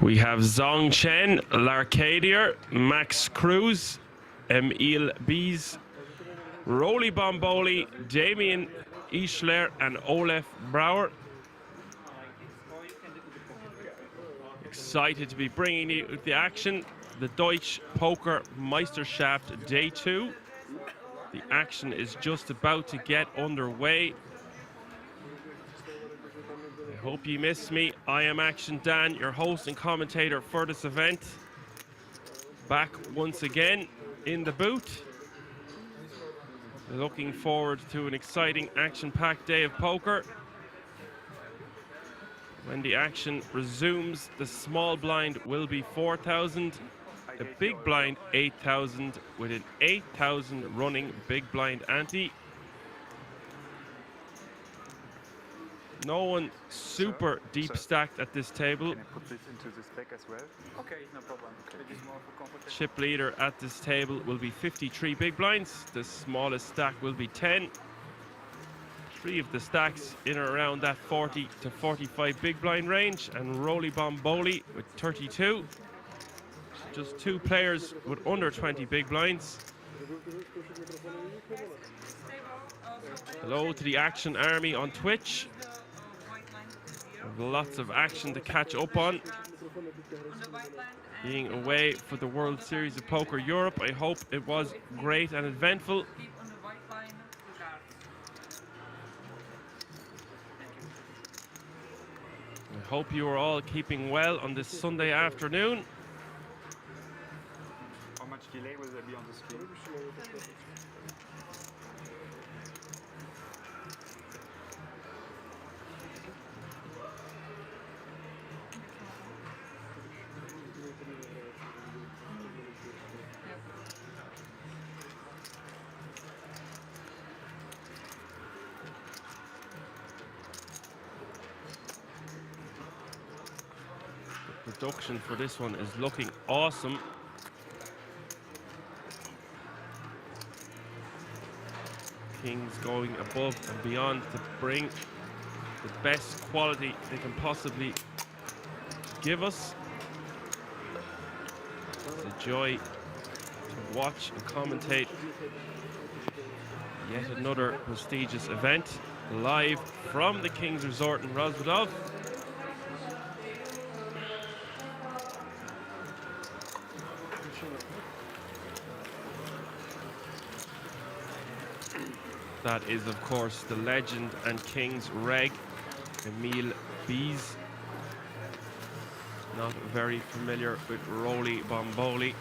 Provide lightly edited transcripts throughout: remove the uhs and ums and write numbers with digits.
We have Zong Chen, L'Arcadier, Max Cruz, Emil Bees, Roly Bomboli, Damien Ischler, and Olaf Brouwer. Excited to be bringing you the action. The Deutsche Poker Meisterschaft Day 2. The action is just about to get underway. I hope you missed me. I am Action Dan, your host and commentator for this event. Back once again in the booth. Looking forward to an exciting action-packed day of poker. When the action resumes, the small blind will be 4,000, the big blind 8,000, with an 8,000 running big blind ante. No one super deep stacked at this table. Can I put this into this pack as well? Okay, no problem. It is more for comfort. Chip leader at this table will be 53 big blinds. The smallest stack will be 10. Three of the stacks in or around that 40 to 45 big blind range, and Roly Bomboli with 32. Just two players with under 20 big blinds. Hello to the Action Army on Twitch. Lots of action to catch up on. Being away for the World Series of Poker Europe, I hope it was great and eventful. I hope you are all keeping well on this Sunday afternoon. How much delay will there be on the screen? Production for this one is looking awesome. Kings going above and beyond to bring the best quality they can possibly give us. It's a joy to watch and commentate yet another prestigious event live from the King's Resort in Rozvadov. That is, of course, the legend and King's Reg, Emil Bees. Not very familiar with Roly Bomboli.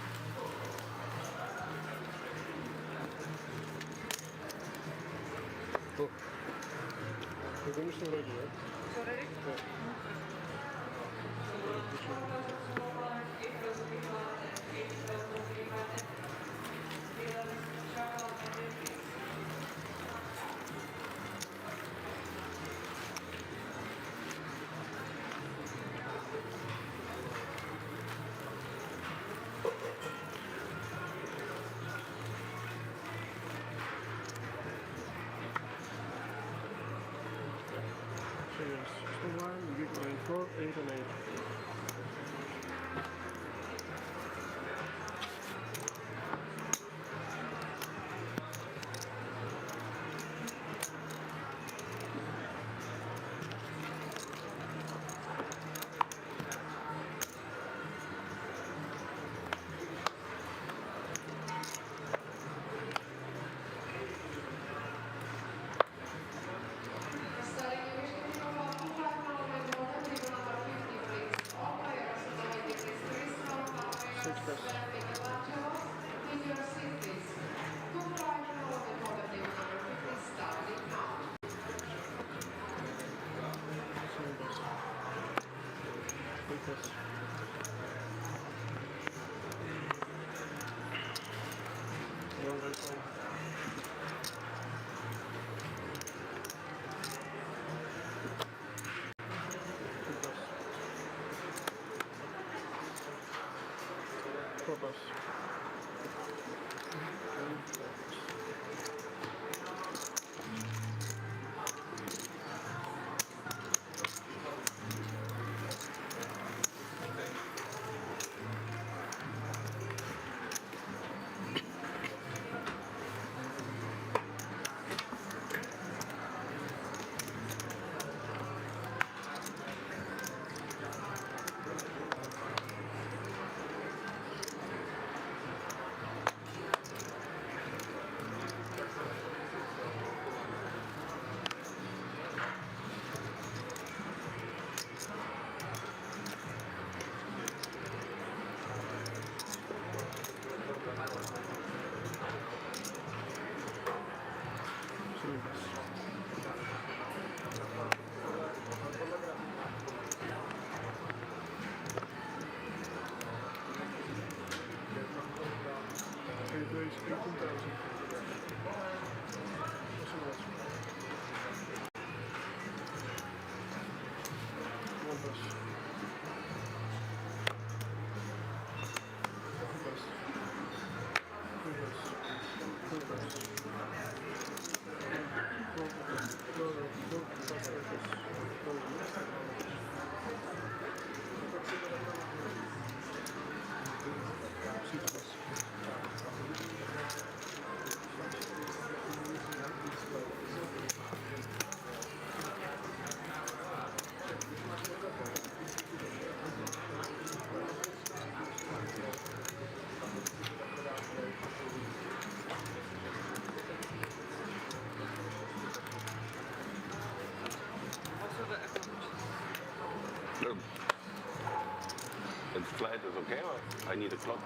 It's flat is okay, or I need a clock?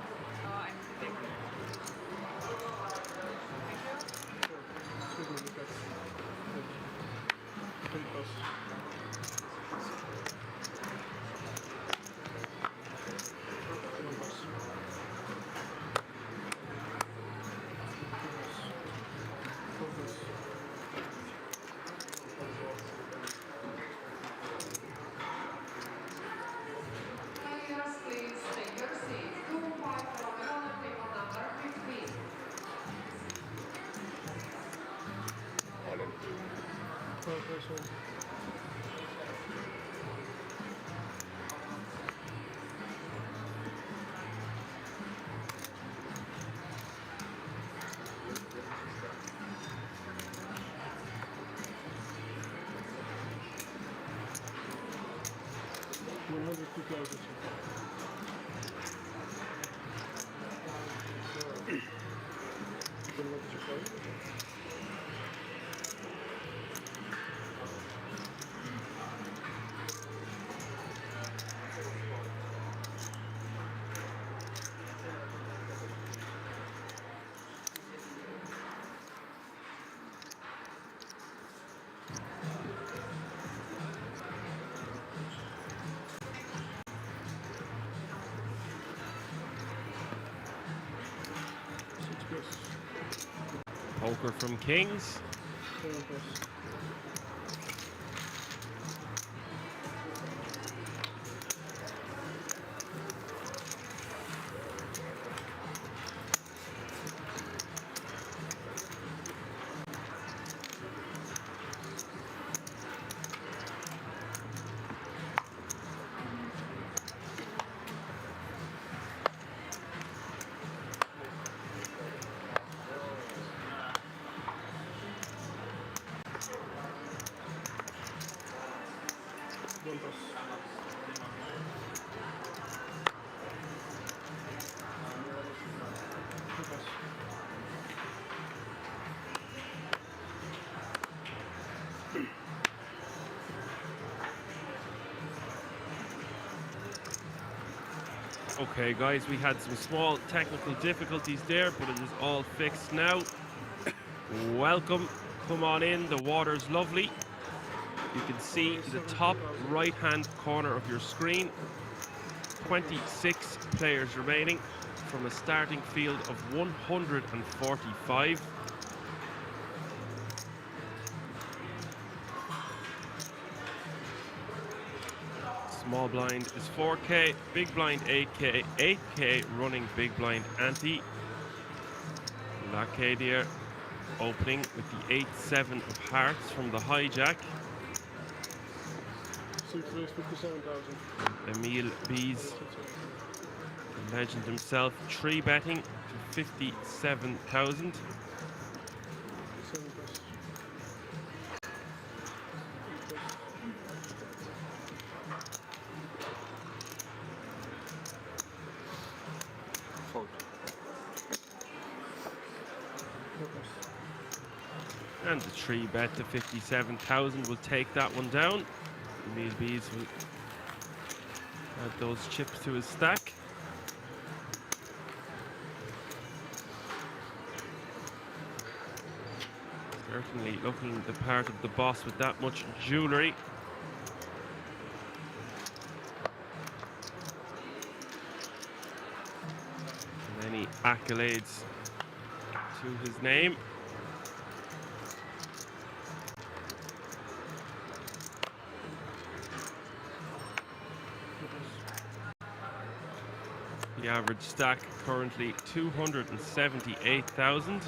Poker from Kings. Okay, guys, we had some small technical difficulties there, but it is all fixed now. Welcome. Come on in. The water's lovely. You can see the top right-hand corner of your screen. 26 players remaining from a starting field of 145. Small blind is 4K, big blind 8K running big blind ante. Lacadia opening with the 8-7 of hearts from the hijack. Emil Bees, the legend himself, 3-betting to 57,000. And the 3-bet to 57,000 will take that one down. Emil Bees will add those chips to his stack. Certainly looking the part of the boss with that much jewellery. Many accolades to his name. The average stack currently 278,000.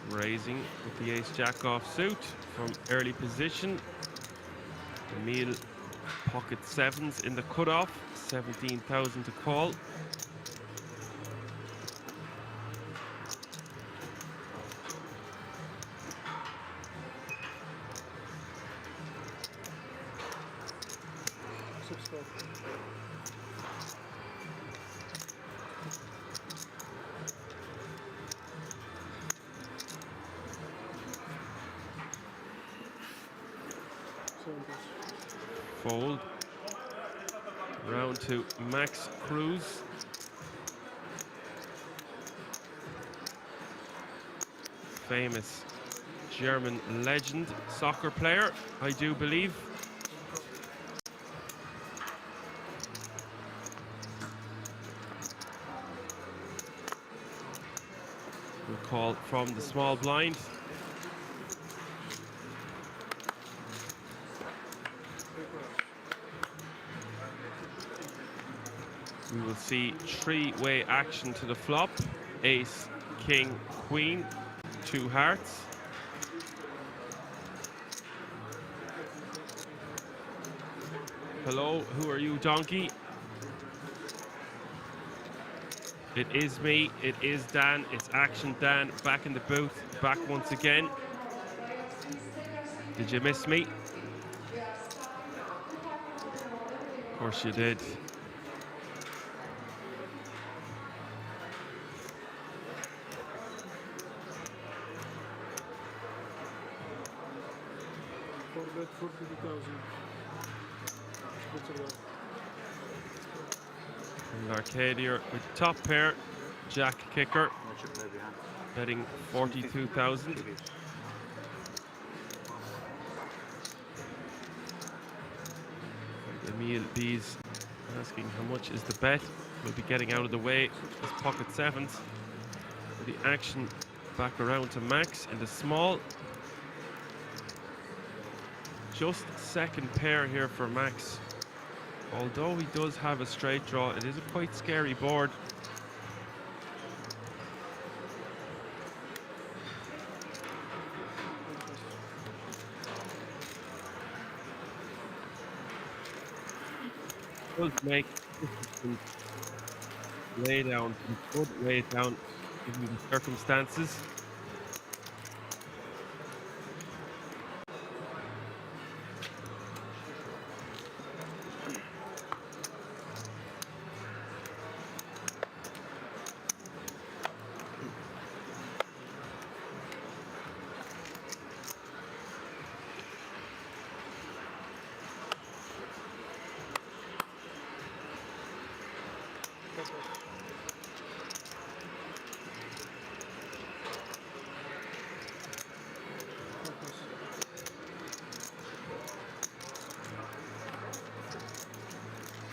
Raising with the ace-jack offsuit from early position. Emil pocket sevens in the cutoff, 17,000 to call. Fold. Round to Max Cruz. Famous German legend, soccer player, I do believe. We'll call from the small blind. We will see three-way action to the flop. Ace, king, queen, two hearts. Hello, who are you, donkey? It is me, it is Dan, it's Action Dan, back in the booth, back once again. Did you miss me? Of course you did. And Arcadia with top pair, jack kicker, betting 42,000. Emil B's asking how much is the bet. We'll be getting out of the way as pocket sevens. The action back around to Max in the small. Just second pair here for Max. Although he does have a straight draw, it is a quite scary board. Will make lay down, good lay it down given the circumstances.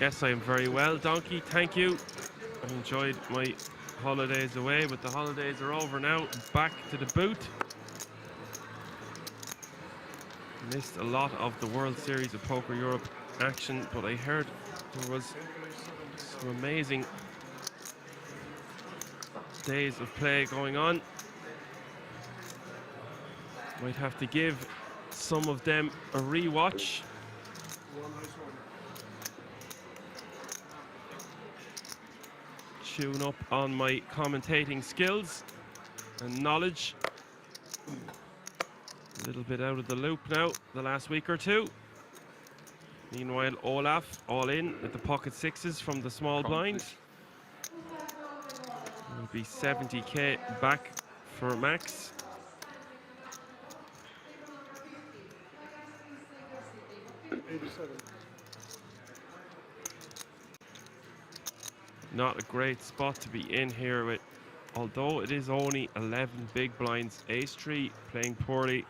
Yes, I am very well, Donkey. Thank you. I enjoyed my holidays away, but the holidays are over now. Back to the boot. Missed a lot of the World Series of Poker Europe action, but I heard there was some amazing days of play going on. Might have to give some of them a rewatch. Tune up on my commentating skills and knowledge. A little bit out of the loop now the last week or two. Meanwhile, Olaf all in with the pocket sixes from the small blind. Will be 70k back for Max. Not a great spot to be in here with, although it is only 11 big blinds. Ace 3 playing poorly.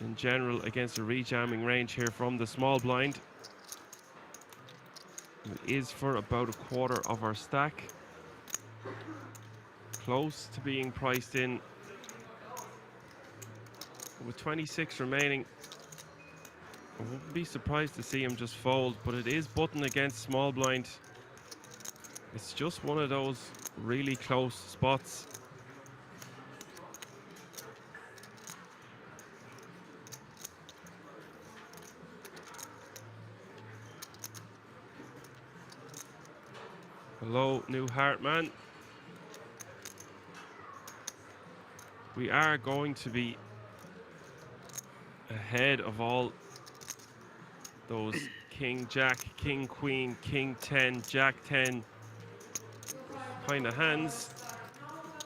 in general against a rejamming range here from the small blind. It is for about a quarter of our stack. Close to being priced in. With 26 remaining, I wouldn't be surprised to see him just fold, but it is button against small blind. It's just one of those really close spots. Hello, New Heartman. We are going to be ahead of all those King Jack, King Queen, King 10, Jack 10 kind of hands.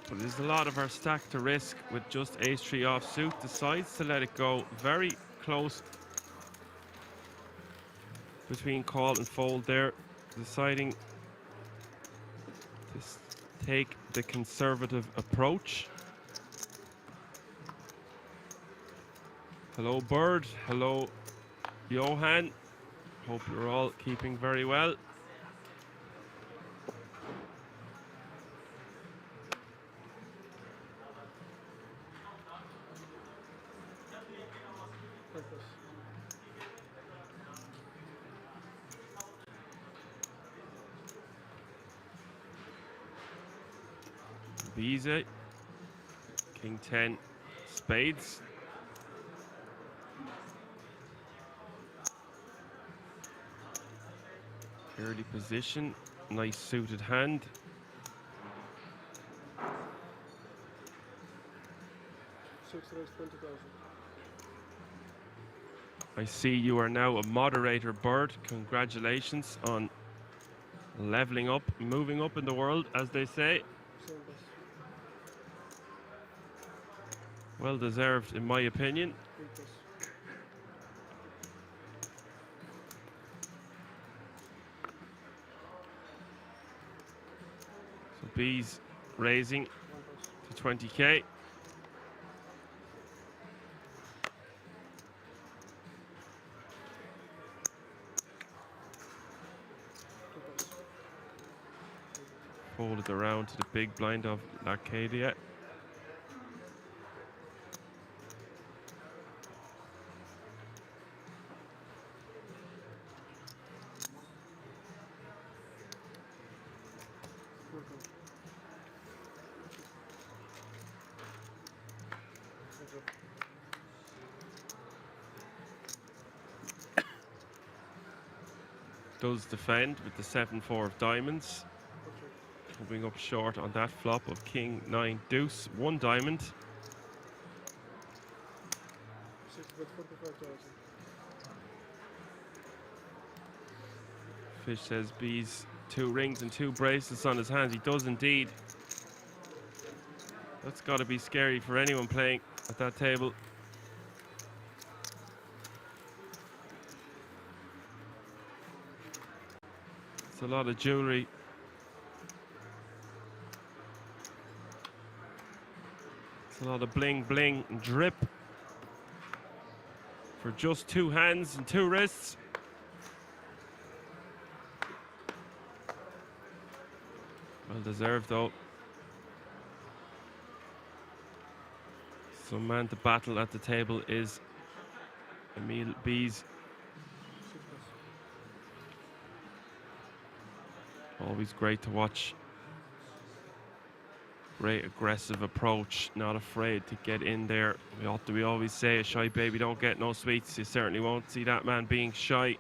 But there's a lot of our stack to risk with just Ace-3 offsuit. Decides to let it go. Very close between call and fold there. Deciding to take the conservative approach. Hello, Bird. Hello, Johan. Hope you're all keeping very well. Visa, King 10, spades. Early position, nice suited hand. I see you are now a moderator, Bird. Congratulations on leveling up, moving up in the world, as they say. Well deserved, in my opinion. So B's raising to 20k. Folded around to the big blind of Arcadia. Does defend with the 7-4 of diamonds. Coming up short on that flop of King 9 deuce, 1 diamond. Fish says B's 2 rings and 2 bracelets on his hands. He does indeed. That's got to be scary for anyone playing at that table. It's a lot of jewelry. It's a lot of bling bling and drip for just 2 hands and 2 wrists. Well deserved though. Some man to battle at the table is Emil B's. Always great to watch. Great aggressive approach, not afraid to get in there. We always say, a shy baby don't get no sweets. You certainly won't see that man being shy.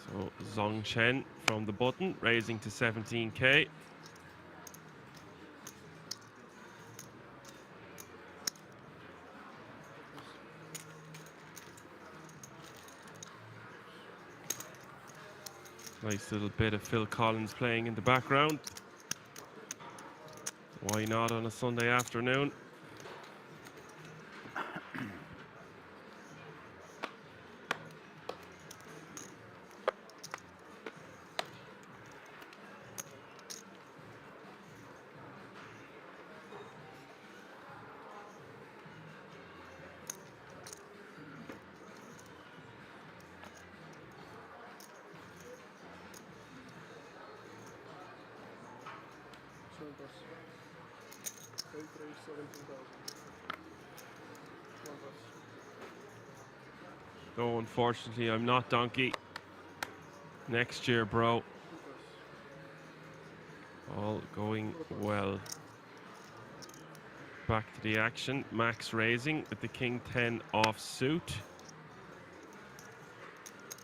So Zong Chen from the button, raising to 17k. Nice little bit of Phil Collins playing in the background. Why not on a Sunday afternoon? No, unfortunately, I'm not Donkey. Next year, bro. All going well. Back to the action. Max raising with the King 10 off suit.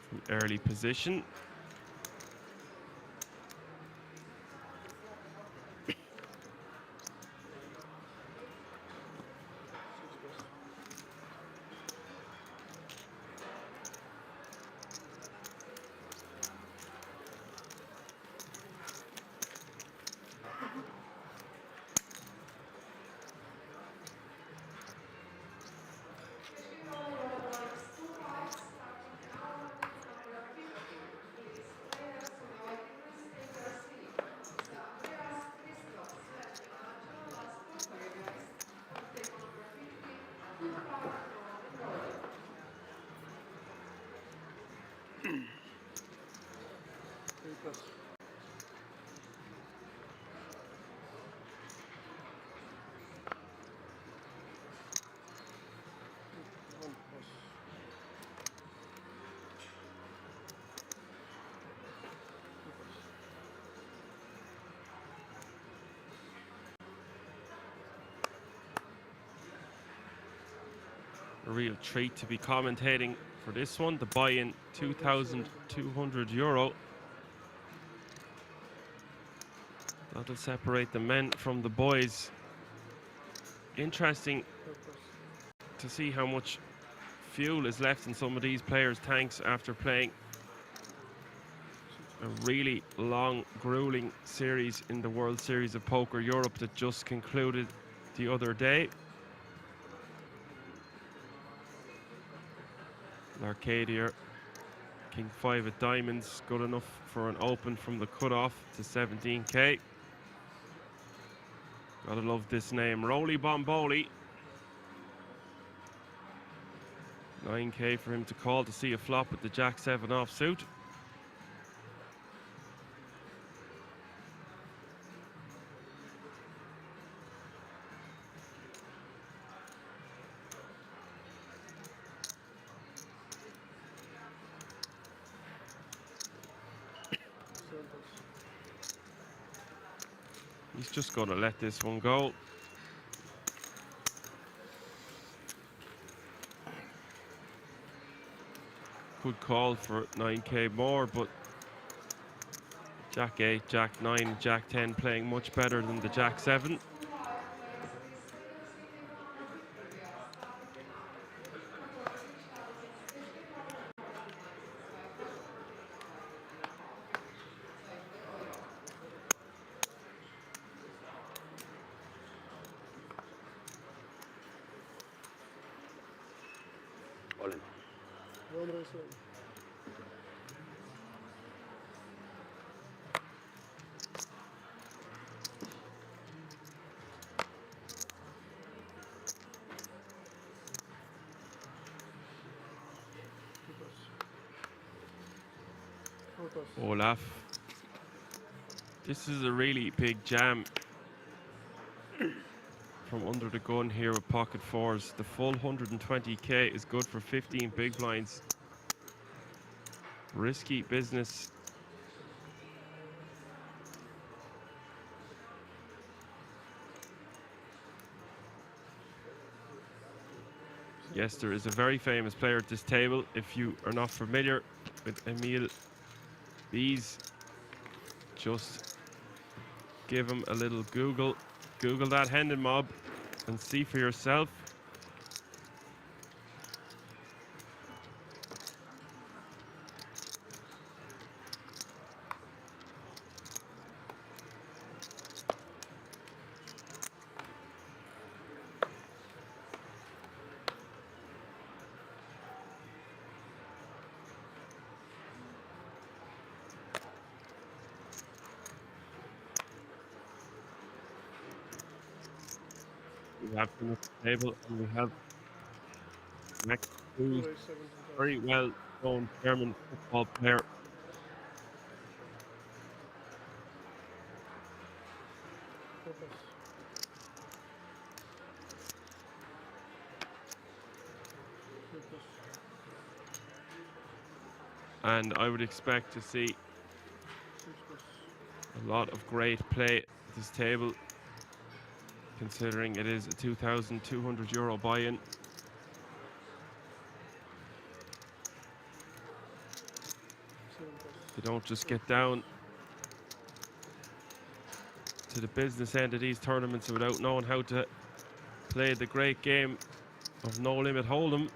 From early position. A real treat to be commentating for this one. The buy-in, €2,200. That'll separate the men from the boys. Interesting to see how much fuel is left in some of these players' tanks after playing a really long, grueling series in the World Series of Poker Europe that just concluded the other day. Arcadia, King 5 of diamonds, good enough for an open from the cutoff to 17k. Gotta love this name, Roly Bomboli. 9k for him to call to see a flop with the Jack 7 offsuit. He's just going to let this one go. Could call for 9k more, but Jack 8, Jack 9, Jack 10 playing much better than the Jack 7. All in. Olaf. This is a really big jam from under the gun here with pocket fours. The full 120k is good for 15 big blinds. Risky business. Yes, there is a very famous player at this table. If you are not familiar with Emil Bees, just give him a little Google. Google that Hendon mob and see for yourself. We have him at the table, and we have Max Cruz, very well known German football player. And I would expect to see a lot of great play at this table, considering it is a €2,200 buy-in. They don't just get down to the business end of these tournaments without knowing how to play the great game of no limit hold'em.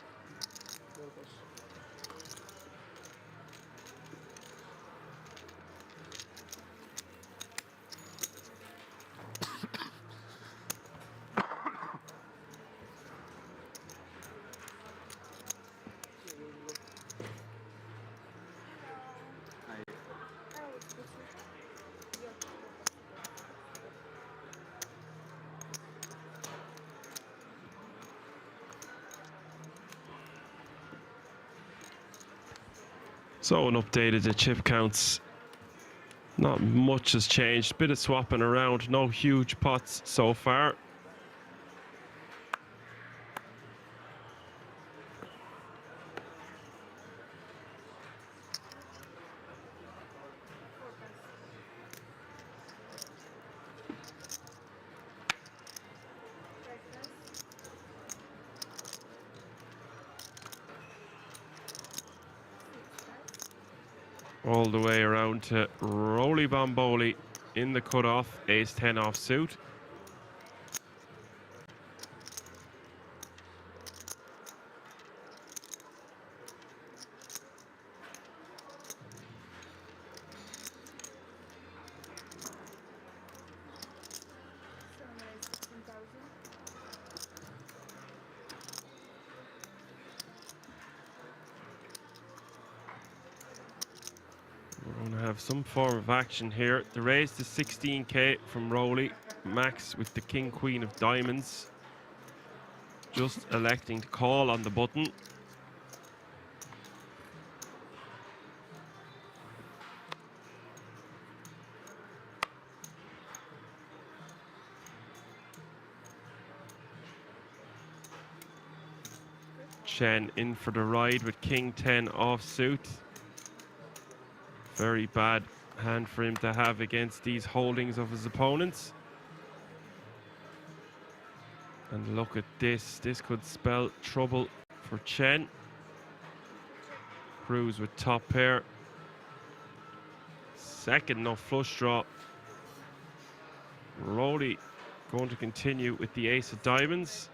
So an update of the chip counts. Not much has changed. Bit of swapping around. No huge pots so far. All the way around to Roly Bomboli in the cutoff, ace-10 off suit. We're going to have some form of action here. The raise to 16k from Roly. Max with the king, queen of diamonds. Just electing to call on the button. Chen in for the ride with king 10 offsuit. Very bad hand for him to have against these holdings of his opponents. And look at this. This could spell trouble for Chen. Cruz with top pair. Second no flush draw. Roly going to continue with the ace of diamonds.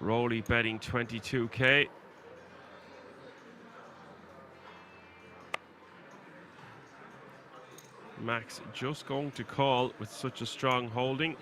Roly betting 22k. Max just going to call with such a strong holding.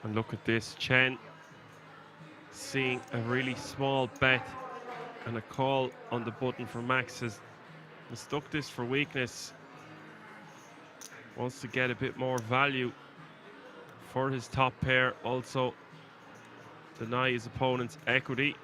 And look at this, Chen seeing a really small bet and a call on the button for Max has mistook this for weakness. Wants to get a bit more value for his top pair, also deny his opponent's equity.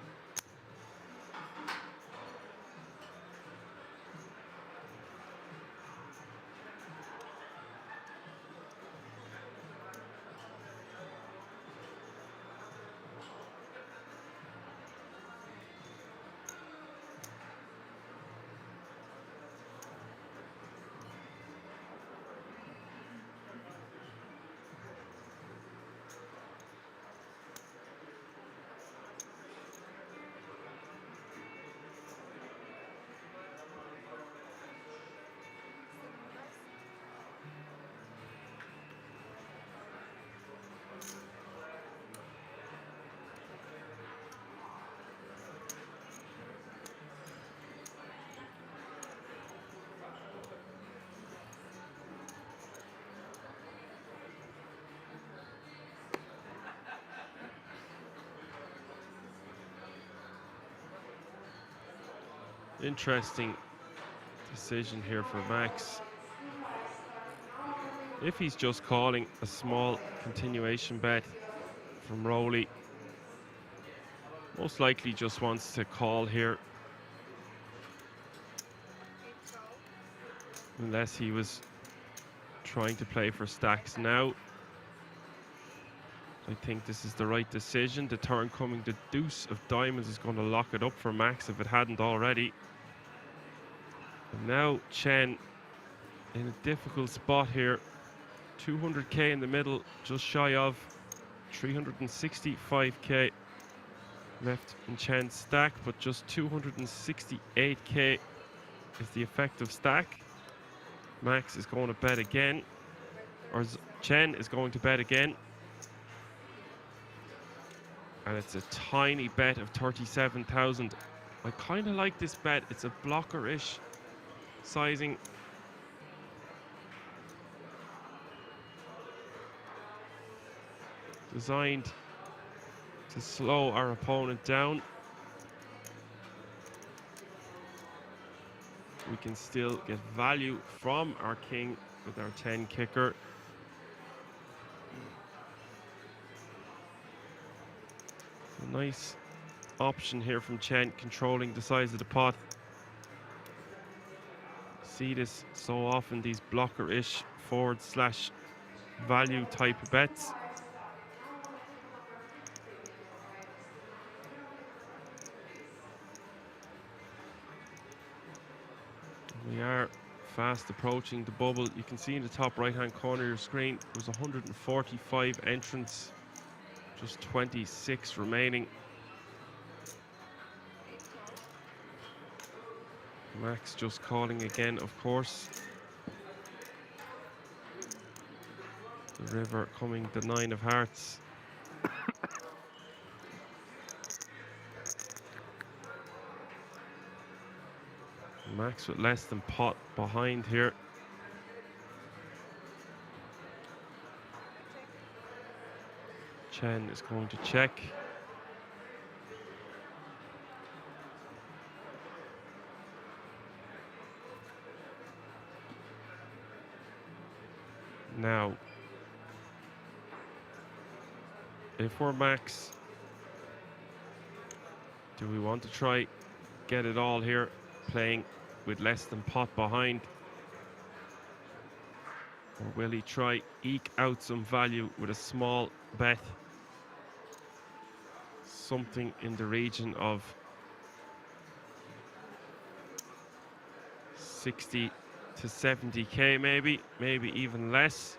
Interesting decision here for Max. If he's just calling a small continuation bet from Rowley, most likely just wants to call here. Unless he was trying to play for stacks now. I think this is the right decision. The turn coming, the deuce of diamonds is going to lock it up for Max if it hadn't already. And now Chen in a difficult spot here. 200k in the middle, just shy of 365k left in Chen's stack, but just 268k is the effective stack. Max is going to bet again, or Chen is going to bet again. And it's a tiny bet of 37,000. I kind of like this bet. It's a blocker-ish sizing. Designed to slow our opponent down. We can still get value from our king with our 10 kicker. A nice option here from Chen, controlling the size of the pot. See this so often, these blocker-ish forward/value type of bets. We are fast approaching the bubble. You can see in the top right-hand corner of your screen, there's 145 entrants, just 26 remaining. Max just calling again, of course. The river coming, the 9 of hearts. Max with less than pot behind here. Chen is going to check. Now, if we're Max, do we want to try get it all here, playing with less than pot behind? Or will he try eke out some value with a small bet? Something in the region of 60 to 70k, maybe even less.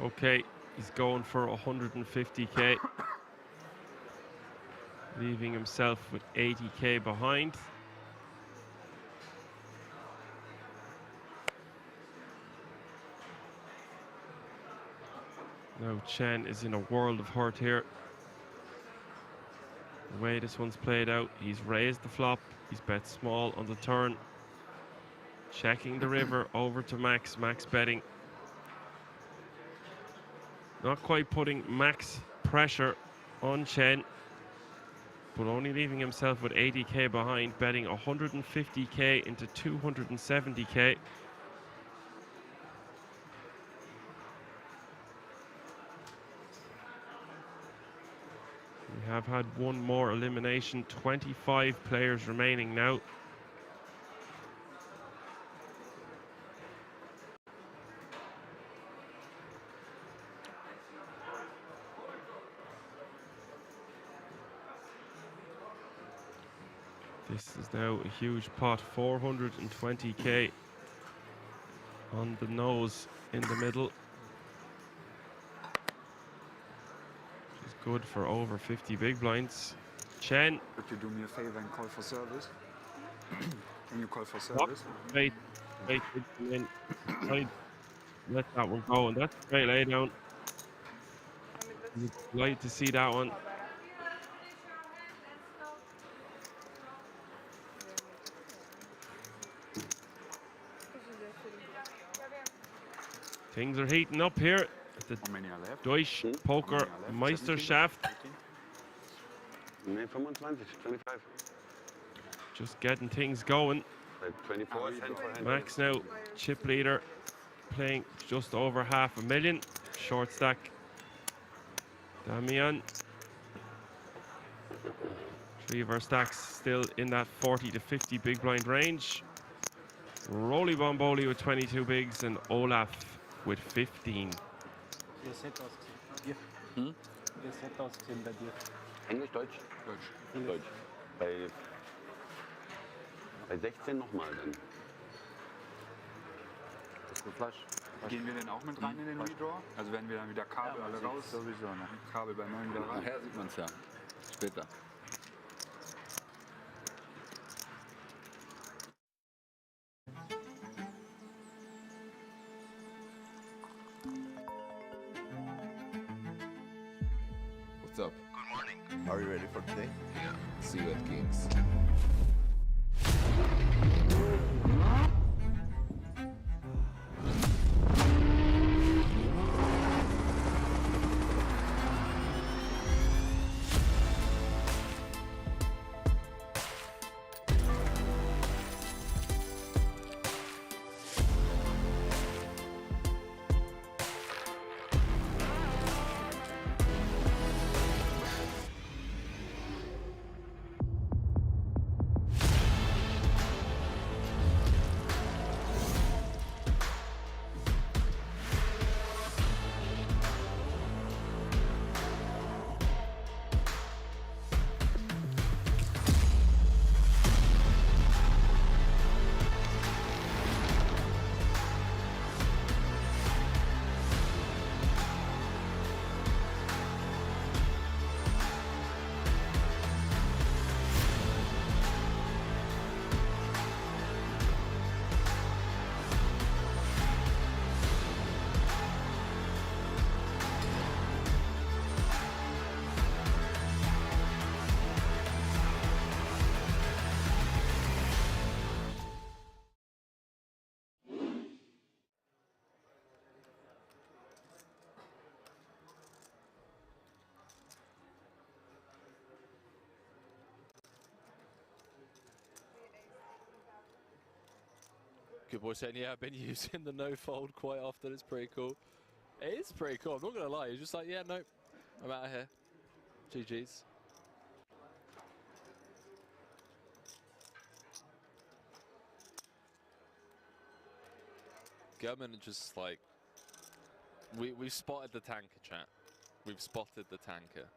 Okay, he's going for 150k, leaving himself with 80k behind. Now Chen is in a world of hurt here. The way this one's played out, he's raised the flop, he's bet small on the turn. Checking the river over to Max, Max betting. Not quite putting max pressure on Chen, but only leaving himself with 80k behind, betting 150k into 270k. We have had one more elimination, 25 players remaining now. This is now a huge pot, 420k on the nose in the middle. Which is good for over 50 big blinds. Chen. Could you do me a favor and call for service? Can you call for service? Wait, let that one go, and that's a great lay down. Like to see that one. Things are heating up here at the How many are left? Deutsche How Poker many are left? Meisterschaft. 17? Nee, 25, 25. Just getting things going. Like 24, hand for hand. Max now, chip leader, playing just over $500,000. Short stack. Damian. Three of our stacks still in that 40 to 50 big blind range. Roly Bomboli with 22 bigs and Olaf with 15. Wie ist Set ausgesehen bei dir? Wie ist Set ausgesehen bei dir? Englisch, Deutsch? Deutsch. Deutsch. Bei 16 nochmal dann. Das ist ein Flash. Gehen wir denn auch mit rein in den Redraw? Also werden wir dann wieder Kabel alle raus? Sowieso, ne? Kabel bei 9 wieder rein? Nachher sieht man es ja. Später. What's up? Good morning. Are you ready for today? Yeah. See you at Kings. Good boy saying, yeah, I've been using the no fold quite often. It's pretty cool. It is pretty cool. I'm not going to lie. He's just like, yeah, nope. I'm out of here. GG's. German just like, we've spotted the tanker, chat. We've spotted the tanker.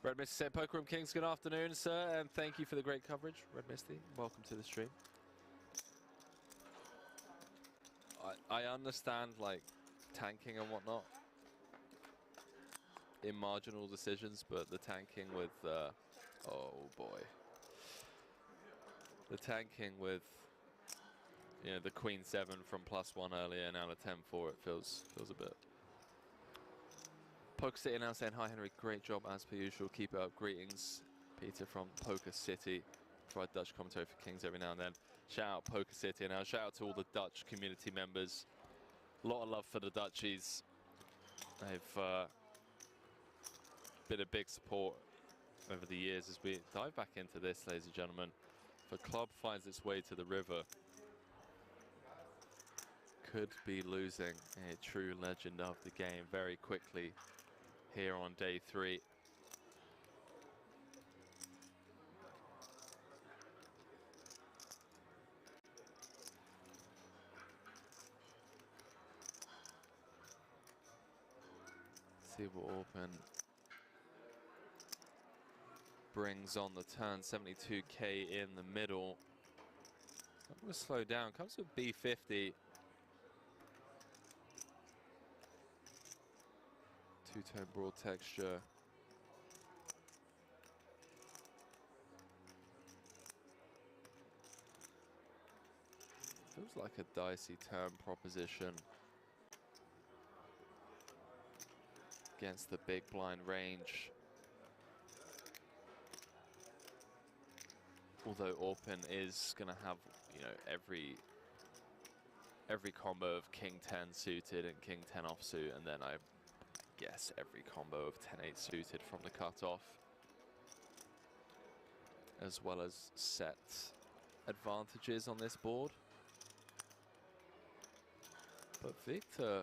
Red Misty said, Poker Room Kings, good afternoon, sir, and thank you for the great coverage. Red Misty, welcome to the stream. I understand, like, tanking and whatnot in marginal decisions, but the tanking with, oh boy. The tanking with, you know, the Queen 7 from +1 earlier, now the 10-4, it feels a bit. Poker City now saying, hi Henry, great job as per usual, keep it up, greetings. Peter from Poker City, provide Dutch commentary for Kings every now and then. Shout out Poker City, and now shout out to all the Dutch community members. A lot of love for the Dutchies. They've been a big support over the years as we dive back into this, ladies and gentlemen. If a club finds its way to the river, could be losing a true legend of the game very quickly here on day 3. See what Orpen brings on the turn. 72k in the middle. I'm going to slow down. Comes with B50. Two-tone broad texture. Feels like a dicey turn proposition. against the big blind range. Although Orpin is going to have, you know, every combo of King 10 suited and King 10 offsuit, and then I guess every combo of 10-8 suited from the cutoff, as well as set advantages on this board. But Victor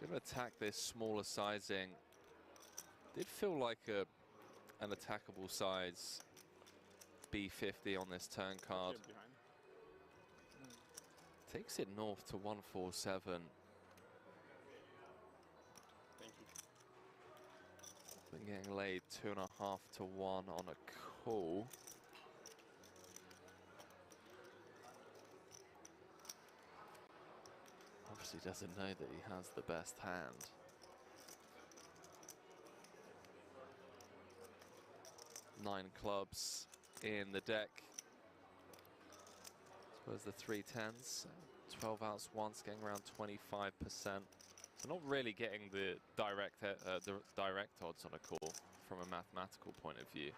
going to attack this smaller sizing. Did feel like an attackable size B50 on this turn card. Takes it north to 147. Thank you. Been getting laid 2.5 to 1 on a call. Obviously doesn't know that he has the best hand. Nine clubs in the deck. I suppose the 3 10s, 12 outs once, getting around 25%. So not really getting the direct odds on a call from a mathematical point of view.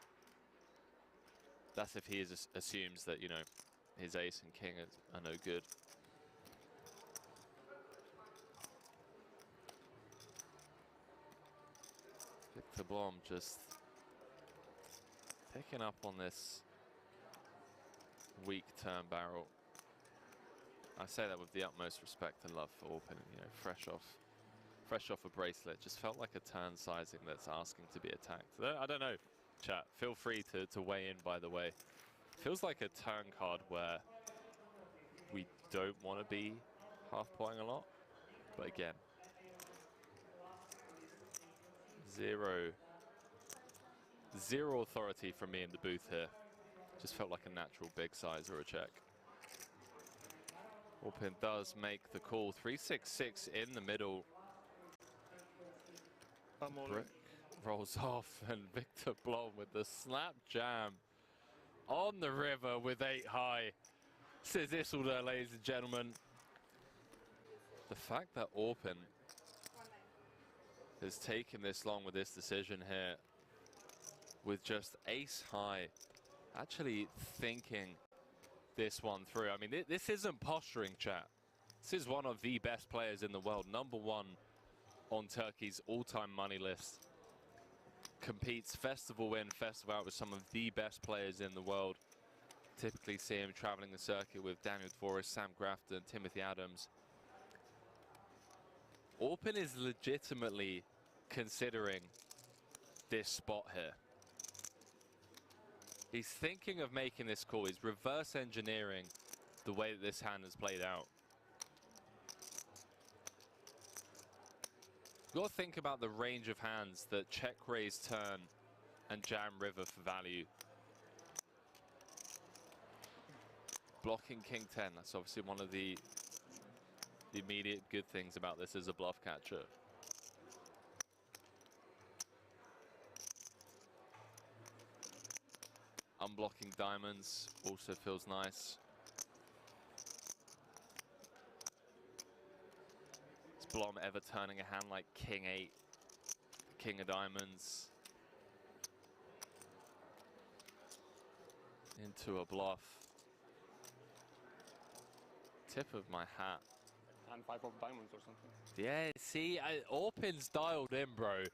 That's if he assumes that, you know, his ace and king are no good. Victor Blom just picking up on this weak turn barrel. I say that with the utmost respect and love for Orpin, you know, fresh off a bracelet. Just felt like a turn sizing that's asking to be attacked. I don't know, chat. Feel free to weigh in, by the way. Feels like a turn card where we don't want to be half-potting a lot. But again, zero authority from me in the booth here. Just felt like a natural big size or a check. Orpin does make the call. 3-6-6 in the middle. Brick rolls off, and Victor Blom with the slap jam on the river with 8 high. Says Isildur, ladies and gentlemen. The fact that Orpin has taken this long with this decision here, with just ace high, actually thinking this one through. I mean, this isn't posturing, chat. This is one of the best players in the world, #1 on Turkey's all-time money list. Competes festival in, festival out with some of the best players in the world. Typically see him traveling the circuit with Daniel Dvoris, Sam Grafton, Timothy Adams. Orpin is legitimately considering this spot here. He's thinking of making this call. He's reverse engineering the way that this hand has played out. You've got to think about the range of hands that check raise turn and jam river for value. Blocking King 10, that's obviously one of the immediate good things about this as a bluff catcher. Unblocking diamonds also feels nice. Is Blom ever turning a hand like King 8, King of diamonds into a bluff? Tip of my hat. And 5 of diamonds or something. Yeah, see, Orpin's dialed in, bro.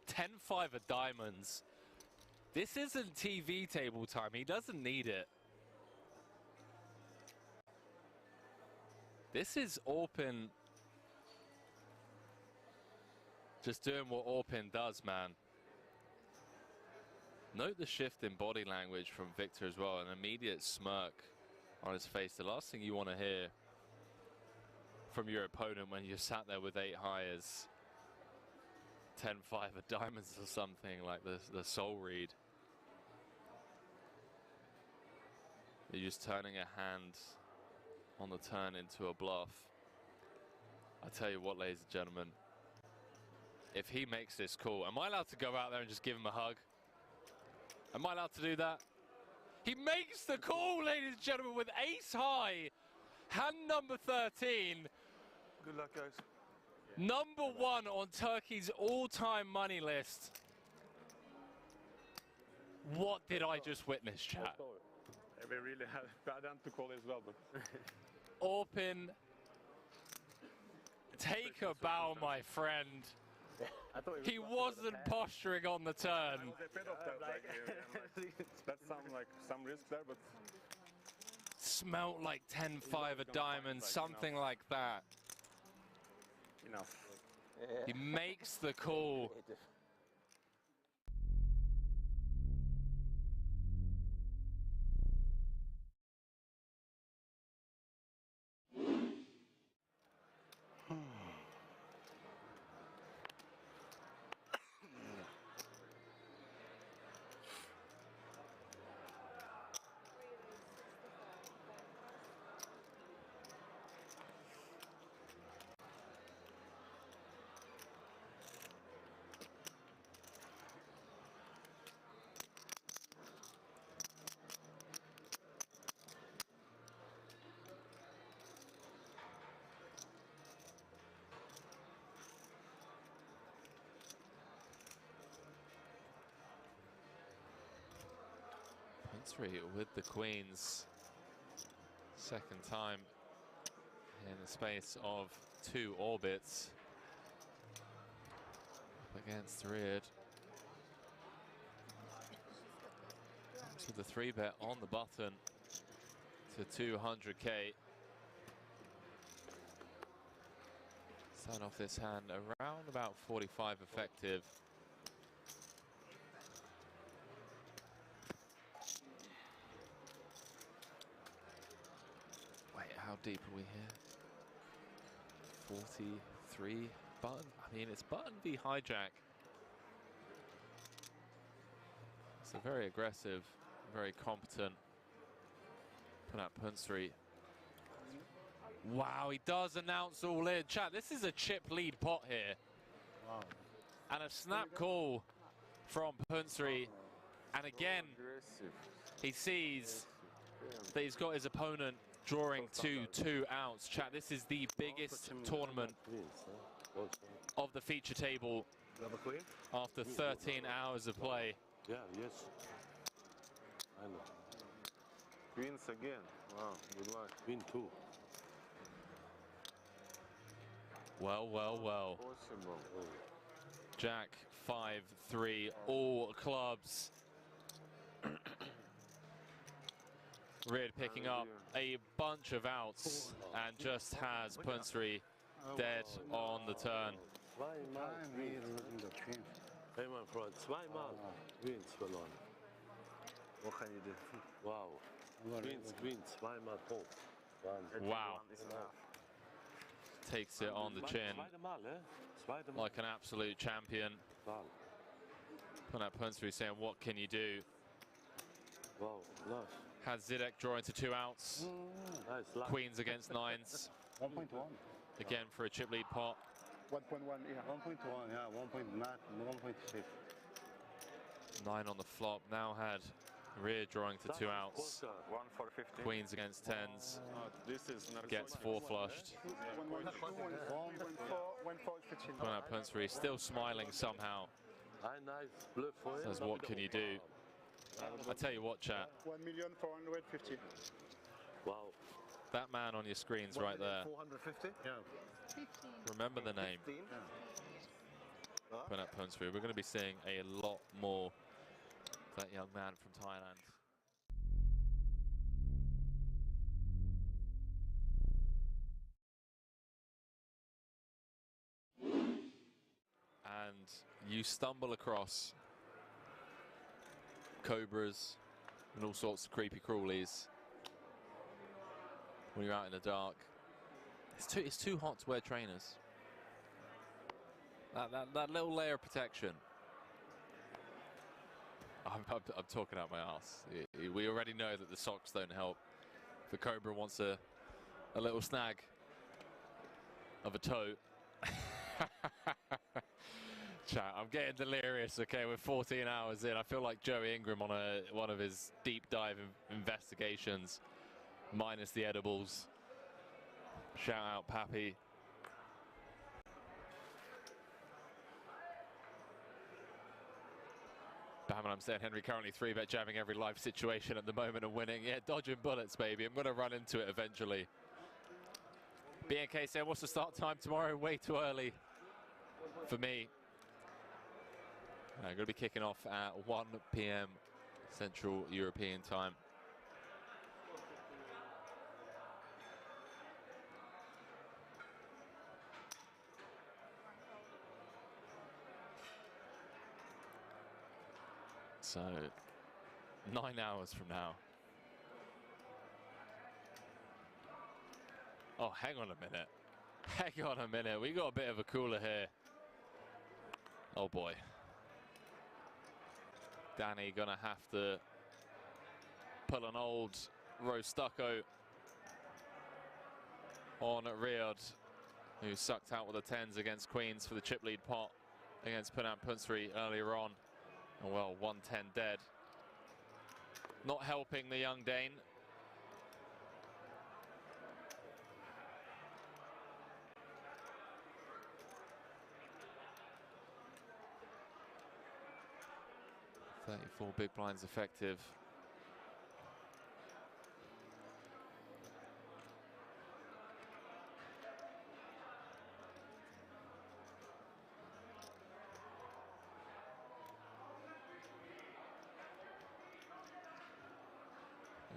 10-5 of diamonds. This isn't TV table time. He doesn't need it. This is Orpin just doing what Orpin does, man. Note the shift in body language from Victor as well. An immediate smirk on his face. The last thing you want to hear from your opponent when you're sat there with 8 high is 10-5 of diamonds or something like the soul read. You're just turning a hand on the turn into a bluff. I tell you what, ladies and gentlemen, if he makes this call, am I allowed to go out there and just give him a hug? Am I allowed to do that? He makes the call, ladies and gentlemen, with ace high. Hand number 13. Good luck, guys. Number 1 on Turkey's all-time money list. What did I just witness, chat? We really have bad hand to call as well, but Orpin, take a bow, my friend. He wasn't posturing on the turn. I was afraid of that. That's some risk there, but Smelt like 10-5 a diamond, something like that. enough. He makes the call. Three with the queens, second time in the space of 2 orbits. Up against Reard. Comes with the 3-bet on the button to 200k. Start off this hand around about 45 effective. How deep are we here? 43 button. I mean, it's button v hijack. It's a very aggressive, very competent Punat Punsri. Wow, he does announce all in. Chat, this is a chip lead pot here. Wow. And a snap call from Punsri. And again, he sees that he's got his opponent drawing to 2 outs. Chat, this is the biggest tournament of the feature table after 13 hours of play. Yeah, yes. I know. Queens again. Wow, good luck. Queen 2. Well, well, well. Possible. Jack 5-3, all clubs. Reard picking up a bunch of outs and just has Punsri dead on the turn. Hey, my friend, zweimal Queens verloren. What can you do? Wow. Queens, zweimal tot. Wow. Takes it on the chin like an absolute champion. Punat Punsri saying, what can you do? Wow, nice. Has Zidek drawing to 2 outs. Nice luck. Queens against 9s. 1.1. Again for a chip lead pot. 1.1, yeah. 1.1, yeah. 1.6. 9 on the flop. Now had Rear drawing to 2 outs. 1 for 50. Queens against 10s. This is Gets 4 flushed. Punat Punsri still smiling somehow. Says, what can you do? I tell you what, chat. 1,450,000. Wow. That man on your screen's right there. 450? Yeah. Remember the name. Punat Punsri. We're going to be seeing a lot more of that young man from Thailand. And you stumble across cobras and all sorts of creepy crawlies when you're out in the dark. It's too hot to wear trainers. That little layer of protection. I'm talking out my ass. We already know that the socks don't help. The cobra wants a little snag of a toe. Chat, I'm getting delirious. Okay, we're 14 hours in. I feel like Joey Ingram on one of his deep dive investigations, minus the edibles. Shout out Pappy. I'm saying Henry currently 3-bet jamming every live situation at the moment and winning. Yeah, dodging bullets, baby. I'm going to run into it eventually. BNK said, what's the start time tomorrow? Way too early for me. I'm going to be kicking off at 1 p.m. Central European time. So, 9 hours from now. Oh, hang on a minute. Hang on a minute. We got a bit of a cooler here. Oh boy. Danny gonna have to pull an old Rozvadov on Riyad, who sucked out with the 10s against Queens for the chip lead pot against Punam Punsri earlier on. And well, 110 dead. Not helping the young Dane. .34 big blinds effective.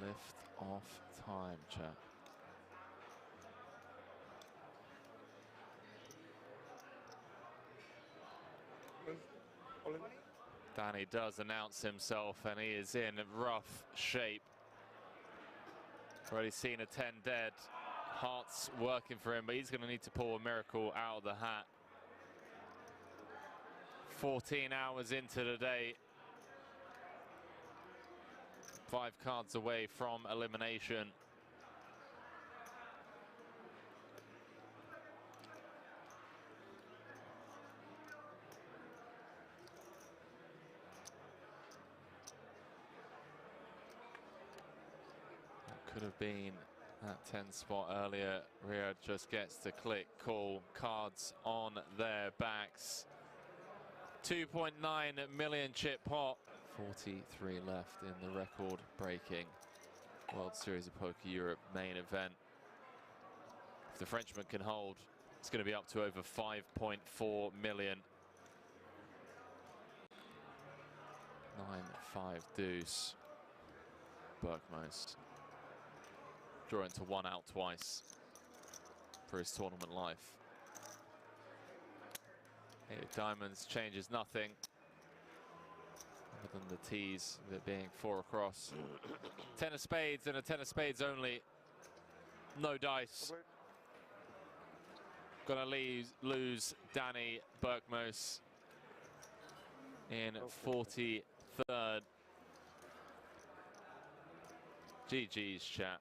Lift off time, chat. Danny does announce himself and he is in rough shape. Already seen a 10 dead. Heart's working for him, but he's going to need to pull a miracle out of the hat. 14 hours into the day. 5 cards away from elimination. Could have been that 10 spot earlier. Riyad just gets to click call, cards on their backs. 2.9 million chip pot. 43 left in the record breaking World Series of Poker Europe main event. If the Frenchman can hold, it's going to be up to over 5.4 million. 9-5 deuce. Berkmos drawing to 1 out twice for his tournament life. 8 of diamonds changes nothing other than the tees, of it being 4 across. 10 of spades and a 10 of spades only. No dice. Gonna lose Danny Berkmos in 43rd. GG's, chat.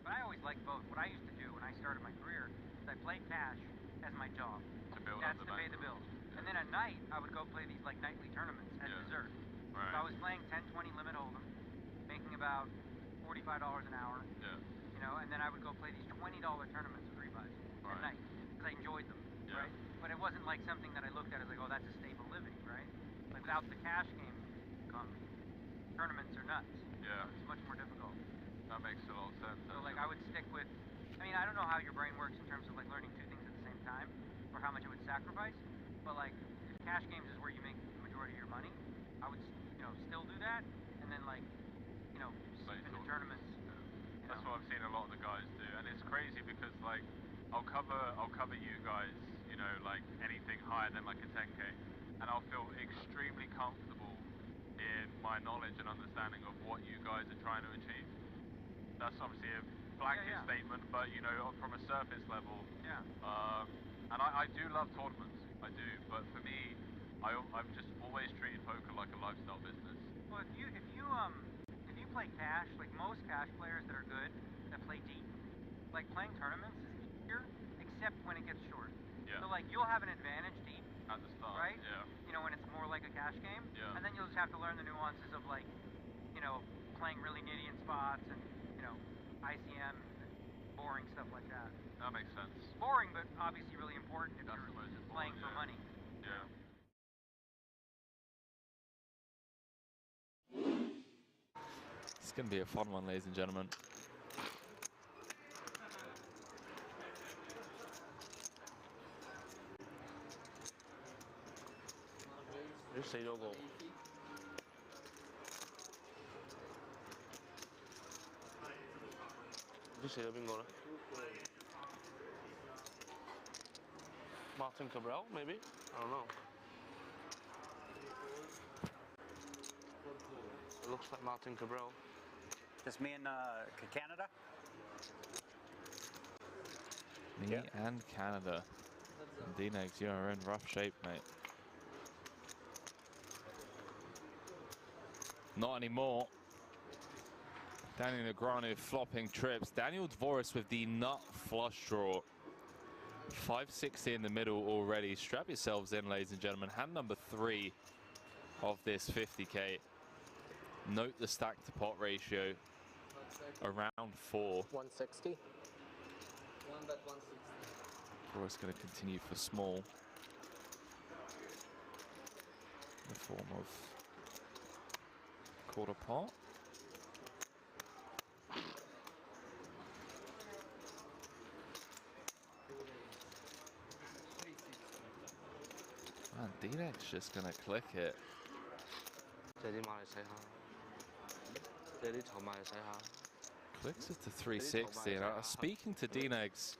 But I always liked both. What I used to do when I started my career is I played cash as my job. To build That's up the to pay bank. the bills. And then at night, I would go play these like nightly tournaments as dessert. Right. So I was playing 10, 20 limit hold'em, making about $45 an hour. Yeah. You know, and then I would go play these $20 tournaments of rebuys at night because I enjoyed them, right? But it wasn't like something that I looked at as like, oh, that's a stable living, right? Like without the cash game economy, tournaments are nuts. Yeah. It's much more difficult. That makes a lot of sense. So like I would stick with, I mean, I don't know how your brain works in terms of like learning 2 things at the same time or how much it would sacrifice, but like if cash games is where you make the majority of your money, I would, you know, still do that and then like, you know, sleep into tournaments. That's what I've seen a lot of the guys do, and it's crazy because like I'll cover you guys, you know, like anything higher than like a 10K, and I'll feel extremely comfortable in my knowledge and understanding of what you guys are trying to achieve. That's obviously a blanket statement, but you know, from a surface level. Yeah. And I do love tournaments, I do, but for me, I've just always treated poker like a lifestyle business. Well, if you play cash, like most cash players that are good, that play deep, like playing tournaments is easier, except when it gets short. Yeah. So like you'll have an advantage deep at the start, right? Yeah. You know, when it's more like a cash game. Yeah. And then you'll just have to learn the nuances of like, you know, playing really nitty in spots and, you know, ICM, boring stuff like that. That makes sense. Boring, but obviously really important if That's you're the most important, playing for yeah. money. Yeah. It's going to be a fun one, ladies and gentlemen. Say no goal. Martin Cabral, maybe? I don't know. It looks like Martin Cabral. Just me and Canada? Me and Canada. And D-Negs, you're in rough shape, mate. Not anymore. Daniel Negreanu flopping trips. Daniel Dvoris with the nut flush draw. 560 in the middle already. Strap yourselves in, ladies and gentlemen. Hand number 3 of this 50k. Note the stack to pot ratio. Around 4. 160. One bet 160. Dvoris going to continue for small. In the form of quarter pot. Man, D-Neck's just gonna click it. Clicks it to 360. And I was speaking to D-Negs.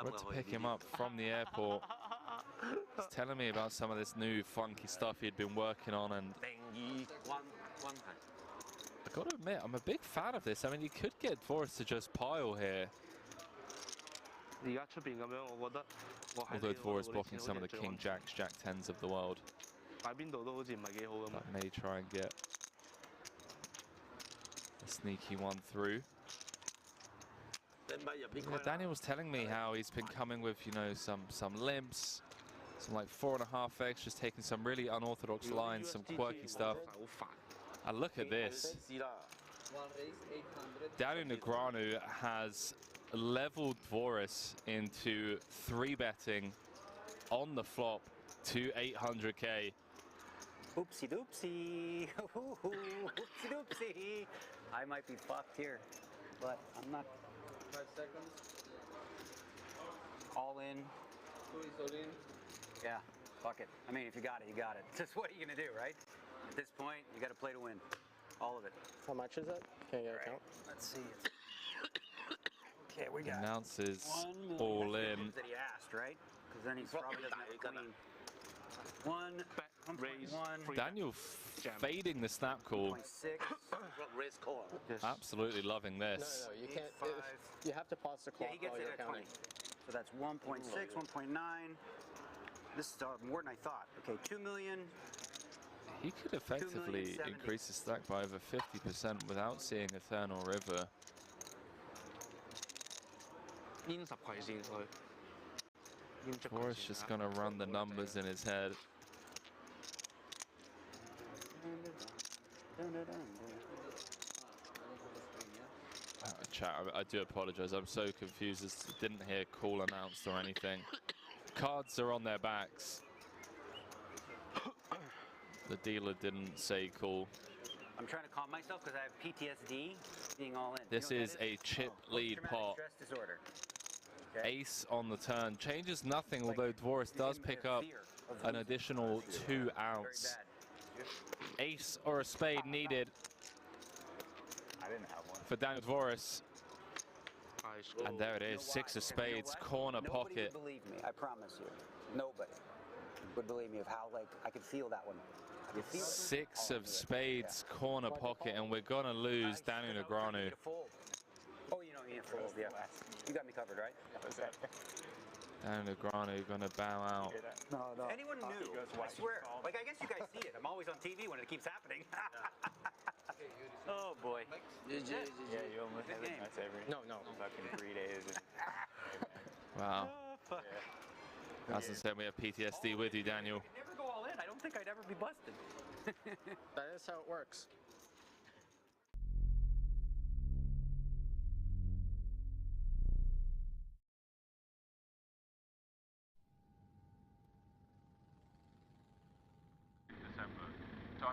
Went to pick him up from the airport. He's telling me about some of this new funky stuff he'd been working on, and I gotta admit, I'm a big fan of this. I mean, you could get Dvoris to just pile here. Although Dvoris blocking some of the King Jacks, Jack 10s of the world. That may try and get a sneaky one through. Yeah, Daniel was telling me how he's been coming with, you know, some limps, some like 4.5x, just taking some really unorthodox lines, some quirky stuff. And look at this. Daniel Negreanu has leveled Dvoris into 3-betting on the flop to 800k. Oopsie doopsie. Oopsie doopsie. I might be fucked here, but I'm not. 5 seconds. All in. Who is all in? Yeah, fuck it. I mean, if you got it, you got it. Just what are you gonna do, right? At this point, you got to play to win. All of it. How much is it? Can you get a count? Let's see. Okay, we got Announces 1 million. all in. That he asked, right? Because then he probably doesn't have a queen. One, raise, Daniel fading the snap call. 6. Absolutely loving this. No, you can't. You have to pause the clock Yeah, he gets while it you're at counting. 20. So that's 1.6, 1.9. This is more than I thought. Okay, 2 million. He could effectively increase his stack by over 50% without seeing Eternal River. Dvoris just gonna run the numbers in his head. Chat, I do apologize. I'm so confused. I didn't hear call announced or anything. Cards are on their backs. The dealer didn't say call. I'm trying to calm myself because I have PTSD being all in. This is a chip lead pot. Stress disorder. Okay. Ace on the turn. Changes nothing, although Dvoris does pick up an additional 2 ounce. Ace or a spade needed I didn't have one. for Daniel Dvoris. And there it is, 6 of spades, corner pocket. Nobody would believe me, I promise you. Nobody would believe me of how, like, I could feel that one. 6 of spades, corner pocket, and we're gonna lose Daniel Negreanu. Oh, you know, you need to fold, yeah. You got me covered, right? Daniel Negreanu gonna bow out. No. If anyone knew, I swear. Like, I guess you guys see it. I'm always on TV when it keeps happening. Oh, boy. Yeah, you almost have it. That's every fucking 3 days. Wow. Oh, fuck. As I said, we have PTSD with you, Daniel. I'd never go all in. I don't think I'd ever be busted. That is how it works.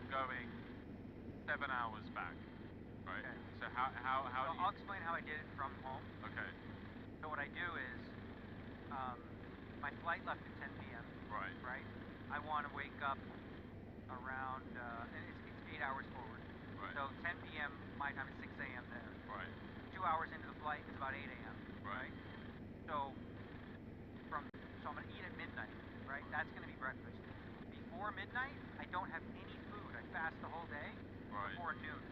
I'm going 7 hours back, right? Okay. So how do you... I'll explain how I did it from home. Okay. So what I do is, my flight left at 10 p.m. Right. Right? I want to wake up around, it's 8 hours forward. Right. So 10 p.m. my time is 6 a.m. there. Right. 2 hours into the flight is about 8 a.m. Right. So I'm gonna eat at midnight, right? That's gonna be breakfast. Before midnight, I don't have any food. I fast the whole day before noon.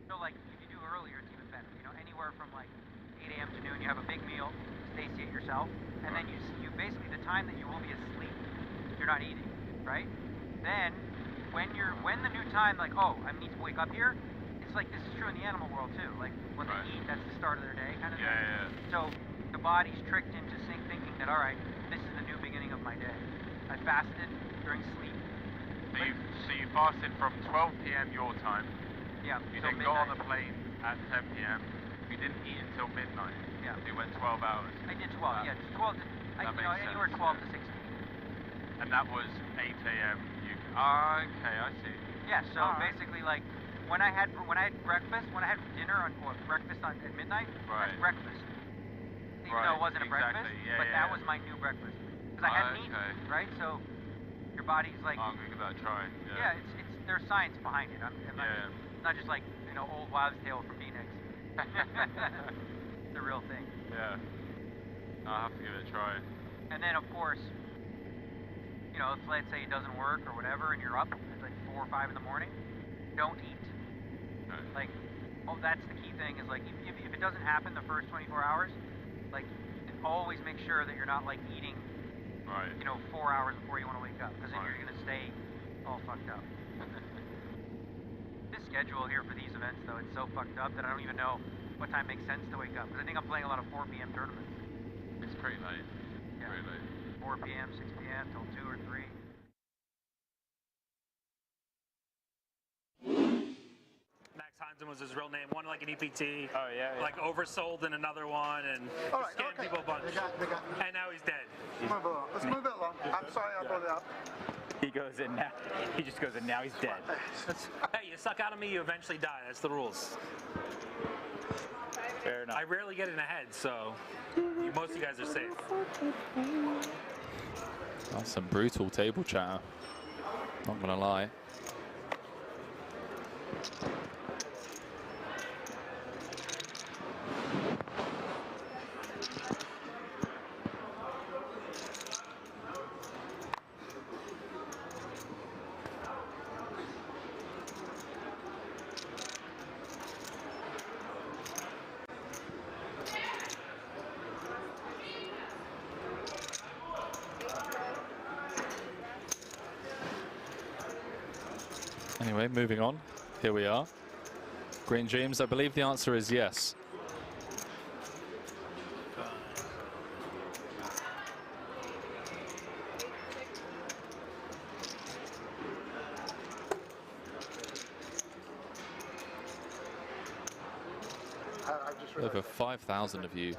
So like if you do earlier, it's even better. You know, anywhere from like 8 a.m. to noon, you have a big meal, satiate yourself, and then you basically the time that you will be asleep, you're not eating, right? Then when the new time, like, oh, I need to wake up here, it's like this is true in the animal world too. Like when they eat, that's the start of their day kind of thing. Yeah. So the body's tricked into thinking that, all right, this is the new beginning of my day. I fasted during sleep. So you fasted from 12 p.m. your time. Yeah. You till then got on midnight. the plane at 10 p.m. You didn't eat until midnight. Yeah. So you went 12 hours. I did 12. Yeah, 12 to anywhere 12 to 16. And that was 8 a.m. Okay, I see. Yeah. So basically, like when I had breakfast, when I had dinner breakfast at midnight, that's breakfast. Even though it wasn't a breakfast, but that was my new breakfast. Because I hadn't eaten, right? So your body's like, I'm gonna give that a try. yeah, it's there's science behind it. It's not just like old wives' tale from Phoenix. It's the real thing. Yeah. I'll have to give it a try. And then of course, if let's say it doesn't work or whatever, and you're up, it's like 4 or 5 in the morning, don't eat. Like, that's the key thing is like if it doesn't happen the first 24 hours, like always make sure that you're not like eating 4 hours before you want to wake up, because then you're gonna stay all fucked up. This schedule here for these events though, it's so fucked up that I don't even know what time makes sense to wake up, because I think I'm playing a lot of 4 p.m. tournaments. It's pretty late. Yeah. Pretty late. 4 p.m., 6 p.m. till 2 or 3. Max Hansen was his real name. Won like an EPT. Oh yeah. Like oversold in another one and scammed people a bunch. And now he's dead. Let's move it along. I'm sorry I brought it up. He goes in now. He just goes in now. He's dead. Hey, you suck out of me, you eventually die. That's the rules. Fair enough. I rarely get in ahead, so most of you guys are safe. That's some brutal table chatter. Not gonna lie. Anyway, moving on. Here we are. Green James, I believe the answer is yes. Over 5,000 of you.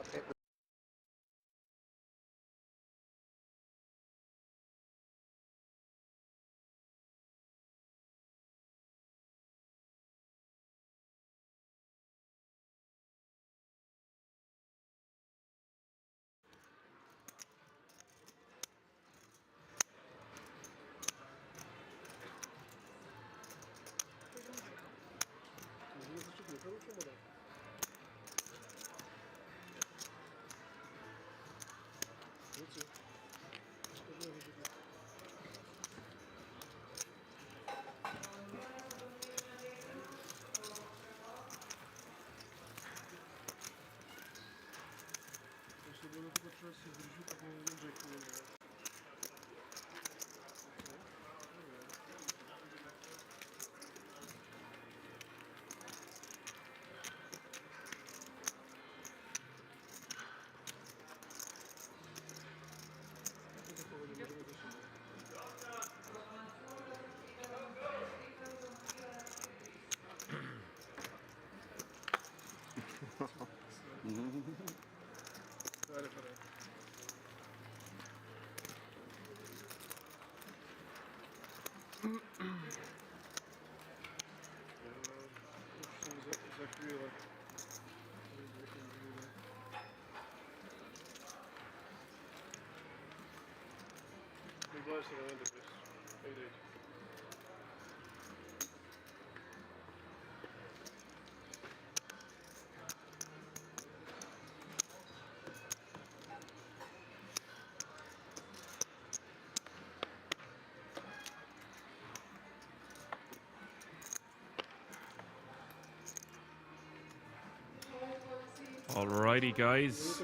Alrighty, guys.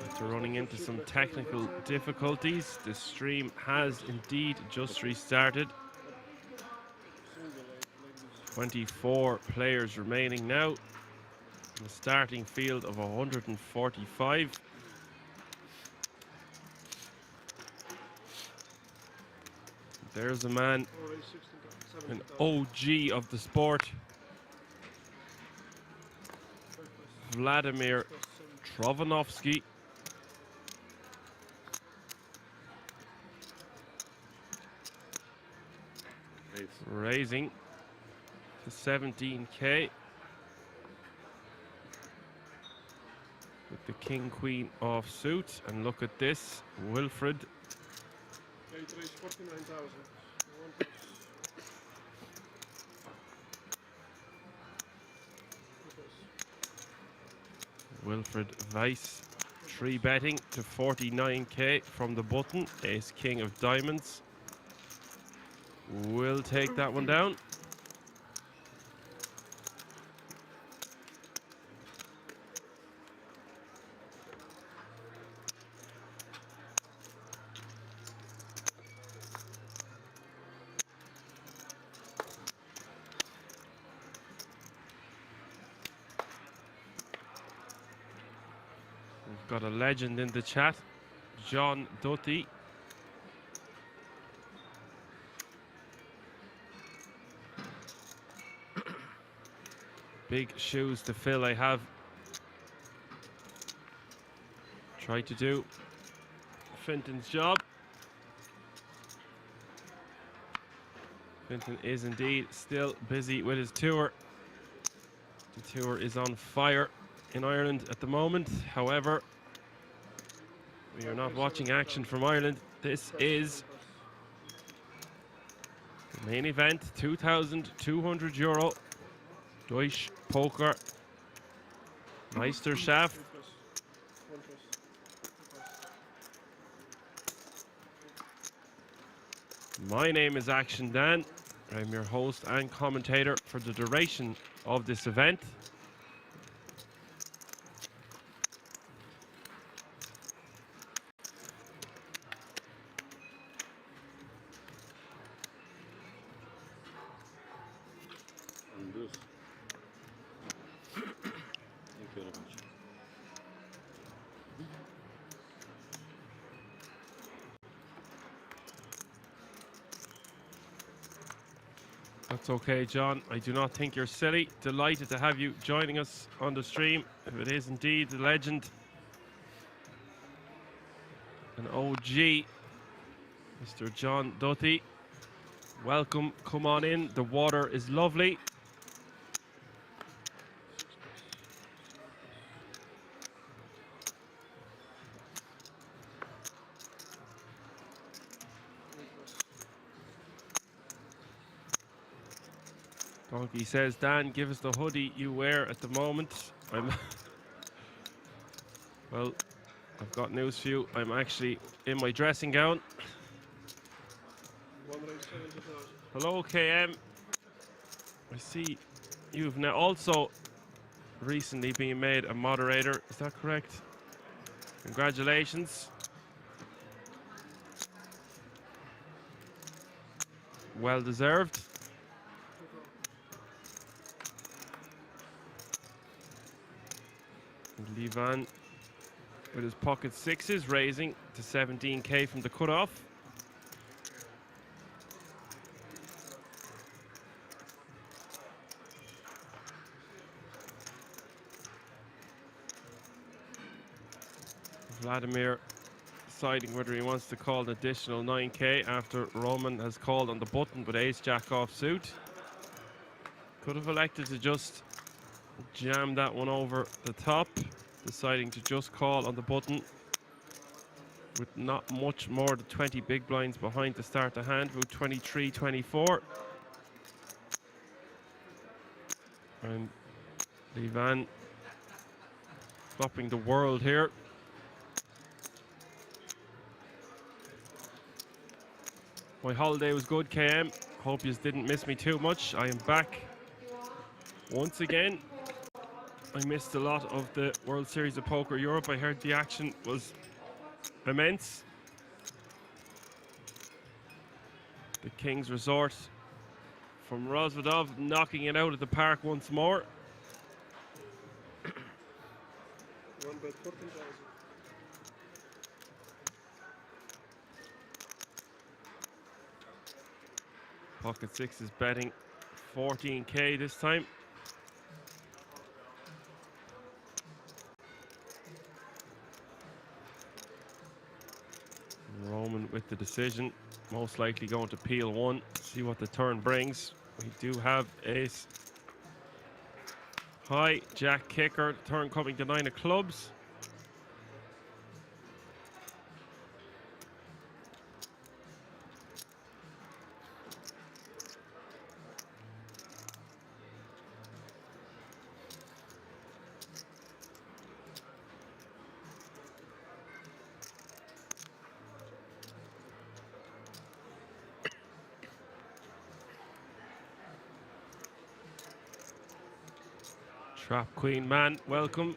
After running into some technical difficulties, the stream has indeed just restarted. 24 players remaining now. In a starting field of 145. There's a man, an OG of the sport, Vladimir Trovanovsky. Raising to 17k with the king queen offsuit, and look at this, Wilfred. Wilfred Weiss 3-betting to 49k from the button. Ace king of diamonds will take that one down. We've got a legend in the chat, John Doty. Big shoes to fill. I have tried to do Finton's job. Finton is indeed still busy with his tour. The tour is on fire in Ireland at the moment. However, we are not watching action from Ireland. This is the main event, €2,200 Deutsche Poker Meisterschaft. My name is Action Dan. I'm your host and commentator for the duration of this event. That's okay, John. I do not think you're silly. Delighted to have you joining us on the stream. If it is indeed the legend, an OG, Mr. John Doty. Welcome. Come on in. The water is lovely. Donkey says, Dan, give us the hoodie you wear at the moment. Well, I've got news for you. I'm actually in my dressing gown. Hello, KM. I see you've now also recently been made a moderator. Is that correct? Congratulations. Well deserved. Livan with his pocket sixes, raising to 17k from the cutoff. Vladimir deciding whether he wants to call an additional 9k after Roman has called on the button with ace-jack offsuit. Could have elected to just jam that one over the top, deciding to just call on the button. with not much more than 20 big blinds behind to start the hand, about 23, 24. And Levan flopping the world here. My holiday was good, KM. Hope you didn't miss me too much. I am back once again. I missed a lot of the World Series of Poker Europe. I heard the action was immense. The King's Resort from Rozvadov knocking it out of the park once more. Pocket 6 is betting 14k this time. Roman with the decision, most likely going to peel one, see what the turn brings. We do have ace high, jack kicker, turn coming to 9 of clubs. Trap Queen man, welcome.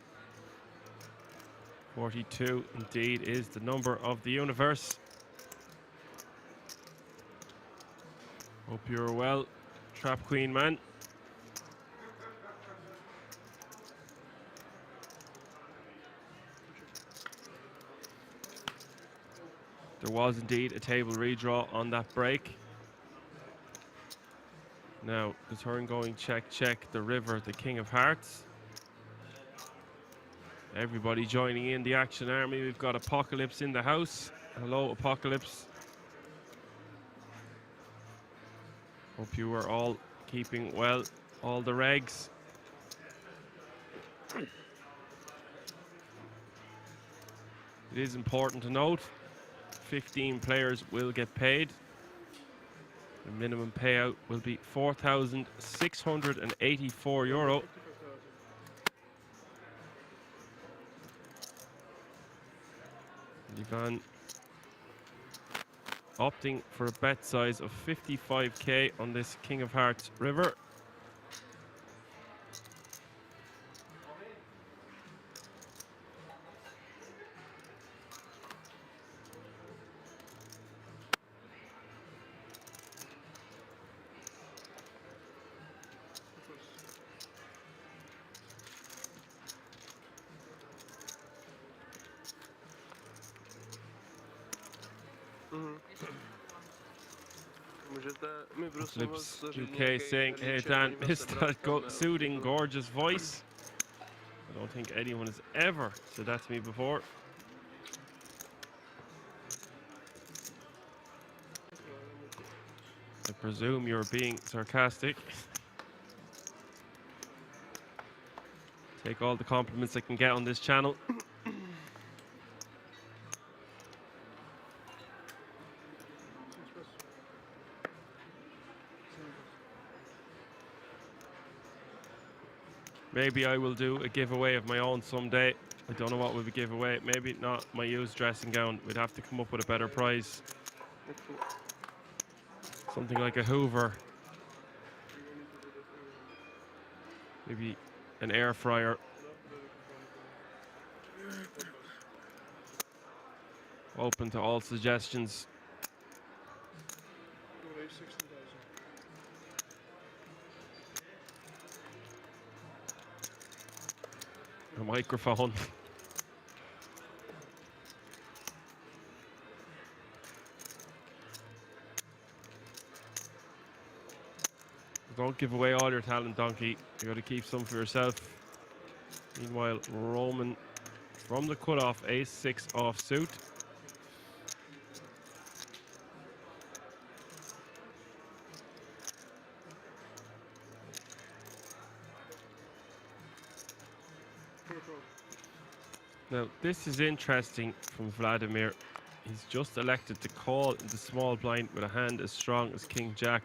42 indeed is the number of the universe. Hope you're well, Trap Queen man. There was indeed a table redraw on that break. Now, the turn going check, check, the river, the King of Hearts. Everybody joining in the action army. We've got Apocalypse in the house. Hello, Apocalypse. Hope you are all keeping well, all the regs. It is important to note, 15 players will get paid. The minimum payout will be €4,684. Levan opting for a bet size of 55k on this King of Hearts river. Clips UK saying, hey Dan, missed that soothing, gorgeous voice. I don't think anyone has ever said that to me before. I presume you're being sarcastic. Take all the compliments I can get on this channel. Maybe I will do a giveaway of my own someday. I don't know what we'll give away. Maybe not my used dressing gown. We'd have to come up with a better prize. Something like a Hoover. Maybe an air fryer. Open to all suggestions. A microphone. Don't give away all your talent, Donkey. You got to keep some for yourself. Meanwhile, Roman from the cutoff, ace-6 offsuit. Now, this is interesting from Vladimir. He's just elected to call the small blind with a hand as strong as King Jack.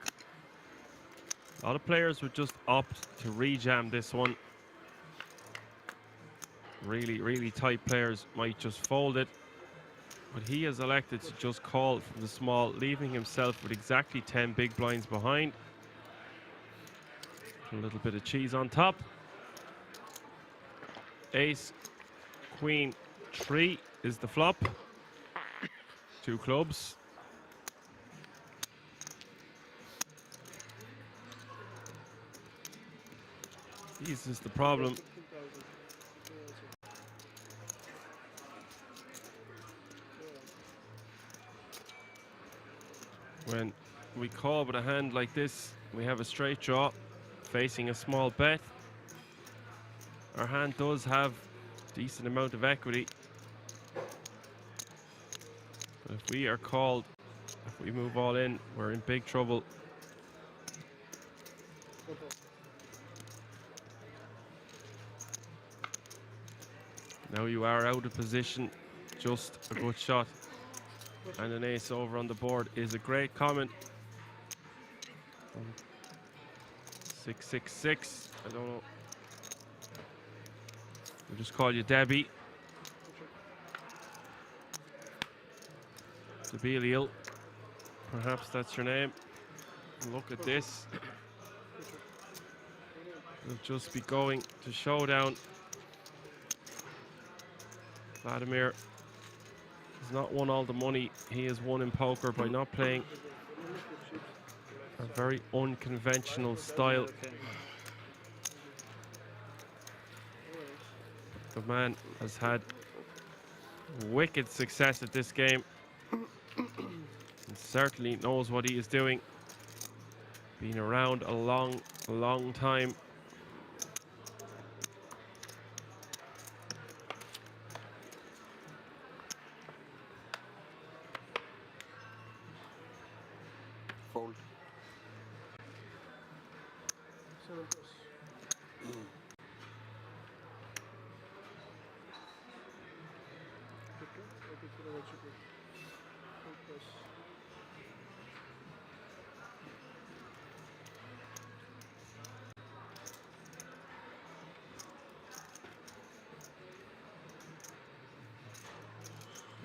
A lot of players would just opt to rejam this one. Really, really tight players might just fold it. But he has elected to just call from the small, leaving himself with exactly 10 big blinds behind. A little bit of cheese on top. Ace, Queen, 3 is the flop. 2 clubs. This is the problem. When we call with a hand like this, we have a straight draw facing a small bet. Our hand does have a decent amount of equity. But if we are called, if we move all in, we're in big trouble. Now you are out of position, just a good shot. And an ace over on the board is a great comment. 666, I don't know. We'll just call you Debbie. Debelial, perhaps that's your name. Look at this. We'll just be going to showdown. Vladimir has not won all the money he has won in poker by not playing a very unconventional style. The man has had wicked success at this game and certainly knows what he is doing. Been around a long time. Fold.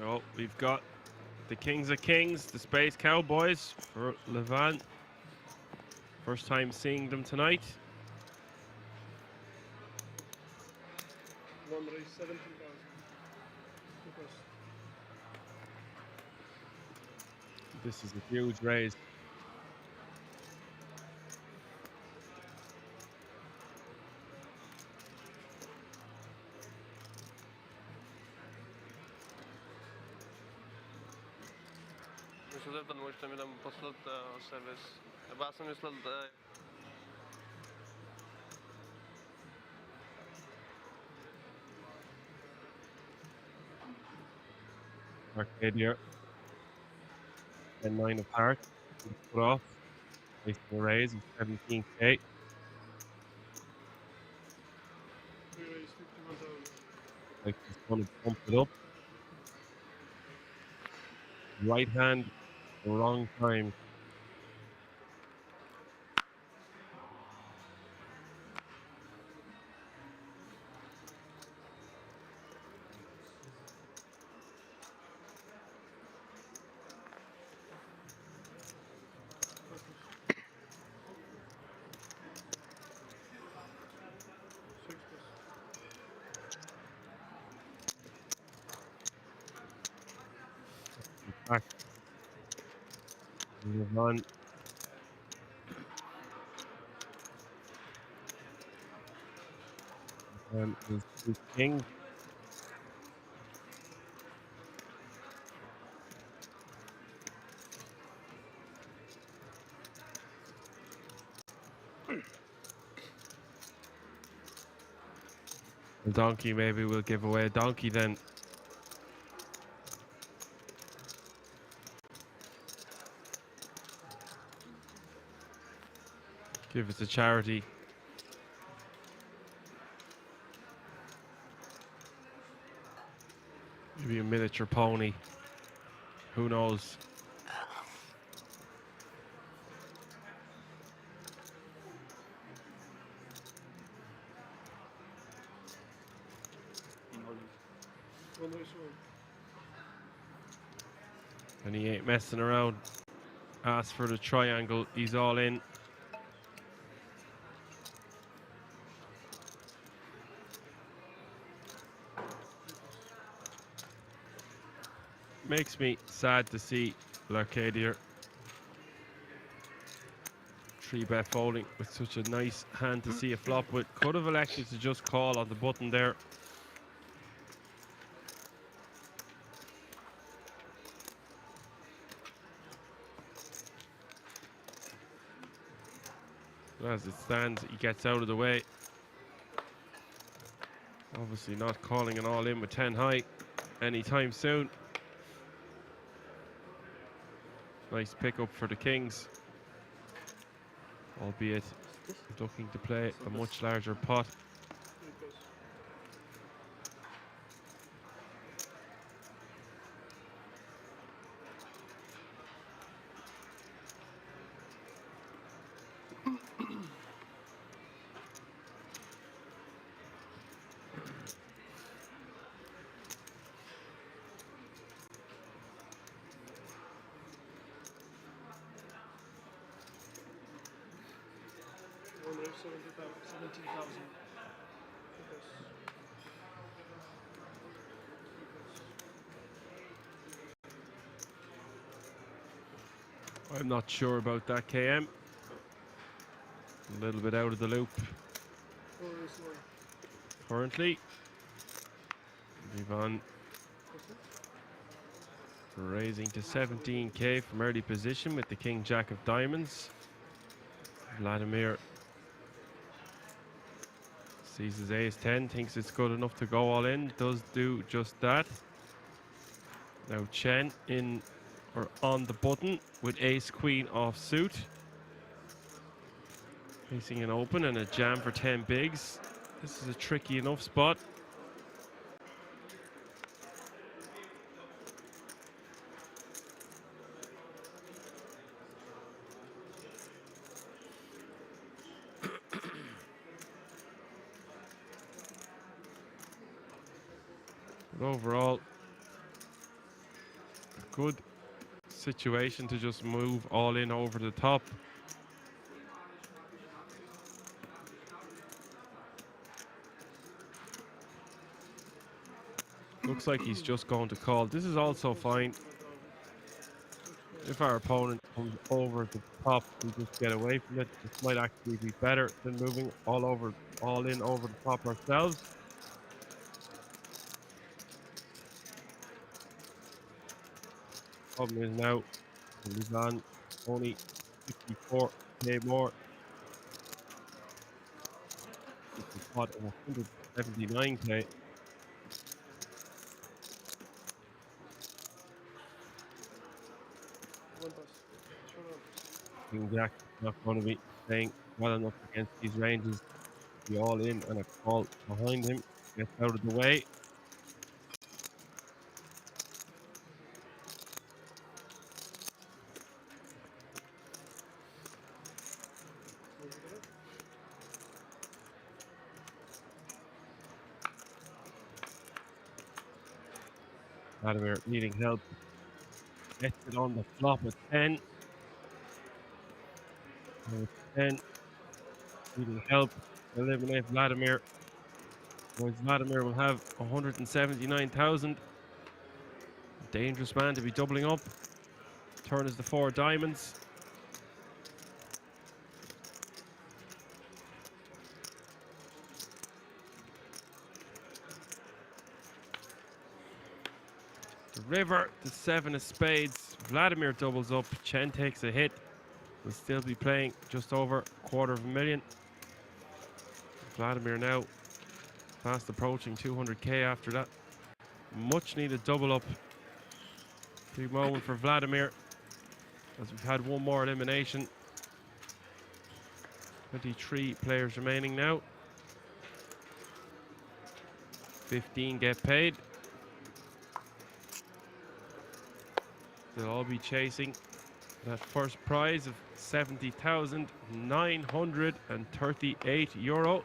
Oh, we've got the Kings of Kings, the Space Cowboys for Levan. First time seeing them tonight. One raise 17,000. This is a huge raise. Ten můžete mi tam poslat servis. Nebo já jsem myslel... Arcadia. And 9 of hearts. Put off. Facing a raise of 17k. Like he's going to pump it up. Right hand, the wrong time. Back. Move on. And is king. A donkey, maybe we'll give away a donkey then. Give it to charity. Maybe a miniature pony. who knows? And he ain't messing around. Asks for the triangle. He's all in. Makes me sad to see L'Arcadier 3-bet folding with such a nice hand to see a flop with. Could have elected to just call on the button there. As it stands, he gets out of the way. Obviously not calling an all-in with 10 high anytime soon. Nice pickup for the Kings, albeit looking to play a much larger pot. I'm not sure about that, KM. A little bit out of the loop currently. Move on. Raising to 17k from early position with the King Jack of Diamonds. Vladimir sees his ace 10, thinks it's good enough to go all in, does do just that. Now Chen in or on the button with ace queen off suit. Facing an open and a jam for 10 bigs. This is a tricky enough spot. But overall, a good situation to just move all in over the top. Looks like he's just going to call. This is also fine. If our opponent comes over the top, we just get away from it. This might actually be better than moving all in over the top ourselves. Problem is now, he's on only 54k more. It's a pot of 179k. King Jack not going to be playing well enough against these ranges. Be all in and a call behind him. Gets out of the way. Vladimir needing help. Gets it on the flop at 10. 10. Needing help. Eliminate Vladimir. Otherwise Vladimir will have 179,000. Dangerous man to be doubling up. Turn is the 4 diamonds. The river, the 7 of spades. Vladimir doubles up. Chen takes a hit. Will still be playing just over 250,000. Vladimir now fast approaching 200k after that much needed double up. Big moment for Vladimir as we've had one more elimination. 23 players remaining now. 15 get paid. They'll all be chasing that first prize of €70,938.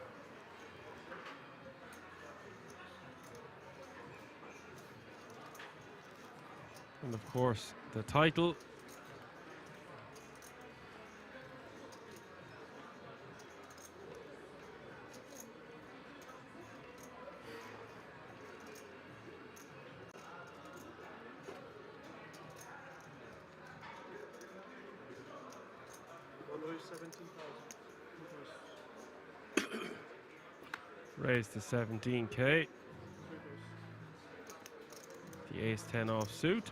And of course, the title. Raised to 17K. The ace-10 offsuit.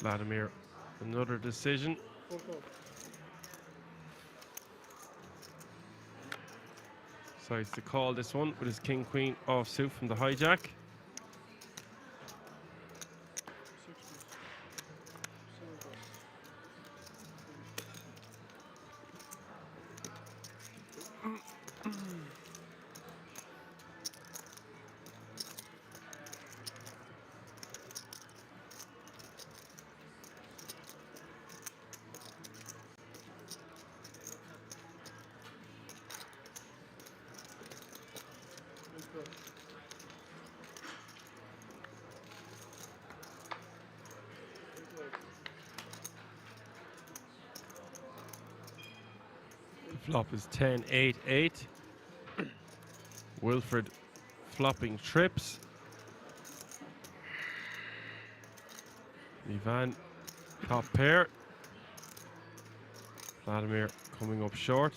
Vladimir, another decision. Decides to call this one with his king-queen offsuit from the hijack. Flop is 10-8-8. Wilfred flopping trips. Ivan top pair. Vladimir coming up short.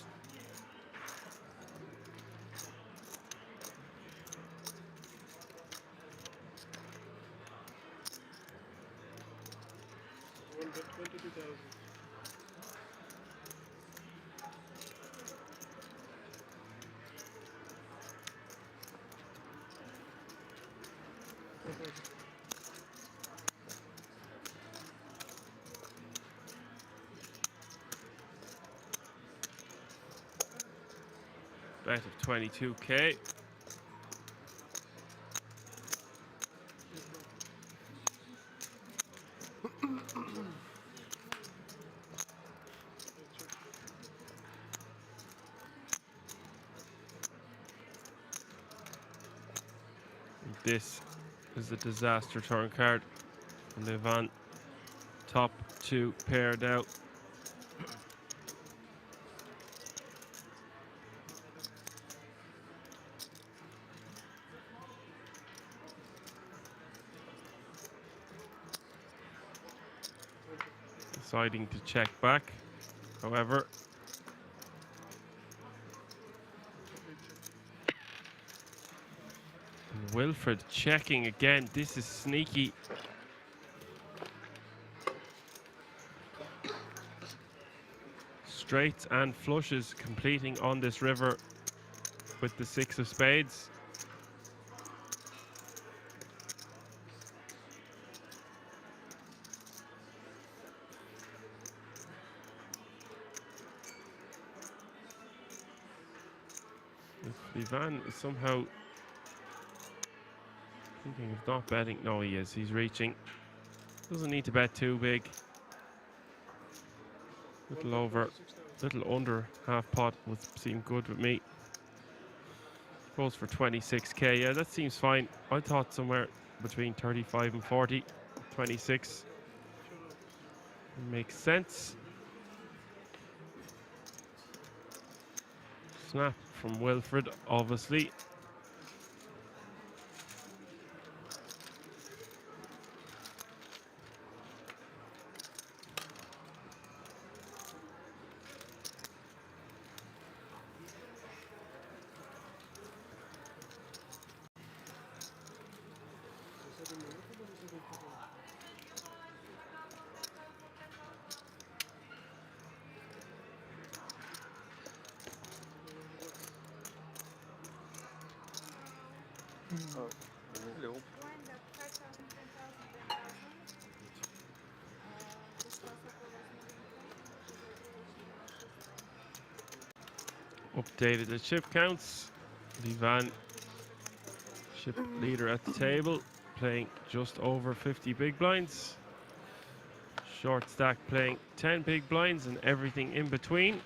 Bet of 22K. This is a disaster turn card. Levan top two paired out. Deciding to check back, however. And Wilfred checking again. This is sneaky. Straights and flushes completing on this river with the 6 of spades. Ivan is somehow thinking of not betting. No, he is. He's reaching. Doesn't need to bet too big. Little over, little under half pot would seem good with me. Goes for 26K. Yeah, that seems fine. I thought somewhere between 35 and 40. 26 makes sense. Snap from Wilfred, obviously. Hello. Updated the chip counts. Livan, chip leader at the table, playing just over 50 big blinds. Short stack playing 10 big blinds and everything in between.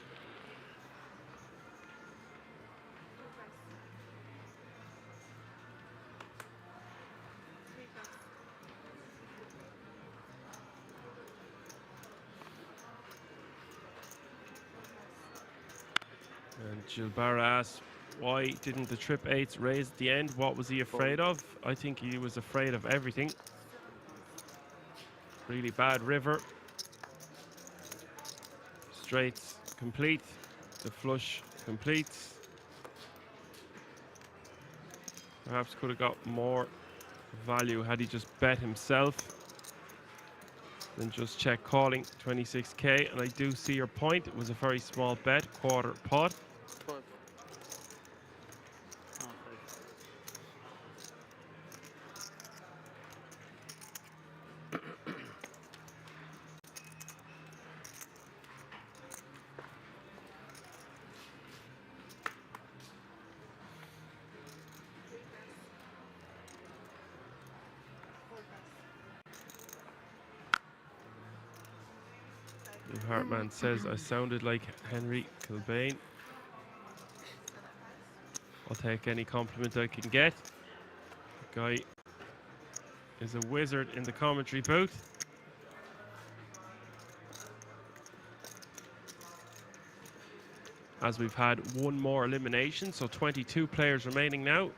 And Gilbert asks, why didn't the trip eights raise at the end? What was he afraid of? I think he was afraid of everything. Really bad river. Straights complete. The flush completes. Perhaps could have got more value had he just bet himself than just check calling 26k. And I do see your point. It was a very small bet, quarter pot. Hartman says I sounded like Henry Kilbane. I'll take any compliment I can get. The guy is a wizard in the commentary booth. As we've had one more elimination, so 22 players remaining now.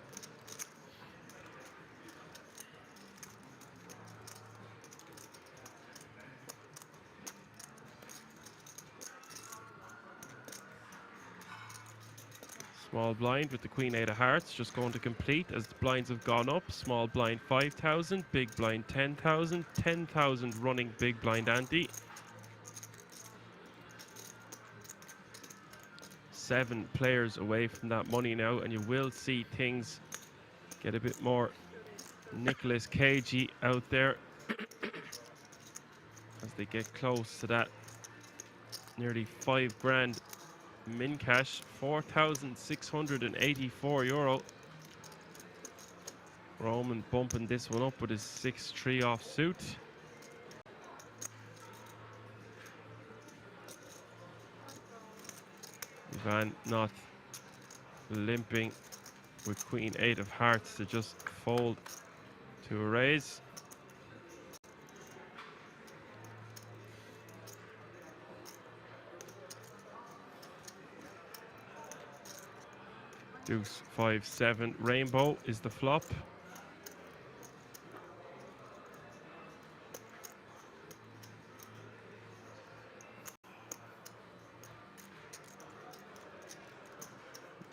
Small blind with the Queen 8 of Hearts just going to complete as the blinds have gone up. Small blind 5,000, big blind 10,000, 10,000 running big blind ante. 7 players away from that money now, and you will see things get a bit more Nicolas Cagey out there as they get close to that nearly 5 grand min cash, 4,684 euro. Roman bumping this one up with his 6-3 offsuit. Van not limping with Queen 8 of Hearts to just fold to a raise. Deuce 5-7 rainbow is the flop.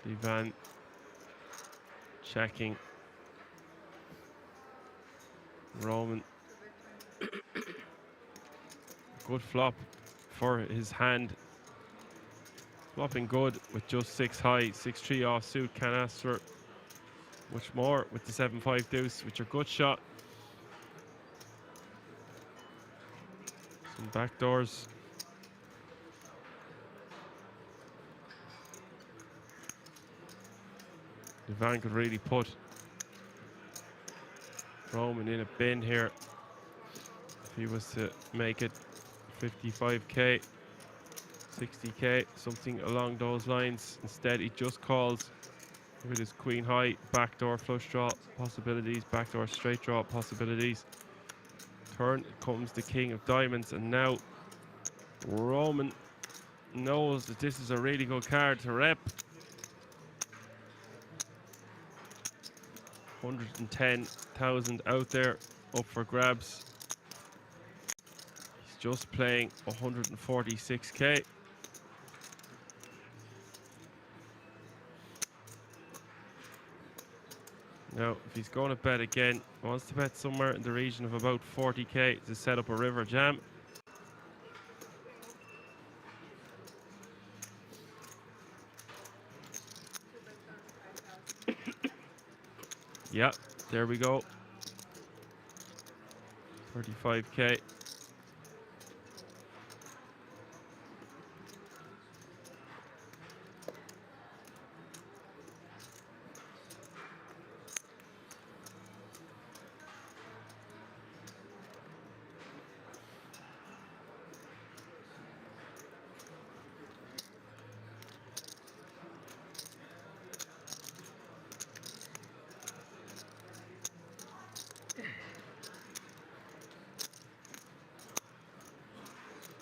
Ivan checking. Roman. Good flop for his hand. Flopping good with just 6 high, 6-3 offsuit. Can't ask for much more with the 7-5 deuce, which are good shot. Some backdoors. Ivan could really put Roman in a bin here if he was to make it 55k, 60k, something along those lines. Instead, he just calls with his queen high, backdoor flush draw possibilities, backdoor straight draw possibilities. Turn comes the king of diamonds, and now Roman knows that this is a really good card to rep. 110,000 out there up for grabs. He's just playing 146k. Now, if he's going to bet again, he wants to bet somewhere in the region of about 40k to set up a river jam. Yeah, there we go. 35k.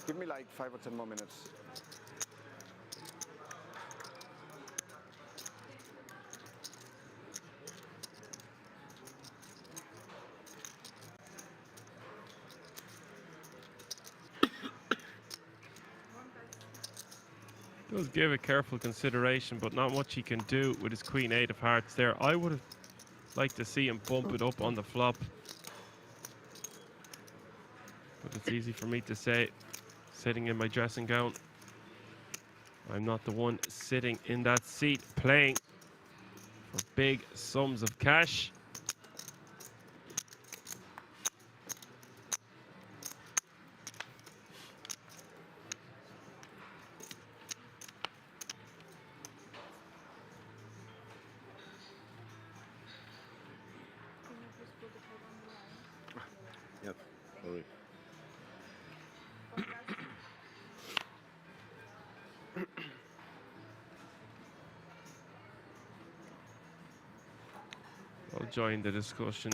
Give me like 5 or 10 more minutes. Does give it careful consideration, but not much he can do with his Queen 8 of hearts there. I would have liked to see him bump it up on the flop. But it's easy for me to say, sitting in my dressing gown. I'm not the one sitting in that seat playing for big sums of cash. Yep. Sorry. I'll join the discussion.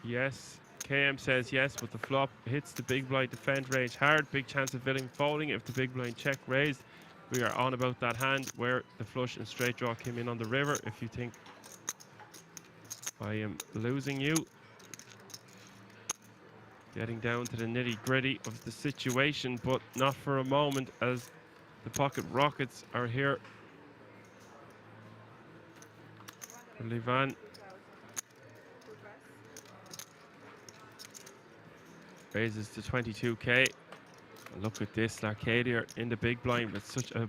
Yes, KM says yes, but the flop hits the big blind defend range hard. Big chance of villain folding if the big blind check raised. We are on about that hand where the flush and straight draw came in on the river. If you think I am losing you, getting down to the nitty gritty of the situation, but not for a moment, as the pocket rockets are here for Livan. Raises to 22k. And look at this, Arcadia in the big blind with such a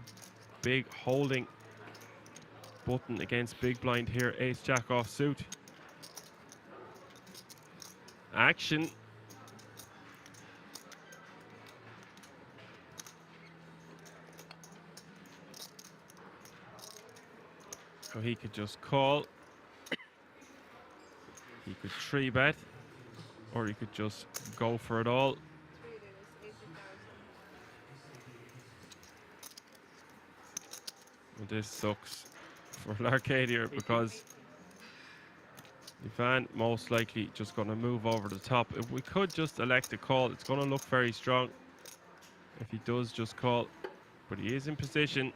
big holding button against big blind here. Ace jack off suit. Action. So he could just call. He could 3-bet. Or he could just go for it all. Well, this sucks for Arcadia because Livan most likely just going to move over the top. If we could just elect a call, it's going to look very strong if he does just call. But he is in position.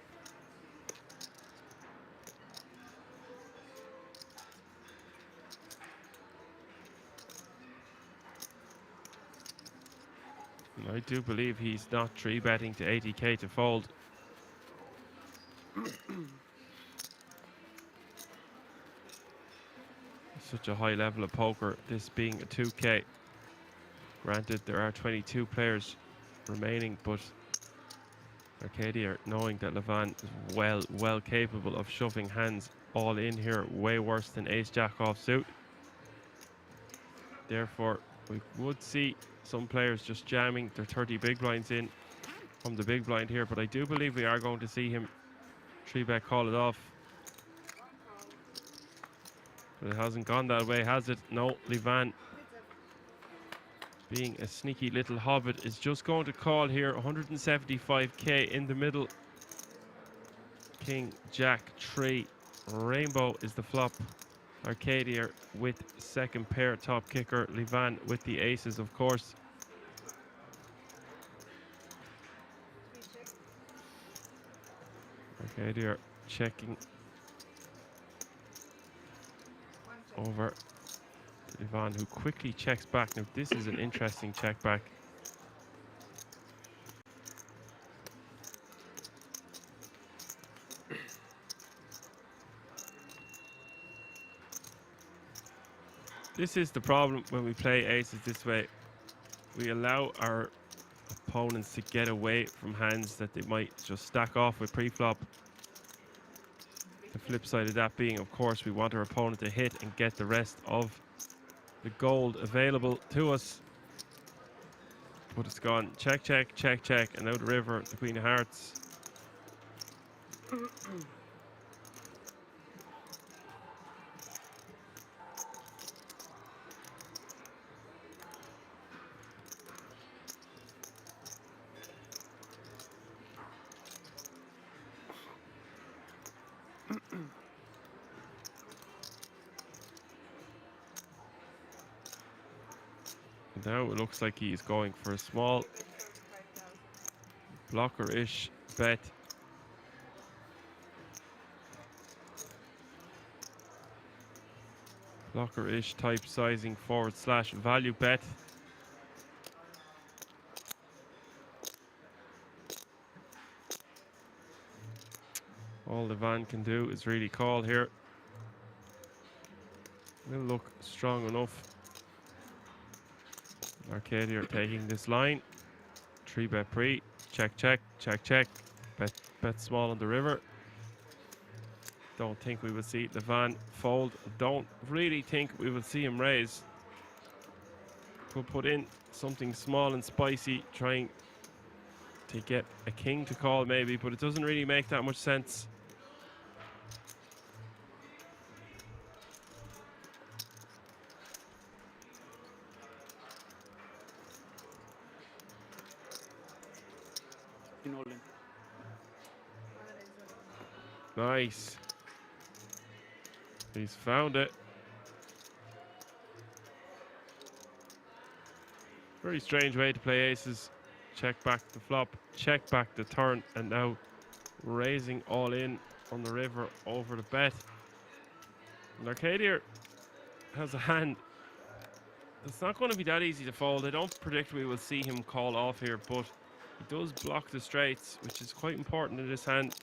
And I do believe he's not 3-betting to 80k to fold. Such a high level of poker, this being a 2k. Granted, there are 22 players remaining, but Arcadia, knowing that Livan is well capable of shoving hands all in here, way worse than ace jack off suit. Therefore, we would see some players just jamming their 30 big blinds in from the big blind here, but I do believe we are going to see him 3-bet call it off. But it hasn't gone that way, has it? No, Livan, being a sneaky little hobbit, is just going to call here. 175k in the middle. King, Jack, 3. Rainbow is the flop. Arcadia with second pair top kicker. Livan with the aces, of course. Arcadia checking over Livan, who quickly checks back. Now this is an interesting check back. This is the problem when we play aces this way. We allow our opponents to get away from hands that they might just stack off with pre-flop. The flip side of that being, of course, we want our opponent to hit and get the rest of the gold available to us. But it's gone check, check, check, check, and out the river, the Queen of Hearts. Now it looks like he's going for a small blocker-ish bet. Blocker-ish type sizing / value bet. All the van can do is really call here. Will look strong enough. Arcadia are taking this line. 3-bet pre. Check, check, check, check. Bet small on the river. Don't think we will see the van fold. Don't really think we will see him raise. Could put in something small and spicy, trying to get a king to call maybe, but it doesn't really make that much sense. Nice. He's found it. Very strange way to play aces. Check back the flop, check back the turn, and now raising all in on the river over the bet. And Arcadia has a hand that's not going to be that easy to fold. I don't predict we will see him call off here, but he does block the straights, which is quite important in this hand.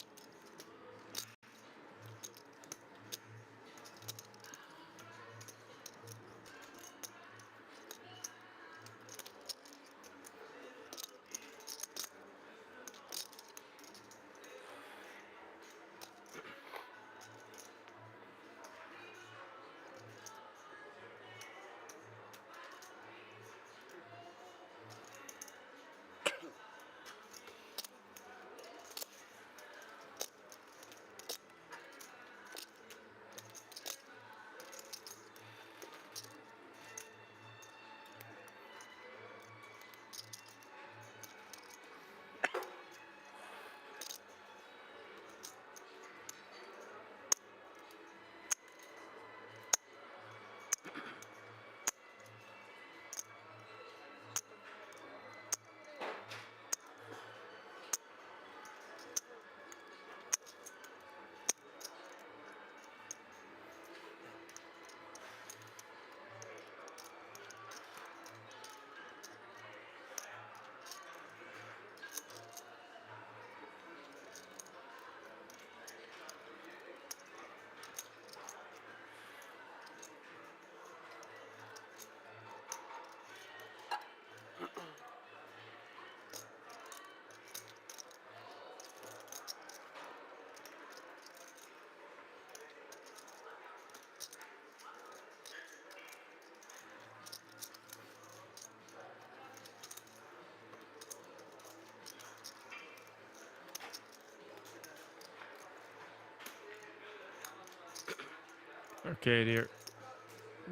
Arcadia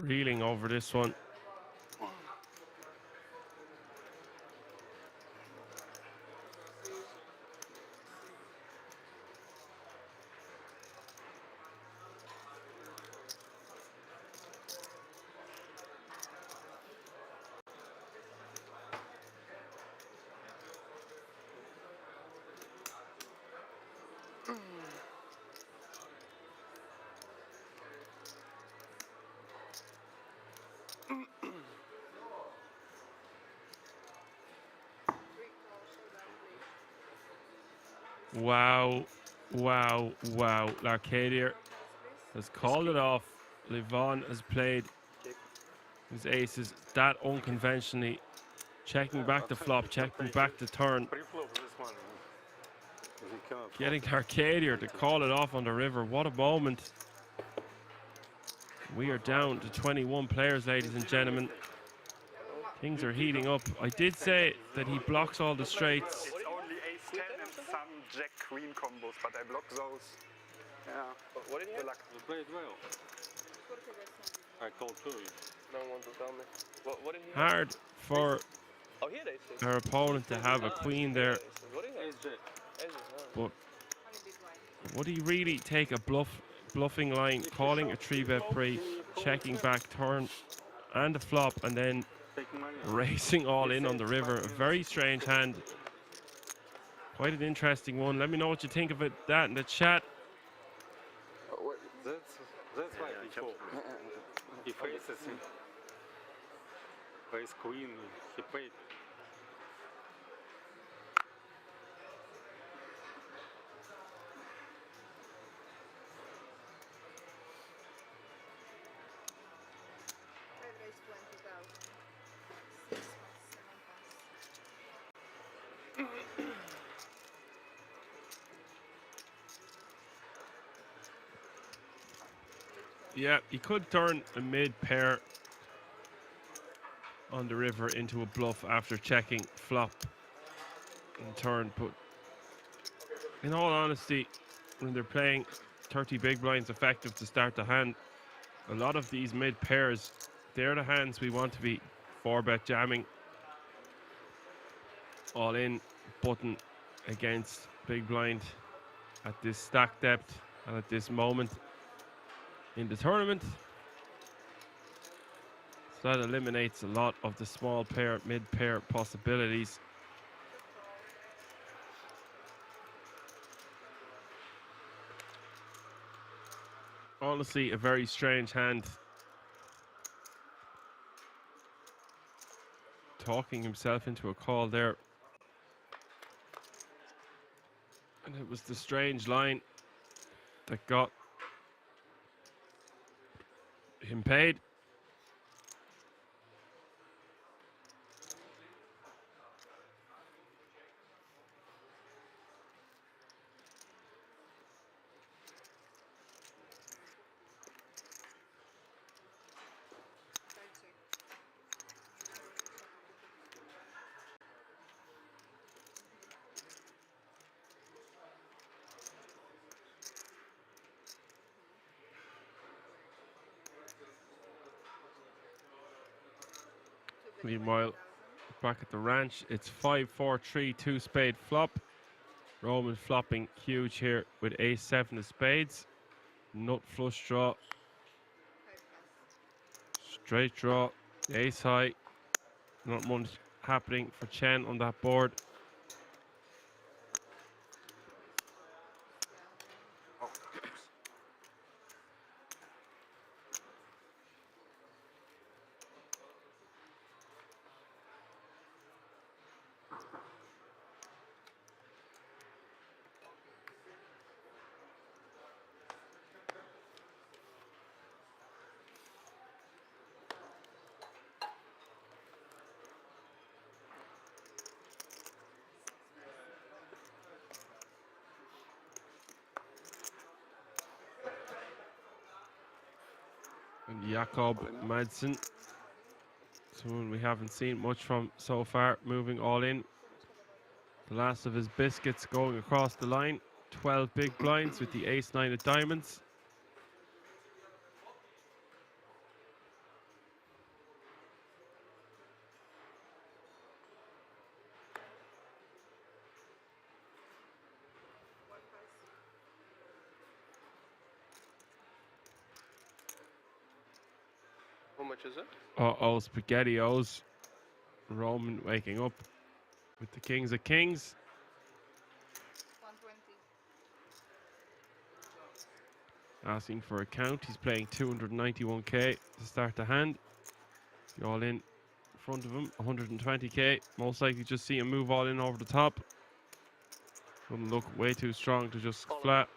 reeling over this one. Wow, wow, wow. Arcadia has called it off. Levon has played his aces that unconventionally. Checking back the flop, checking back the turn. getting Arcadia to call it off on the river. What a moment. We are down to 21 players, ladies and gentlemen. Things are heating up. I did say that he blocks all the straights. It's only ace-10 and some jack-queen combos, but I block those. Yeah. What did he Good have? luck. You played well. I told you. No one to tell me. What did he have? Hard for Oh, he had ace-6. our opponent to have a queen there. What did he have? Ace-jack. But would he really take a bluffing line, calling a 3-bet pre, checking back turn and a flop, and then racing all in on the river? A very strange hand. Quite an interesting one. Let me know what you think of it, that in the chat. That's why he fold. He faces him. Ace queen, he paid. Yeah, he could turn a mid pair on the river into a bluff after checking flop in turn, but in all honesty, when they're playing 30 big blinds effective to start the hand, a lot of these mid pairs, they're the hands we want to be 4-bet jamming all in button against big blind at this stack depth and at this moment in the tournament. So that eliminates a lot of the small pair, mid pair possibilities. Honestly, a very strange hand. Talking himself into a call there. And it was the strange line that got him paid. Meanwhile, back at the ranch, it's 5-4-3, 2-spade flop. Roman flopping huge here with ace-7 of spades. Nut flush draw. Straight draw, ace high. Not much happening for Chen on that board. And Jakob Madsen, someone we haven't seen much from so far, moving all in. The last of his biscuits going across the line. 12 big blinds with the ace-9 of diamonds. How much is it? Uh-oh, SpaghettiOs. Roman waking up with the kings of kings. 120. Asking for a count. He's playing 291k to start the hand. The all in front of him, 120k. Most likely just see him move all in over the top. Wouldn't look way too strong to just flat.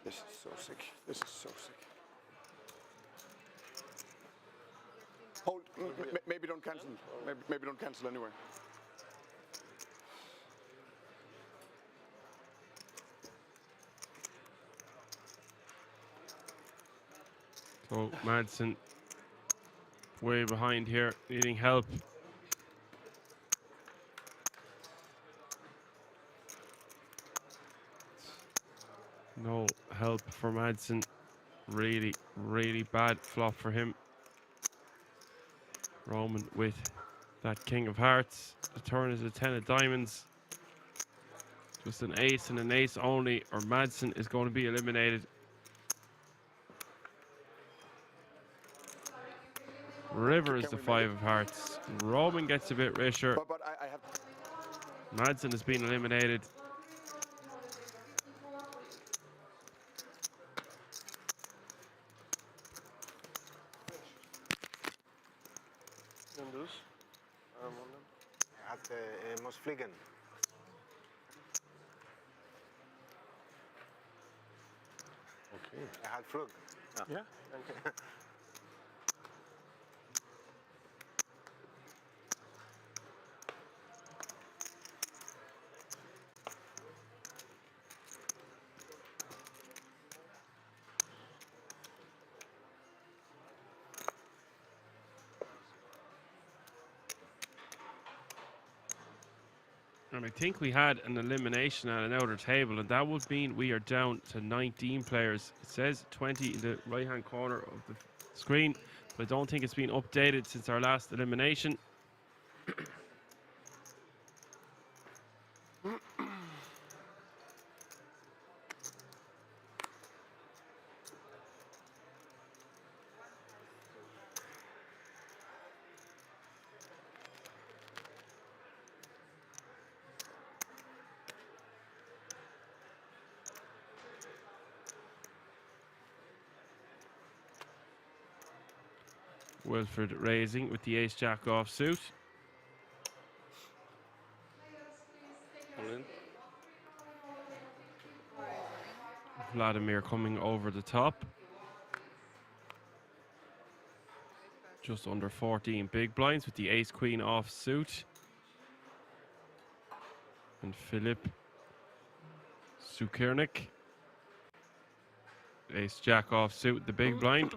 This is so sick. This is so sick. Hold. Maybe don't cancel. Maybe don't cancel anyway. So Madsen way behind here, needing help. No help for Madsen. Really, really bad flop for him. Roman with that king of hearts. The turn is a 10 of diamonds. Just an ace and an ace only, or Madsen is going to be eliminated. River is the 5 of hearts. Roman gets a bit richer. But I have. Madsen has been eliminated. En dus? Hij moest vliegen. Oké. Hij had vlug. Ja, dank je. And I think we had an elimination at an outer table, and that would mean we are down to 19 players. It says 20 in the right-hand corner of the screen, but I don't think it's been updated since our last elimination. Wilfred raising with the ace-jack offsuit. Vladimir coming over the top. Just under 14 big blinds with the ace-queen offsuit. And Philip Sukirnik. Ace-jack offsuit, the big blind.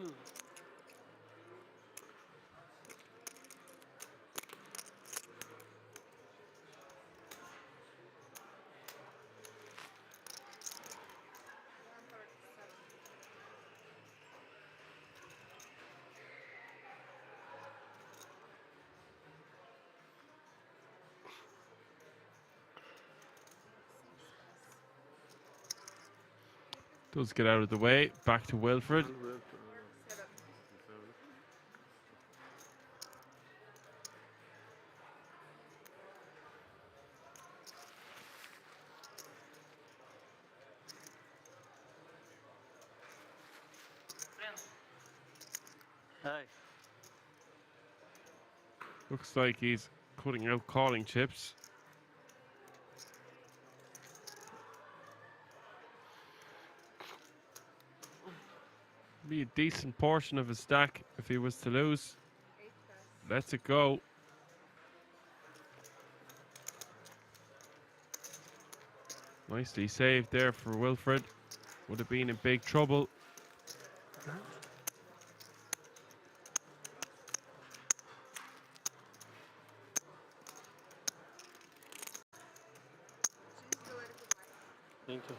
Does get out of the way. Back to Wilfred. Hey. Looks like he's cutting out calling chips. Be a decent portion of his stack if he was to lose. Lets it go. Nicely saved there for Wilfred. Would have been in big trouble. Thank you.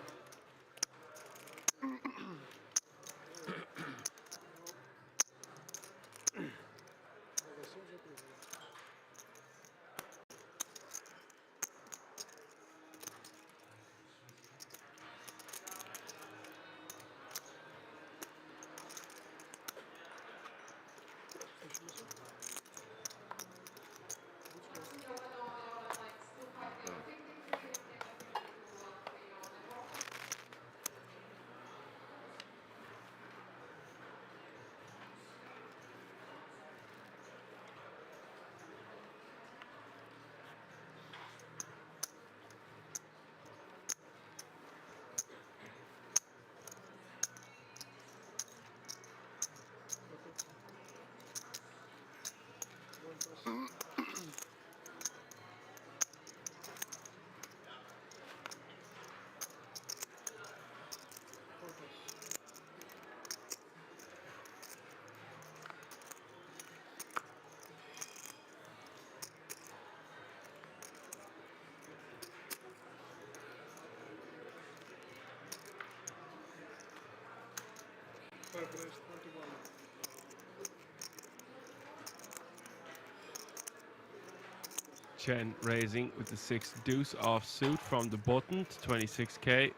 Chen raising with the 6 deuce offsuit from the button to 26k.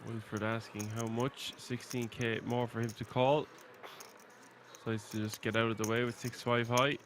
Wilfred asking how much, 16k more for him to call. So he's to just get out of the way with 6-5 high.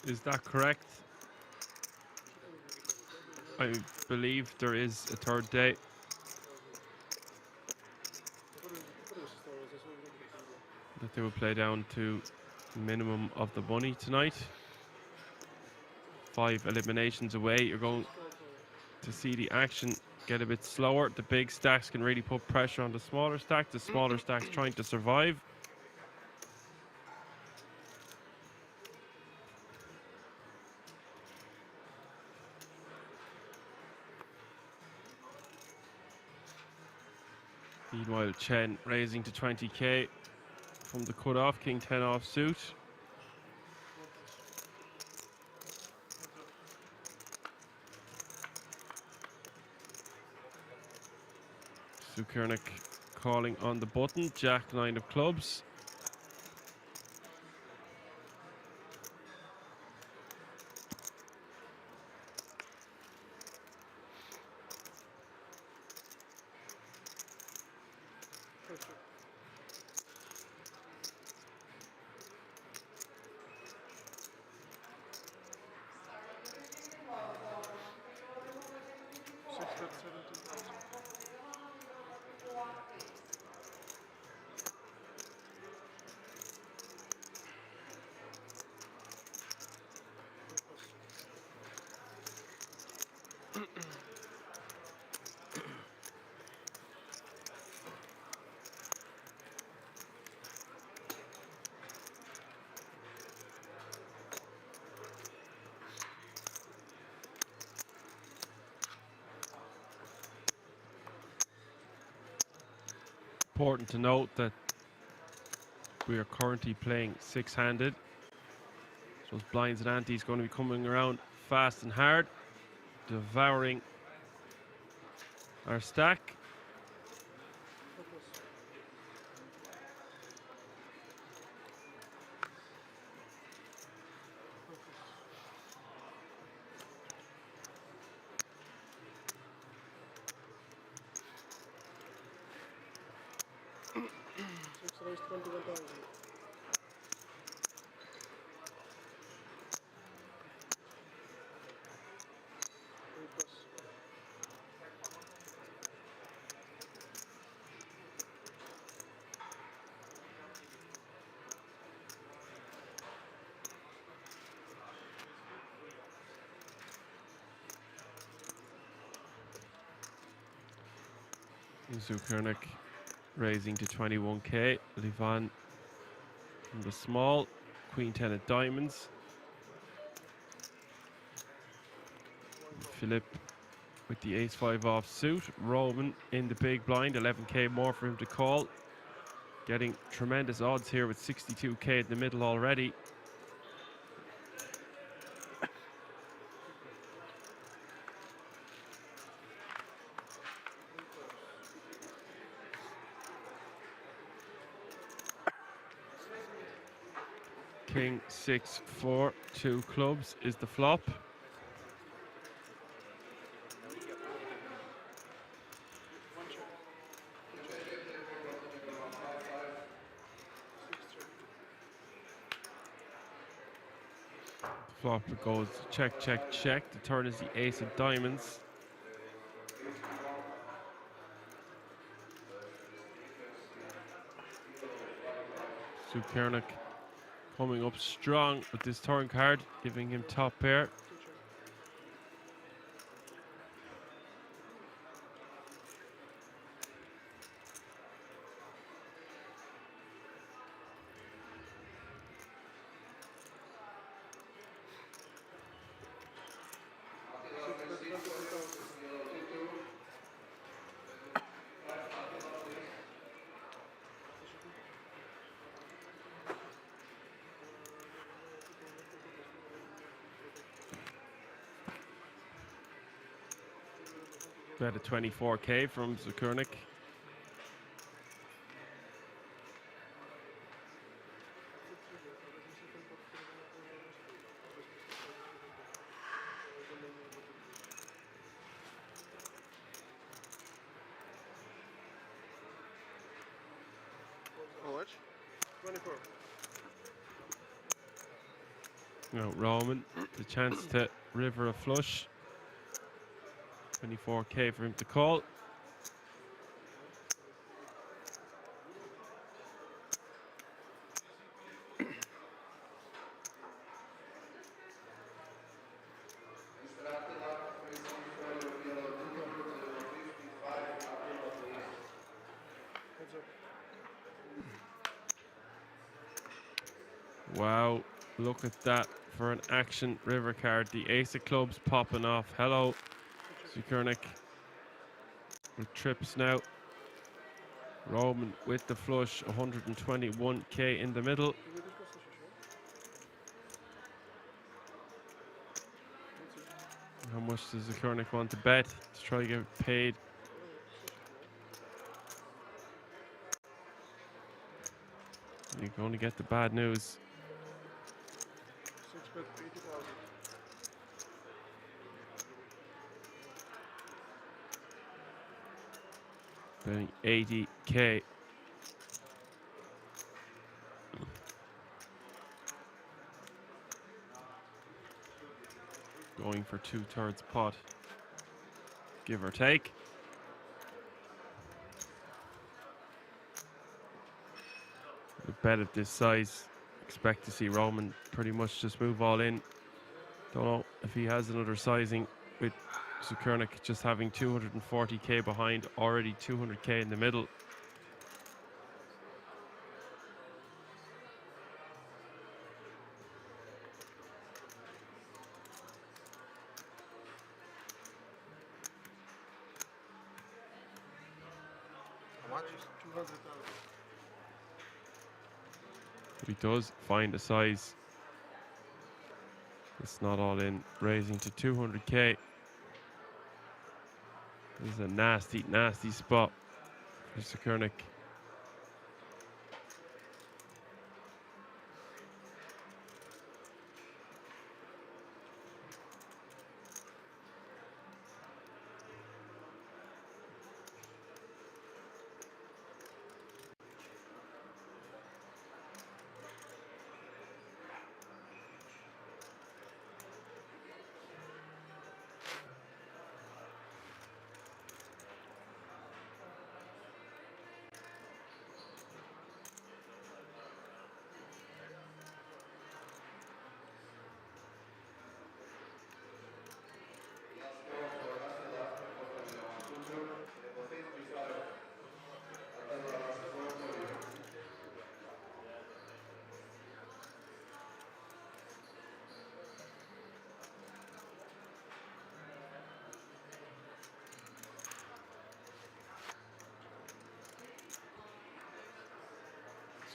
Is that correct? I believe there is a third day. That they will play down to minimum of the money tonight. 5 eliminations away. You're going to see the action get a bit slower. The big stacks can really put pressure on the smaller stack. The smaller stacks trying to survive. Meanwhile, Chen raising to 20k from the cutoff, king 10 offsuit. Sukernik calling on the button, jack 9 of clubs. Important to note that we are currently playing 6-handed. So those blinds and antes going to be coming around fast and hard, devouring our stack. Sukernik raising to 21k. Livan from the small, queen 10 of diamonds. Philip with the ace-5 offsuit. Roman in the big blind, 11k more for him to call. Getting tremendous odds here with 62k in the middle already. King 6-4, 2 clubs is the flop. flop it goes check, check, check. The turn is the ace of diamonds. Sukernik coming up strong with this turn card, giving him top pair. Bet a 24k from Sukernik. How much? 24. Now Roman, the chance to river a flush. 24k for him to call. Wow, look at that for an action river card. The ace of clubs popping off. Hello, Sukernik with trips now. Roman with the flush, 121k in the middle. How much does Sukernik want to bet to try to get paid? You can only get the bad news. 80k. Going for 2/3 pot, give or take. A bet at this size, expect to see Roman pretty much just move all in. Don't know if he has another sizing with Sukernik just having 240k behind, already 200k in the middle. How much? 200,000. But he does find a size. It's not all in, raising to 200k. This is a nasty, nasty spot for Sukernik.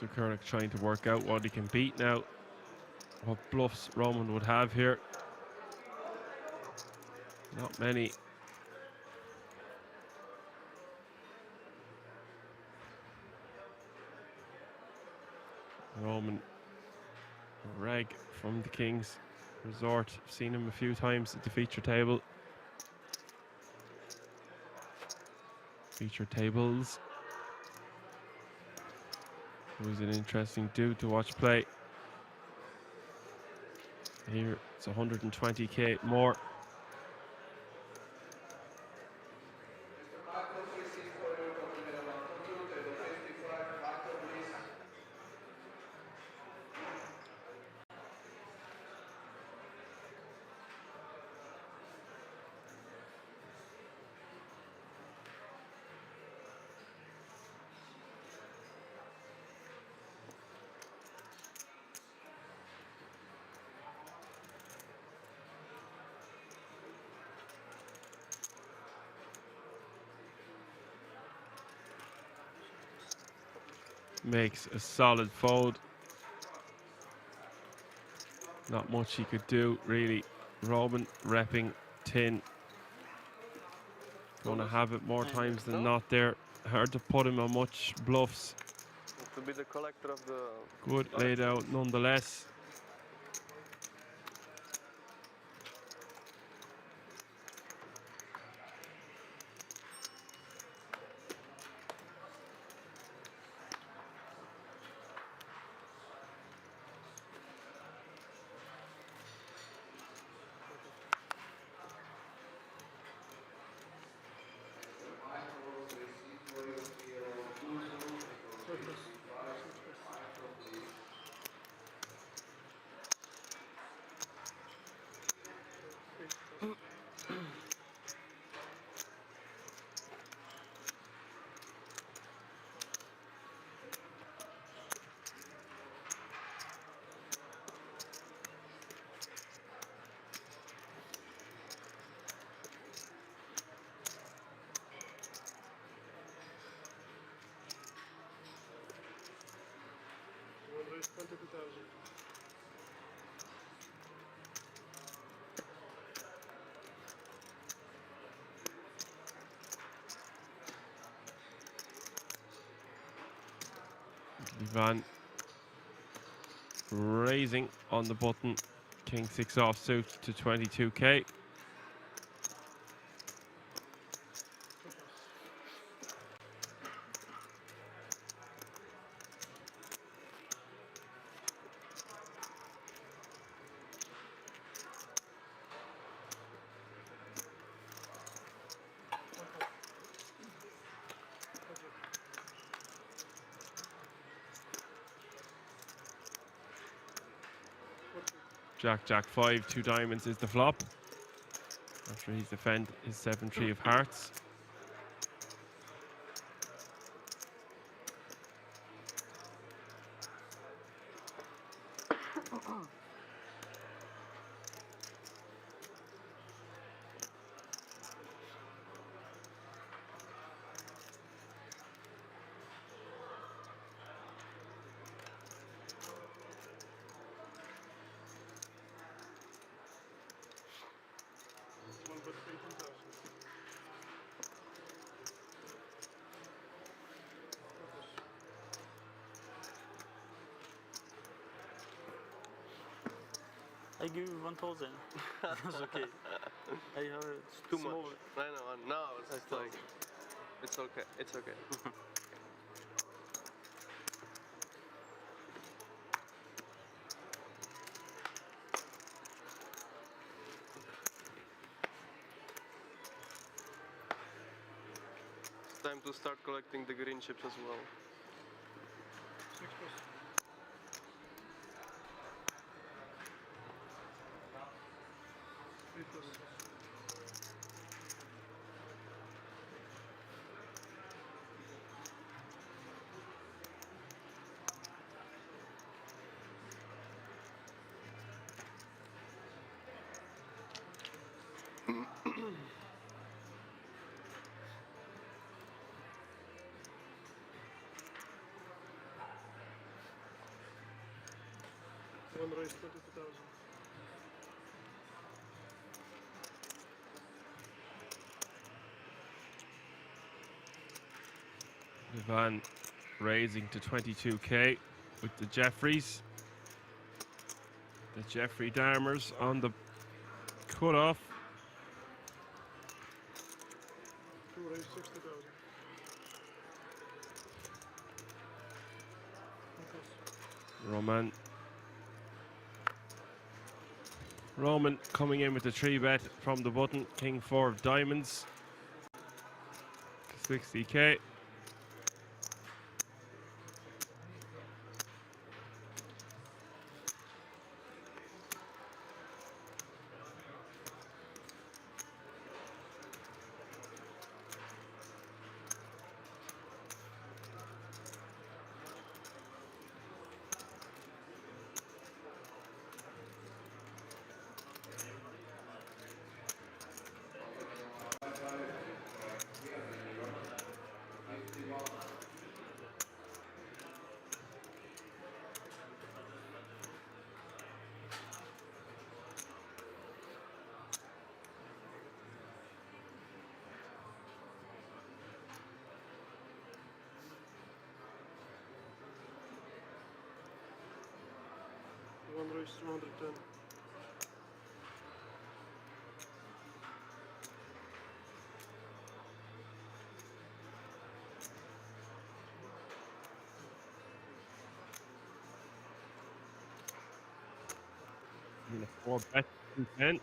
Sukernik trying to work out what he can beat now. What bluffs Roman would have here. Not many. Roman, a reg from the King's Resort. I've seen him a few times at the feature table. Feature tables. He was an interesting dude to watch play. Here it's 120k more. Makes a solid fold. Not much he could do, really. Robin repping tin. Gonna have it more times than not there. Hard to put him on much bluffs. To be the collector of the... Good laid out nonetheless. Ivan raising on the button. King 6 offsuit to 22k. Jack, Jack 5, 2 diamonds is the flop. After he's defend his 7-3 of hearts. I give you 1,000. It's okay. I have It's too small. much. I know. No, it's like... It's okay. It's okay. It's time to start collecting the green chips as well. One raise 22,000. Ivan raising to 22k with the Jeffreys. The Jeffrey Dahmers on the cutoff. Two raise 60,000. Roman Roman coming in with the 3-bet from the button. King 4 of diamonds. 60k. One raise 210. And the 4-bet 210.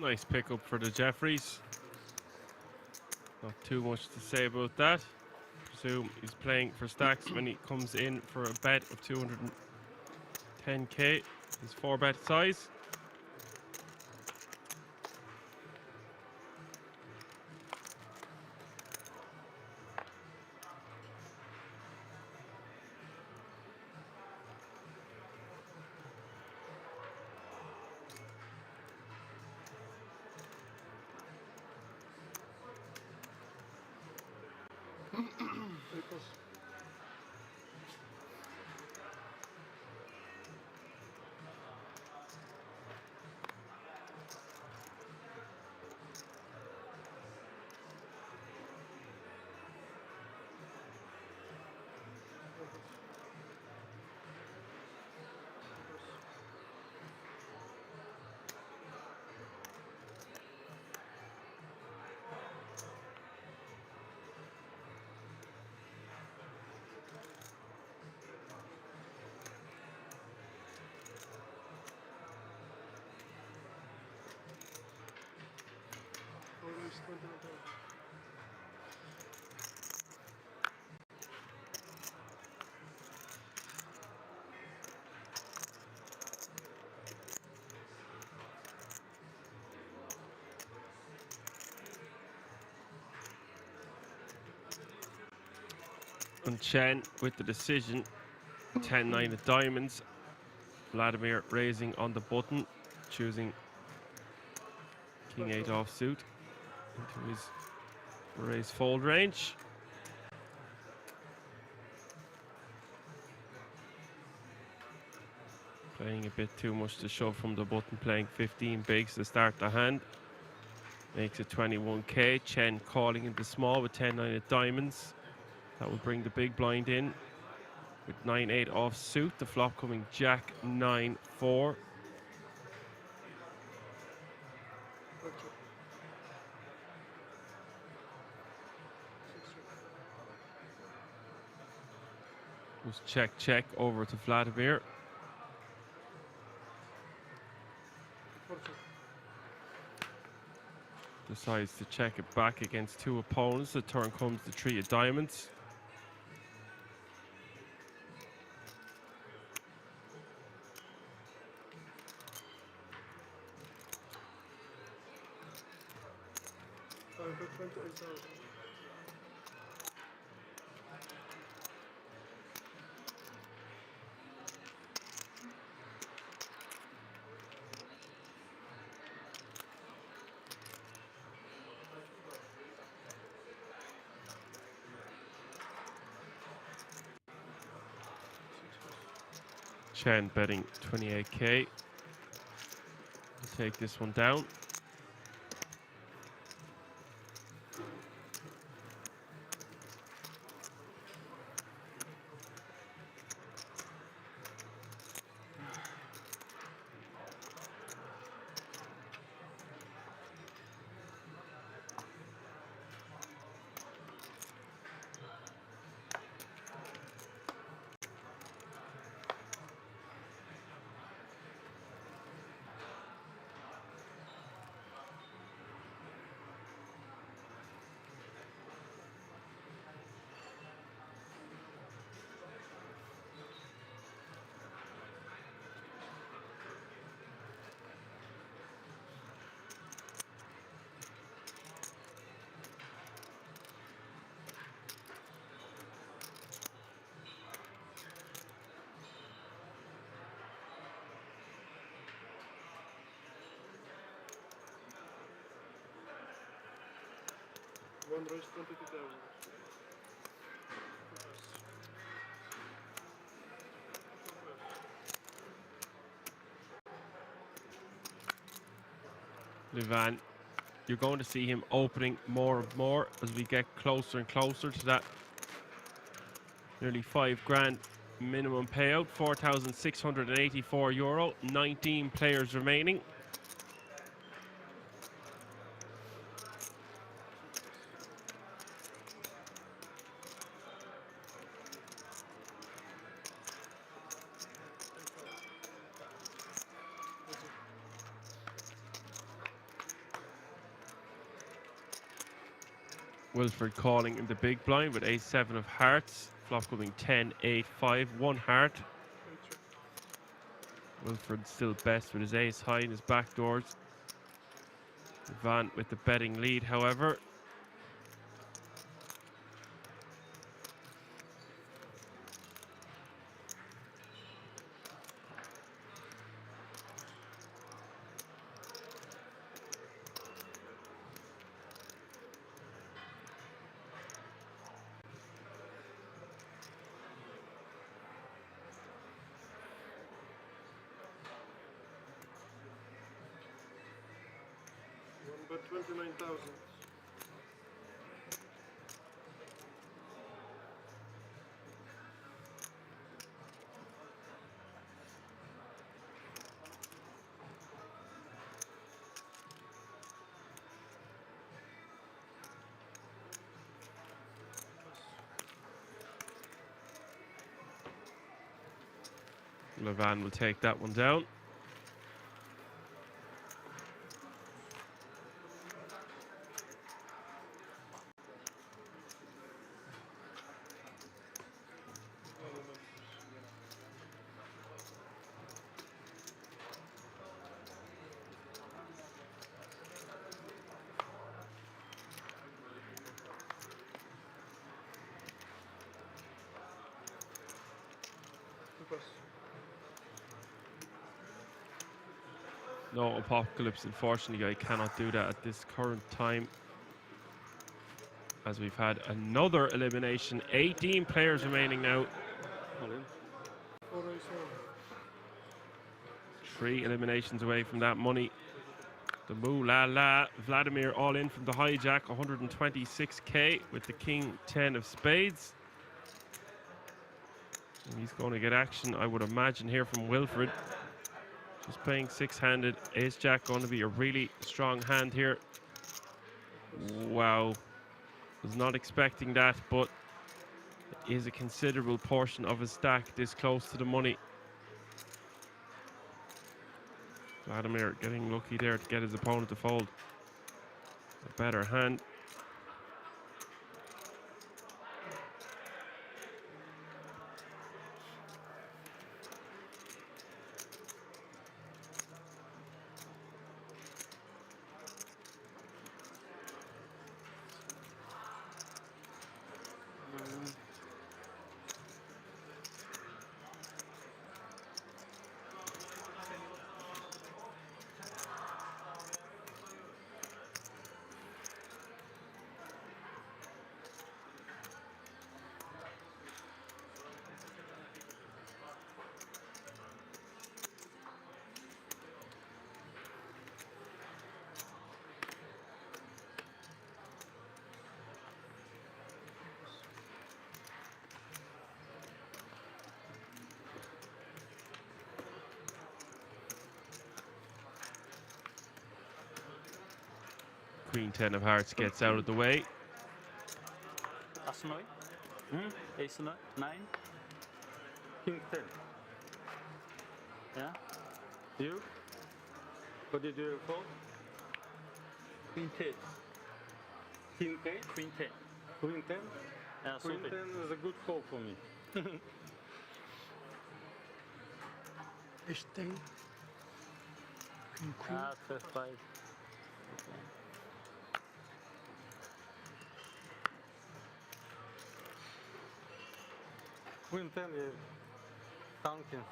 Nice pickup for the Jeffries. Not too much to say about that. Presume he's playing for stacks when he comes in for a bet of 210k. His 4-bet size. And Chen with the decision. 10-9 of diamonds. Vladimir raising on the button, choosing King 8 offsuit into his raise fold range. Playing a bit too much to shove from the button, playing 15 bigs to start the hand. Makes it 21k. Chen calling into small with 10-9 of diamonds. That will bring the big blind in with 9-8 offsuit. The flop coming Jack 9-4. Was check over to Vladimir. Decides to check it back against two opponents. The turn comes the 3 of diamonds. Chen betting 28k. Take this one down. One raise 22,000. Levan, you're going to see him opening more and more as we get closer and closer to that nearly 5 grand minimum payout. 4,684 euro. 19 players remaining. Wilfred calling in the big blind with ace-7 of hearts. Flop coming 10-8-5, 1 heart. Wilfred still best with his ace high in his back doors. Van with the betting lead, however. But 29,000. Levan will take that one down. No Apocalypse, unfortunately. I cannot do that at this current time, as we've had another elimination. 18 players remaining now. 3 eliminations away from that money. The Moo La La. Vladimir all in from the hijack. 126k with the King 10 of spades. And he's going to get action, I would imagine, here from Wilfred. Just playing 6-handed. Ace Jack going to be a really strong hand here. Wow. Was not expecting that, but it is a considerable portion of his stack this close to the money. Vladimir getting lucky there to get his opponent to fold. A better hand. Queen 10 of hearts gets out of the way. As 9. Ace 9. King 10. Yeah. You? What did you fold? Queen 10. King 10? Queen 10. Queen 10? Yeah, Queen super. 10 is a good call for me. Ace 10. Queen. Ah, 5. Okay. Queen 10 is tanking.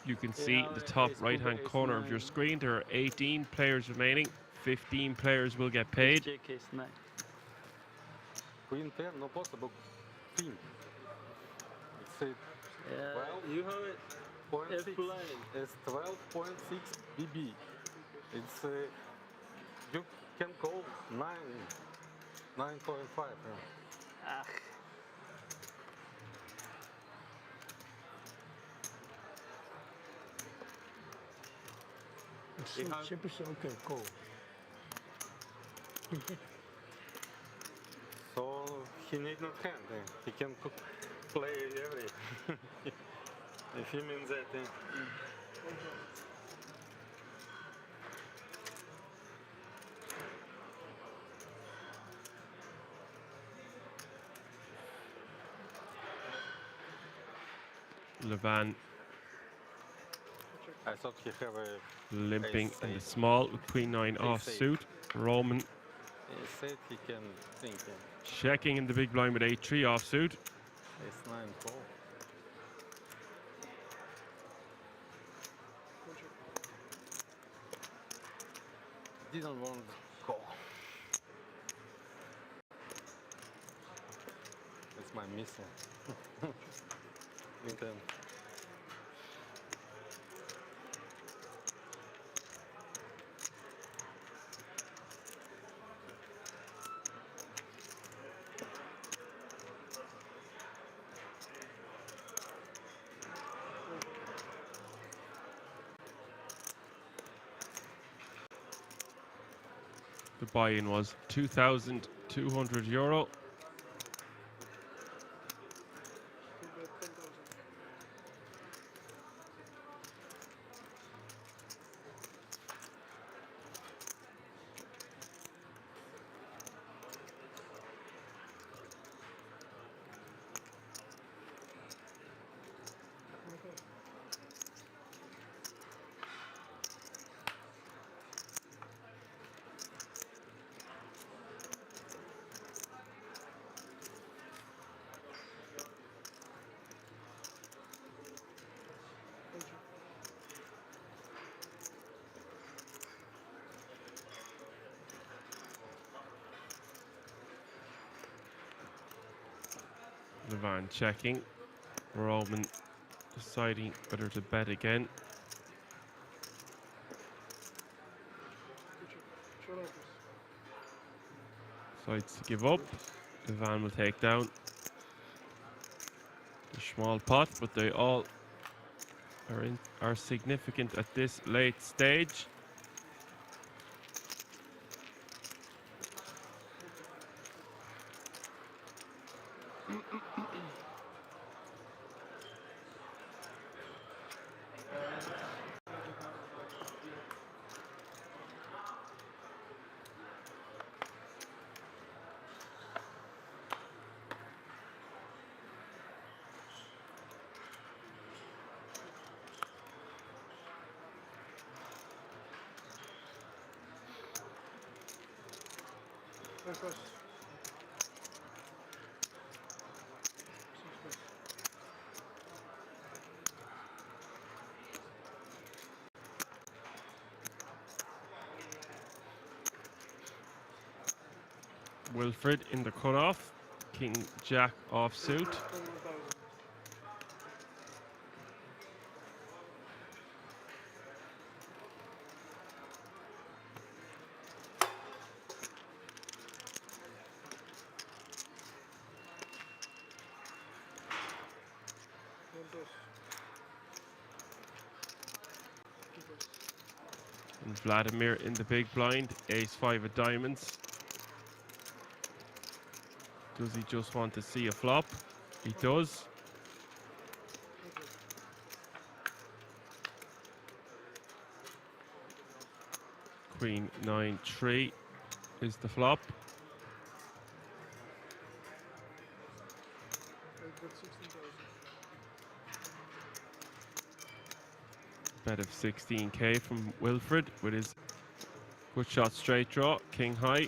You can see Yeah, the top ace right-hand ace corner of your 9. screen. There are 18 players remaining. 15 players will get paid. Check ace 9. Queen 10, no possible. Queen. It's a Yeah, you have it. 12.6. blind. It's 12.6 BB. It's you can call 9.5. Ah. Simple, okay, cool. So he need not hand. He can play every. If he means that. Levan I thought he have a limping ace in the eight. small with Queen 9 Ace offsuit. Roman He said he can think. checking in the big blind with 8-3 offsuit. Ace 9 4. Didn't want to call. It's my missing. Lincoln. The buy-in was €2,200. Levan checking. Roman deciding whether to bet again. Decides to give up. Levan will take down the small pot, but they all are significant at this late stage. Wilfred in the cutoff. King Jack offsuit. And Vladimir in the big blind, ace-5 of diamonds. Does he just want to see a flop? He does. Queen 9-3 is the flop. Bet of 16k from Wilfred with his good shot straight draw, king high.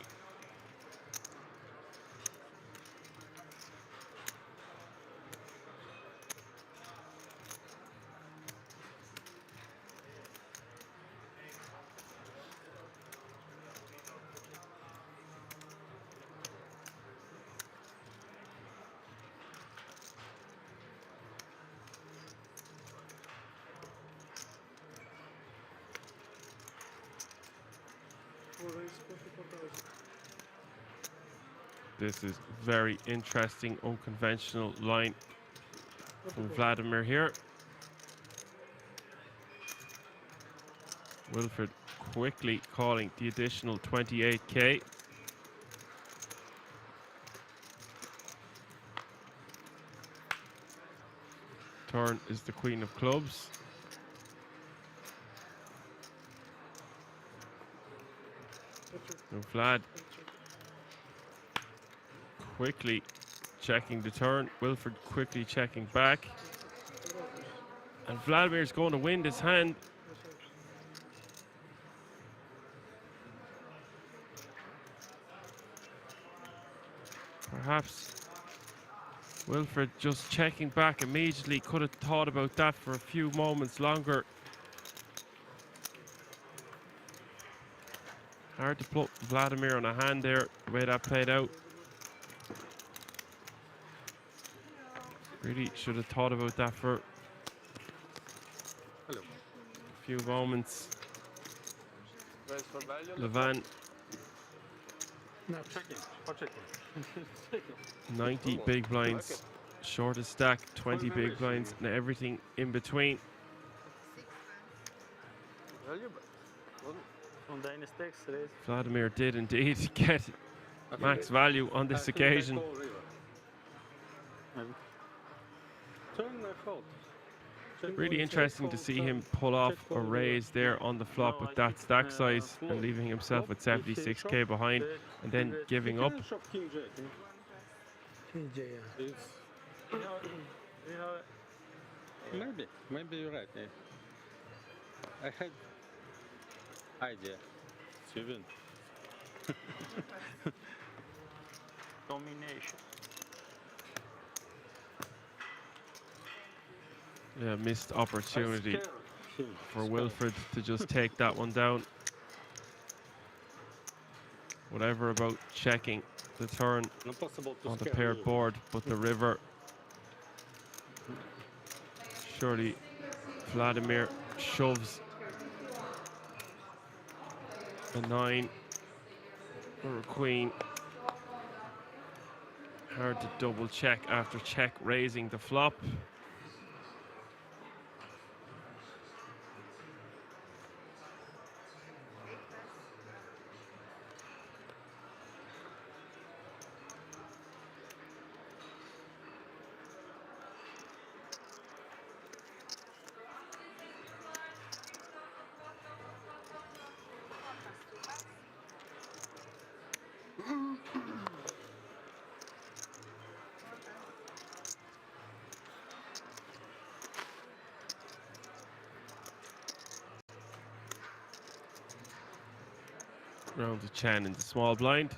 This is very interesting, unconventional line from Vladimir here. Wilfred quickly calling the additional 28k. Turn is the queen of clubs. So Vlad quickly checking the turn. Wilfred quickly checking back. And Vladimir's going to win this hand. Perhaps Wilfred just checking back immediately. Could have thought about that for a few moments longer. Hard to put Vladimir on a hand there, the way that played out. Really should have thought about that for a few moments. Raise for value. Levan, No, checking. 90 big blinds, shortest stack, 20 big blinds, and everything in between. From the stakes, raise. Vladimir did indeed get max value on this occasion. Turn I fold. Really interesting to see him pull off a raise there on the flop with that stack size and leaving himself with 76k behind and then giving up. King J, yeah. Maybe you're right. Yeah. I had idea. You win. Domination. Yeah, missed opportunity for Wilfred to just take that one down. Whatever about checking the turn on the paired board, but the river. Surely Vladimir shoves a 9 or a queen. Hard to double check after check raising the flop. Round to Chan in the small blind.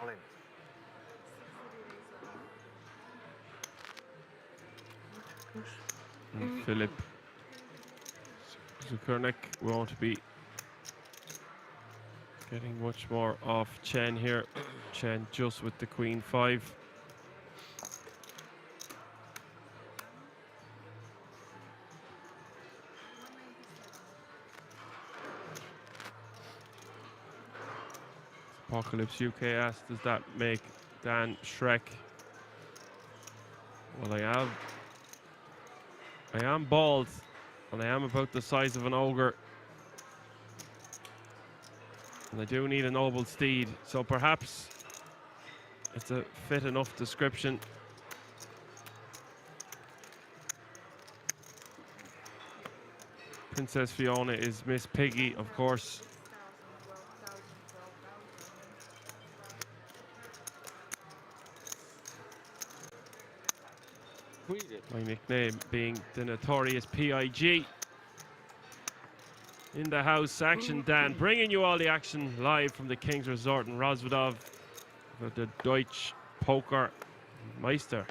All in. And Philip Zukernik won't be getting much more off Chen here. Chen just with the queen 5. Apocalypse UK asked, does that make Dan Shrek? Well, I am bald, and I am about the size of an ogre. And I do need a noble steed, so perhaps it's a fit enough description. Princess Fiona is Miss Piggy, of course. My nickname being the notorious PIG. In the house, Action Dan, bringing you all the action live from the King's Resort in Rozvadov for the Deutsche Poker Meisterschaft.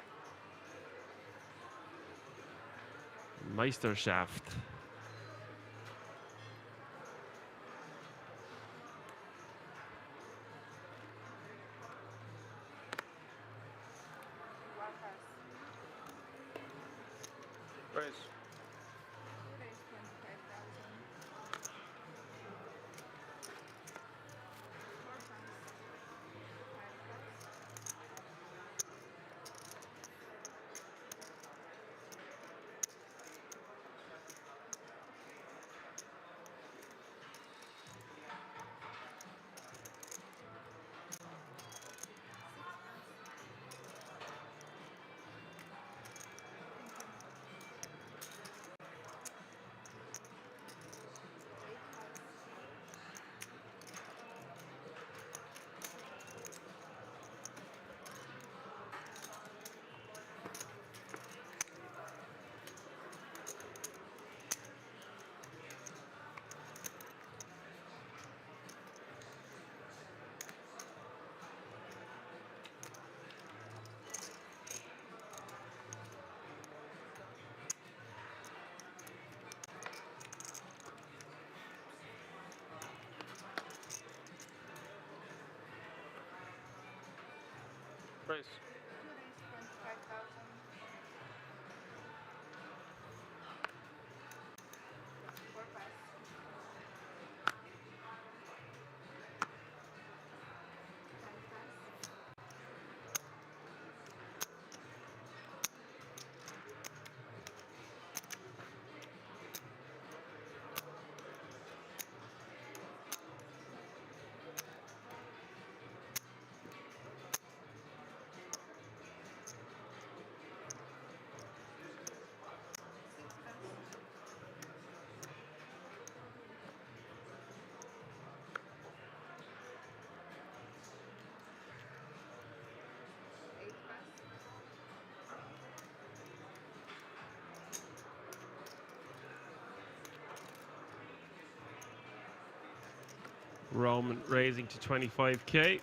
Raise. Raise. Roman raising to 25k.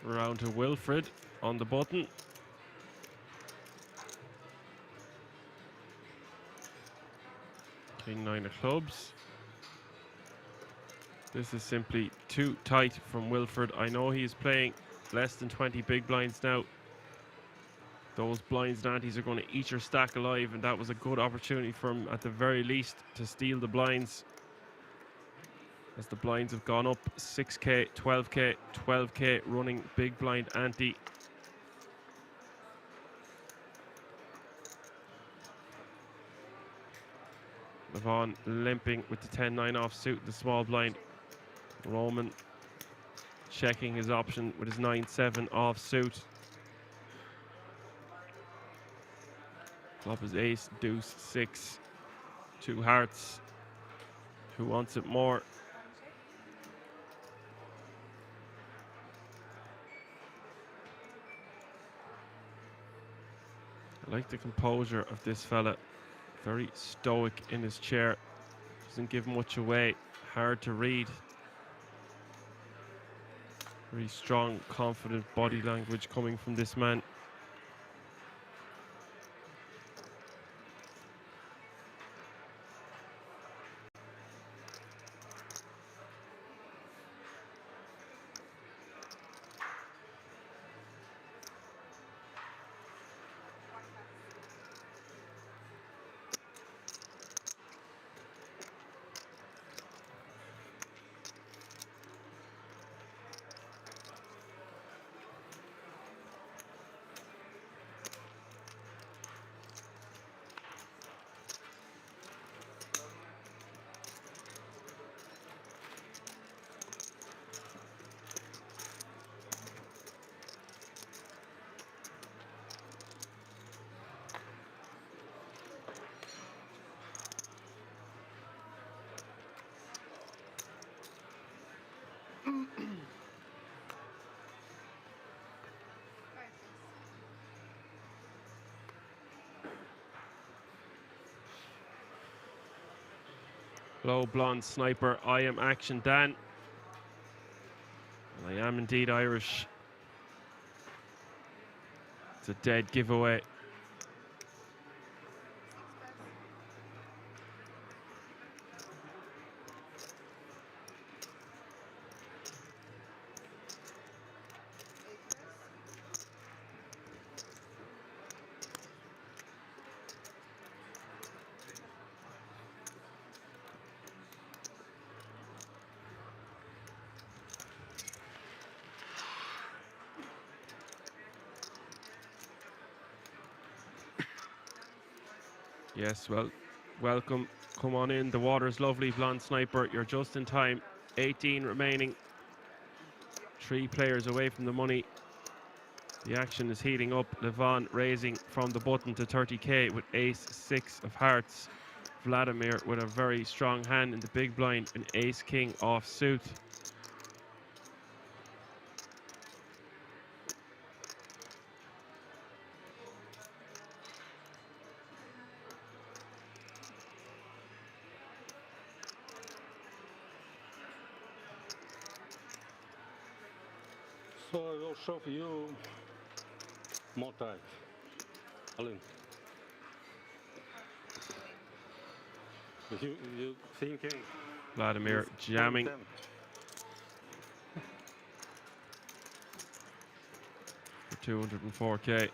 Round to Wilfred on the button. King 9 of clubs. This is simply too tight from Wilfred. I know he's playing less than 20 big blinds now. Those blinds and antes are going to eat your stack alive, and that was a good opportunity for him at the very least to steal the blinds. As the blinds have gone up 6k, 12k, 12k running big blind ante. Levon limping with the 10-9 offsuit, the small blind. Roman checking his option with his 9-7 offsuit. Flop is ace, deuce, 6, 2 hearts. Who wants it more? I like the composure of this fella. Very stoic in his chair. Doesn't give much away. Hard to read. Very strong, confident body language coming from this man. Hello, blonde sniper. I am Action Dan. I am indeed Irish. It's a dead giveaway. Yes, well, welcome. Come on in. The water's lovely, blonde sniper. You're just in time. 18 remaining. 3 players away from the money. The action is heating up. Levon raising from the button to 30k with ace 6 of hearts. Vladimir with a very strong hand in the big blind, an ace king off suit. So I will show you more time. Alan. You thinking? Vladimir jamming. For 204k.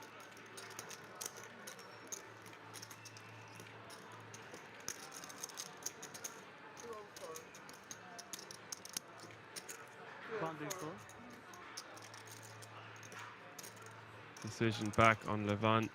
Decision back on Levon.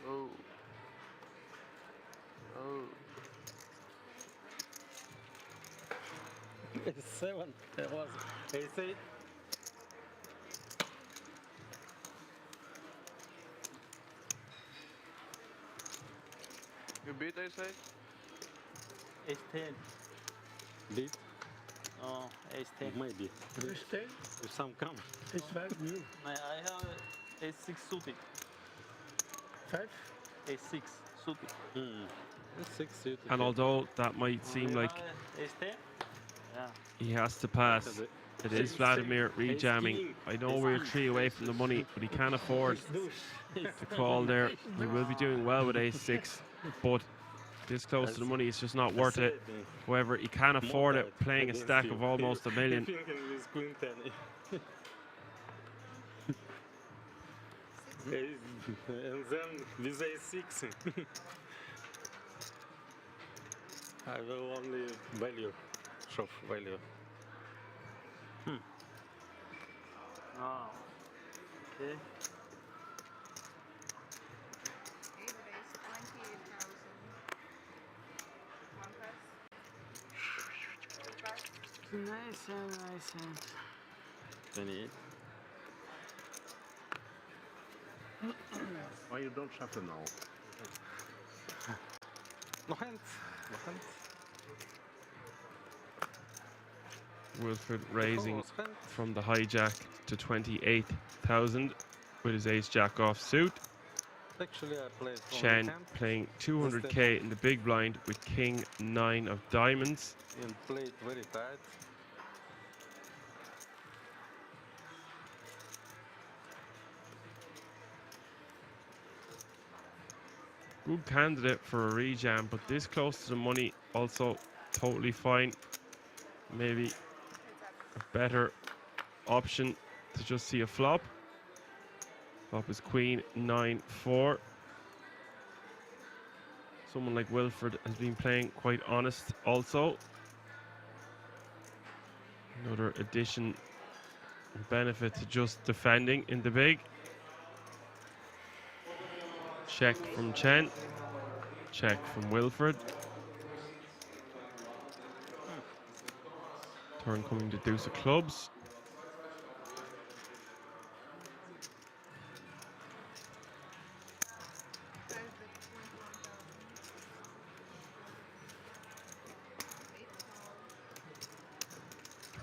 Oh. Oh. Ace-7. There was Ace-8. You beat Ace-8? Ace-10. Beat? Oh, Ace-10. Maybe. Ace-10? If some come. Ace-5 new. I have Ace-6 suited. 5? Ace-6 suited. Ace-6 suited. And although that might seem like Ace-10? Yeah. he has to pass, it is Vladimir rejamming. I know we're 3 away from the money, but he can't afford to call there. He will be doing well with Ace-6, but this close to the money is just not worth it. However, he can afford it playing a stack of almost $1 million. And then with Ace-6 I will only value, shove value. Oh. Okay. Nice and nice and 28. Why you don't shuffle now? No hands. No hands. Wilfred raising from the hijack to 28,000 with his ace-jack off suit. Actually, I played Chen playing 200k in the big blind with king 9 of diamonds. and played very tight. Good candidate for a rejam, but this close to the money also totally fine. Maybe a better option to just see a flop. Flop is queen 9-4. Someone like Wilfred has been playing quite honest also. Another addition and benefit to just defending in the big. Check from Chen. Check from Wilfred. Turn coming to deuce of clubs.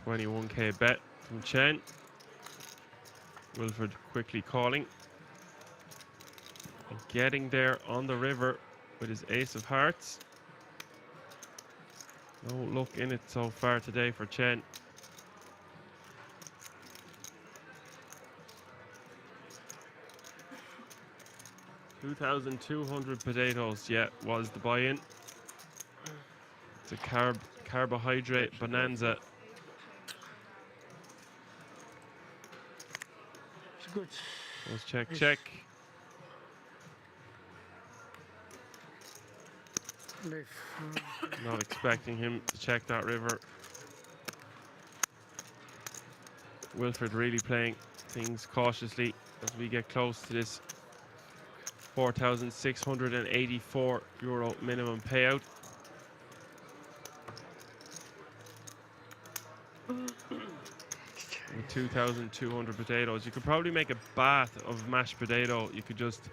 $21k bet from Chen. Wilfred quickly calling. And getting there on the river with his ace of hearts. No luck in it so far today for Chen. $2,200 potatoes, yeah, was the buy-in. It's a carbohydrate bonanza. It's good. Let's check, check. Leave. Not expecting him to check that river. Wilfred really playing things cautiously as we get close to this €4,684 minimum payout. With 2,200 potatoes, you could probably make a bath of mashed potato. You could just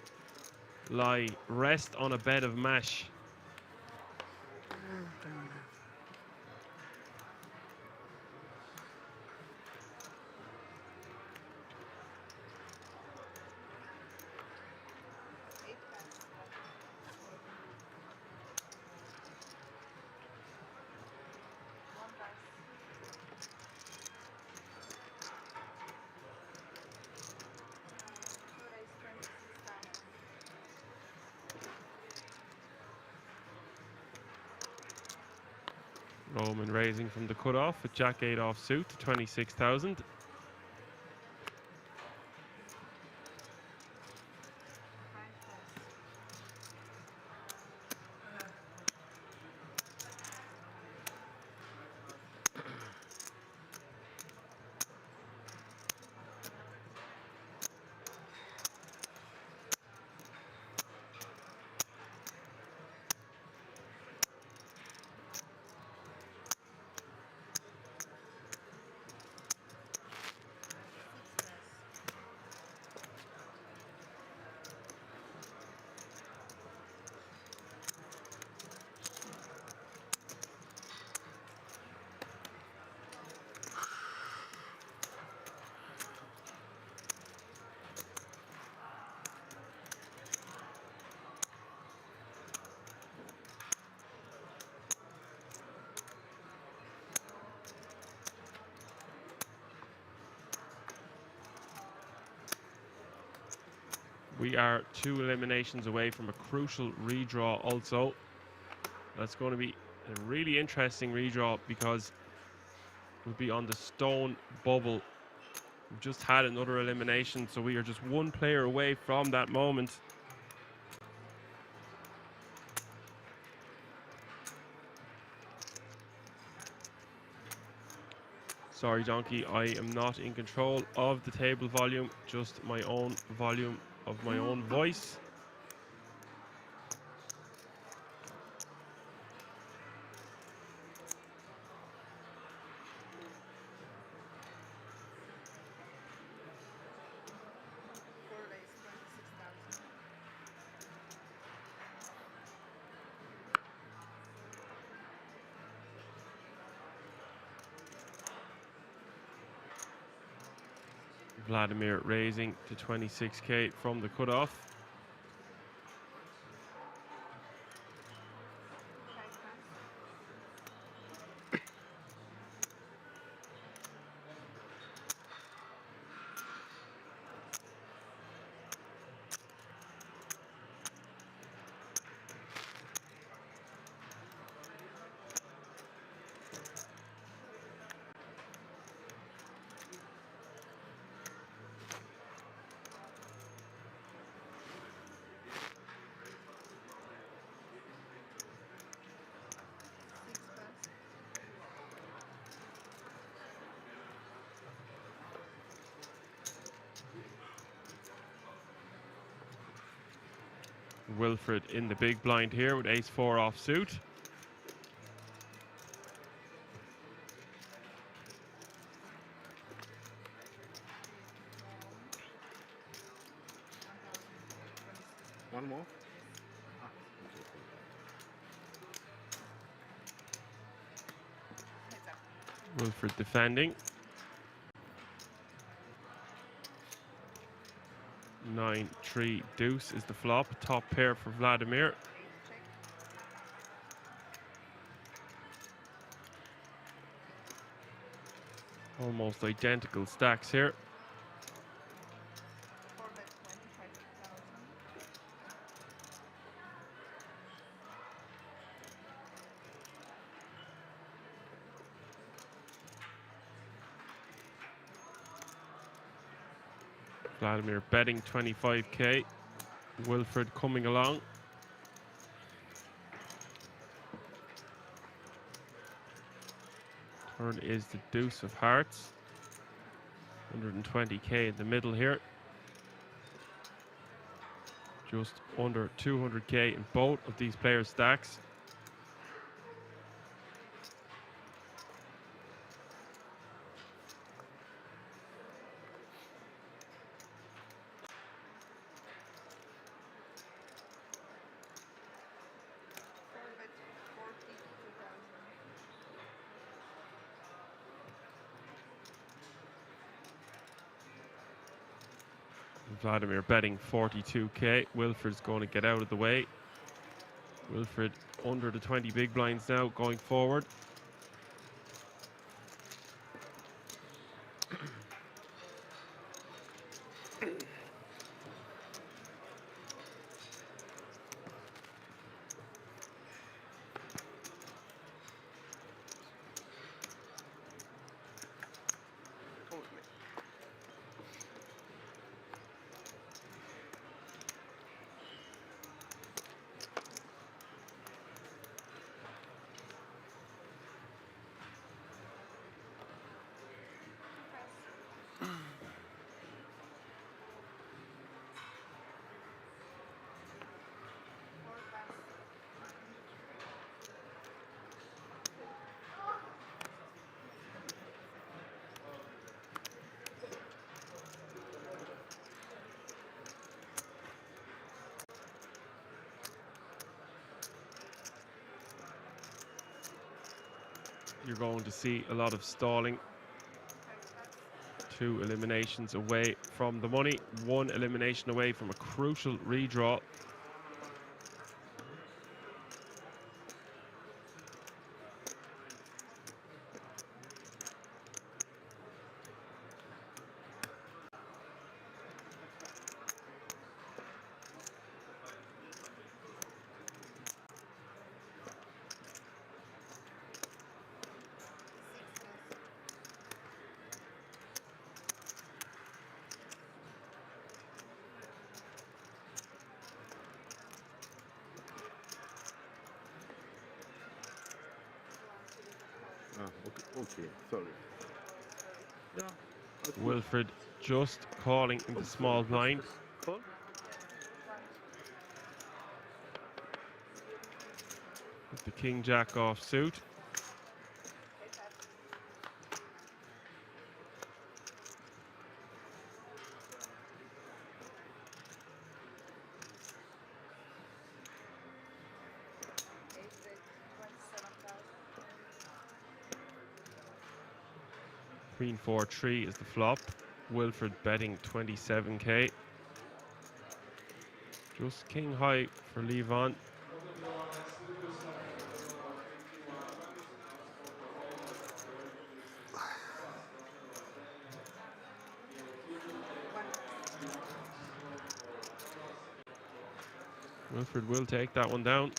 rest on a bed of mash. Roman raising from the cutoff with Jack 8 offsuit to 26,000. We are 2 eliminations away from a crucial redraw also. That's going to be a really interesting redraw because we'll be on the stone bubble. We've just had another elimination, so we are just 1 player away from that moment. Sorry, Donkey, I am not in control of the table volume, just my own volume of my own voice. Vladimir raising to 26k from the cutoff. Wilfred in the big blind here with ace-4 offsuit. One more. Wilfred defending. 9-3 deuce is the flop. Top pair for Vladimir. Almost identical stacks here. Vladimir betting 25k. Wilfred coming along. Turn is the deuce of hearts. 120k in the middle here. Just under 200k in both of these players' stacks. Vladimir betting 42k. Wilfred's going to get out of the way. Wilfred under the 20 big blinds now going forward. You're going to see a lot of stalling. 2 eliminations away from the money. 1 elimination away from a crucial redraw. Okay, sorry. Yeah. Wilfred just calling into small blind. Call. With the king jack off suit. Queen 4-3 is the flop. Wilfred betting 27k. Just king high for Levon. Wilfred will take that one down.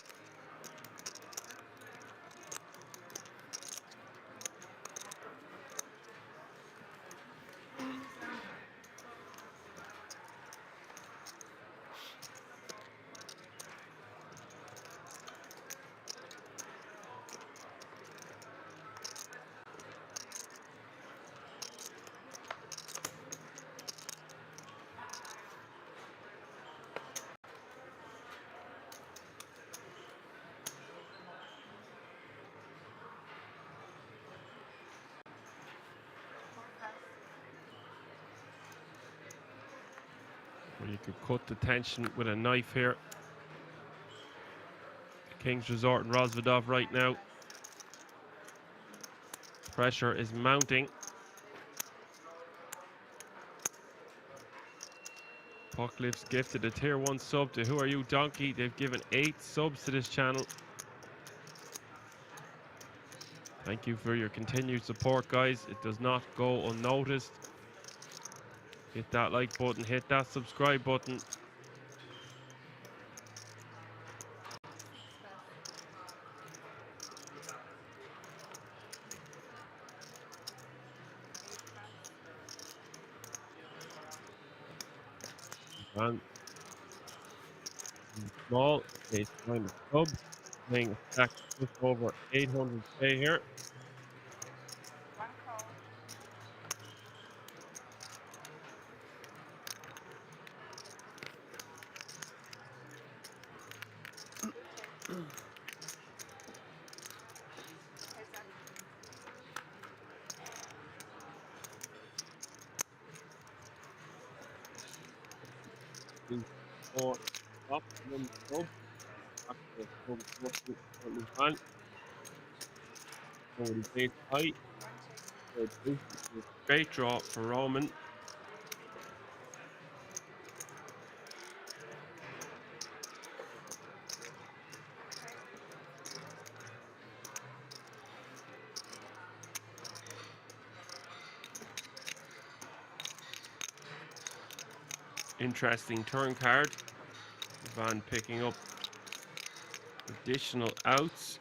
Well, you could cut the tension with a knife here. King's Resort and Rozvadov right now. Pressure is mounting. Puckliff's gifted a tier 1 sub to Who Are You Donkey. They've given 8 subs to this channel. Thank you for your continued support, guys. It does not go unnoticed. Hit that like button, hit that subscribe button. And small, ace kind of sub, playing a stack just over 800k here. Four, up, one sub. High. Great draw for Roman. Interesting turn card. Van picking up additional outs.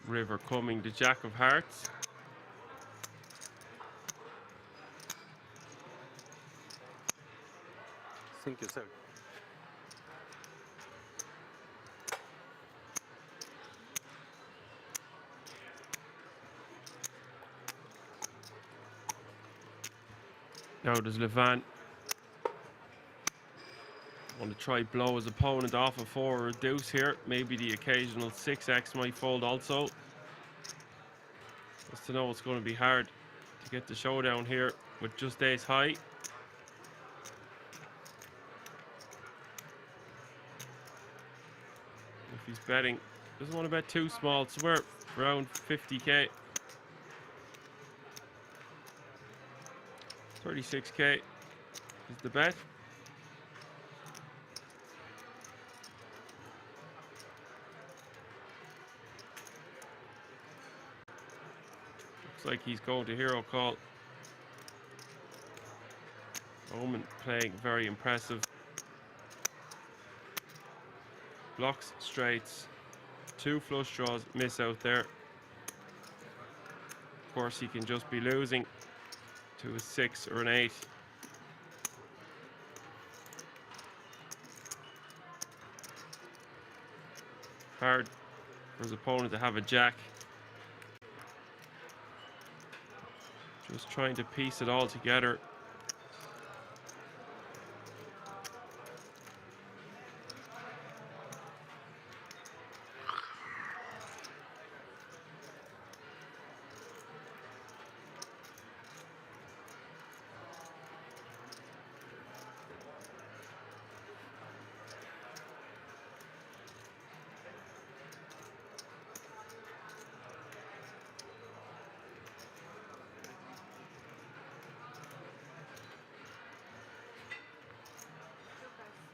River coming to Jack of Hearts. Thank you, sir. Now does Levan want to try blow his opponent off a 4 or a deuce here? Maybe the occasional 6x might fold also. Just to know it's going to be hard to get the showdown here with just ace high. If he's betting, doesn't want to bet too small, so we're around 50k. 36k is the bet. Looks like he's going to hero call. Roman playing very impressive. Blocks straights. 2 flush draws miss out there. Of course, he can just be losing to a 6 or an 8. Hard for his opponent to have a jack. Just trying to piece it all together.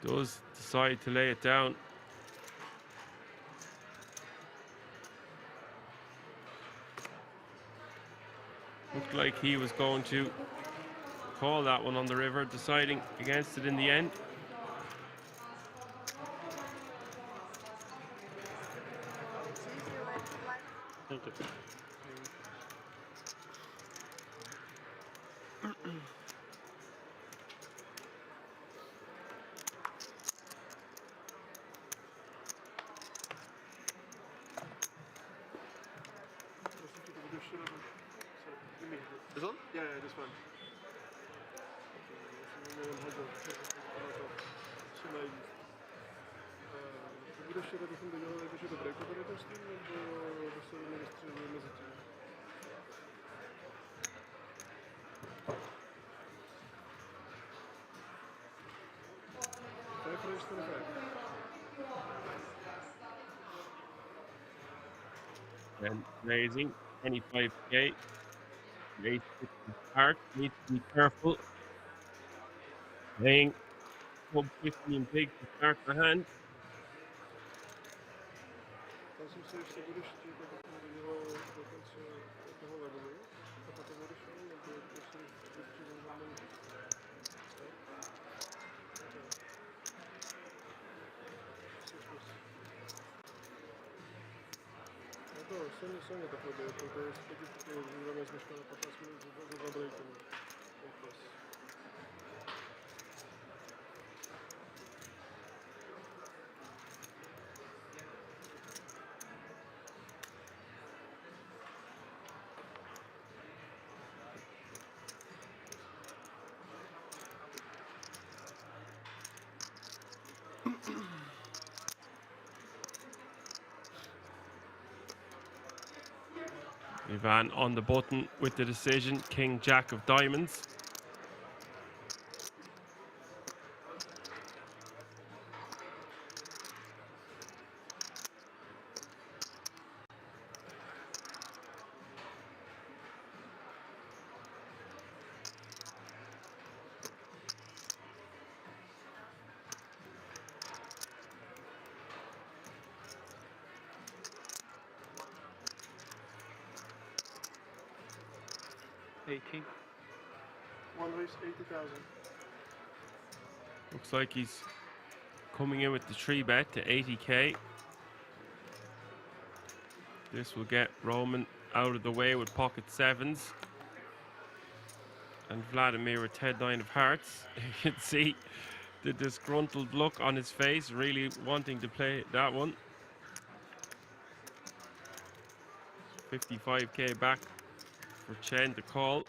Does decide to lay it down. Looked like he was going to call that one on the river, deciding against it in the end. Thank you. This one? Yeah, this one. Budeš čekat, abychom dodělali jakože dobré kombinace s tím, nebo se nevystřelili mezi tím? To je price 25. And raising 25k. Raise hard, needs to be careful. Playing sub 15 big to start the hand. Tam jsem se ještě budeš čekat, abychom dodělali do konce toho levelu a potom odešel, nebo prostě vystřelil na menu. Jako silně takhle bylo, to je taky zůrané zmeška na 15 minut za 2 breaky. Ivan on the button with the decision. King, Jack of diamonds. One raise 80,000. Looks like he's coming in with the 3-bet to 80k. This will get Roman out of the way with pocket 7s. And Vladimir with 10-9 of hearts. You can see the disgruntled look on his face, really wanting to play that one. 55k back for Chen to call.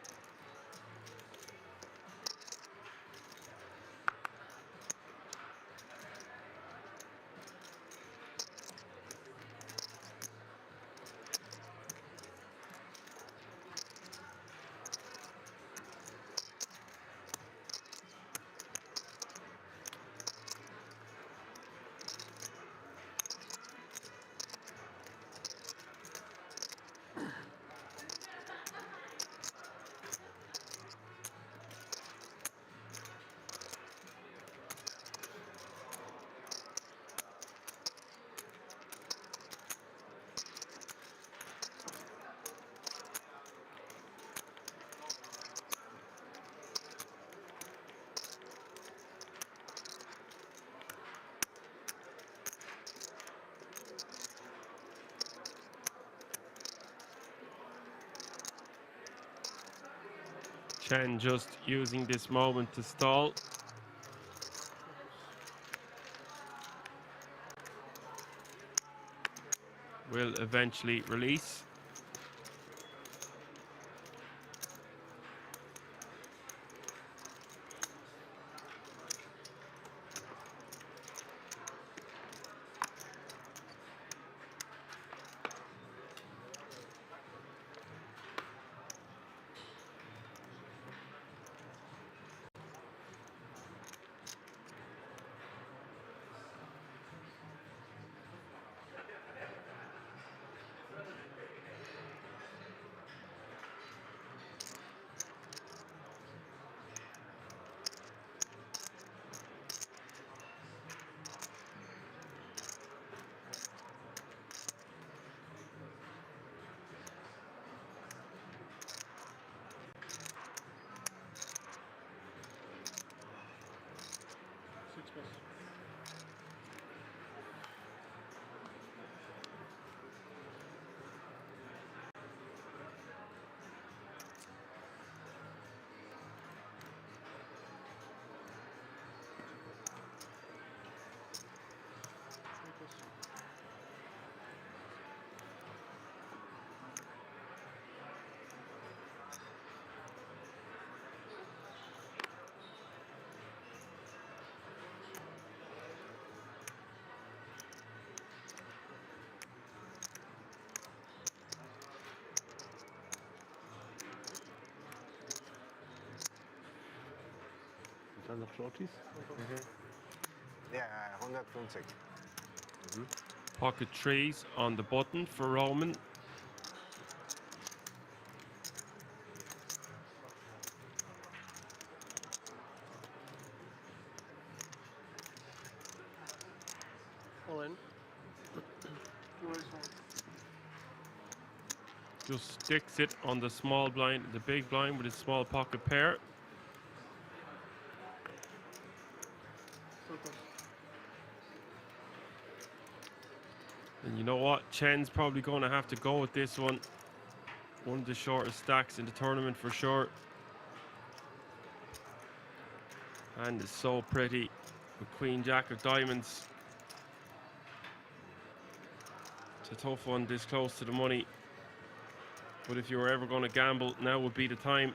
Chen just using this moment to stall. Will eventually release. Sind noch Shorties? Ja, 150. Pocket trees on the button for Roman. All in. Just sticks it on the small blind, the big blind with a small pocket pair. And you know what? Chen's probably going to have to go with this one. One of the shortest stacks in the tournament for sure. And it's so pretty with Queen Jack of Diamonds. It's a tough one this close to the money. But if you were ever going to gamble, now would be the time.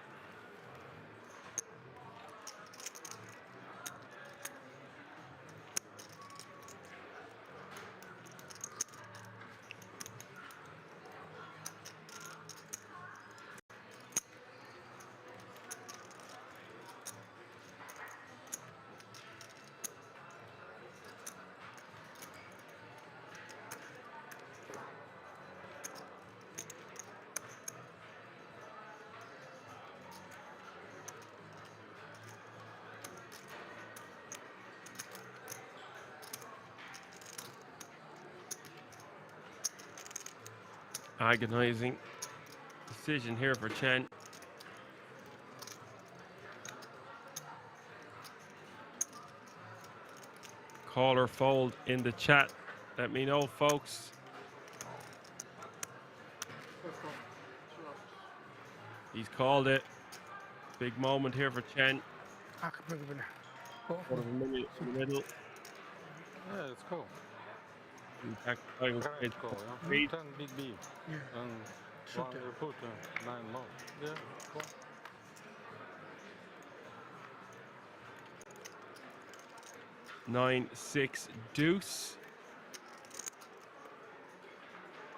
Agonizing decision here for Chen. Call or fold in the chat. Let me know, folks. He's called it. Big moment here for Chen. Quarter of a minute in the middle. Yeah, let's go. Back to Correct call, yeah. 10 big B. And one put 9 low. Yeah, cool. 9-6 deuce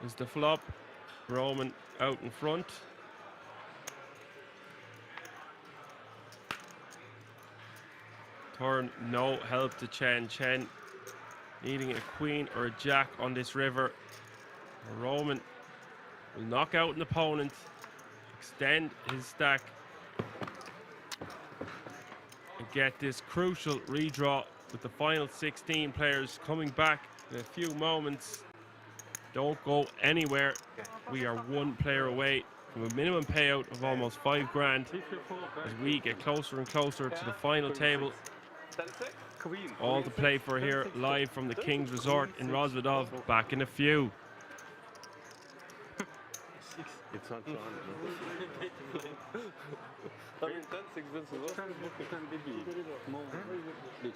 is the flop. Roman out in front. Turn, no help to Chen. Chen needing a queen or a jack on this river. Roman will knock out an opponent, extend his stack, and get this crucial redraw with the final 16 players coming back in a few moments. Don't go anywhere. We are one player away from a minimum payout of almost 5 grand as we get closer and closer to the final table. All to play for here, live from the King's Resort in Rozvadov. Back in a few. It's not 200. I mean, that's expensive. It can be big. More big.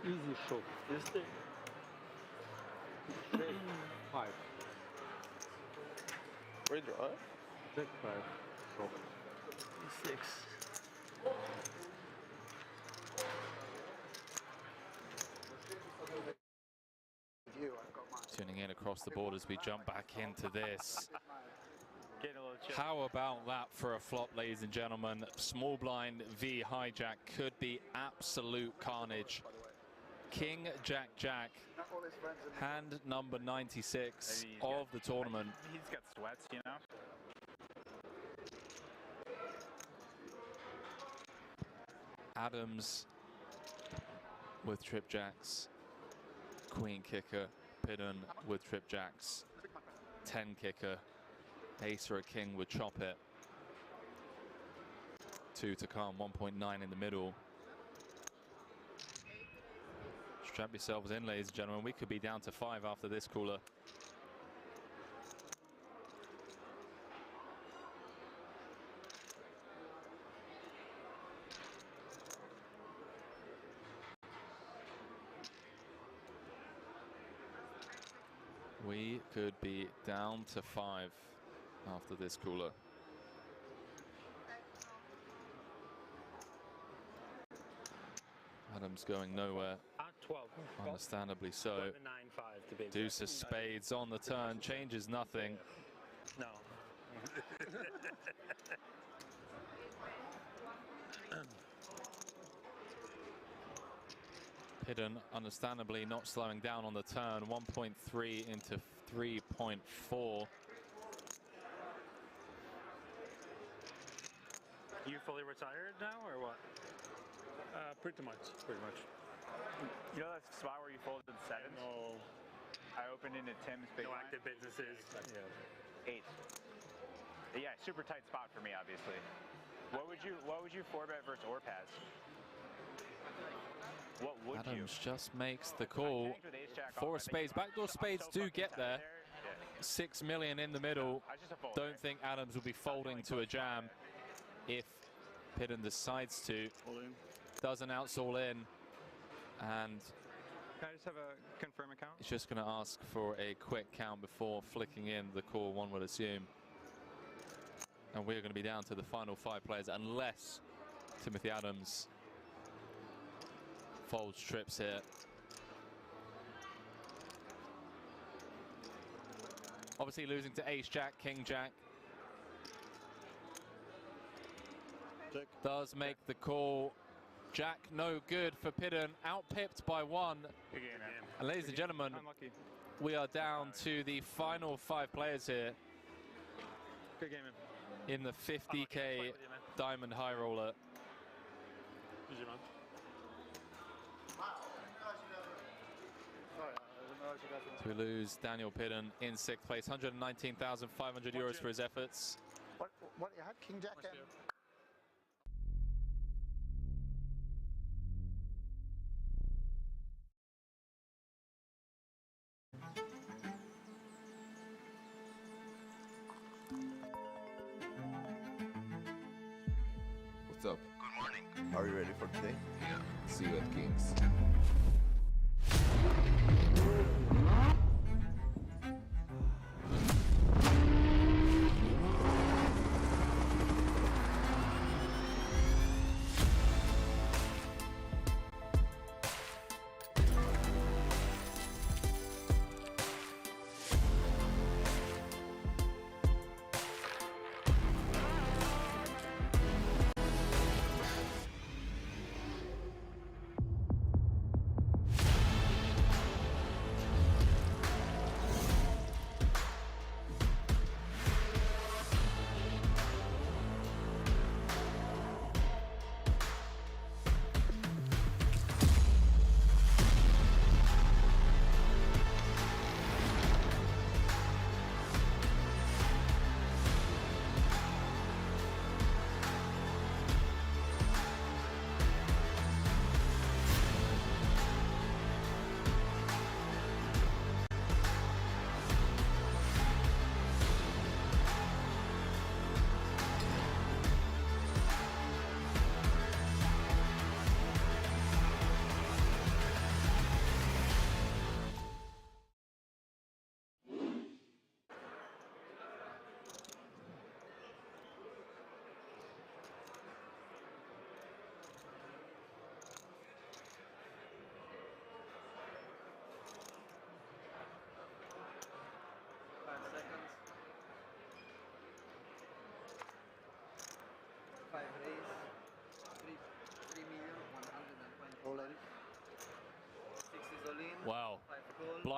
Easy shot. Five. Redraw. Check 5. Shot. 6. Tuning in across the board as we jump back into this. How about that for a flop, ladies and gentlemen? Small blind v hijack could be absolute carnage. King, Jack, Jack, hand number 96 of the tournament. He's got sweats, you know. Adams with trip jacks, queen kicker, Pidden with trip jacks, 10 kicker, ace or a king would chop it. 2 to come, 1.9 in the middle. Strap yourselves in, ladies and gentlemen. We could be down to 5 after this cooler. We could be down to 5 after this cooler. Adams going nowhere. 12. Understandably so. 11, 9, 5 to be Deuce of spades on the turn, changes nothing. No. Pidden, understandably not slowing down on the turn. 1.3 into 3.4. You fully retired now, or what? Pretty much. You know that spot where you folded 7s? No. I opened into Tim's big No blind. active businesses. Yeah. 8. Yeah, super tight spot for me, obviously. What would you 4-bet versus or pass? What would Adams you? just makes the call. 4 of spades. Backdoor spades do get there. 6 million in the middle. Don't think Adams will be folding to a jam if Pidden decides to. Doesn't outs all in. And Can I just have a confirm account? it's just going to ask for a quick count before flicking in the call, one would assume. And we're going to be down to the final 5 players unless Timothy Adams folds trips here. Obviously losing to ace jack, king jack. Check. Does make the call. Jack no good for Pidden, out-pipped by 1. Good game, man. And ladies and gentlemen, Unlucky. we are down to the final 5 players here Good game, man. in the 50k diamond high roller. Easy, man. So we lose Daniel Pidden in 6th place, 119,500 euros for his efforts. What you had, King Jack? What's up? Good morning. Are you ready for today? Yeah. See you at King's.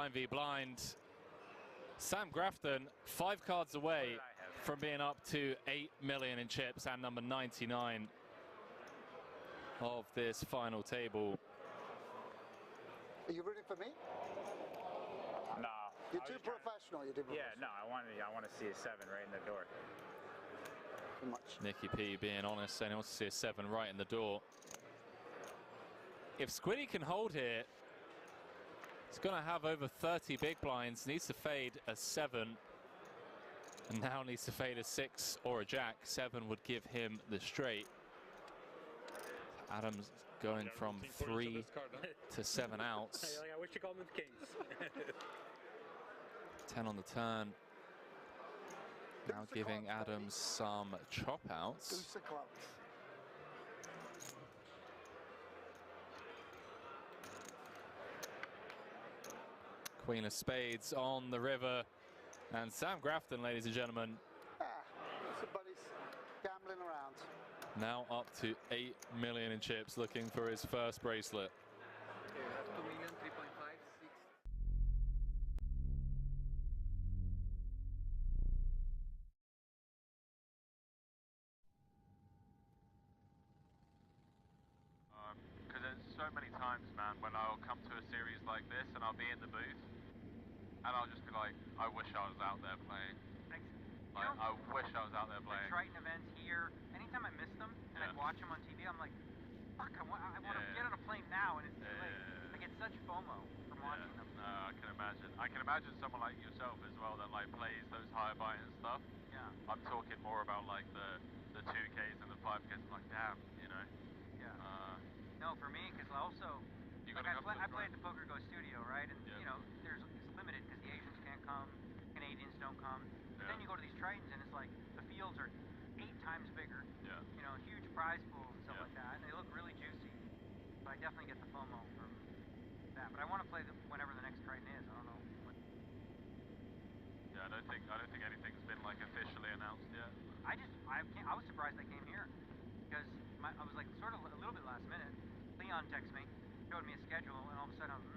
blind v blind. Sam Grafton 5 cards away from being up to 8 million in chips and number 99 of this final table. Are you rooting for me? No. You're too professional. You're too professional. Yeah, no, I want to see a 7 right in the door. Too much. Nicky P being honest, saying he wants to see a 7 right in the door. If Squiddy can hold here, he's going to have over 30 big blinds. Needs to fade a 7. And now needs to fade a 6 or a jack. 7 would give him the straight. Adams going from 3 to 7 outs. I wish you called them kings. 10 on the turn. Now giving Adams some chop outs. Deuce of clubs. Queen of spades on the river. And Sam Grafton, ladies and gentlemen, Somebody's gambling around. now up to 8 million in chips, looking for his first bracelet. Okay, we have 2 million, 3.5, 6. Because there's so many times, man, when I'll come to a series like this and I'll be in the booth and I'll just be like, I wish I was out there playing. Like, I wish I was out there playing. The Triton events here, anytime I miss them and I watch them on TV, I'm like, fuck, I want to get on a plane now, and it's too late. I get such FOMO from watching them. No, I can imagine. I can imagine someone like yourself as well that like plays those higher buy and stuff. Yeah. I'm talking more about like the 2Ks and the 5Ks. I'm like, damn, you know. Yeah. No, for me, because also, like I play at the Poker Go studio, right? And you know, it's limited because the Asians can't come, Canadians don't come. But then you go to these Tritons and it's like the fields are 8 times bigger. Yeah. You know, huge prize pools and stuff like that, and they look really juicy. So I definitely get the FOMO from that. But I want to play whenever the next Triton is. I don't know. Yeah, I don't think anything's been like officially announced yet. I was surprised I came here because I was like sort of a little bit last minute. Leon texted me, showed me a schedule, and all of a sudden I was,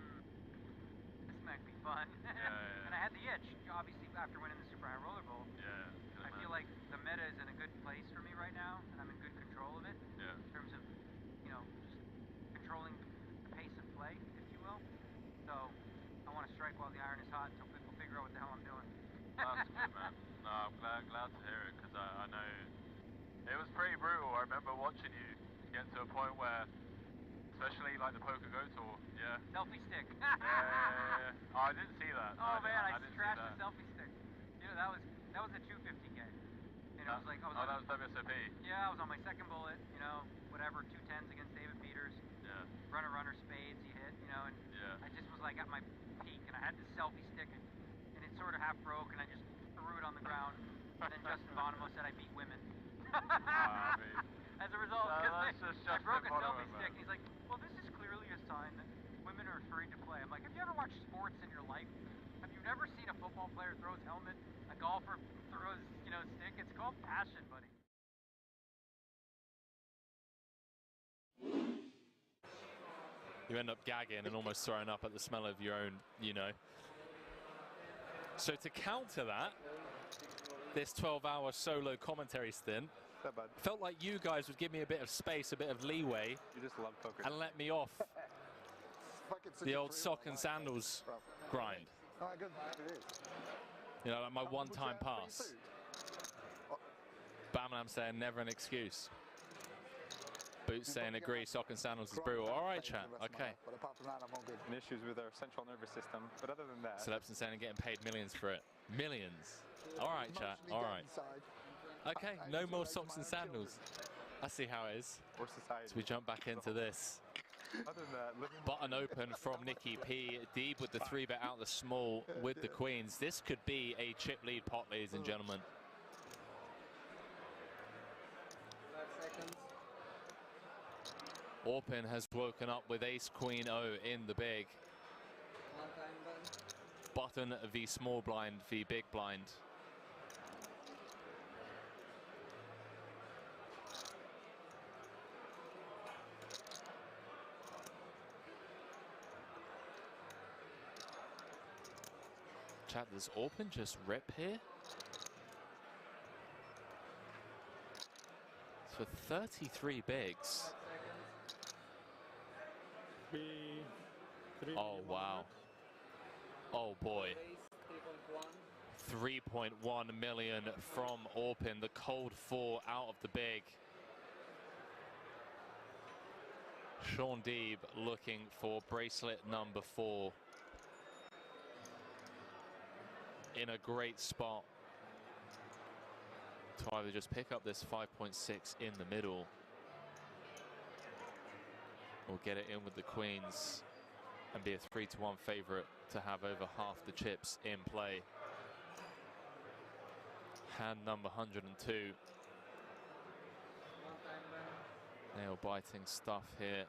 this might be fun. And I had the itch, obviously, after winning the Super High Roller Bowl. Yeah. I feel like the meta is in a good place for me right now, and I'm in good control of it. Yeah. In terms of, you know, just controlling the pace of play, if you will. So I want to strike while the iron is hot until people figure out what the hell I'm doing. That's good, man. No, I'm glad to hear it because I know it was pretty brutal. I remember watching you get to a point where, especially like the Poker Go tour, Selfie stick. Oh, I didn't see that. Oh man, I didn't trashed see the that. selfie stick. You know, that was a 250K. And it was like, that was WSOP. Yeah, I was on my second bullet, you know, whatever, 2 10s against David Peters. Yeah. Runner, spades, he hit, you know, and I just was like at my peak, and I had this selfie stick, and it sort of half broke, and I just threw it on the ground. And then Justin Bonomo said I beat women. As a result, because I broke a selfie stick, and he's like, well, this is clearly a sign that women are afraid to play. I'm like, have you ever watched sports in your life? Have you never seen a football player throw his helmet, a golfer throws, you know, stick? It's called passion, buddy. You end up gagging and almost throwing up at the smell of your own, you know. So to counter that, this 12-hour solo commentary stint, felt like you guys would give me a bit of space, a bit of leeway, You just love poker. and let me off the old sock and sandals grind. Oh, good. It is. You know, like my one-time pass. Bam saying never an excuse. Boots saying agree, sock and sandals is brutal. All right, chat. Okay. But apart from that, I'm all good. And issues with our central nervous system, but other than that. Celebson saying getting paid millions for it. Millions. All right, chat. All right. Okay, no more socks and sandals. I see how it is. Or society. So we jump back into this. Other than that, living Button open from Nicky P. Deep with the 3-bet out the small with the queens. This could be a chip lead pot, ladies and gentlemen. 5 seconds. Orpin has woken up with ace queen O in the big. 1 time button. Button v small blind v big blind. Chat, does Orpin just rip here? For 33 bigs. Oh, wow. Oh, boy. 3.1 million from Orpin, the cold 4 out of the big. Sean Deeb looking for bracelet number 4. In a great spot to either just pick up this 5.6 in the middle or get it in with the queens and be a 3-1 favorite to have over half the chips in play. Hand number 102. Nail-biting stuff here.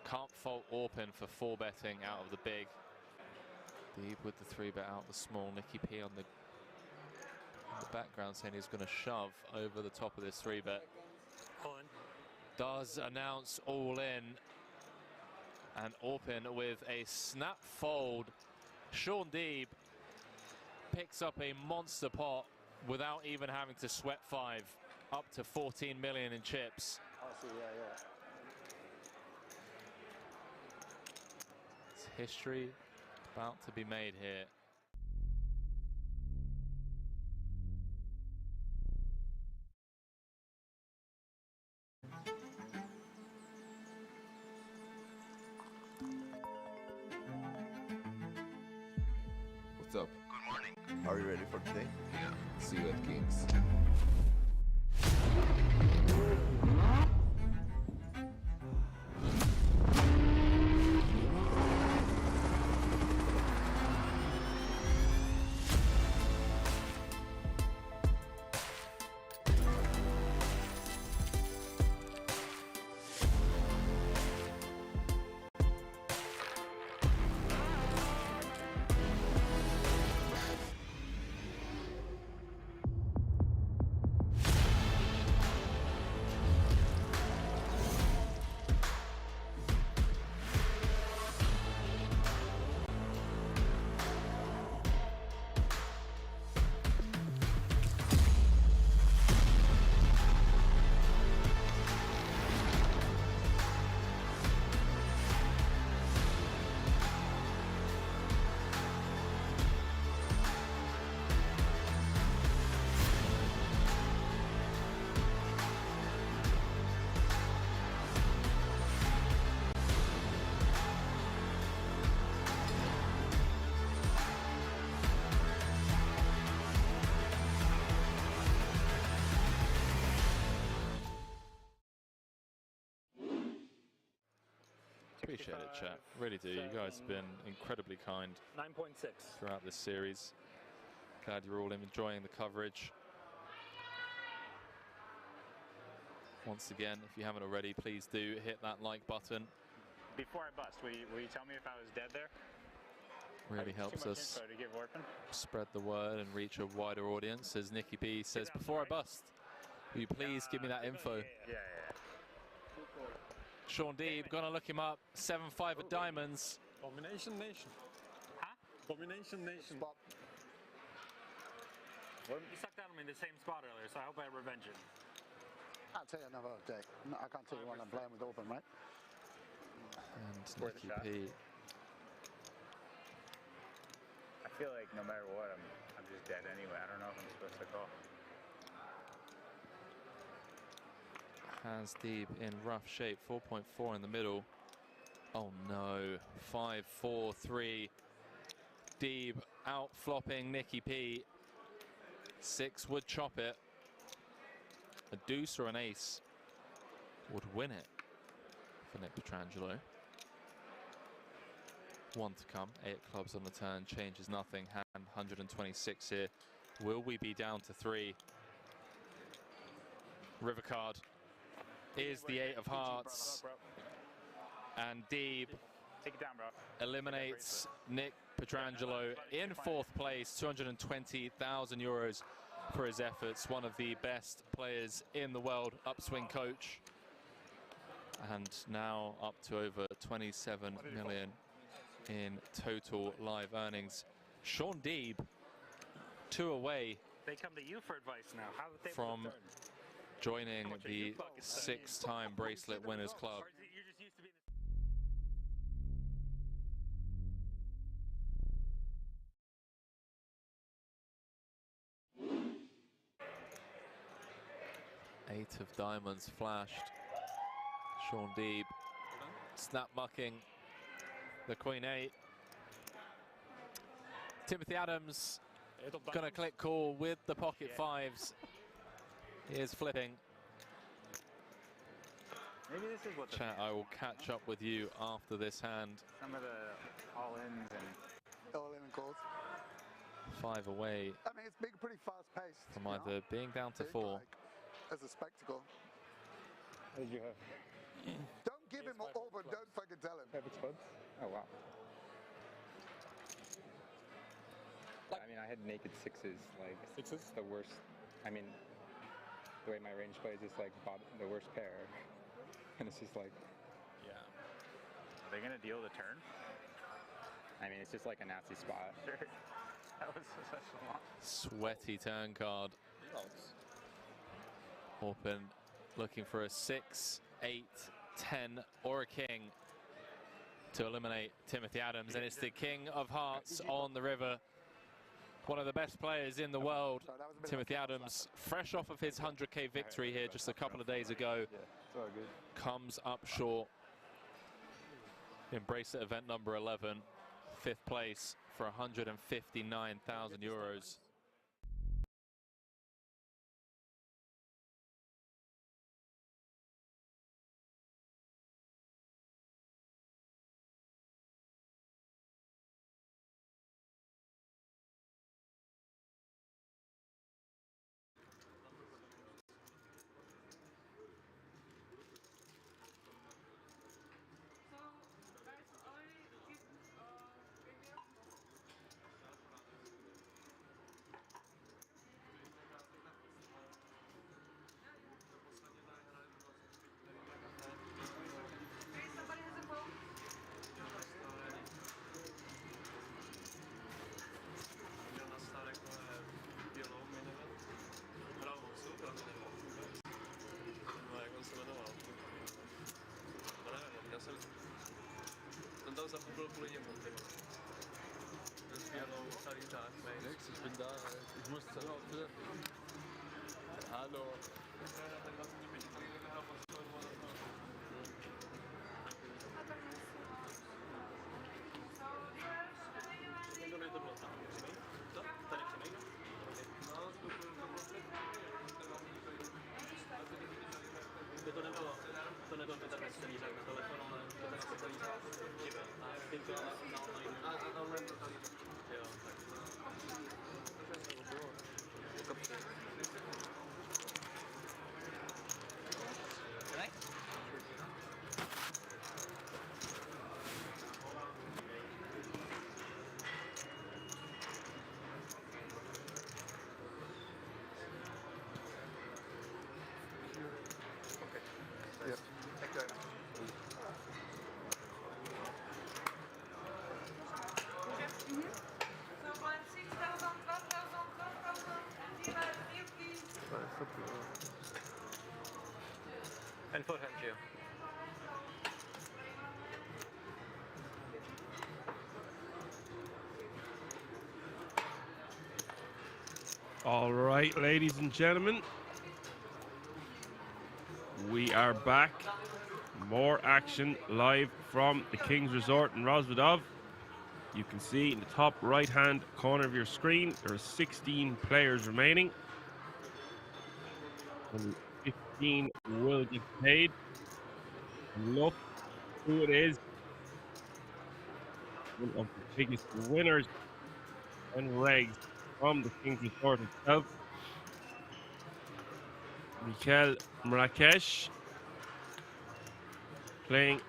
Can't fault Orpin for 4-betting out of the big. Deeb with the 3-bet out the small. Nicky P on the background saying he's going to shove over the top of this 3-bet. Does announce all in. And Orpin with a snap fold. Sean Deeb picks up a monster pot without even having to sweat 5. Up to 14 million in chips. I see, yeah. It's history about to be made here. What's up? Good morning. Are you ready for today? Yeah. See you at Kings. Appreciate it, chat. Really do. You guys have been incredibly kind 9.6 throughout this series. Glad you're all enjoying the coverage. Once again, if you haven't already, please do hit that like button. Before I bust, will you tell me if I was dead there? Really helps us spread the word and reach a wider audience. As Nicky B says, before I bust, will you please give me that info? Yeah. Sean Deeb, gonna look him up. 7-5 of diamonds. Domination Nation. Huh? Domination Nation. You sucked out on me in the same spot earlier, so I hope I revenge it. I'll tell you another day. No, I can't tell you when I'm playing with Orpin, right? And Nicky P. I feel like no matter what, I'm just dead anyway. I don't know if I'm supposed to call. Has Deeb in rough shape. 4.4 in the middle. Oh no. 5-4-3. Deeb out flopping Nicky P. 6 would chop it. A deuce or an ace would win it for Nick Petrangelo. 1 to come. 8 clubs on the turn. Changes nothing. Hand 126 here. Will we be down to 3? River card is the 8 of hearts. And Deeb eliminates Nick Petrangelo in 4th place. 220,000 euros for his efforts. One of the best players in the world. Upswing coach. And now up to over 27 million in total live earnings. Sean Deeb, 2 away They come to you for advice now. How would they from turn? joining How much are the you fucking saying? 6-time bracelet winners club. Or is it you're just used to being 8 of diamonds flashed. Sean Deeb snap mucking the Queen 8. Timothy Adams gonna click call with the pocket 5s. He is flipping. Maybe this is what the Chat, I will catch up with you after this hand. some of the all-ins and All-in calls. 5 away I mean, it's been pretty fast-paced. from either being down to 4. Like, as a spectacle. What did you have? Don't give him all, but don't fucking tell him. 5 spots? Oh, wow. I mean, I had naked 6s, like... 6s? The worst. I mean, the way my range plays is like the worst pair. And it's just like... yeah. Are they gonna deal the turn? I mean, it's just like a nasty spot. Sure. That was such a long. Sweaty turn card. Orpin looking for a 6, 8, 10 or a king to eliminate Timothy Adams, and it's the King of Hearts on the river. One of the best players in the world, Timothy Adams, fresh off of his 100k victory here just a couple of days ago, comes up short in bracelet event number 11, 5th place for 159,000 euros. Nix, ich bin da, ich muss dann auch wieder. Hallo. And forehand you. All right, ladies and gentlemen, we are back. More action live from the King's Resort in Rozvadov. You can see in the top right-hand corner of your screen, there are 16 players remaining. Only 15 will get paid. Look who it is. One of the biggest winners and regs from the King's Resort itself. Mikhail Marrakesh, playing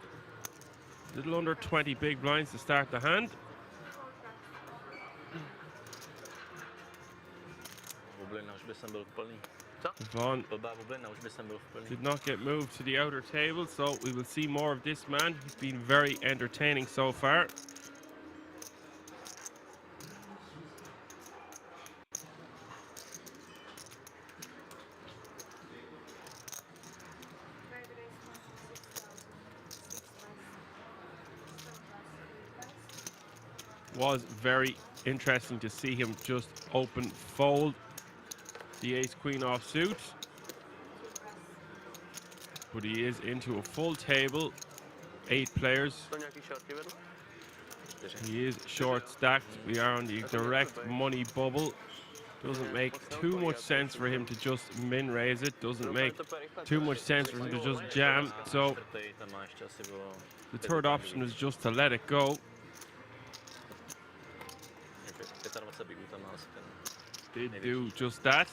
a little under 20 big blinds to start the hand. Vaughn did not get moved to the outer table, so we will see more of this man. He's been very entertaining so far. was very interesting to see him just open fold the ace-queen offsuit. But he is into a full table, 8 players. He is short stacked. We are on the direct money bubble. Doesn't make too much sense for him to just min raise it. Doesn't make too much sense for him to just jam. So the third option is just to let it go. Did do just that.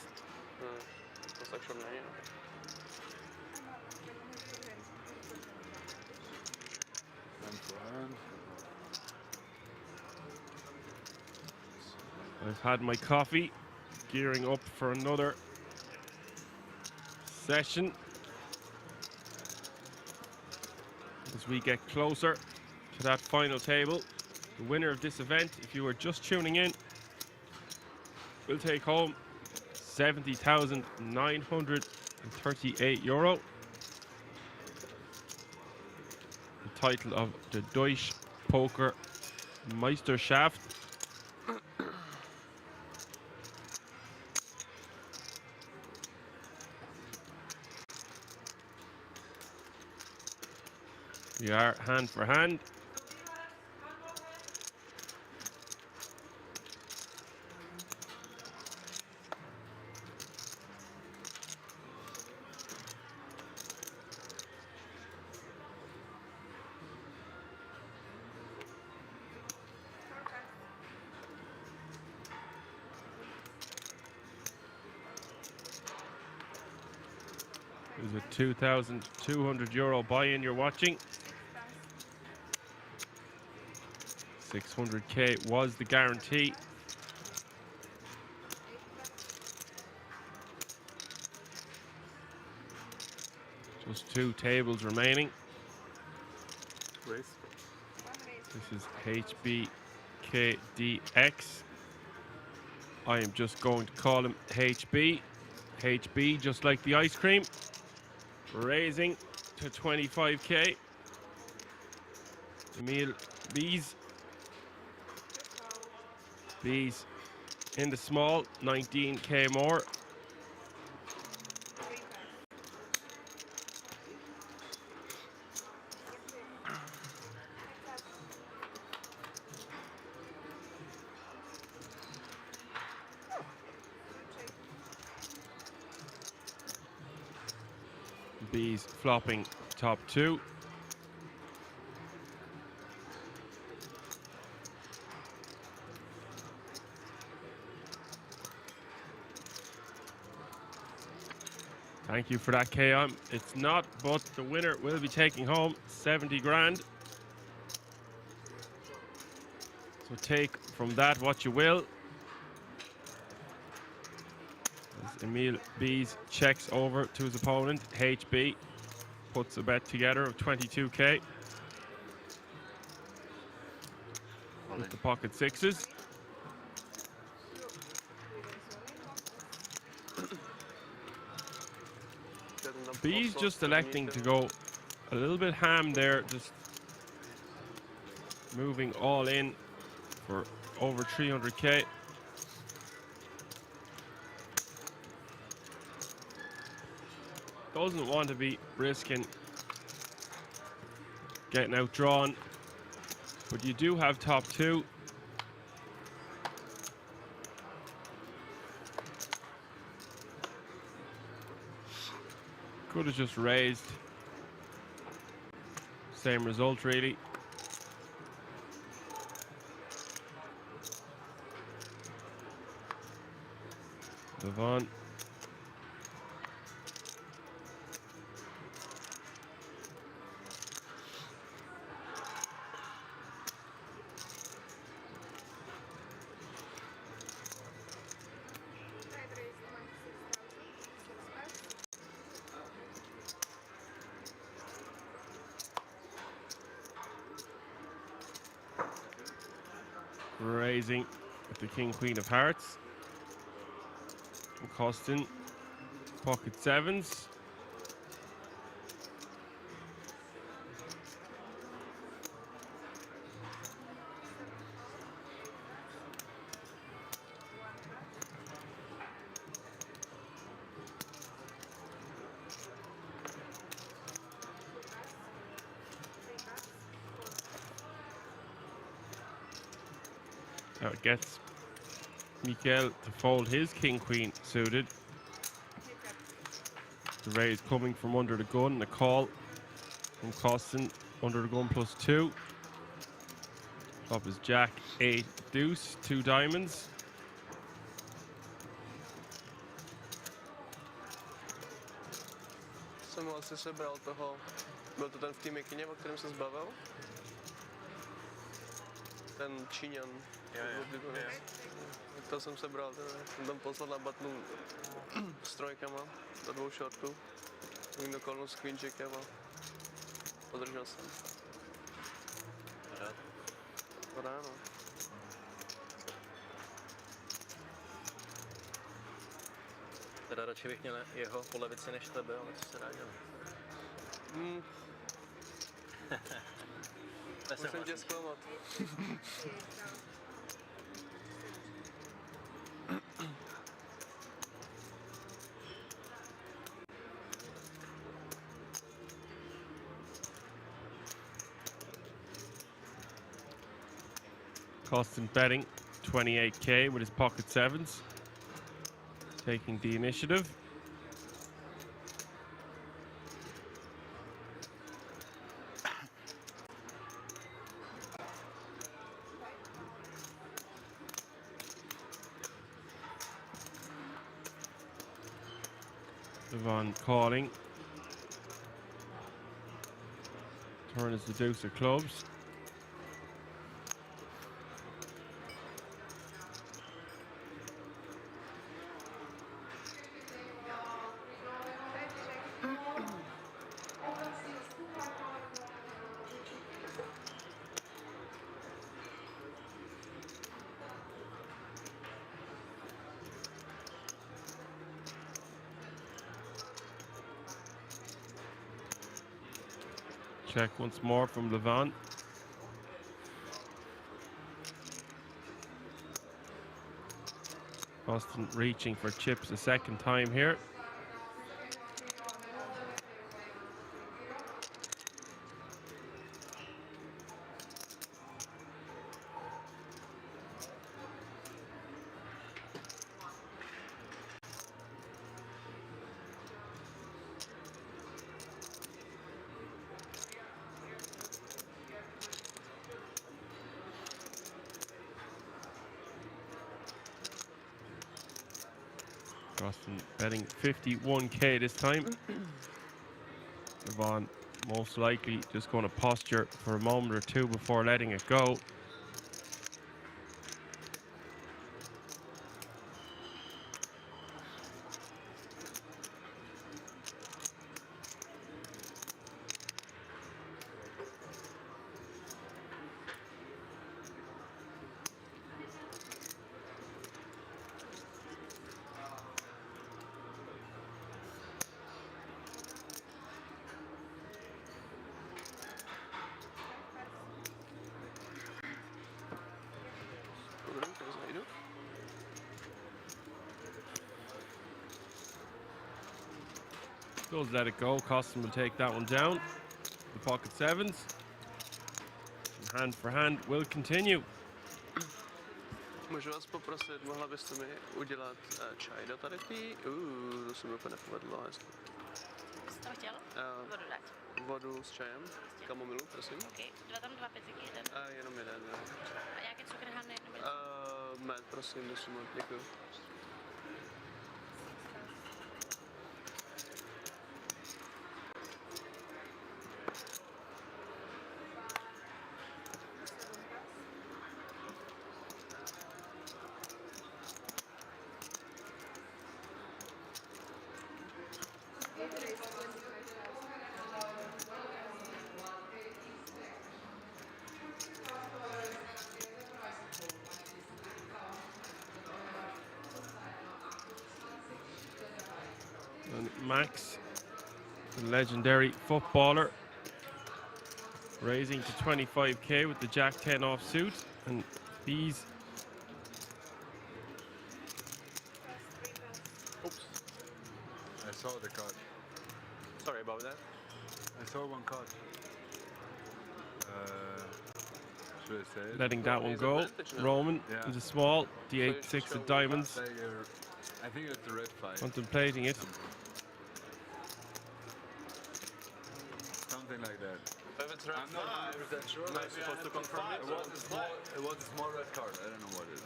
I've had my coffee, gearing up for another session as we get closer to that final table. The winner of this event, if you are just tuning in, will take home €70,938. The title of the Deutsche Poker Meisterschaft. We are hand for hand. There's a €2,200 buy-in you're watching. 600K was the guarantee. Just 2 tables remaining. This is HBKDX. I am just going to call him HB. HB, just like the ice cream. Raising to 25K. Emil B's. B's in the small, 19K more. B's flopping top 2. Thank you for that, KM. It's not, but the winner will be taking home 70 grand. So take from that what you will. As Emil B's checks over to his opponent, HB puts a bet together of 22K with the pocket sixes. B's just electing to go a little bit ham there, just moving all in for over 300K. Doesn't want to be risking getting outdrawn, but you do have top 2. Could have just raised. Same result, really. Move on. Raising with the King Queen of Hearts. Costing pocket sevens. That gets Mikael to fold his king-queen suited. The raise coming from under the gun, the call from Costin under the gun +2. Top is Jack, 8, deuce, 2 diamonds. Jsem mu asi sebral toho. Byl to ten v té mikině, o kterém se zbavil? Ten Číňan. To jsem sebral, jsem tam poslal na batnu s trojkama do 2 shortů. Jsem do kolnu s queenjackem a podržel jsem. Ráno. Teda radši bych měl jeho po levici než tebe, ale co se dá dělat? Musím tě zklamat. Costin betting 28k with his pocket 7s. Taking the initiative. Devon calling. Turn is the deuce of clubs. Check once more from Levant. Austin reaching for chips a second time here. Austin betting 51k this time. Devon most likely just going to posture for a moment or two before letting it go. Does let it go. Costin will take that one down. The pocket 7s. And hand for hand will continue. Můžu vás poprosit, mohla byste mi udělat čaj do tady tý? To se mi úplně nepovedlo. Jsi to chtěl? Vodu dát. Vodu s čajem? Kamomilu, prosím. OK. Tam 2 peziky, jeden. Jenom jeden, jo. A nějaký cukr hlavně nebo med, prosím, musím, děkuji. And Max, the legendary footballer, raising to 25k with the Jack 10 offsuit, and these. Oops. I saw the card. Sorry about that. I saw one card. letting that one go. Roman into small, the 8-6 of diamonds. I think it's a red flag. Contemplating it. Something like that. If it's red I'm not 100% sure. am I supposed to confirm it? It was a small red card. I don't know what it is.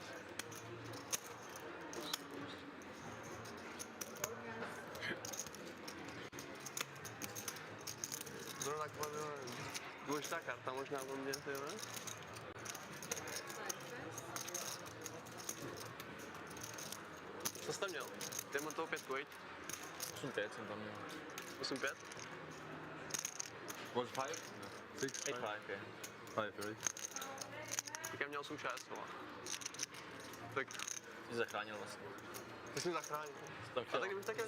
Zrovna taková byla důležitá karta možná pro mě, ty jo? Co jsi tam měl? Diamantovou 5, viď? 8-5 jsem tam měl. 8-5? Was 5? 6? 8-5, yeah. 5, right? Tak já měl 8-6, tak... Jsi zachránil vlastně. Ty jsi mě zachránil.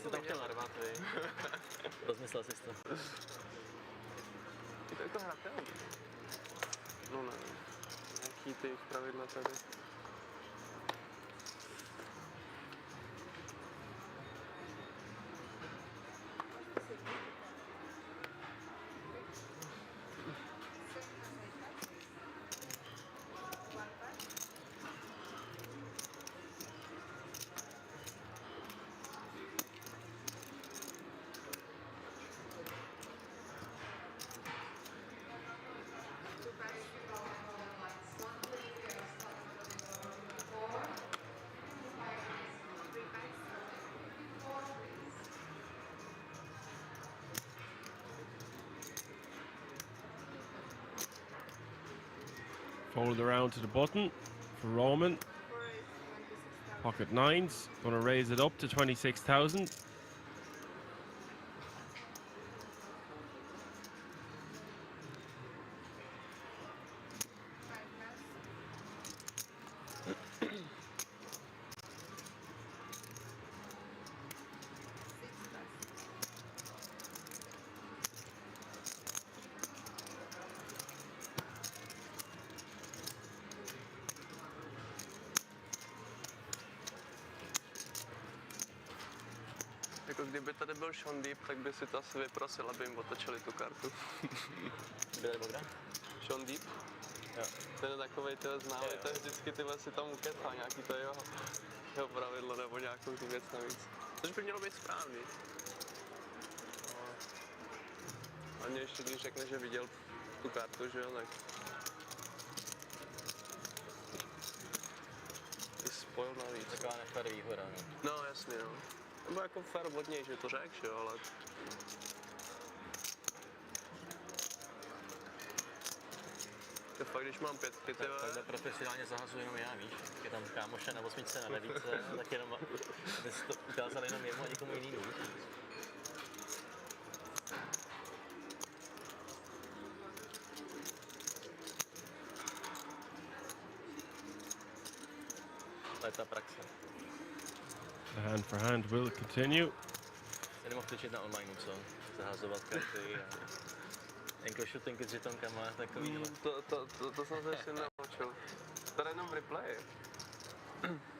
Jsi tam chtěl narvat, vy. Rozmyslel jsi to. Je to jako hratelný. No ne. Nějaký ty pravidla tady. Fold around to the button for Roman. Pocket nines. Going to raise it up to 26,000. Jako kdyby tady byl Sean Deep, tak by si to asi vyprosil, aby jim otočili tu kartu. Kde nebo kde? Sean Deep? Jo. Ten je takovej, to je známý, to je vždycky tyhle si tam ukecá nějaký to jeho pravidlo nebo nějakou tu věc navíc. Což by mělo být správný. A mě ještě když řekne, že viděl tu kartu, že jo, tak... Ty spojil navíc. Taková nefér výhoda, no. No jasně, no. Nebo jako fair od něj, že to řekl, že jo, ale... To fakt, když mám 5, ty takhle profesionálně zahazuji jenom já, víš? Je tam kámoše na 8, na 9, tak jenom, aby si to ukázal jenom jemu a někomu jinému, víš? To je ta praxe. The hand for hand will continue. Se nemohl točit na online, co? Zahazovat karty a... Enko shooting s žetonkama, takový. To jsem se ještě naučil. Tady jenom replay.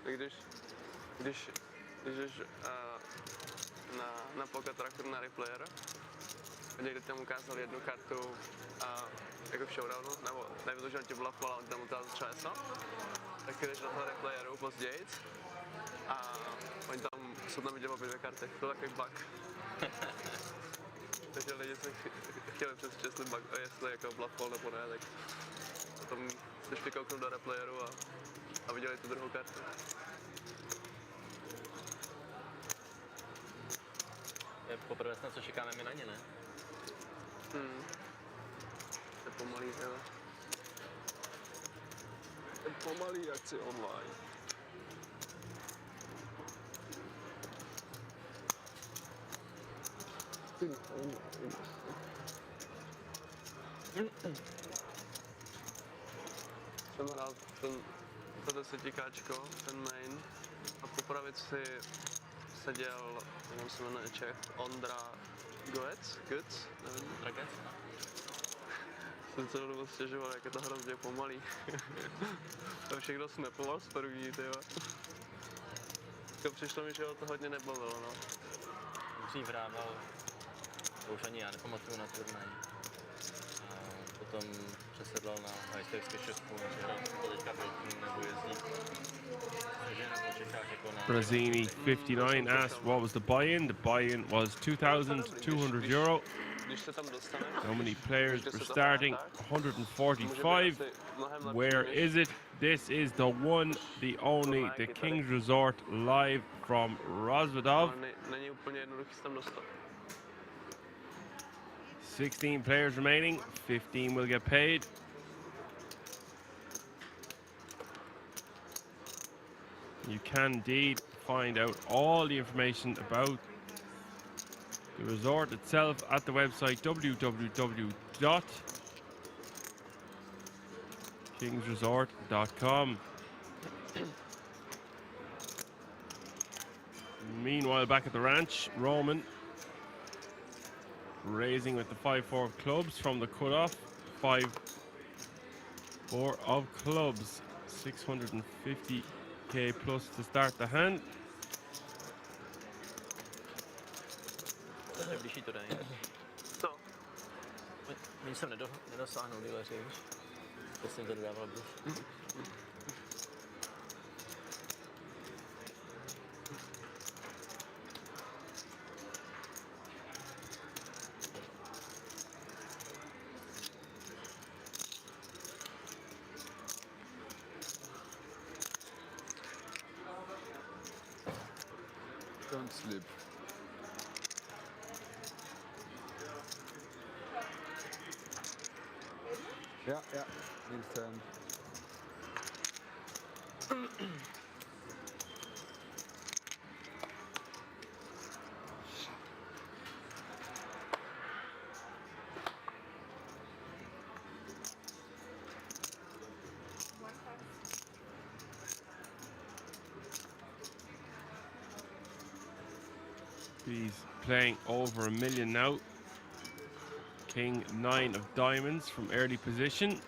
Když jdeš na poker trackeru na replayer, a někdy tam ukázal jednu kartu jako v showdownu, nebo nevěděl, že on tě blufoval, on tam ukázal třeso, tak jdeš do toho replayeru později a oni tam jsou tam vidět obě dvě karty. To je takový bug. Takže lidi se chtěli přesvědčit, jestli jako bluffball nebo ne, tak potom se šli kouknout do replayeru a viděli tu druhou kartu. Je poprvé snad, co čekáme my na ně, ne? To je pomalý, jo. To je pomalý akci online. Jsem hrál to 10káčko, ten main, a po pravici seděl, jenom se jmenuje Čech, Ondra Goec, nevím. Dragec? Jsem celou dobu stěžoval, jak je to hrozně pomalý. To všechno snapoval z první, tyjo. Přišlo mi, že ho to hodně nebavilo, no. Dřív hrával, to už ani já nepamatuju na turnaj. potom přesedlal na majsterské šestku, hrál to teďka byl nebo jezdí. Takže na po Čechách jako na... Brazini 59 asked what was the buy-in. The buy-in was €2,200. Když se tam dostaneš, How many players když were se to starting? hraje, 145. Where is it? This is the one, the only, the King's Resort live from Rozvadov. Není úplně jednoduchý se tam dostat. 16 players remaining. 15 will get paid. You can indeed find out all the information about the resort itself at the website www.kingsresort.com. Meanwhile, back at the ranch, Roman raising with the 5-4 of clubs from the cutoff. 5-4 of clubs. 650k plus to start the hand. To je blížší to dají. Co? Oni jsem nedosáhnul dealeři, víš? To jsem to dodával blíž. Don't slip. Ja, Nils turn. He's playing over $1 million now. King 9 of diamonds from early position.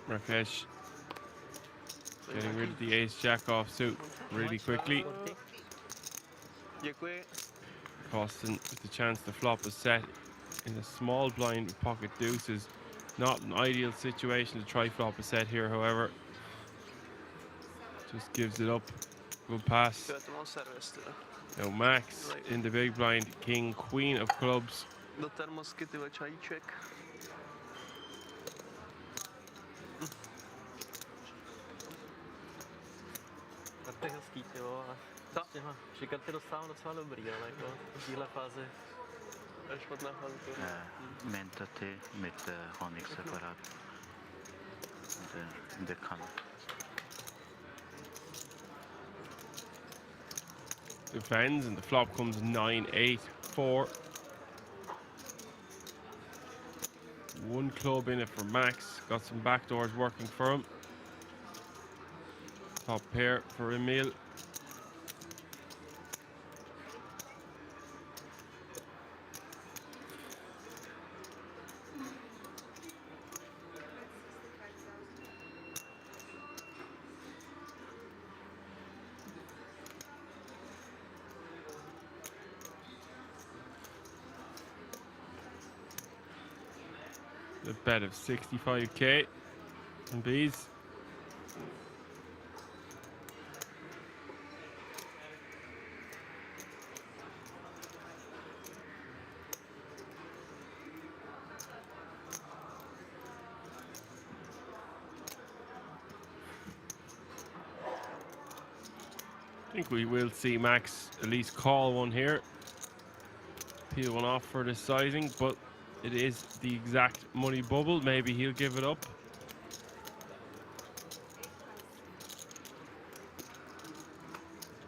Rakesh getting rid of the ace-jack offsuit really quickly. Děkuji. Costin with the chance to flop a set in a small blind with pocket deuces. Not an ideal situation to try flop a set here, however. Just gives it up. Good pass. Now Max in the big blind, king, queen of clubs. Do termosky ty čajíček. To je hezký, jo, a s těma šikarty dostávám docela dobrý, ale jako v téhle fázi. To je špatná fáze. Mentate mit Honig separat. The color. Defends and the flop comes 9-8-4. One club in it for Max. Got some backdoors working for him. Top pair for Emil. A bet of 65k and bees. I think we will see Max at least call one here. Peel one off for the sizing, but it is the exact money bubble. Maybe he'll give it up.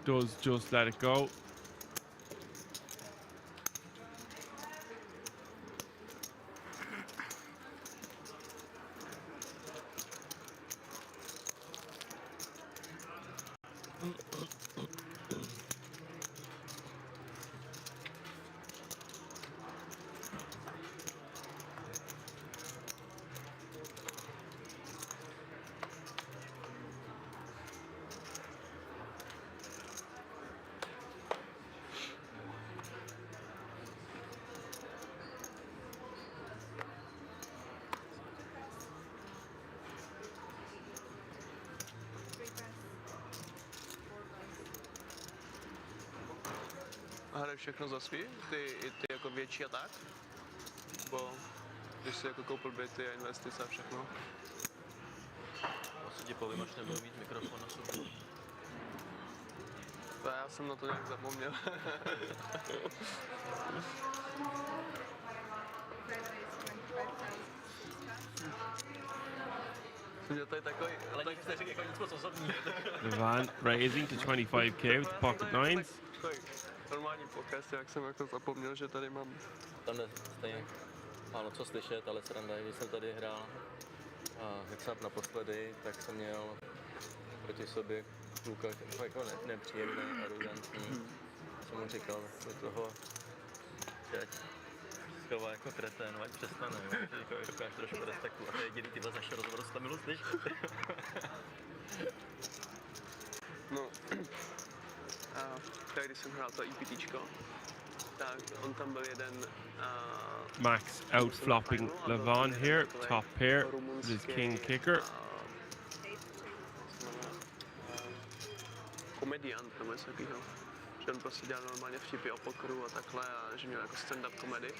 Does just let it go. hraje všechno za svý, ty jako větší a tak? Bo když si jako koupil byty a investice a všechno? Asi ti povím, až nebudu mít mikrofon na sobě. Já jsem na to nějak zapomněl. To je takový... Ale tak jste řekl jako nic moc osobního. Levant raising to 25k with the pocket nines. Normální podcast, jak jsem jako zapomněl, že tady mám... Tam stejně málo co slyšet, ale sranda je, když jsem tady hrál heads-up naposledy, tak jsem měl proti sobě kluka jako nepříjemný, arrogantní. Jsem mu říkal do toho, že ať schová jako kretén, ať přestane, že říkal, že dokážeš trošku respektu. A to je jediný ty z našeho rozhovoru, co tam milu slyš. No, a tak když jsem hrál to IPTčko, tak on tam byl jeden... Max outflopping Levant here, top pair, with his king kicker. Komediant nebo něco takového. Že on prostě dělal normálně vtipy o pokeru a takhle a že měl jako stand-up komedy.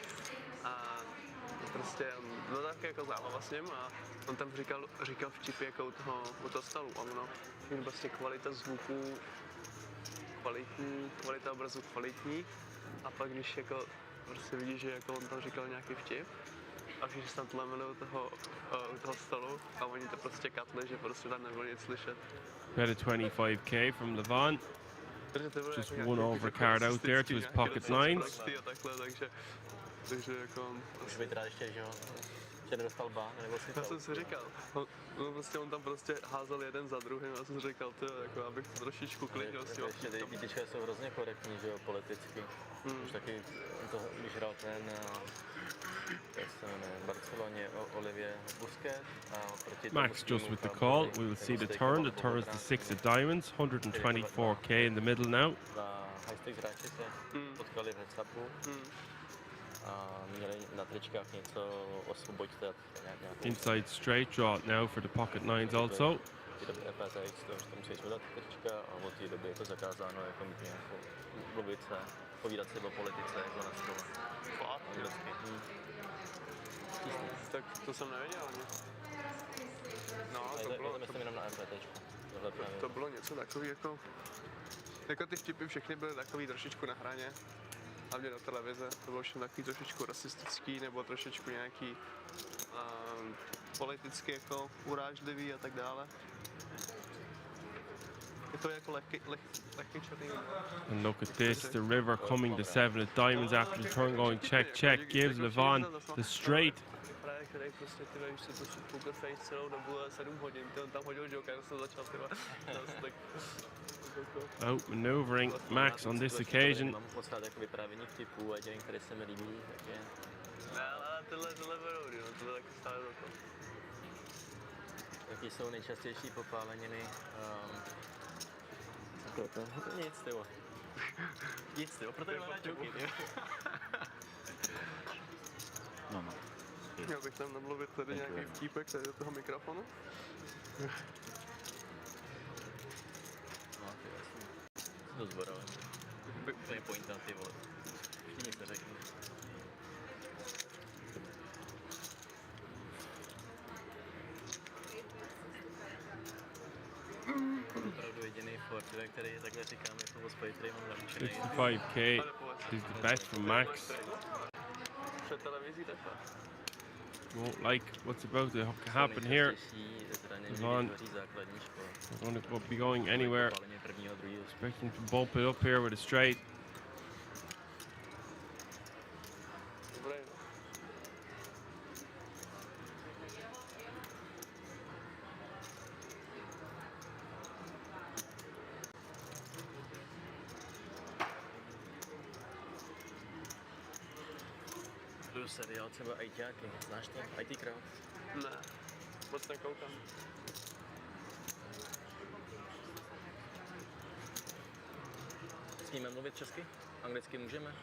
A prostě no tak jako zábava s ním a on tam říkal vtipy jako u toho stolu a ono, prostě kvalita zvuku kvalitní, kvalita obrazu kvalitní a pak když jako prostě vidíš, že jako on tam říkal nějaký vtip a všichni se tam tlemili u toho stolu a oni to prostě katli, že prostě tam nebylo nic slyšet. We had a 25k from Levant. Just one overcard out there to his pocket nines. Takže jako... Už by teda ještě, že jo, že nedostal bán, nebo si Já jsem si říkal, on tam prostě házel jeden za druhým, já jsem si říkal, jako abych to trošičku klidil s tím. Ještě ty IPTčka jsou hrozně korektní, že jo, politicky. Už taky, když hrál ten, jak se jmenuje, v Barceloně, Olivier Busquets a proti Max just with the call. We will see the turn. The turn is the 6 of diamonds, 124k in the middle now. Na high stakes hráči se potkali v heads-upu a měli na tričkách něco osvoboďte. Inside straight draw now for the pocket nines also. V té době FSX, to musíš vydat trička a od té doby je to zakázáno jako mít nějakou mluvit se, povídat si o politice jako na stole. Tak to jsem nevěděl ani. No, to bylo něco takový jako ty vtipy všechny byly takový trošičku na hraně. Hlavně do televize, to bylo všechno takový trošičku rasistický nebo trošičku nějaký politicky jako urážlivý a tak dále. Je to jako lehký černý. And look at this, the river coming to 7 of diamonds after the turn going check, gives Levant the straight. Který prostě ty víš, že to poker face celou dobu 7 hodin, on tam hodil joker, jsem začal Outmaneuvering Max on this occasion. Mám moc rád jako vyprávění vtipů a dělím, které se mi líbí, tak je... Ne, ale tohle berou, no, tohle taky stále za to. Jaký jsou nejčastější popáleniny? Nic, tyvo. Nic, tyvo, proto nemá čuky, No. Měl bych tam namluvit tady nějaký vtípek tady do toho mikrofonu. No, ty jasně. To zborové. To je pointa, ty vole. Ještě nic neřeknu. Opravdu jediný fort, který takhle říkám, je to hospody, který mám naučený. 65k is the bet from Max. Před televizí takhle. Won't like what's about to happen here. Levant won't be going anywhere. Expecting to bump it up here with a straight. Sleduju seriál třeba ITáky, znáš to? IT Crowd? Ne, moc nekoukám. Smíme mluvit česky? Anglicky můžeme?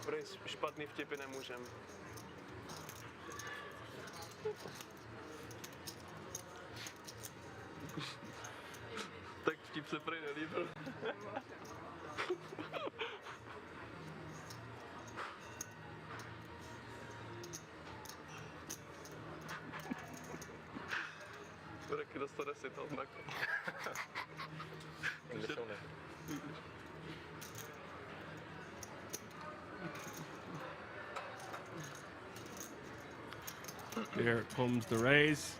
Prý špatný vtipy nemůžem. Tak vtip se prý nelíbil. Taky dostane si to tak. Here comes the raise.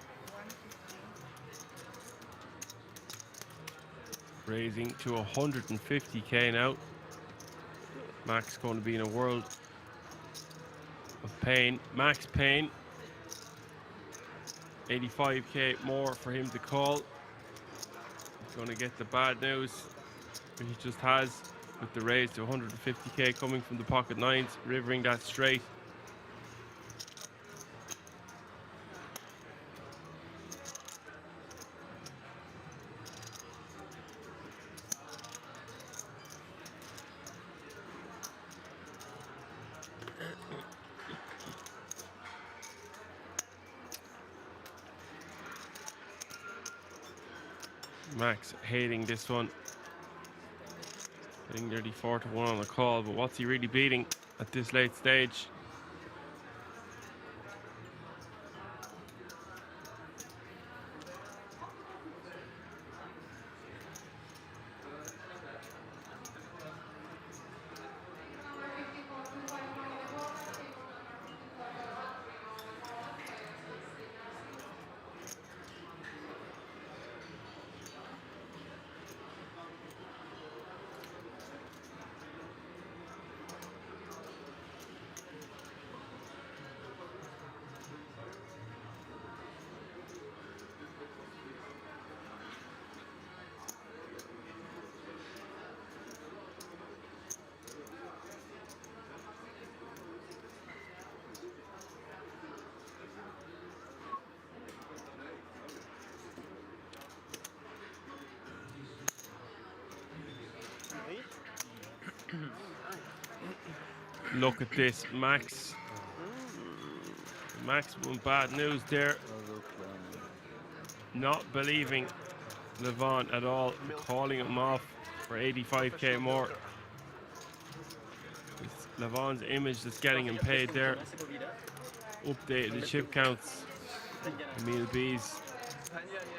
Raising to 150k now. Max going to be in a world of pain. Max pain. 85k more for him to call. He's going to get the bad news that he just has with the raise to 150k coming from the pocket nines, rivering that straight. Max hating this one. Getting nearly 4-1 on the call, but what's he really beating at this late stage? Look at this, Max. Maximum bad news there. Not believing Levon at all, calling him off for 85k more. It's Levon's image that's getting him paid there. Updated the chip counts. Emil B's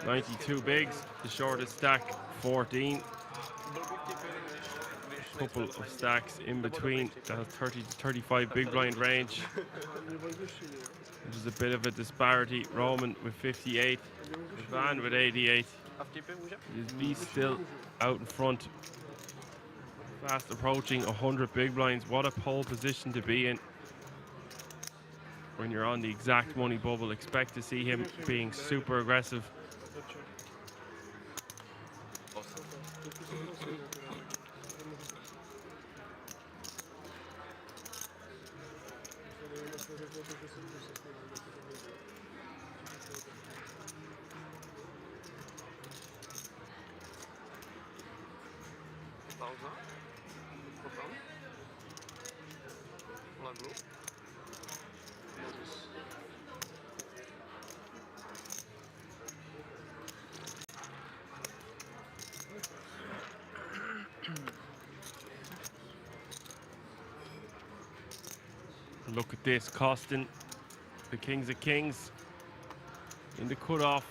92 bigs, the shortest stack 14. Couple of stacks in between that 30 to 35 big blind range. There's a bit of a disparity. Roman with 58, Van with 88. Is B still out in front, fast approaching 100 big blinds. What a pole position to be in when you're on the exact money bubble. Expect to see him being super aggressive. Pauza. Potom. Laglu. Look at this, costing the Kings of Kings in the cutoff.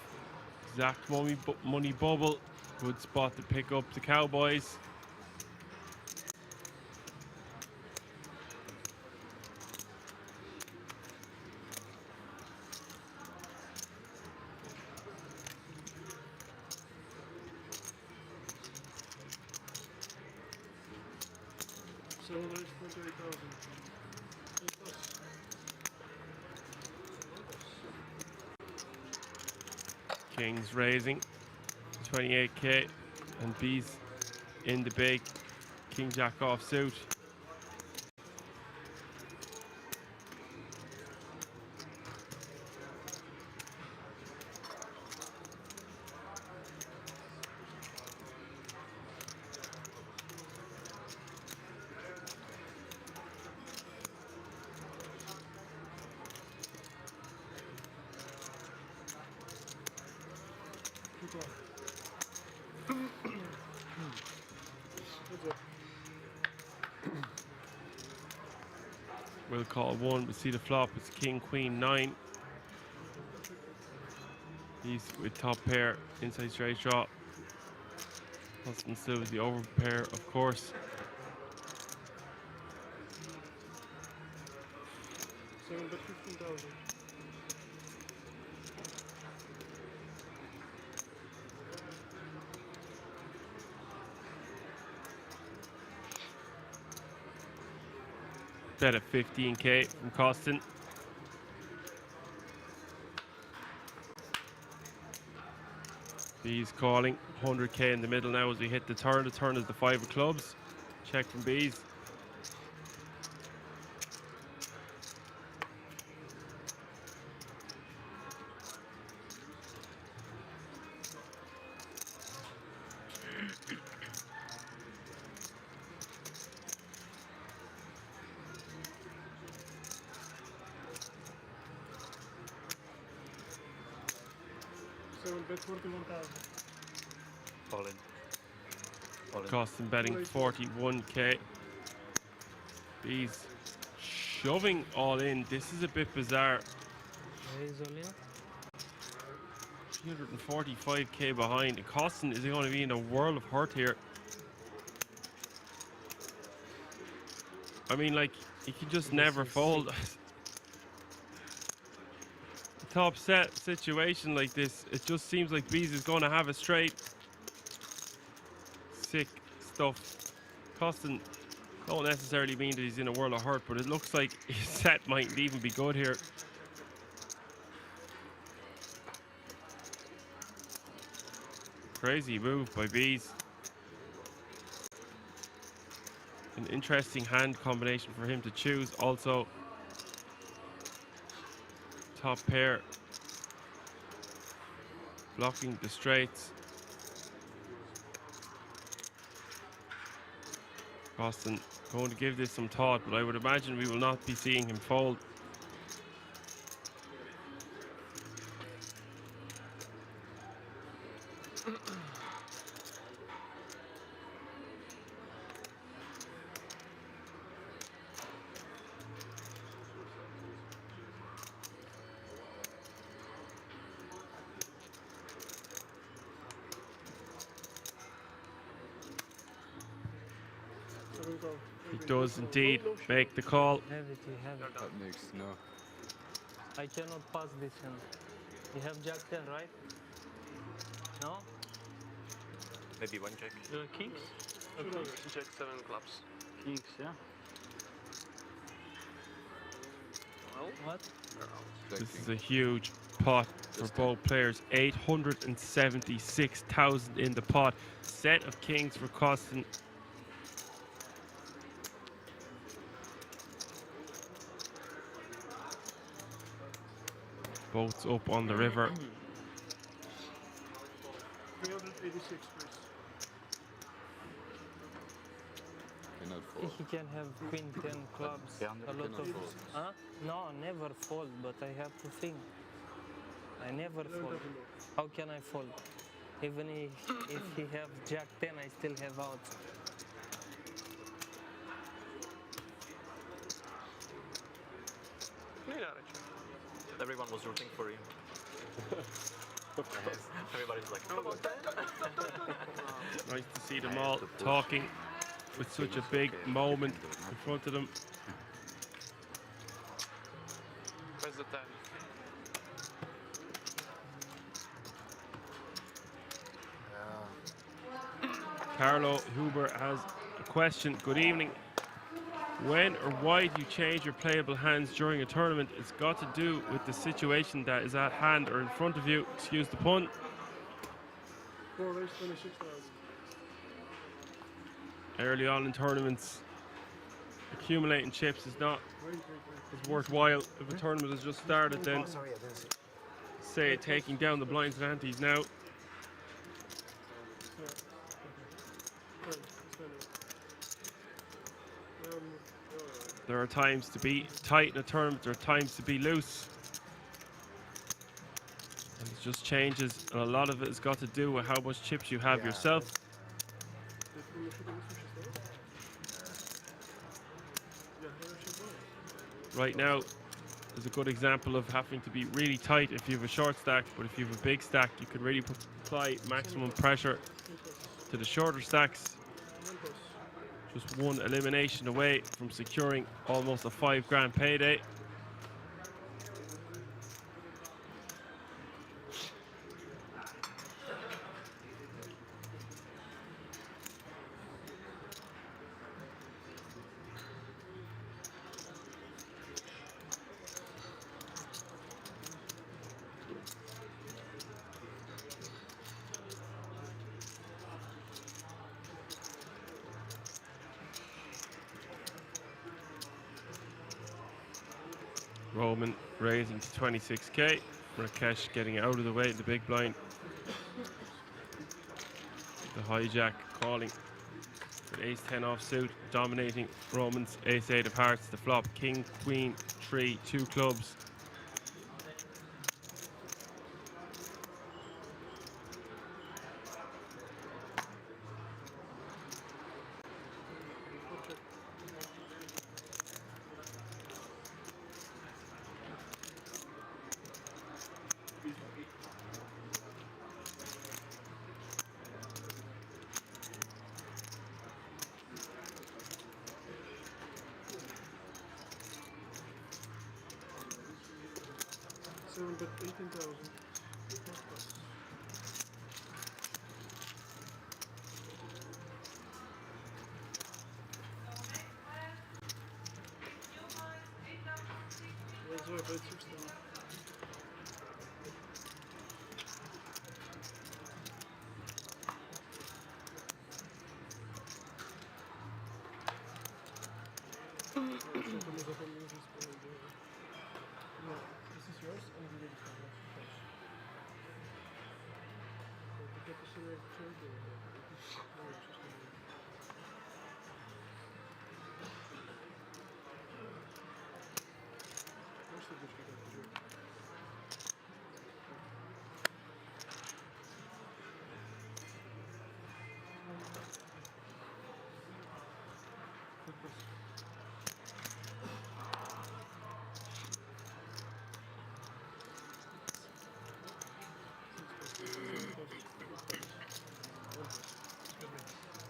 Exact money bubble. Good spot to pick up the Cowboys. Kings raising 28k and B's in the big. King Jack off suit. We'll call one. We see the flop. It's king, queen, 9. He's with top pair, inside straight draw. Husband still with the over pair, of course. 7 bet 15,000. Bet at 15k from Costin. B's calling 100k in the middle now as we hit the turn. The turn is the 5 of clubs. Check from B's. Bet 41,000. All in. All in. Costin betting 41k. B's shoving all in. This is a bit bizarre. Raise all in. 345k behind. Costin is going to be in a world of hurt here. I mean, like, he can just never fold. Top set situation like this, it just seems like Bees is going to have a straight. Sick stuff. Costin don't necessarily mean that he's in a world of hurt, but it looks like his set might even be good here. Crazy move by Bees. An interesting hand combination for him to choose. Also, top pair blocking the straights. Costin going to give this some thought, but I would imagine we will not be seeing him fold. He does indeed make the call. Have it, you have it. That makes no. I cannot pass this hand. You have Jack 10, right? No? Maybe one check. Kings? Jack 7 clubs. Kings, yeah. Well, what? This is a huge pot for both players. 876,000 in the pot. Set of kings for Costin. Boats up on the river. 386, please. He can have queen 10 clubs. A lot of. Huh? No, never fold, but I have to think. I never fold. How can I fold? Even if he have Jack 10, I still have out. Everyone was rooting for you. Everybody's like, oh, Nice to see them all talking with such a big moment in front of them. where's the 10? Carlo Huber has a question. Good evening. When or why do you change your playable hands during a tournament? It's got to do with the situation that is at hand or in front of you. Excuse the pun. 4 raise 26,000. Early on in tournaments, accumulating chips is not as worthwhile. If a tournament has just started, then say taking down the blinds and antes now. There are times to be tight in a tournament, there are times to be loose. And it just changes, and a lot of it has got to do with how much chips you have yourself. right now is a good example of having to be really tight if you have a short stack, but if you have a big stack, you can really apply maximum pressure to the shorter stacks. Just one elimination away from securing almost a $5 grand payday. Roman raising to 26k. Rakesh getting out of the way, the big blind. The hijack calling for ace-10 offsuit, dominating Roman's ace-8 of hearts. The flop, king, queen, 3, 2 clubs. But 18,000. Rozvadov 816. No, this is yours and you get it from us. The capacity trade is more interesting. Most of which we got to do.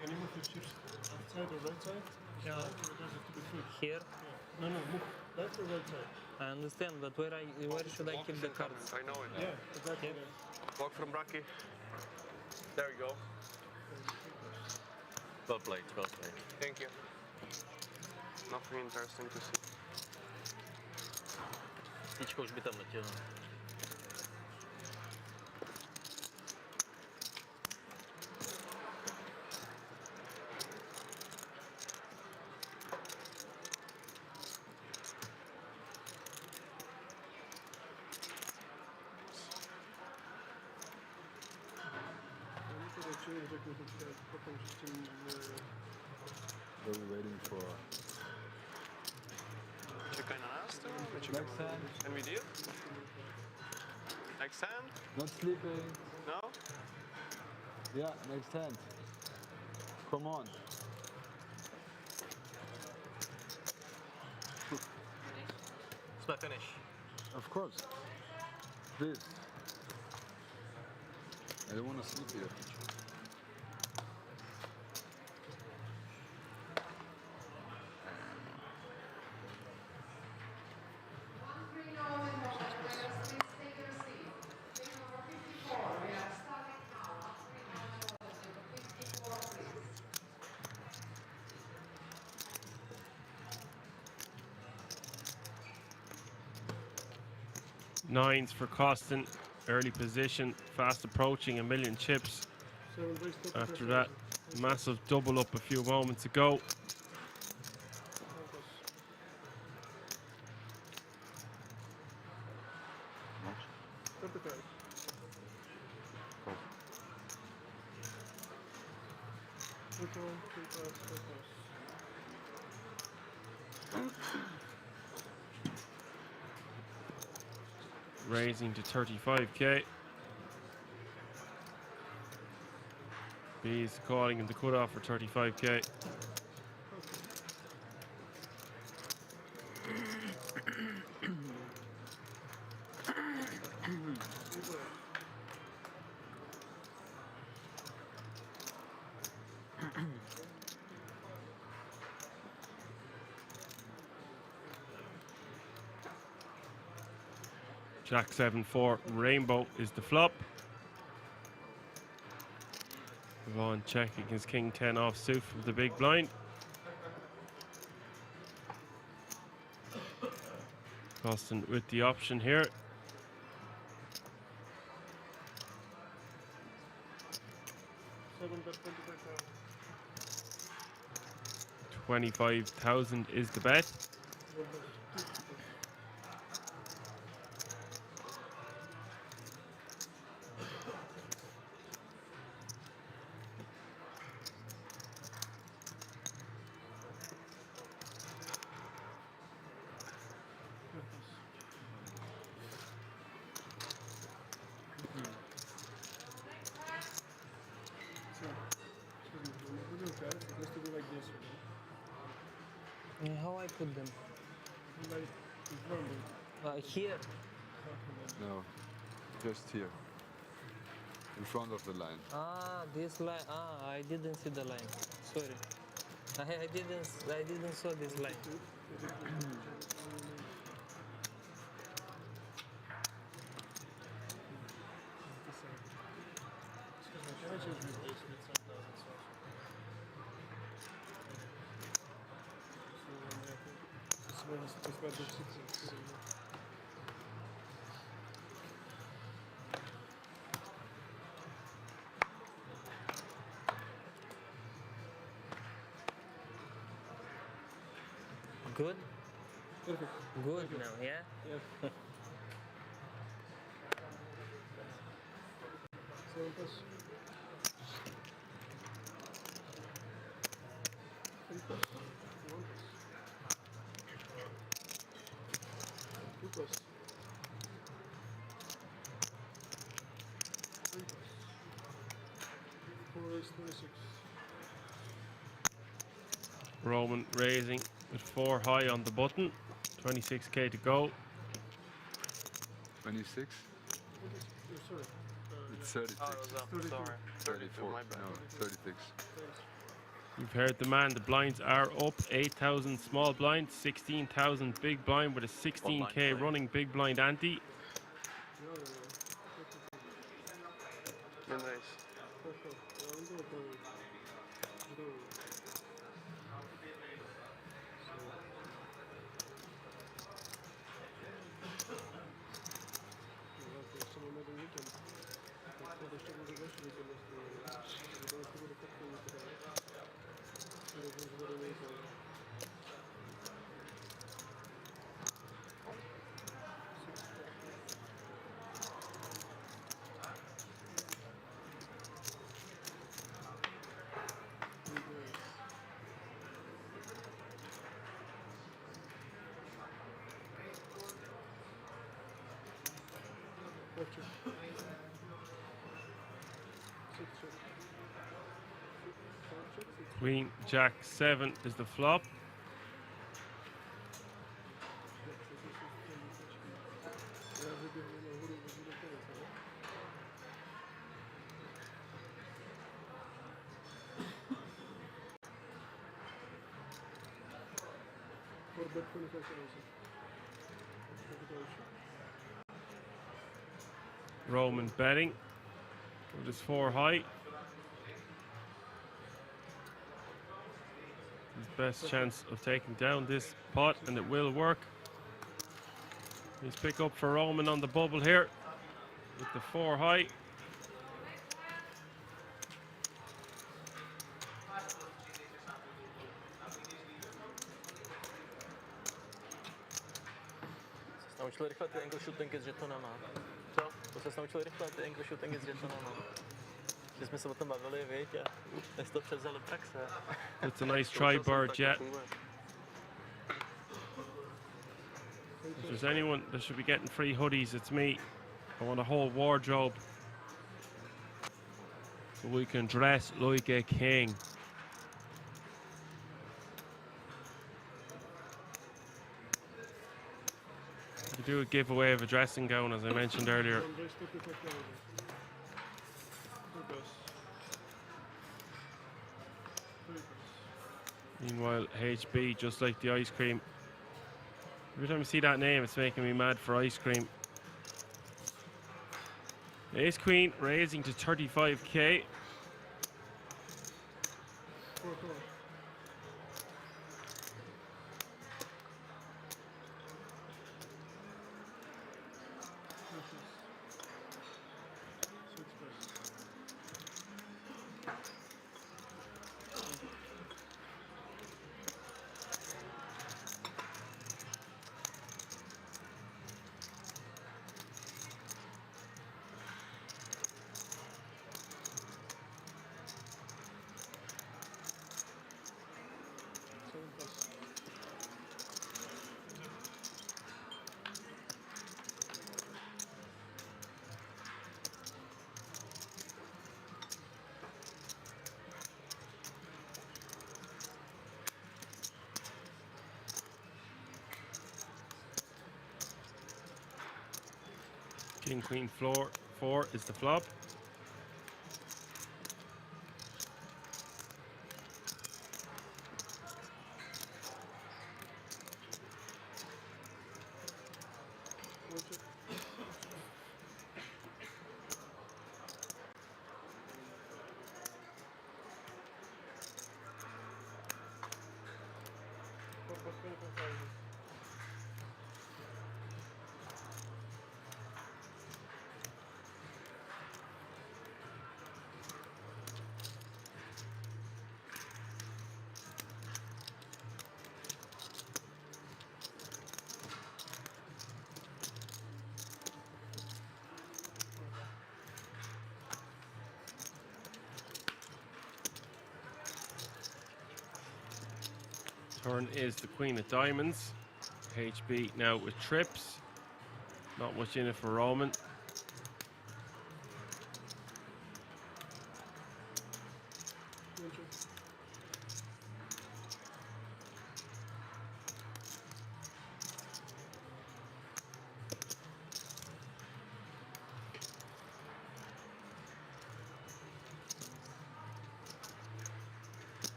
Can you move your chips outside or right side? Yeah. It doesn't have to be fixed. Here? Yeah. No, move left or right side. I understand, but where should I keep the cards? I know it. Yeah, exactly. Walk from Rocky. There we go. Well played, well played. Thank you. Nothing interesting to see. Píčko už by tam letělo. Are we waiting for? Czekaj na nas, to? Next hand. And we deal? Next hand? Not sleeping. No? Yeah, next hand. Come on. It's my finish. Of course. Please. I don't want to sleep here. Nines for Costin, early position, fast approaching 1,000,000 chips. After that massive double up a few moments ago. Raising to 35k. B's calling him the cutoff for 35k. Jack 7-4 rainbow is the flop. Vaughan check against King 10 offsuit from the big blind. Boston with the option here. $25,000 is the bet. How I put them? Here. No, just here. In front of the line. Ah, this line. Ah, I didn't see the line. Sorry. I didn't saw this line. Good? Perfect. Good now, yeah? Yeah. 7 plus. 3 plus. 1 plus. 2 plus. 3 plus. 4 is 26. Roman raising with 4 high on the button. 26k to go. 26? Sorry. It's 36. Oh, it was up. 32. Sorry. 34. My bad. No, 36. You've heard the man. The blinds are up. 8,000 small blind, 16,000 big blind with a 16k running big blind ante. Nice. Queen Jack 7 is the flop. Roman betting with his 4 high. His best chance of taking down this pot, and it will work. He's pick up for Roman on the bubble here with the 4 high. Naučil rychle ty angle shootingy s žetonama. Co? To se naučil rychle ty angle shootingy s žetonama. Že jsme se o tom bavili, viď? A jsi to převzal do praxe. It's a nice try, Bird, yeah. If there's anyone that should be getting free hoodies, it's me. I want a whole wardrobe so we can dress like a king. We do a giveaway of a dressing gown, as I mentioned earlier. Meanwhile, HB, just like the ice cream. Every time I see that name, it's making me mad for ice cream. Ace Queen raising to 35k. King Queen floor 4 is the flop. Turn is the Queen of Diamonds. HB now with trips. Not much in it for Roman.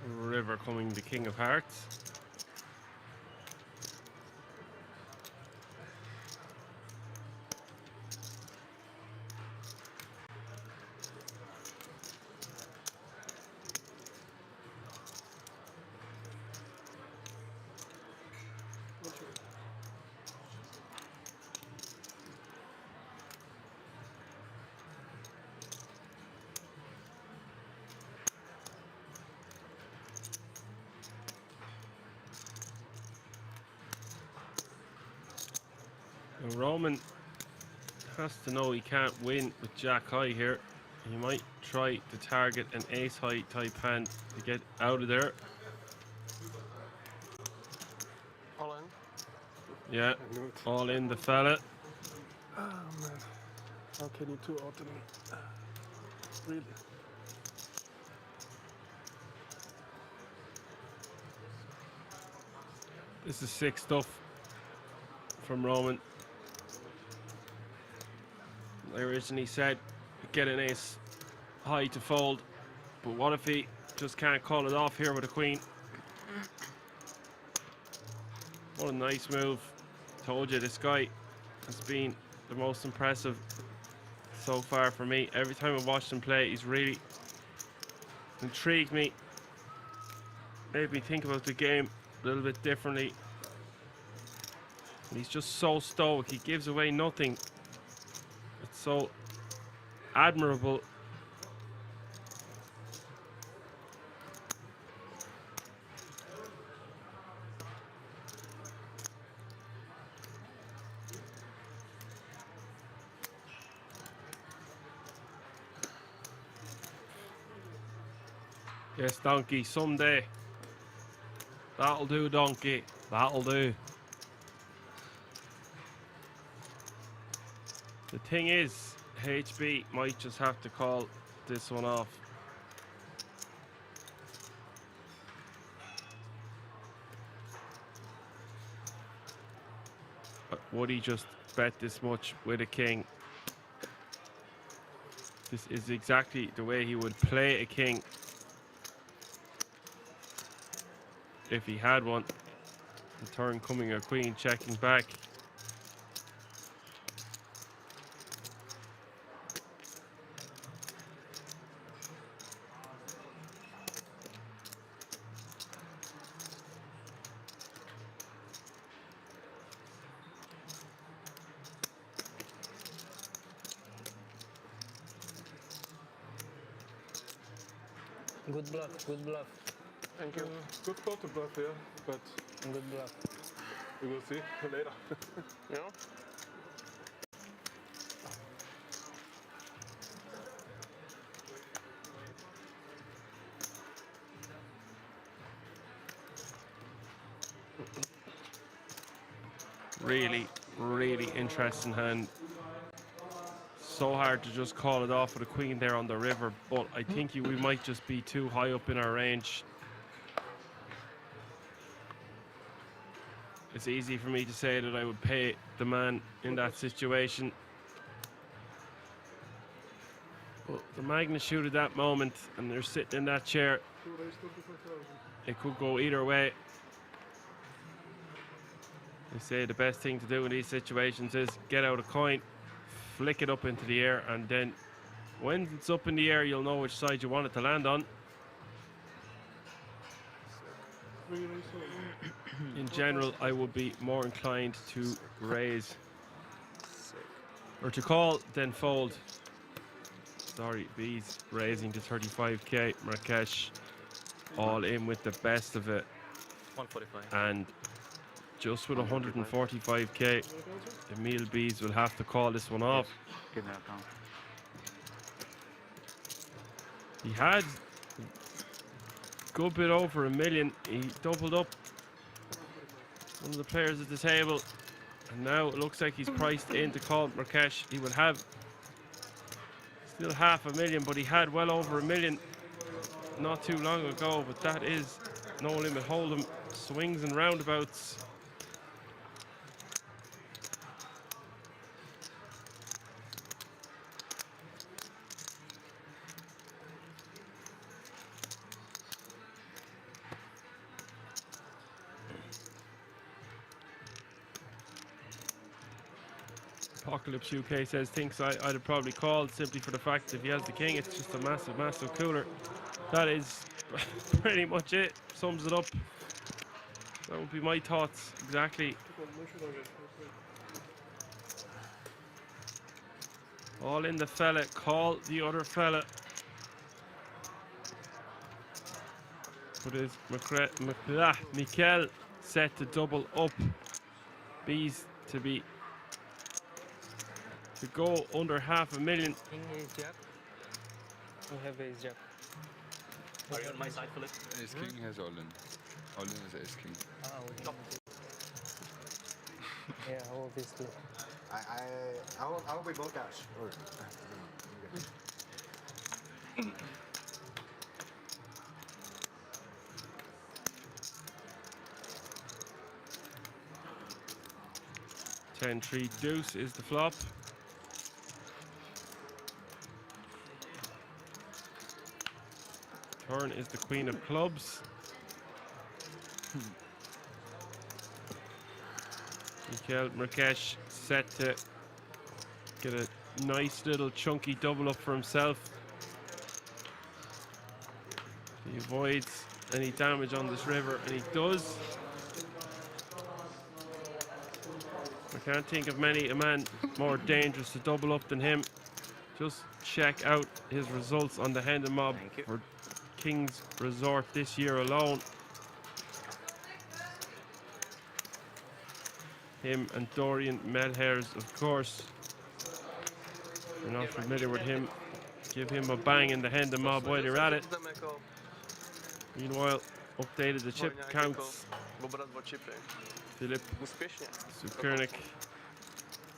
River coming the King of Hearts. And Roman has to know he can't win with Jack High here. He might try to target an Ace High type hand to get out of there. All in? Yeah, all in the fella. Oh man, how can you two out to me? Really? This is sick stuff from Roman. I originally said get an Ace High to fold, but what if he just can't call it off here with a Queen? What a nice move. Told you this guy has been the most impressive so far for me. Every time I've watched him play, he's really intrigued me. Made me think about the game a little bit differently. And he's just so stoic. He gives away nothing. It's so admirable. Yes, Donkey, someday. That'll do, Donkey. That'll do. The thing is, HB might just have to call this one off. But would he just bet this much with a king? This is exactly the way he would play a king. if he had one. The turn coming a queen, checking back. Good bluff, good bluff. Thank you. Good spot to bluff here, but good bluff. We will see later. Yeah. Really, really interesting hand. So hard to just call it off with a queen there on the river, but I think we might just be too high up in our range. It's easy for me to say that I would pay the man in that situation. But the magnitude of that moment, and they're sitting in that chair, it could go either way. They say the best thing to do in these situations is get out a coin, flick it up into the air, and then when it's up in the air, you'll know which side you want it to land on. In general, I would be more inclined to raise or to call than fold. Sorry, B's raising to 35k. Marrakesh all in with the best of it. 145. And just with 145k, Emil B's will have to call this one off. Give me a count. He had a good bit over $1 million. He doubled up one of the players at the table, and now it looks like he's priced in to call Marrakesh. He will have still $500,000, but he had well over $1 million not too long ago. But that is no limit hold'em, swings and roundabouts. Apocalypse UK says thinks I'd have probably called simply for the fact that if he has the king, it's just a massive, massive cooler. That is pretty much it. Sums it up. That would be my thoughts exactly. All in the fella. Call the other fella. But is Mikel set to double up? B's to be to go under $500,000. King ace jack. We have ace jack. Are you on my side, Philip? Ace king has all in. All in is ace king. Yeah, obviously. I will be both cash. Or, okay. 10-3 deuce is the flop. Turn is the queen of clubs. Mikel Marrakesh set to get a nice little chunky double up for himself. He avoids any damage on this river, and he does. I can't think of a man more dangerous to double up than him. Just check out his results on the Hendon Mob for King's Resort this year alone. Him and Dorian Medhairs, of course. If you're not familiar with him, give him a bang in the Hendon Mob while you're at it. Meanwhile, updated the chip counts. Filip Sukernik,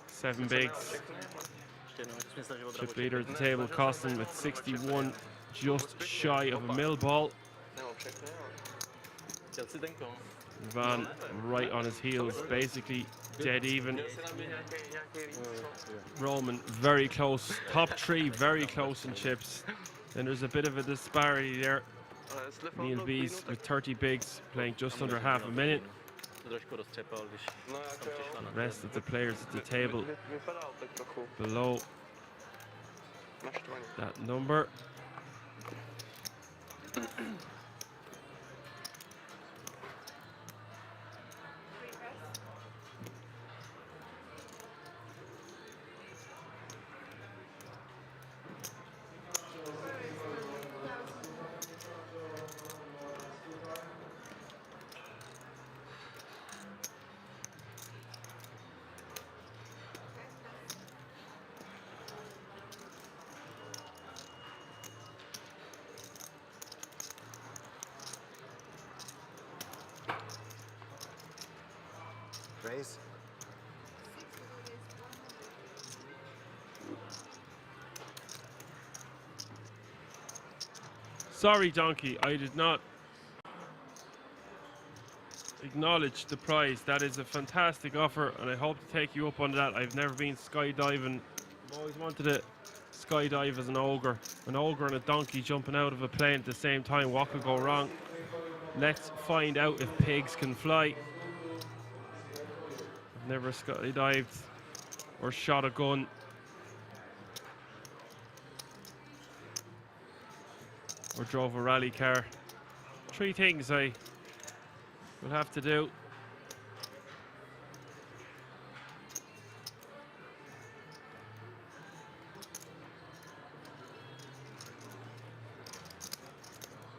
7 bigs. Chip leader at the table, costing with 61, just shy of a mill ball. Van right on his heels, basically dead even. Roman very close, top 3 very close in chips. Then there's a bit of a disparity there. Neil B's with 30 bigs, playing just under half a minute. Rest of the players at the table below that number. Raise. Sorry, Donkey, I did not acknowledge the prize. That is a fantastic offer, and I hope to take you up on that. I've never been skydiving. I've always wanted to skydive as an ogre. An ogre and a donkey jumping out of a plane at the same time. What could go wrong? Let's find out if pigs can fly. I've never skydived or shot a gun. Or drove a rally car. 3 things I will have to do.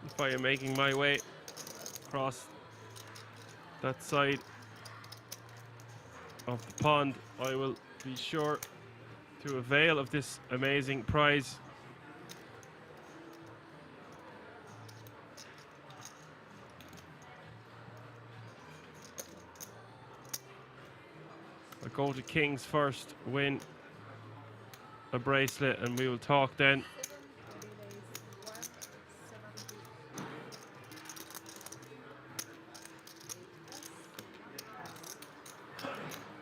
If I am making my way across that side of the pond, I will be sure to avail of this amazing prize. I'll go to kings first, win a bracelet, and we will talk then.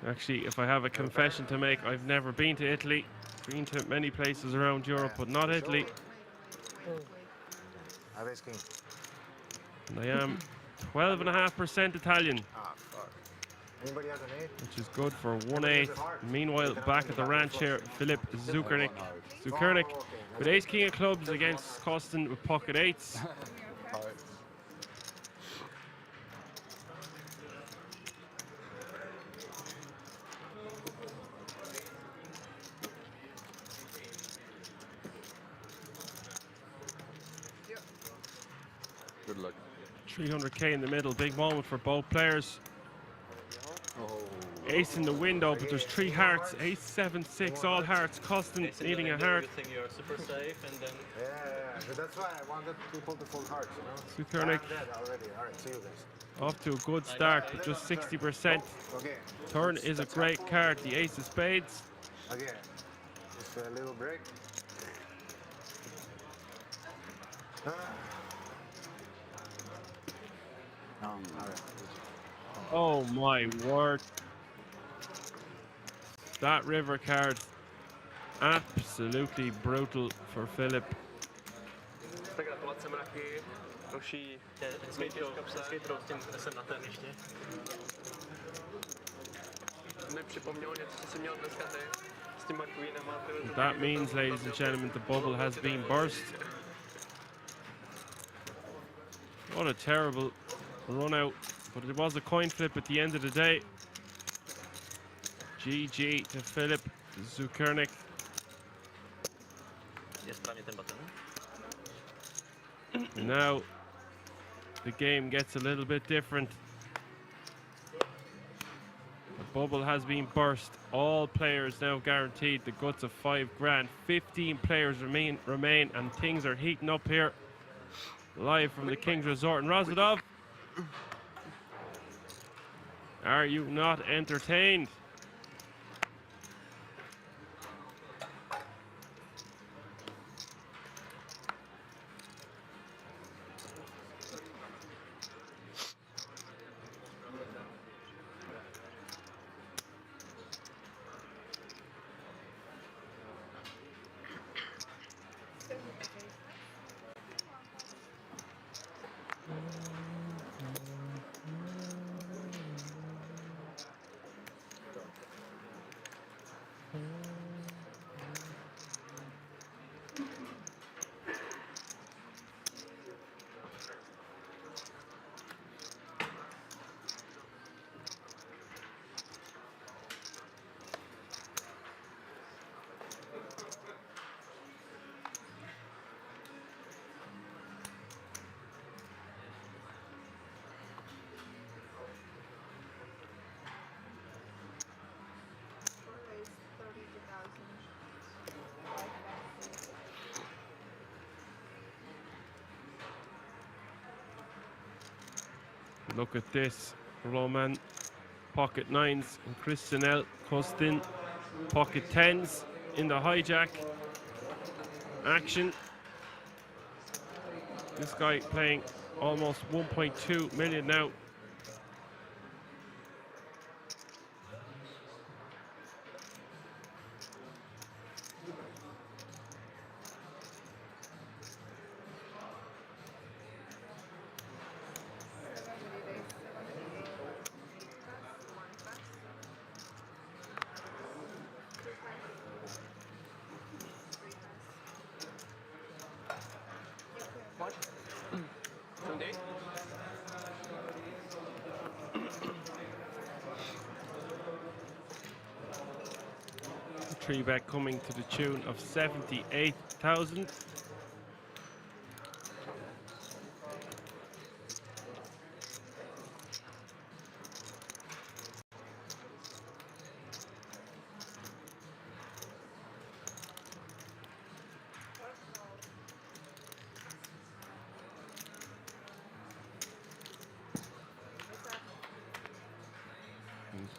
Actually, if I have a confession to make, I've never been to Italy. Been to many places around Europe, but not Italy. And I am 12.5% Italian, Anybody has an 8? which is good for 1/8. Meanwhile, back at the ranch here, Philip Zukernik with ace king of clubs against Costin with pocket 8s. Good luck. 300k in the middle, big moment for both players. Oh. Ace in the window, but there's 3 hearts. Ace, 7, 6, all hearts. Costin needing a heart. You're super safe, and then Yeah, but that's why I wanted to pull the full hearts, you know? Zukernik I'm dead already. Alright, see you guys. off to a good start, but just 60%. Okay. Turn is a great card, the ace of spades. Okay. Just a little break. Oh my word. That river card, absolutely brutal for Philip. Tak gratulace mraky, další hezký trou s tím jsem na tenniště. Mi připomnělo něco, co jsi měl dneska ty, s těma queenama. That means, ladies and gentlemen, the bubble has been burst. What a terrible run out, but it was a coin flip at the end of the day. GG to Philip Zukernik. And now the game gets a little bit different. The bubble has been burst. All players now guaranteed the guts of 5 grand. 15 players remain, and things are heating up here. Live from the King's Resort in Rozvadov. Are you not entertained? Look at this. Roman, pocket 9s, and Christinel, Kostin, pocket 10s in the hijack action. This guy playing almost 1.2 million now. Three bet coming to the tune of 78,000.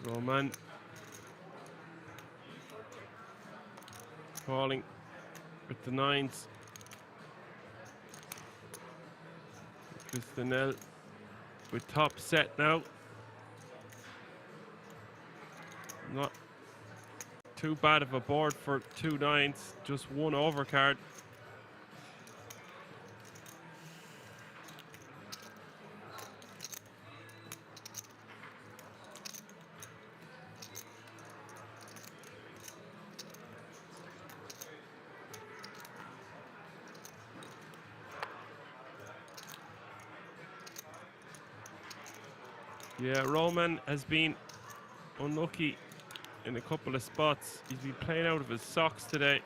Roman calling with the 9s. Christinel with top set now. Not too bad of a board for 2 9s, just one overcard. Yeah, Roman has been unlucky in a couple of spots. He's been playing out of his socks today.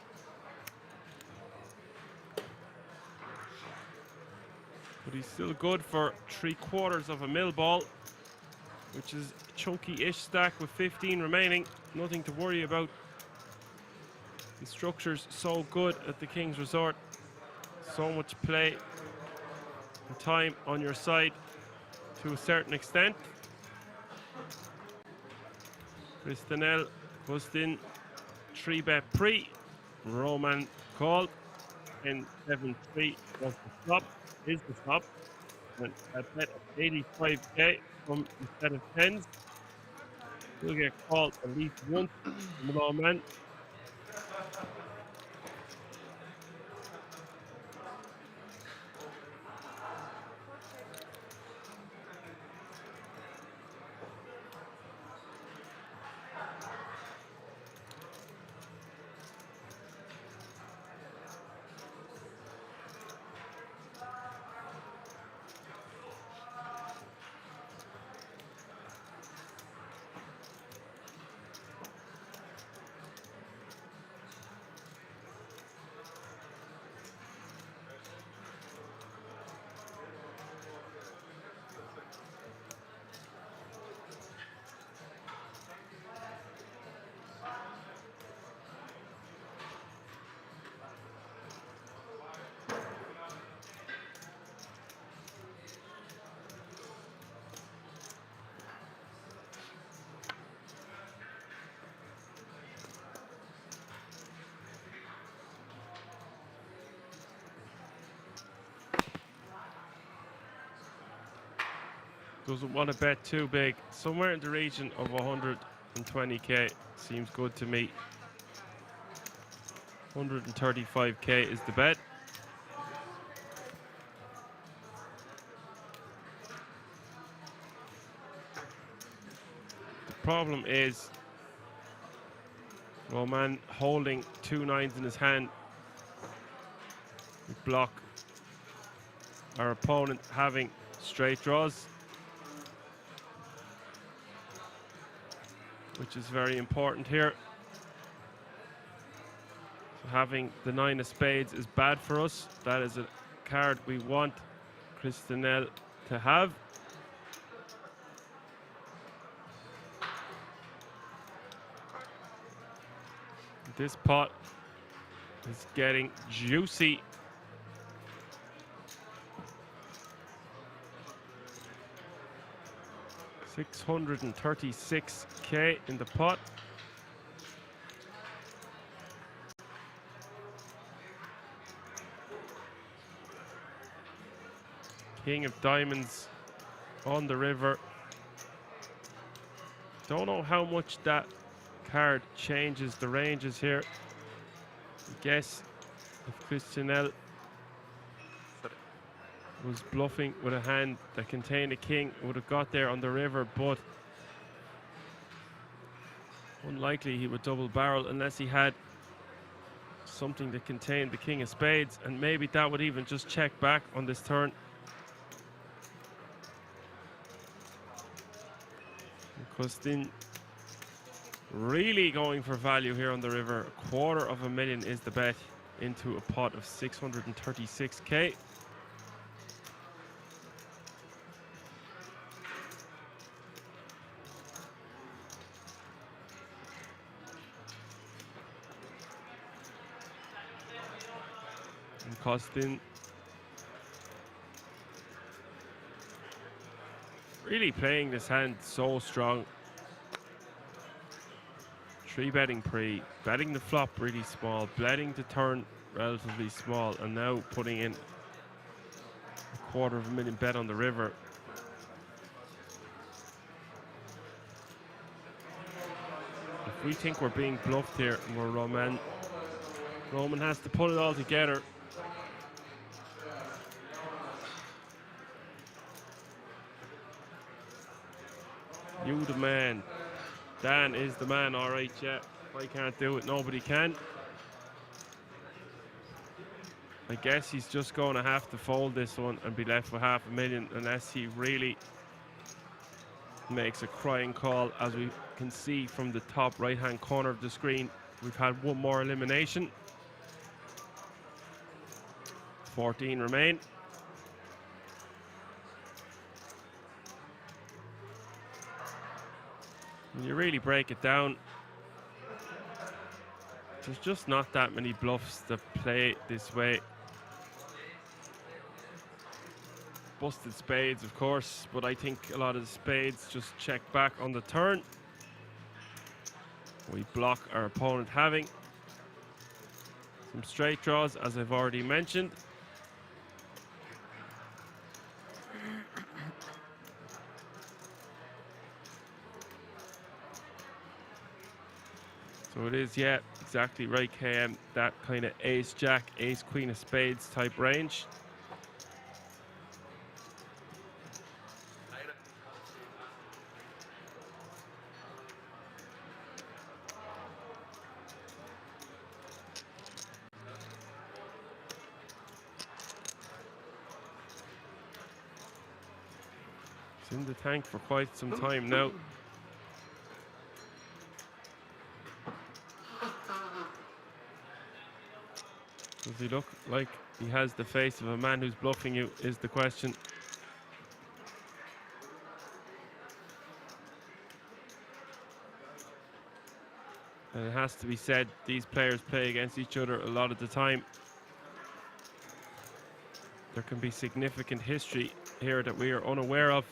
But he's still good for 3/4 of a mil ball, which is a chunky-ish stack with 15 remaining. Nothing to worry about. The structure's so good at the King's Resort. So much play and time on your side to a certain extent. Christinel, Gustin, 3-bet pre. Roman called. And 7-3 was the flop, is the flop. And a bet of 85k from the set of 10s. He'll get called at least once from Roman. Doesn't want to bet too big. Somewhere in the region of 120k seems good to me. 135k is the bet. The problem is Roman holding 2 9s in his hand. We block our opponent having straight draws, which is very important here. So having the 9 of spades is bad for us. That is a card we want Christinel to have. This pot is getting juicy. 636k in the pot. King of diamonds on the river. Don't know how much that card changes the ranges here. I guess if Christian L was bluffing with a hand that contained a king, would have got there on the river, but unlikely he would double barrel unless he had something that contained the king of spades, and maybe that would even just check back on this turn. Costin really going for value here on the river. $250,000 is the bet into a pot of 636k. And Costin really playing this hand so strong. 3-betting pre, betting the flop really small, betting the turn relatively small, and now putting in $250,000 bet on the river. If we think we're being bluffed here and we're Roman has to put it all together. You the man. Dan is the man, all right, yeah. If I can't do it, nobody can. I guess he's just going to have to fold this one and be left with $500,000 unless he really makes a crying call. As we can see from the top right-hand corner of the screen, we've had one more elimination. 14 remain. When you really break it down, there's just not that many bluffs that play this way. Busted spades, of course, but I think a lot of the spades just check back on the turn. We block our opponent having some straight draws, as I've already mentioned. So it is, yeah, exactly right, KM. That kind of ace-jack, ace-queen of spades type range. It's in the tank for quite some time now. Does he look like he has the face of a man who's bluffing you, is the question. And it has to be said, these players play against each other a lot of the time. There can be significant history here that we are unaware of.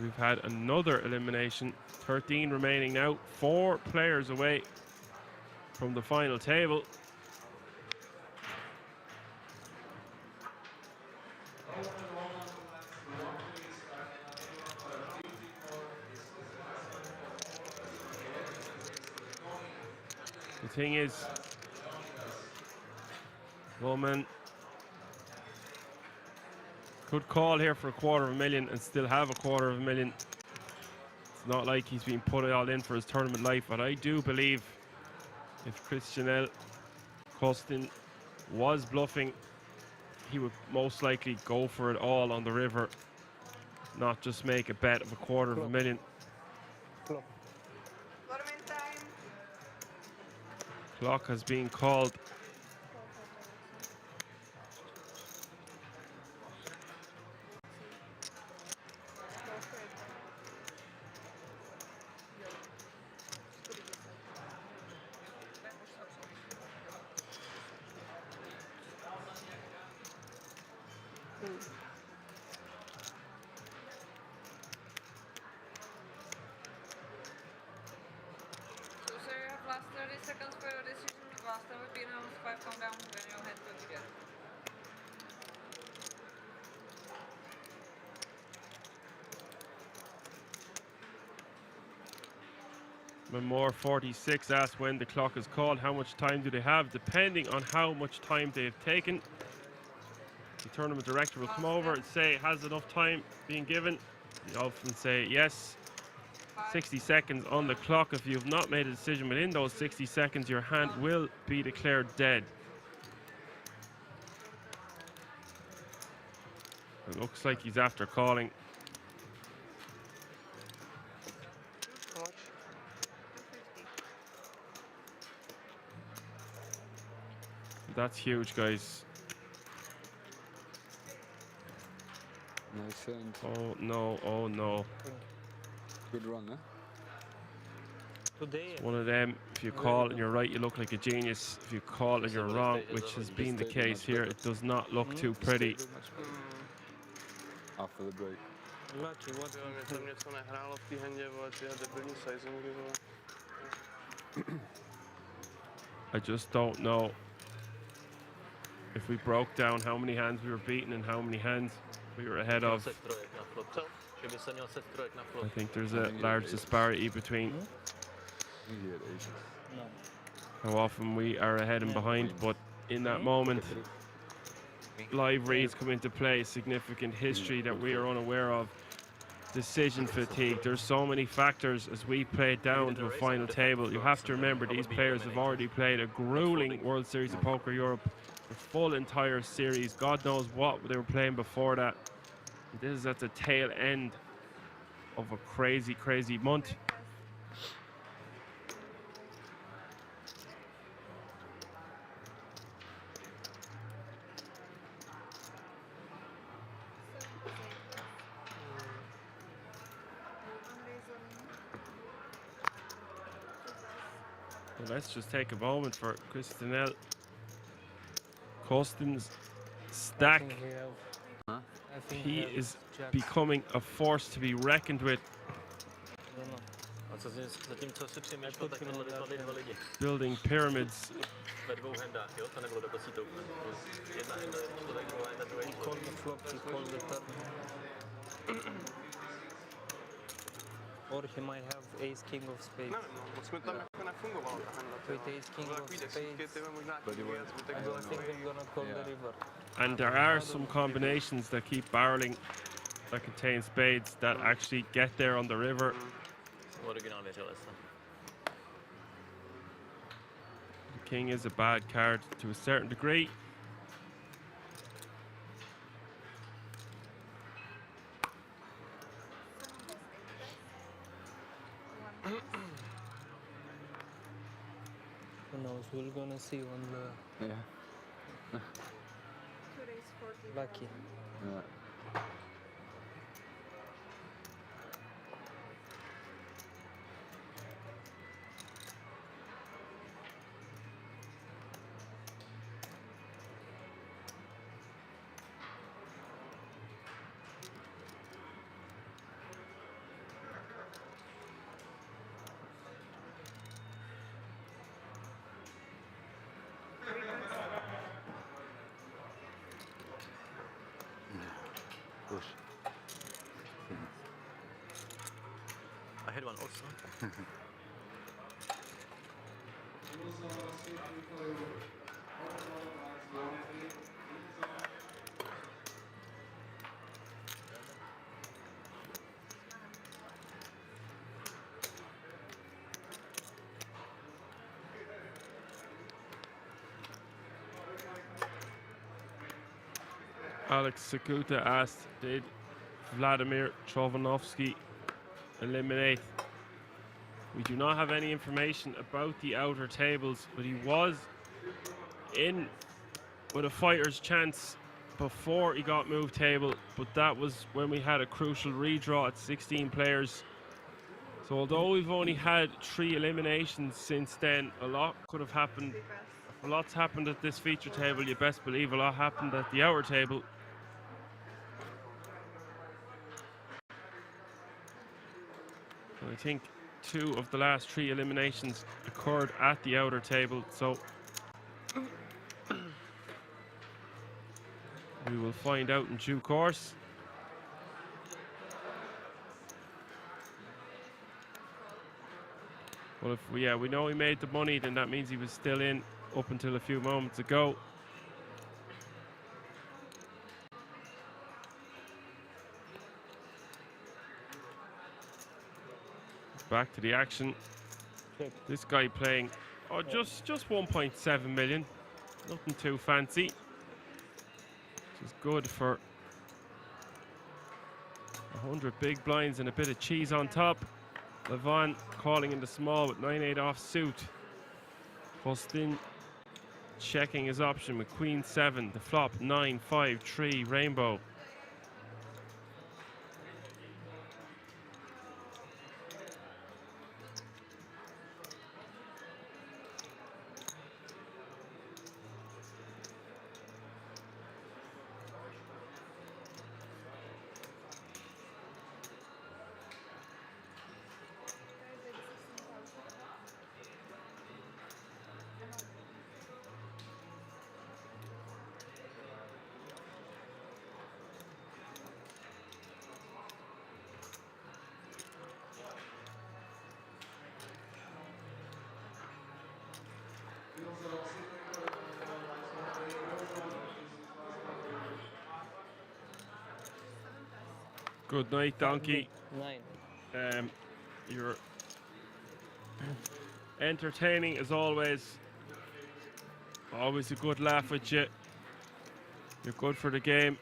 We've had another elimination. 13 remaining now. 4 players away from the final table. The thing is, Roman could call here for $250,000 and still have $250,000. It's not like he's been put it all in for his tournament life, but I do believe if Christian L. Costin was bluffing, he would most likely go for it all on the river, not just make a bet of $250,000. Clock has been called. 30 seconds for your decision. Last time we've been on 5 countdown, then you'll head to together. Memore 46 asks when the clock is called, how much time do they have? Depending on how much time they've taken, the tournament director will come over and say, has enough time being given? They often say yes. 60 seconds on the clock. If you've not made a decision within those 60 seconds, your hand will be declared dead. It looks like he's after calling. How much? That's huge, guys. Nice hand. Oh no, oh no. Good run, eh? Today, It's one of them, if you call and you're right, you look like a genius. If you call and you're wrong, which has been the case here, it does not look too pretty. After the break. Lucky, what? Mě tam něco nehrálo v té handě, vole, ty debilní sizingy, vole. I just don't know if we broke down how many hands we were beating and how many hands we were ahead of. I think there's a large disparity between how often we are ahead and behind, but in that moment, live reads come into play, significant history that we are unaware of, decision fatigue. There's so many factors as we play down to a final table. You have to remember these players have already played a grueling World Series of Poker Europe, the full entire series. God knows what they were playing before that. This is at the tail end of a crazy, crazy month. Well, let's just take a moment for Christinel Costin's stack. He is becoming a force to be reckoned with. Building pyramids. Or he might have ace king of spades. No, moc mi tam jako nefungovalo ta handa. With ace king of spades, I don't think I'm gonna call the river. And there are some combinations that keep barreling that contain spades that actually get there on the river. The king is a bad card to a certain degree. Who knows? We're gonna see on the lucky. Yeah. Push. I had one also. Alex Sakuta asked, did Vladimir Trovanovsky eliminate? We do not have any information about the outer tables, but he was in with a fighter's chance before he got moved table, but that was when we had a crucial redraw at 16 players. So although we've only had 3 eliminations since then, a lot could have happened. A lot's happened at this feature table, you best believe a lot happened at the outer table. I think 2 of the last 3 eliminations occurred at the outer table, so we will find out in due course. Well, if we know he made the money, then that means he was still in up until a few moments ago. Back to the action. This guy playing, just 1.7 million. Nothing too fancy. Which is good for 100 big blinds and a bit of cheese on top. Levon calling in the small with 9-8 offsuit. Postin checking his option with Queen 7. The flop 9-5-3 rainbow. Good night, Donkey. 9. You're entertaining as always. Always a good laugh with you. You're good for the game.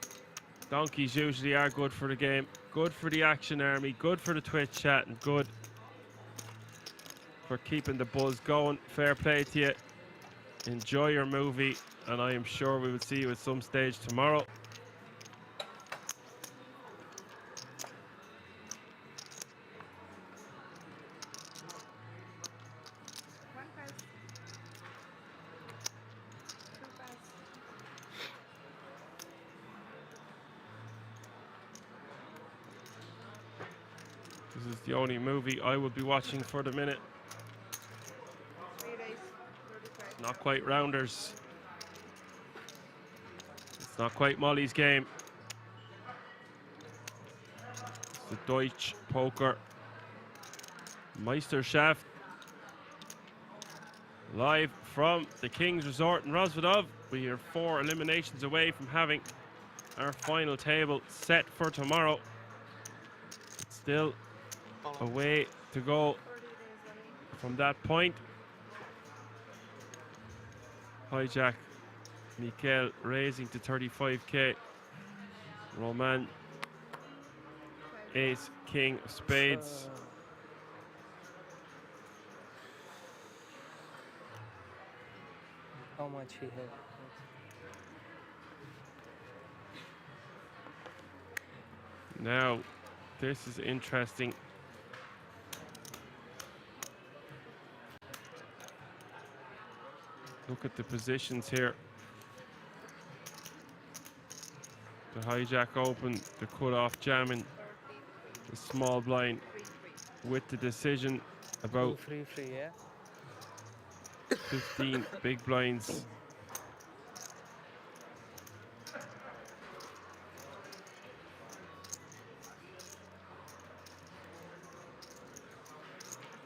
Donkeys usually are good for the game. Good for the Action Army. Good for the Twitch chat. And good for keeping the buzz going. Fair play to you. Enjoy your movie. And I am sure we will see you at some stage tomorrow. This is the only movie I will be watching for the minute. 3 days. Not quite Rounders. It's not quite Molly's game. It's the Deutsche Poker Meisterschaft. Live from the King's Resort in Rozvadov. We are 4 eliminations away from having our final table set for tomorrow. It's still a way to go from that point. Hijack, Mikel raising to 35k. Roman, Ace, King of Spades. How much he had? Now, this is interesting. Look at the positions here. The hijack open, the cut-off jamming, the small blind with the decision about 3-3, yeah? 15 big blinds.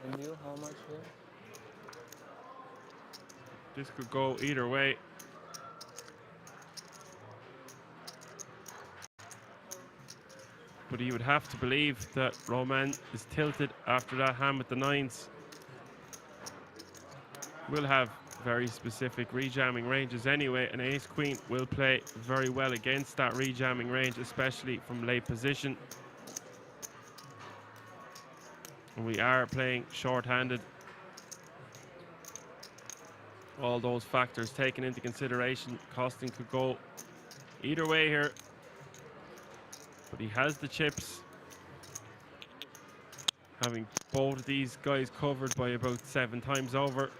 And you, how much here? This could go either way. But he would have to believe that Roman is tilted after that hand with the 9s. Will have very specific rejamming ranges anyway, and Ace Queen will play very well against that rejamming range, especially from late position. And we are playing short-handed. All those factors taken into consideration, costing could go either way here. But he has the chips. Having both of these guys covered by about 7 times over.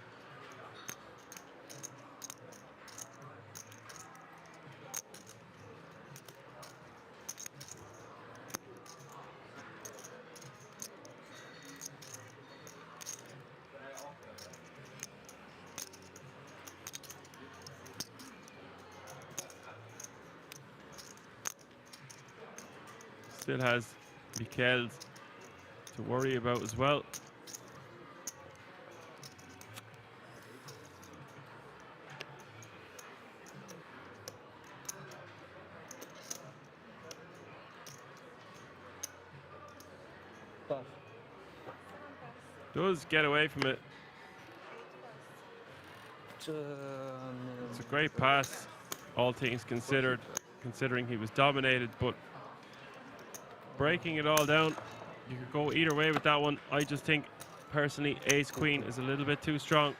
Still has Mikkel's to worry about as well. Does get away from it. It's a great pass, all things considered, considering he was dominated, but breaking it all down, you could go either way with that one. I just think, personally, ace-queen is a little bit too strong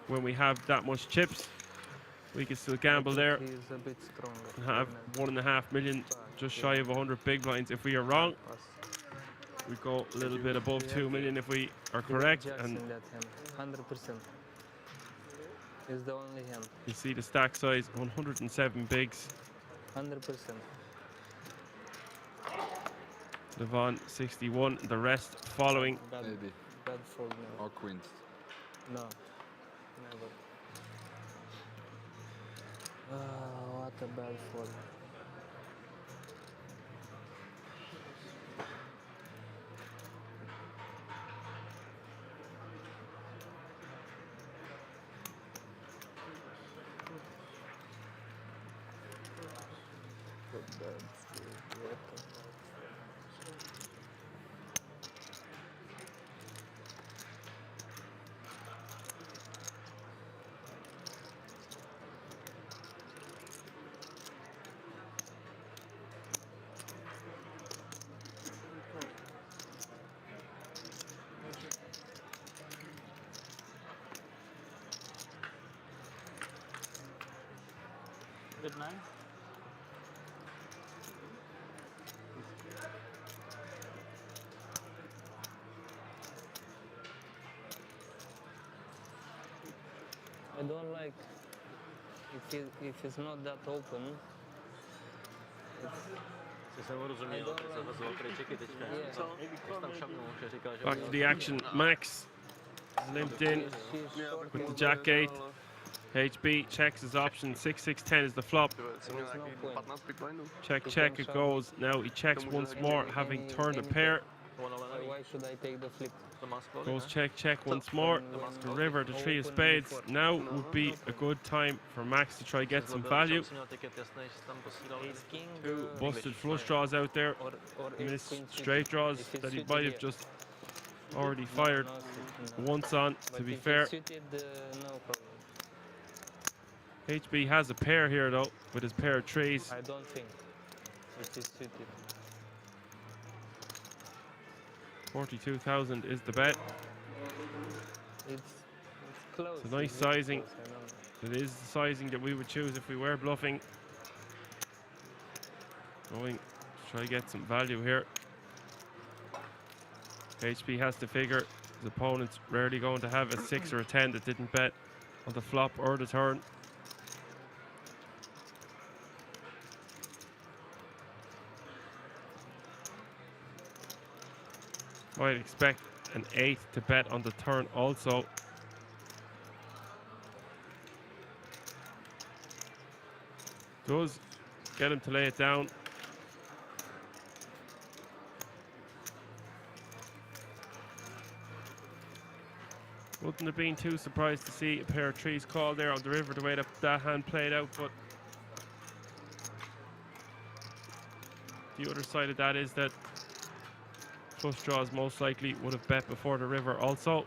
when we have that much chips. We can still gamble there He's a bit stronger. and have 1.5 million, just shy of 100 big blinds. If we are wrong, we go a little bit above 2 million if we are correct. And Jackson that hand, 100%. Is the only hand. you see the stack size, 107 bigs. 100%. Levon 61, the rest following. Maybe. Bad fold now. Or queens. No, never. What a bad fold. Good night. I don't like if it's not that open. Back to the action. Max is limped in with the jack 8. HB checks his option. 6-6-10 is the flop. Check, check it goes. Now he checks once more, having turned a pair. Why should I take the flip? Goes check, check once more. The river, the 3 of spades. Now would be a good time for Max to try get some value. Two busted flush draws out there. Missed straight draws that he might have just already fired once on, to be fair. HB has a pair here though, with his pair of trees. I don't think it is suited. 42,000 is the bet. It's close. It's a nice sizing. It is the sizing that we would choose if we were bluffing. Going to try to get some value here. HB has to figure his opponent's rarely going to have a 6 or a 10 that didn't bet on the flop or the turn. Might expect an 8 to bet on the turn also. Does get him to lay it down. Wouldn't have been too surprised to see a pair of trees called there on the river the way that hand played out, but the other side of that is that flush draws most likely would have bet before the river also.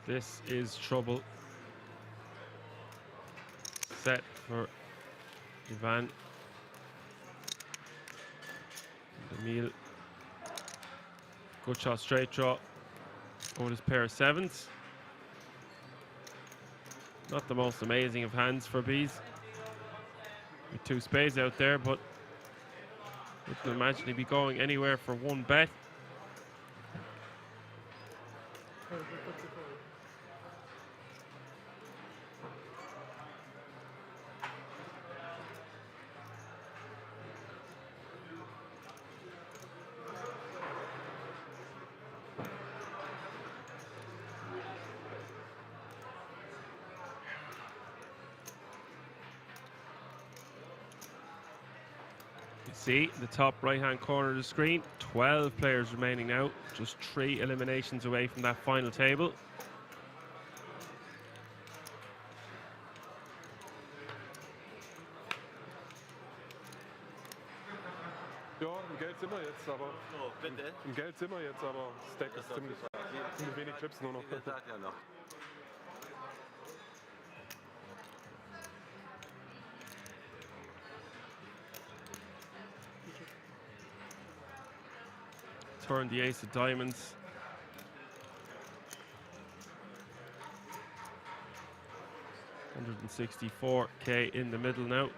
This is trouble. Set for Ivan. Emil. Good shot, straight draw. Over his pair of sevens. Not the most amazing of hands for bees. With two spades out there, but I can imagine he'd be going anywhere for one bet. See the top right hand corner of the screen, 12 players remaining now, just 3 eliminations away from that final table. Ja, im Geld sind wir jetzt, aber. Oh, bitte? Im Geld sind wir jetzt, aber Stack ist ziemlich wenig Clips nur noch. Ihr seid ja noch. Turn the ace of diamonds. $164K in the middle now.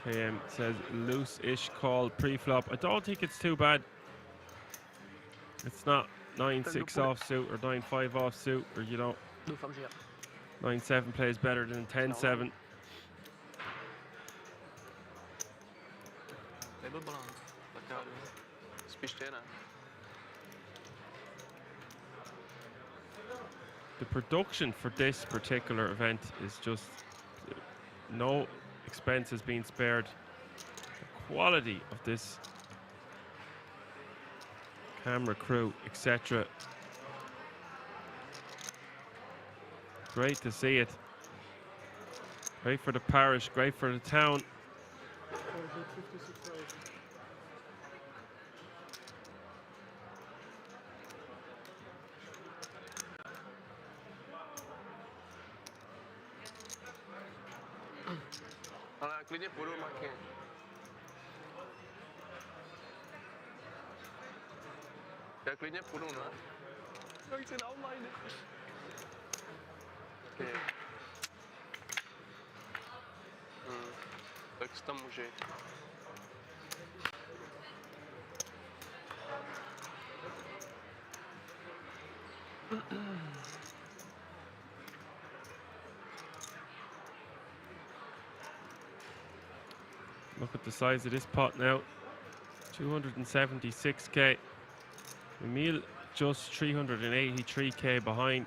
KM says loose-ish call pre-flop. I don't think it's too bad. It's not 9-6 offsuit or 9-5 offsuit, or you know, 9-7 plays better than 10-7. Nebyl balans. Tak já jdu. Spíš ty, ne? The production for this particular event is just no expense has been spared. The quality of this camera crew, etc. Great to see it. Great for the parish, great for the town. Ale já klidně půjdu, Maky. Já klidně půjdu, ne? Já chci na online. Okay. Tak si tam může jít. Look at the size of this pot now. 276K. Emil just 383K behind.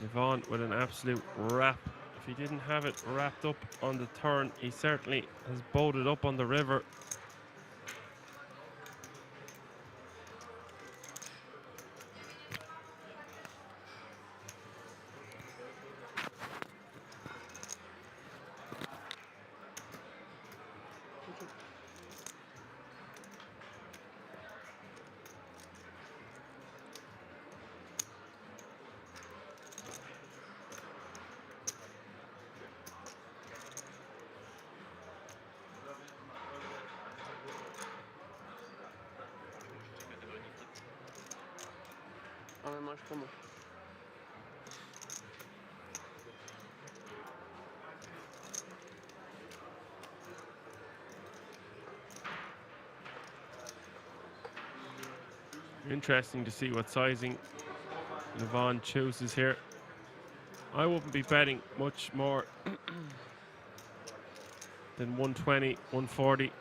Yvonne with an absolute wrap. If he didn't have it wrapped up on the turn, he certainly has bowed it up on the river. Ale máš komu? Interesting to see what sizing Yvonne chooses here. I wouldn't be betting much more than 120, 140.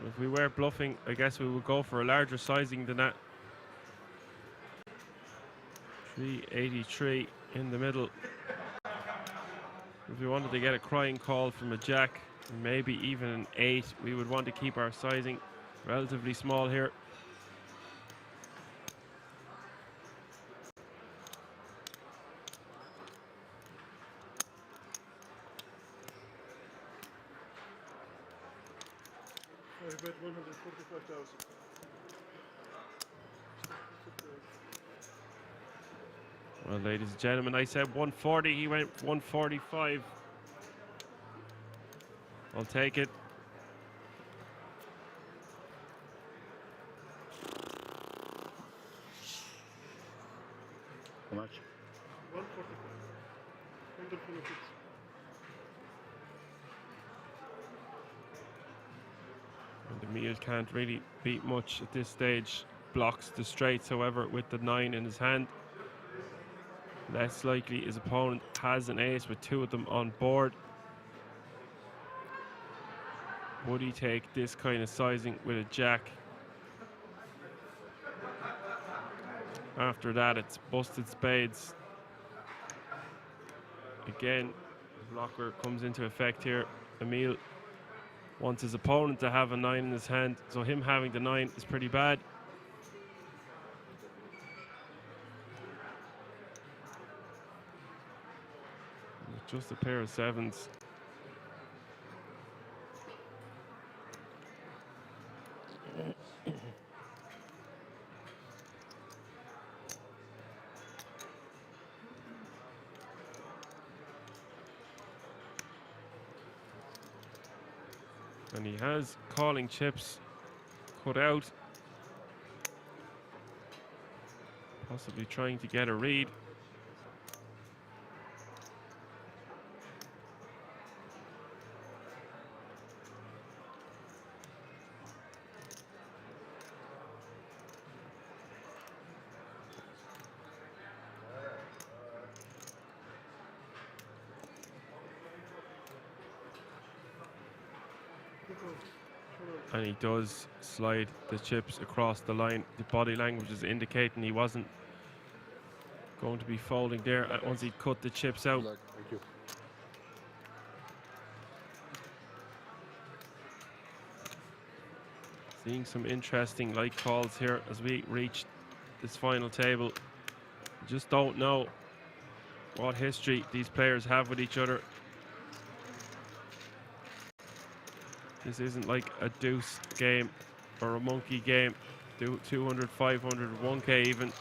If we were bluffing, I guess we would go for a larger sizing than that. 383 in the middle. If we wanted to get a crying call from a jack, maybe even an 8, we would want to keep our sizing relatively small here. I bet 145,000. Well, ladies and gentlemen, I said 140. He went 145. I'll take it. How much? 145. 146. And Emil can't really beat much at this stage. Blocks the straights, however, with the 9 in his hand. Less likely his opponent has an ace with 2 of them on board. Would he take this kind of sizing with a jack? After that, it's busted spades. Again, the blocker comes into effect here. Emil wants his opponent to have a 9 in his hand, so him having the 9 is pretty bad. With just a pair of 7s. And he has calling chips cut out. Possibly trying to get a read. And he does slide the chips across the line. The body language is indicating he wasn't going to be folding there once he'd cut the chips out. Thank you. Seeing some interesting light calls here as we reach this final table. Just don't know what history these players have with each other. This isn't like a deuce game or a monkey game. 200, 500, 1k even.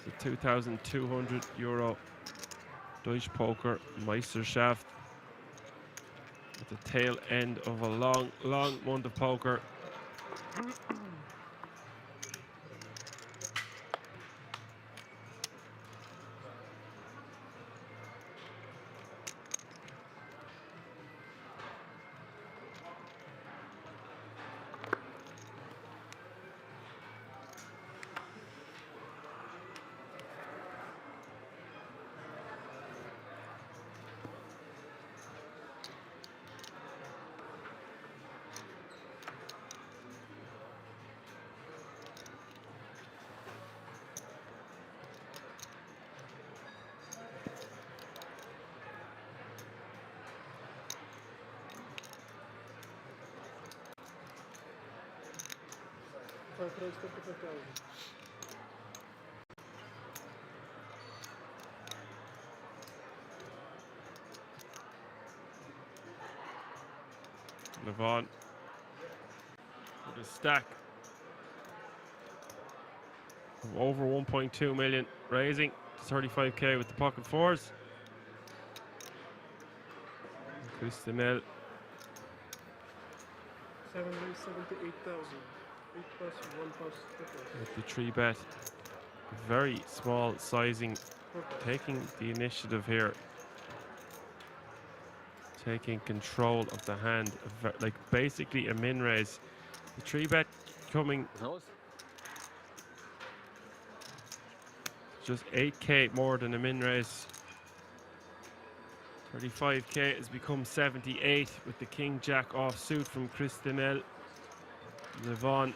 It's a 2,200 euro Deutsche Poker Meisterschaft at the tail end of a long, long month of poker. Five price 35,000. Levon with a stack of over 1.2 million, raising to 35k with the pocket 4s. Christinel 78,000. 8 plus, 1 plus, 2 plus. with the 3-bet. Very small sizing, taking the initiative here. Taking control of the hand, like basically a min raise. The 3-bet coming just 8k more than a min raise. 35k has become 78 with the king jack offsuit from Christinel. Levon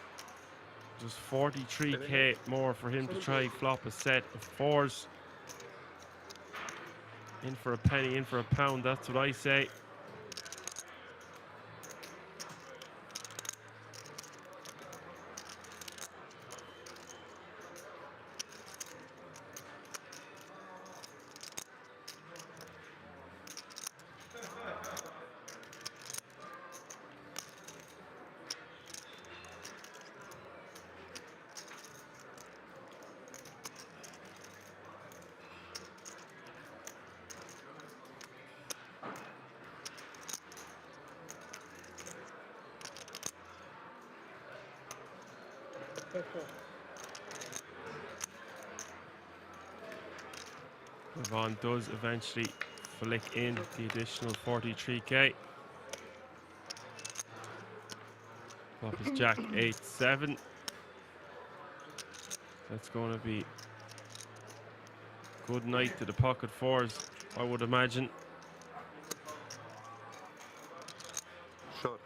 just 43k more for him to try flop a set of 4s. In for a penny, in for a pound, that's what I say. Levon does eventually flick in the additional 43k. Flop is Jack 8-7. That's going to be good night to the pocket fours, I would imagine. Short.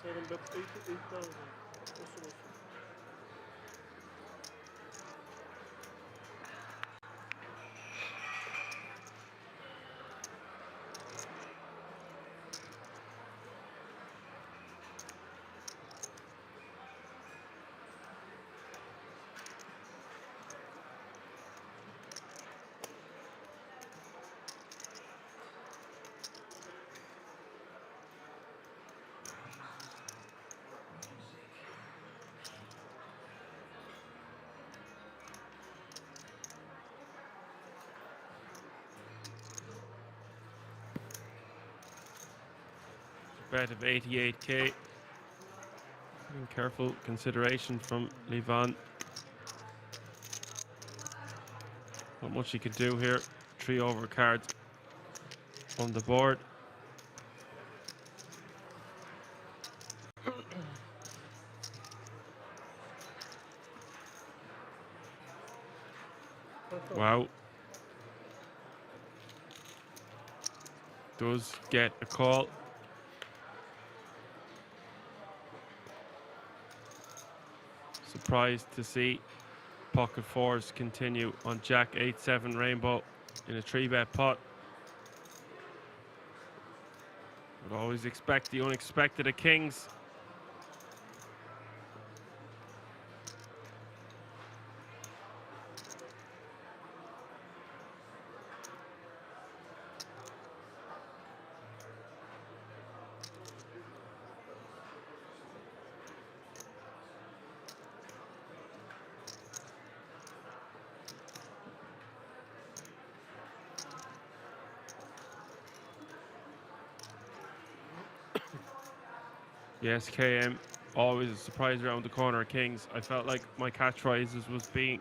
Seven bet 88,000. Also. Bet of 88k. And careful consideration from Levon. Not much he could do here. 3 over cards on the board. Wow. Does get a call. Surprised to see pocket fours continue on Jack 8-7 rainbow in a 3-bet pot. Would always expect the unexpected of kings. Yes, KM, always a surprise around the corner of kings. I felt like my catchphrases was being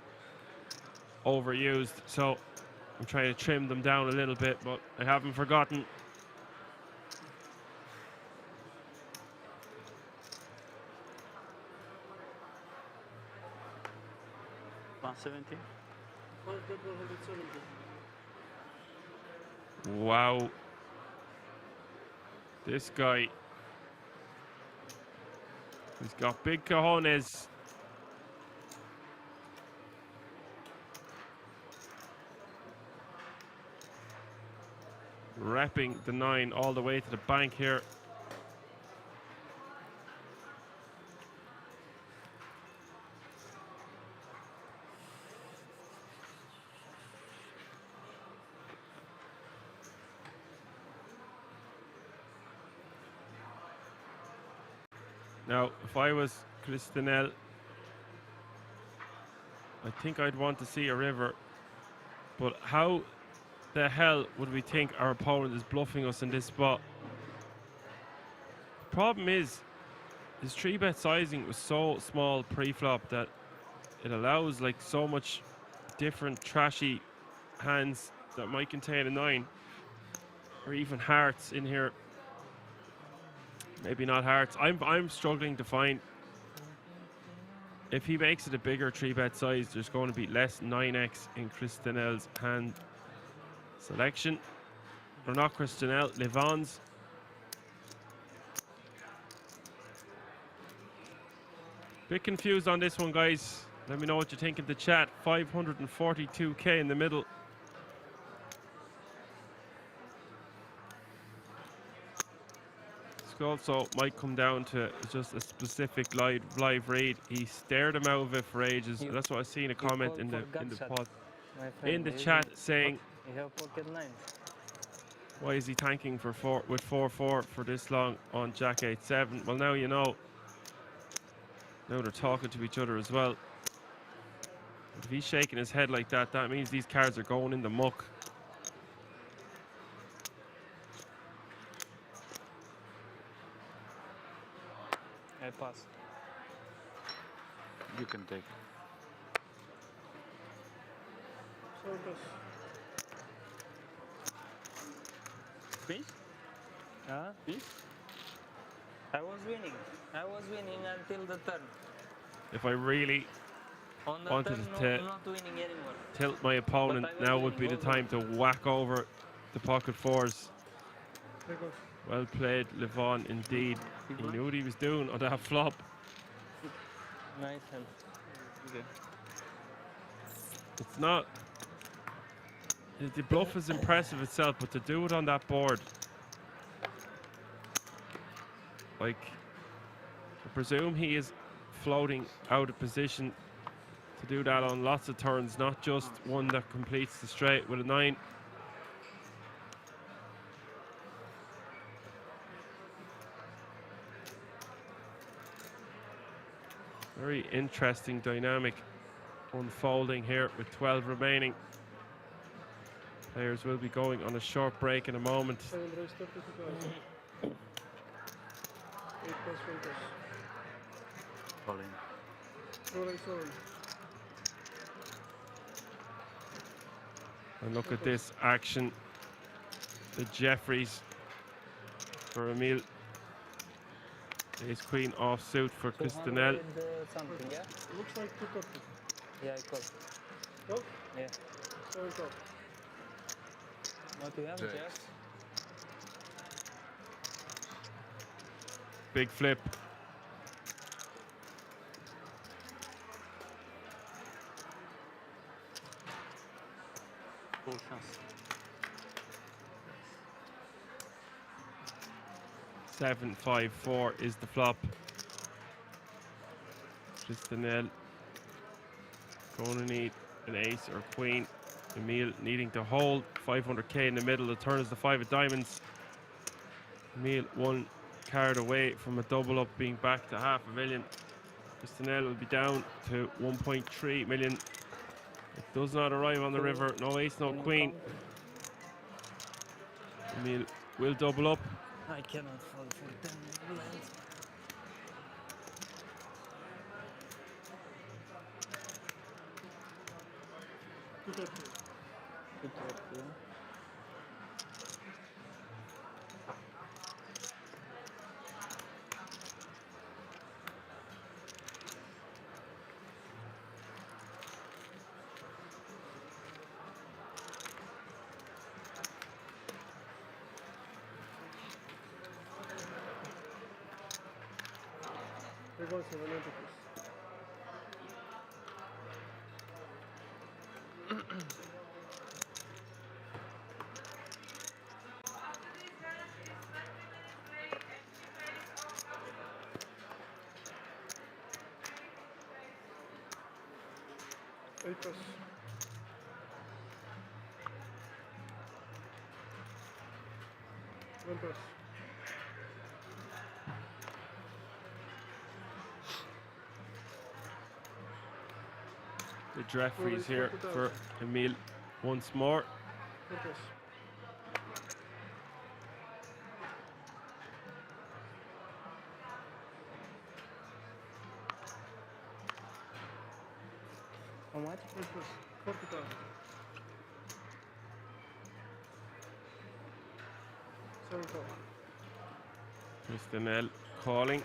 overused, so I'm trying to trim them down a little bit, but I haven't forgotten. Wow. This guy, he's got big cojones. Repping the 9 all the way to the bank here. Now, if I was Christinel, I think I'd want to see a river. But how the hell would we think our opponent is bluffing us in this spot? The problem is, his 3-bet sizing was so small pre-flop that it allows like so much different trashy hands that might contain a 9 or even hearts in here. Maybe not hearts. I'm struggling to find, if he makes it a bigger 3-bet size, there's going to be less 9x in Christinel's hand selection. Or not Christinel, Levon's. Bit confused on this one, guys. Let me know what you think in the chat. 542k in the middle. also might come down to just a specific live read. He stared him out of it for ages. That's what I seen a comment in the pod, in the chat saying, You have pocket nine. why is he tanking for 4-4 for this long on Jack 8-7? Well, now you know. Now they're talking to each other as well. If he's shaking his head like that, that means these cards are going in the muck. I pass. You can take. Please? Please? I was winning. I was winning until the turn. If I really On the wanted turn, to not winning anymore. tilt my opponent, But I now was would be the winning, time to whack over the pocket fours. Well played, Levon, indeed. He knew what he was doing on that flop. Nice hand. It's not... The bluff is impressive itself, but to do it on that board... Like, I presume he is floating out of position to do that on lots of turns, not just one that completes the straight with a 9. Very interesting dynamic unfolding here with 12 remaining. Players will be going on a short break in a moment. 8 plus 1 plus. All in. Rolling 7. And look at this action. The Jeffries for Emil. Ace Queen offsuit for Cristanel. Something, yeah? Looks like 230. Yeah, I call. Call? Yeah. 7 call. What do you have, Jacks. Jacks? Big flip. Full chance. 7-5-4 is the flop. Cristanel going to need an ace or queen. Emil needing to hold 500k in the middle. The turn is the 5 of diamonds. Emil one card away from a double up, being back to $500,000. Cristanel will be down to 1.3 million. It does not arrive on the river. No ace, no queen. Emil will double up. I cannot fall for 10 blinds. We're going 7 plus. Eight plus. One plus. The Jeffries here for Emil once more. One plus. How much? 8 plus. 40,000. 7 call. Cristanel calling.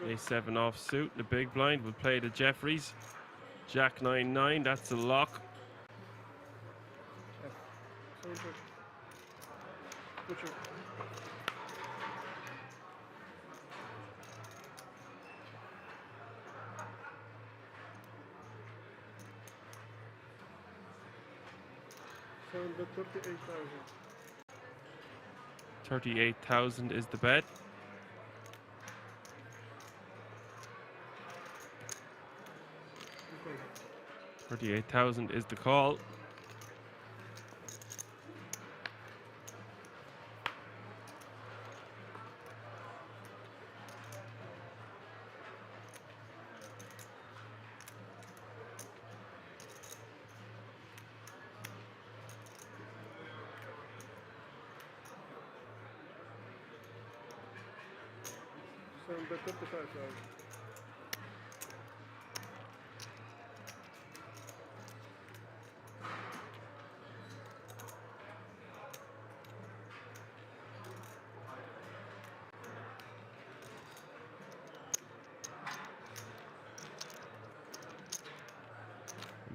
A7 offsuit. The big blind will play the Jeffries. Jack 9-9. That's a lock. 7 plus. Butcher. $738,000. 38,000 is the bet. $38,000 is the call. So bet 35,000.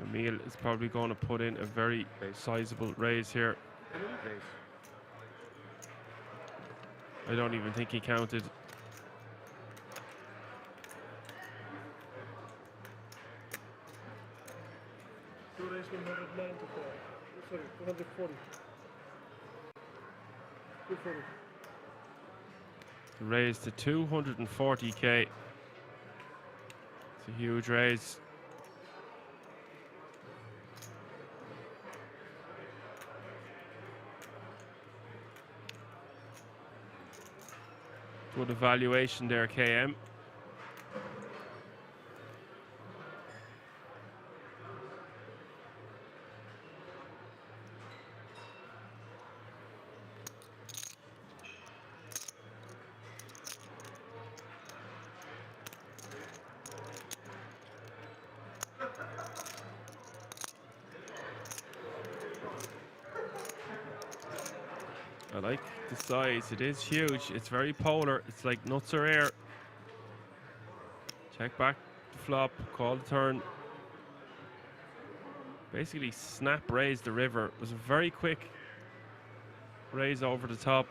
Emil is probably going to put in a very sizable raise here. I don't even think he counted. Two raise 194. Sorry, 240. 240. Raise to 240k. It's a huge raise. Good evaluation there, KM. I like the size. It is huge. It's very polar. It's like nuts or air. Check back the flop. Call the turn. Basically snap raise the river. It was a very quick raise over the top.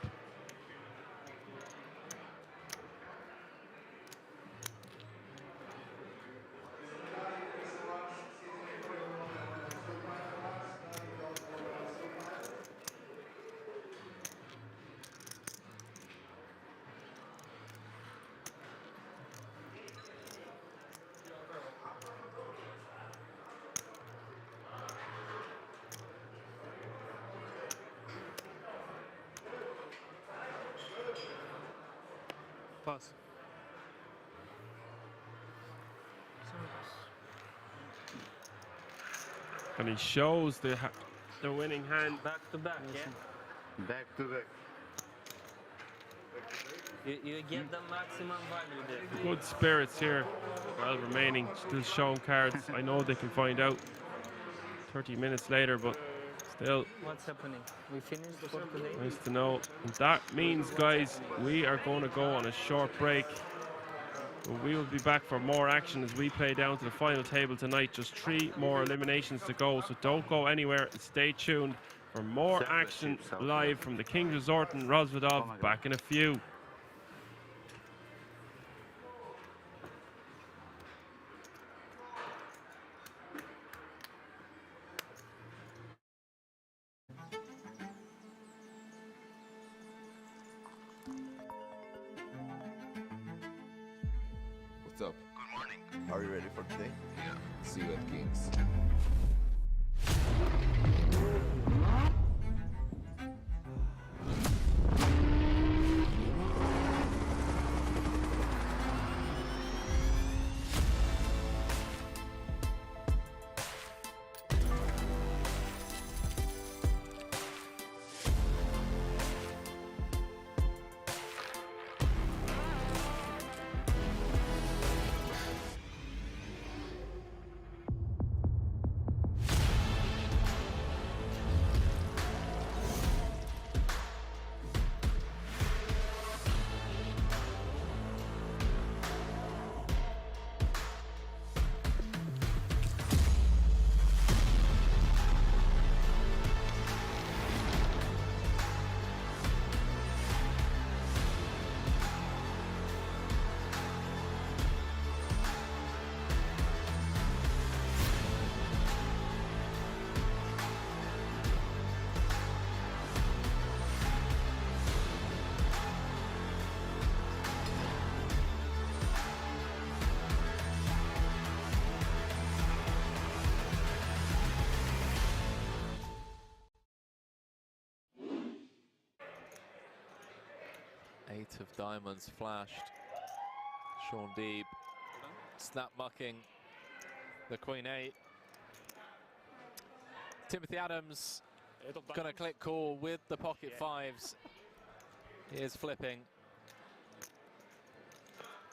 Pass. And he shows the winning hand. Back to back, yeah? Back to back. You get the maximum value there. Good spirits here. Well, remaining, still showing cards. I know they can find out 30 minutes later, but still. What's happening? We finished for today? Nice to know. And that means, guys, we are going to go on a short break. But we will be back for more action as we play down to the final table tonight. Just 3 more eliminations to go, so don't go anywhere. Stay tuned for more action live from the King's Resort in Rozvadov. Back in a few. What's up? Good morning. Are you ready for today? Yeah. See you at King's. 8 of diamonds flashed. Sean Deeb snap mucking the Queen 8. Timothy Adams gonna click call with the pocket fives. He is flipping.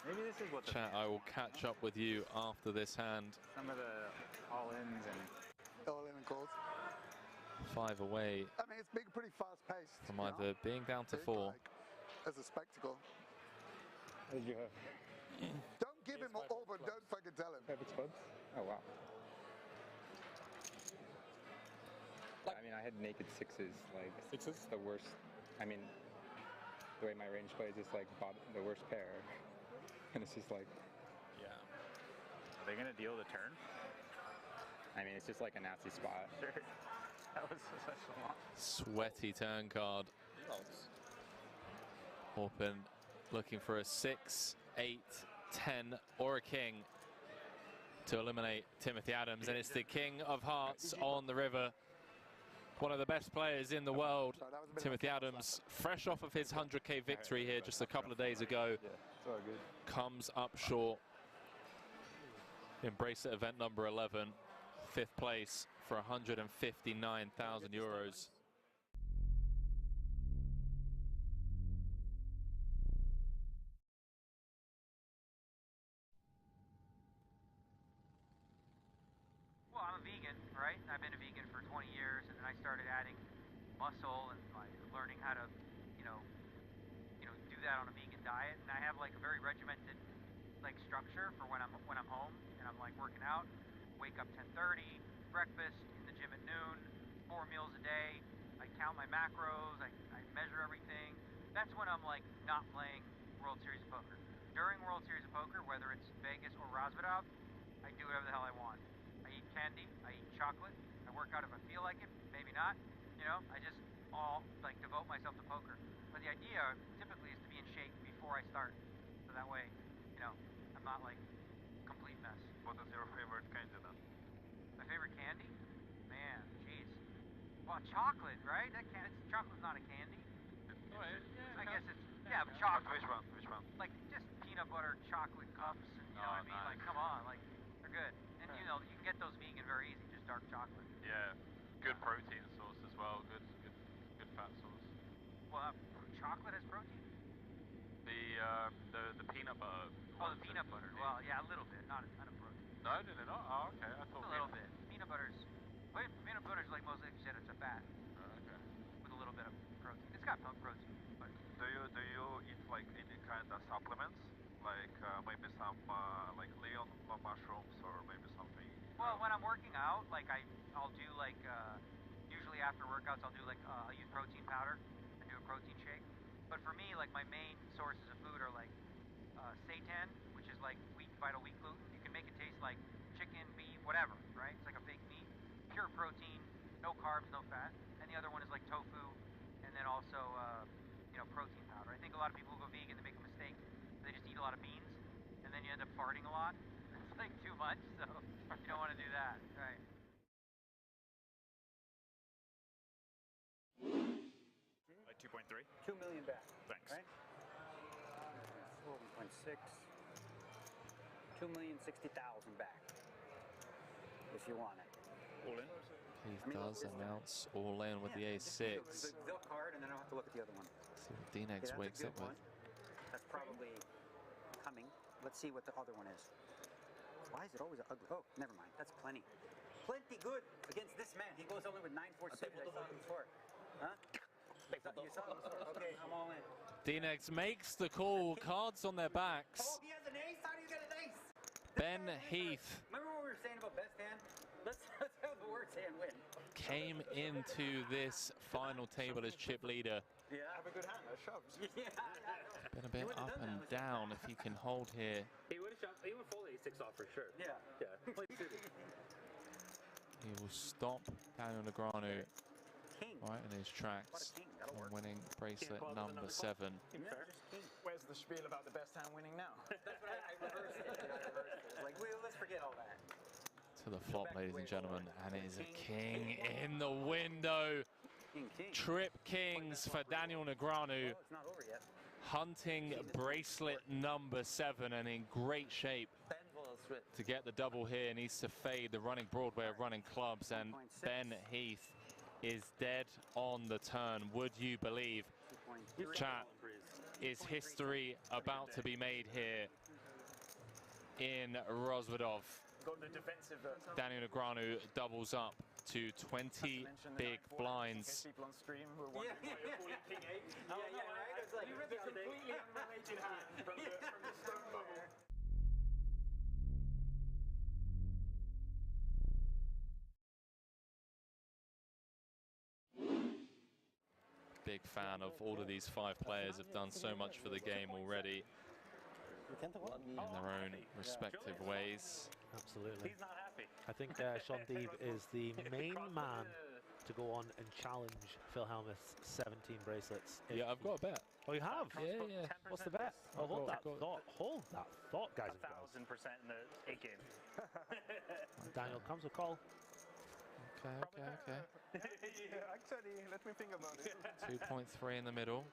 Maybe this is what the Chat, I will catch up with you after this hand. some of the all-ins and all-in calls. 5 away I mean, it's been pretty fast-paced. from either being down to 4. As a spectacle. What did you have? Don't give him all, but don't fucking tell him. Favorite spots? Oh, wow. I mean, I had naked sixes. Like, sixes? The worst. I mean, the way my range plays is like the worst pair. And it's just like... yeah. Are they gonna deal the turn? I mean, it's just like a nasty spot. Sure. That was such a long. Sweaty turn card. Orpin looking for a 6, 8, 10 or a king to eliminate Timothy Adams, and it's the King of Hearts on the river. One of the best players in the world, Timothy Adams, fresh off of his 100k victory here just a couple of days ago, comes up short in bracelet event number 11, 5th place for 159,000 euros. Well, I'm a vegan, right? I've been a vegan for 20 years, and then I started adding muscle and like learning how to, do that on a vegan diet. And I have like a very regimented like structure for when I'm home and I'm like working out. Wake up 10:30, breakfast in the gym at noon, 4 meals a day. I count my macros. I measure everything. That's when I'm like not playing World Series of Poker. During World Series of Poker, whether it's Vegas or Rozvadov, I do whatever the hell I want. I eat candy, I eat chocolate, I work out if I feel like it, maybe not, I just all like devote myself to poker. But the idea typically is to be in shape before I start, so that way, I'm not like complete mess. What is your favorite candy then? My favorite candy? Man, jeez. Well, chocolate, right? Chocolate's not a candy. I guess it's, but chocolate. Which one? Which one? Like just peanut butter chocolate cups, and you know what I mean? Nice. Like, come on, like they're good. And you can get those vegan very easy, just dark chocolate. Yeah, good protein source as well. Good fat source. Well, chocolate has protein? The peanut butter. Oh, the peanut butter. Well, yeah, a little bit, not a ton of protein. No, did it not? Oh, okay. I thought A little bit. Peanut butter's like most like you said, it's a fat. Okay. With a little bit of protein. It's got protein, but. Do you eat like any kind of supplements? Like maybe some like Leon mushrooms or maybe something? Well, when I'm working out, like I'll do like usually after workouts I'll do like I'll use protein powder and do a protein shake. But for me, like my main sources of food are like seitan, which is like vital wheat gluten. You can make it taste like chicken, beef, whatever, right? It's like a fake meat, pure protein, no carbs, no fat. And the other one is like tofu, and then also protein powder. I think a lot of people who go vegan, they make a mistake. They just eat a lot of beans, and then you end up farting a lot. It's like too much, so you don't want to do that, right? Like 2.3? 2 million back. Thanks. Right? 4.6. 2,060,000 back. If you want it. All in? He does announce all in with the A6. The card, and then I'll have to look at the other one. See what D-Nex wakes up with. That's probably coming. Let's see what the other one is. Why is it always ugly? Oh, never mind. That's plenty. Plenty good against this man. He goes only with 9-4 suited. I saw him before. Huh? You saw him before? Okay, I'm all in. D-Nex makes the call. Cards on their backs. Oh, he has an ace? How do you get an ace? Ben Heath Remember what we were saying about best hand? Let's have the worst hand win. came into this final table as chip leader. Yeah, have a good hand. I shoved. Yeah. Been a bit up and down if he can hold here. He would have shoved. He would fold a 6 off for sure. Yeah. Yeah. He will stop Daniel Negreanu right in his tracks on winning bracelet number 7. Where's the spiel about the best hand winning now? That's what I reversed it. Like, let's forget all that. To the flop, ladies and gentlemen, and it is a king in the window. King. Trip kings for Daniel Negreanu. Oh, it's not over yet. hunting bracelet number 7 and in great shape to get the double here. Needs to fade the running Broadway of running clubs, and Ben Heath is dead on the turn. Would you believe? Chat, is history about to be made here in Rozvadov? Daniel Negreanu doubles up to 20 big blinds. People on stream were wondering why you're calling King 8. Oh, no, it's like the completely unrelated hand from the stone bubble. Big fan of all of these 5 players, have done so much for the game already in their own respective ways. Absolutely. He's not happy. I think Sean Deeb is the main man to go on and challenge Phil Hellmuth's 17 bracelets. Yeah, I've got a bet. Oh, you have? Yeah, yeah. What's the bet? Oh, hold that thought. Hold that thought, guys. 1,000% in the 8 game. Daniel comes a call. Okay. Yeah, actually, let me think about it. 2.3 in the middle.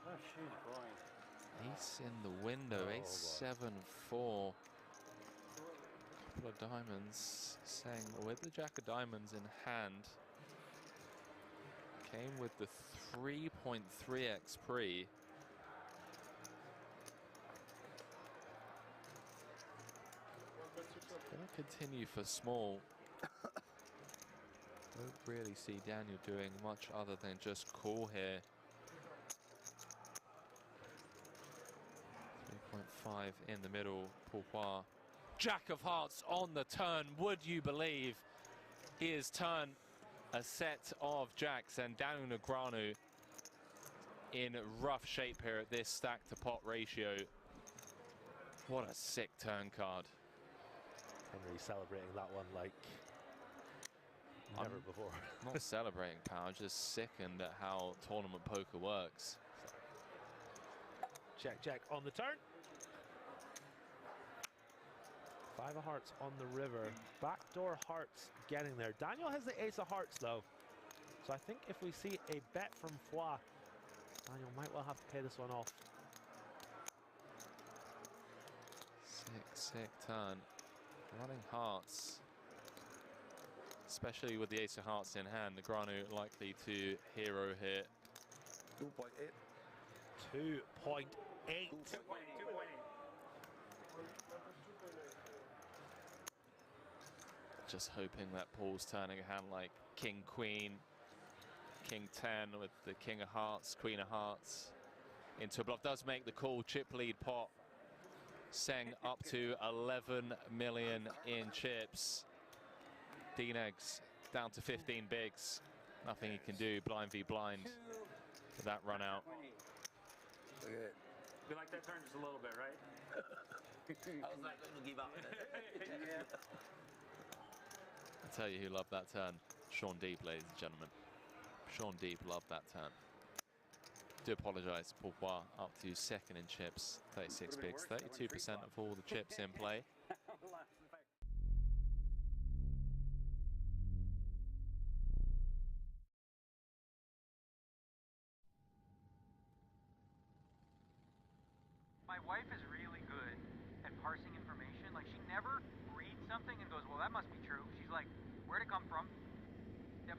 Oh, she's going. Ace in the window, ace 7-4. Couple of diamonds, saying with the jack of diamonds in hand. Came with the 3.3x pre. Gonna continue for small. Don't really see Daniel doing much other than just call here. 3.5 in the middle, Pourquoi. Jack of hearts on the turn, would you believe? He has turned a set of jacks, and Daniel Negreanu in rough shape here at this stack to pot ratio. What a sick turn card. Henry celebrating that one like never before. Not celebrating, pal, just sickened at how tournament poker works. Check on the turn. 5 of hearts on the river. Backdoor hearts getting there. Daniel has the ace of hearts though. So I think if we see a bet from Foy, Daniel might well have to pay this one off. Sick turn. Running hearts. Especially with the ace of hearts in hand, Negreanu likely to hero here. 2.8. 2.8. Just hoping that Paul's turning a hand like King, Queen, King 10 with the King of Hearts, Queen of Hearts into a bluff. Does make the call, chip lead pot. Seng up to 11 million in chips. Dean Eggs down to 15 bigs. Nothing he can do, blind v blind with that run out. We like that turn just a little bit, right? I was like going to give up. I tell you who loved that turn. Sean Deeb, ladies and gentlemen. Sean Deeb loved that turn. Do apologise, Pourquoi up to 2nd in chips, 36 bigs, 32% of all the chips in play. My wife is really good at parsing information. Like, she never reads something and goes, well, that must be true. She's like, where'd it come from?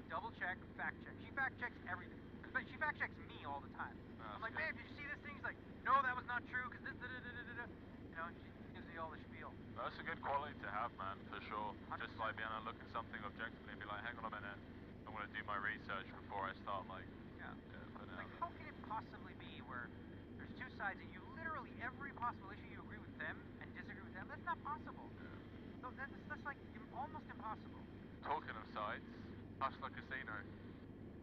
Double check, fact check. She fact checks everything. She fact checks me all the time. I'm like, babe, did you see this thing? She's like, no, that was not true, because this, da-da-da-da-da-da. You know, she gives me all the spiel. That's a good quality to have, man, for sure. 100%. Just like being able to look at something objectively and be like, hang on a minute, I'm going to do my research before I start, like, putting it out there. How can it possibly be where there's 2 sides and you literally, every possible issue you agree with them and disagree with them? That's not possible. No, that's like almost impossible. Talking of sides, Hustler Casino.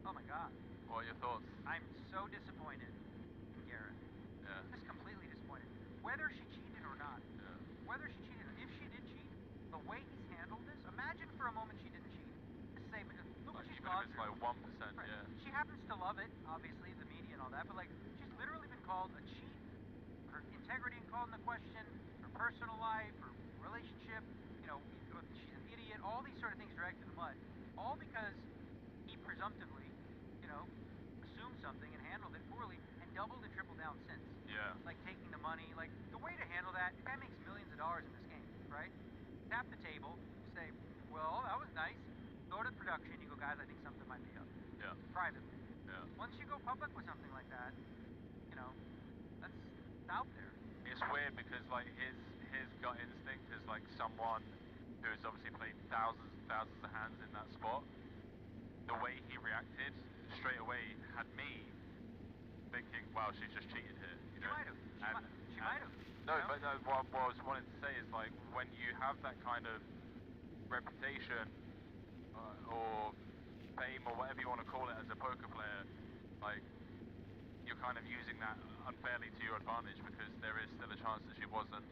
Oh my God. What are your thoughts? I'm so disappointed in Garrett. Yeah. Just completely disappointed. Whether she cheated or not. Yeah. Whether she cheated, if she did cheat, the way he's handled this, imagine for a moment she didn't cheat. Just say, look what she's gone through. It's like 1%, right. Yeah. She happens to love it, obviously, the media and all that, but like, she's literally been called a cheat, her integrity called into question, her personal life, her relationship, you know, she's an idiot, all these sort of things dragged in the mud, all because he presumptively, you know, assumed something and handled it poorly and doubled and tripled down since. Yeah. Like taking the money, like the way to handle that, the guy makes millions of dollars in this game, right? Tap the table, say, well, that was nice. Go to production, you go, guys, I think something might be up. Yeah. Privately. Yeah. Once you go public with something like that, you know, that's out there. It's weird because like his gut instinct is like someone who has obviously played thousands and thousands of hands in that spot. The way he reacted straight away had me thinking, wow, she's just cheated here. You know? She might have. No, but no, what I was wanting to say is like when you have that kind of reputation or fame or whatever you want to call it as a poker player, like you're kind of using that unfairly to your advantage because there is still a chance that she wasn't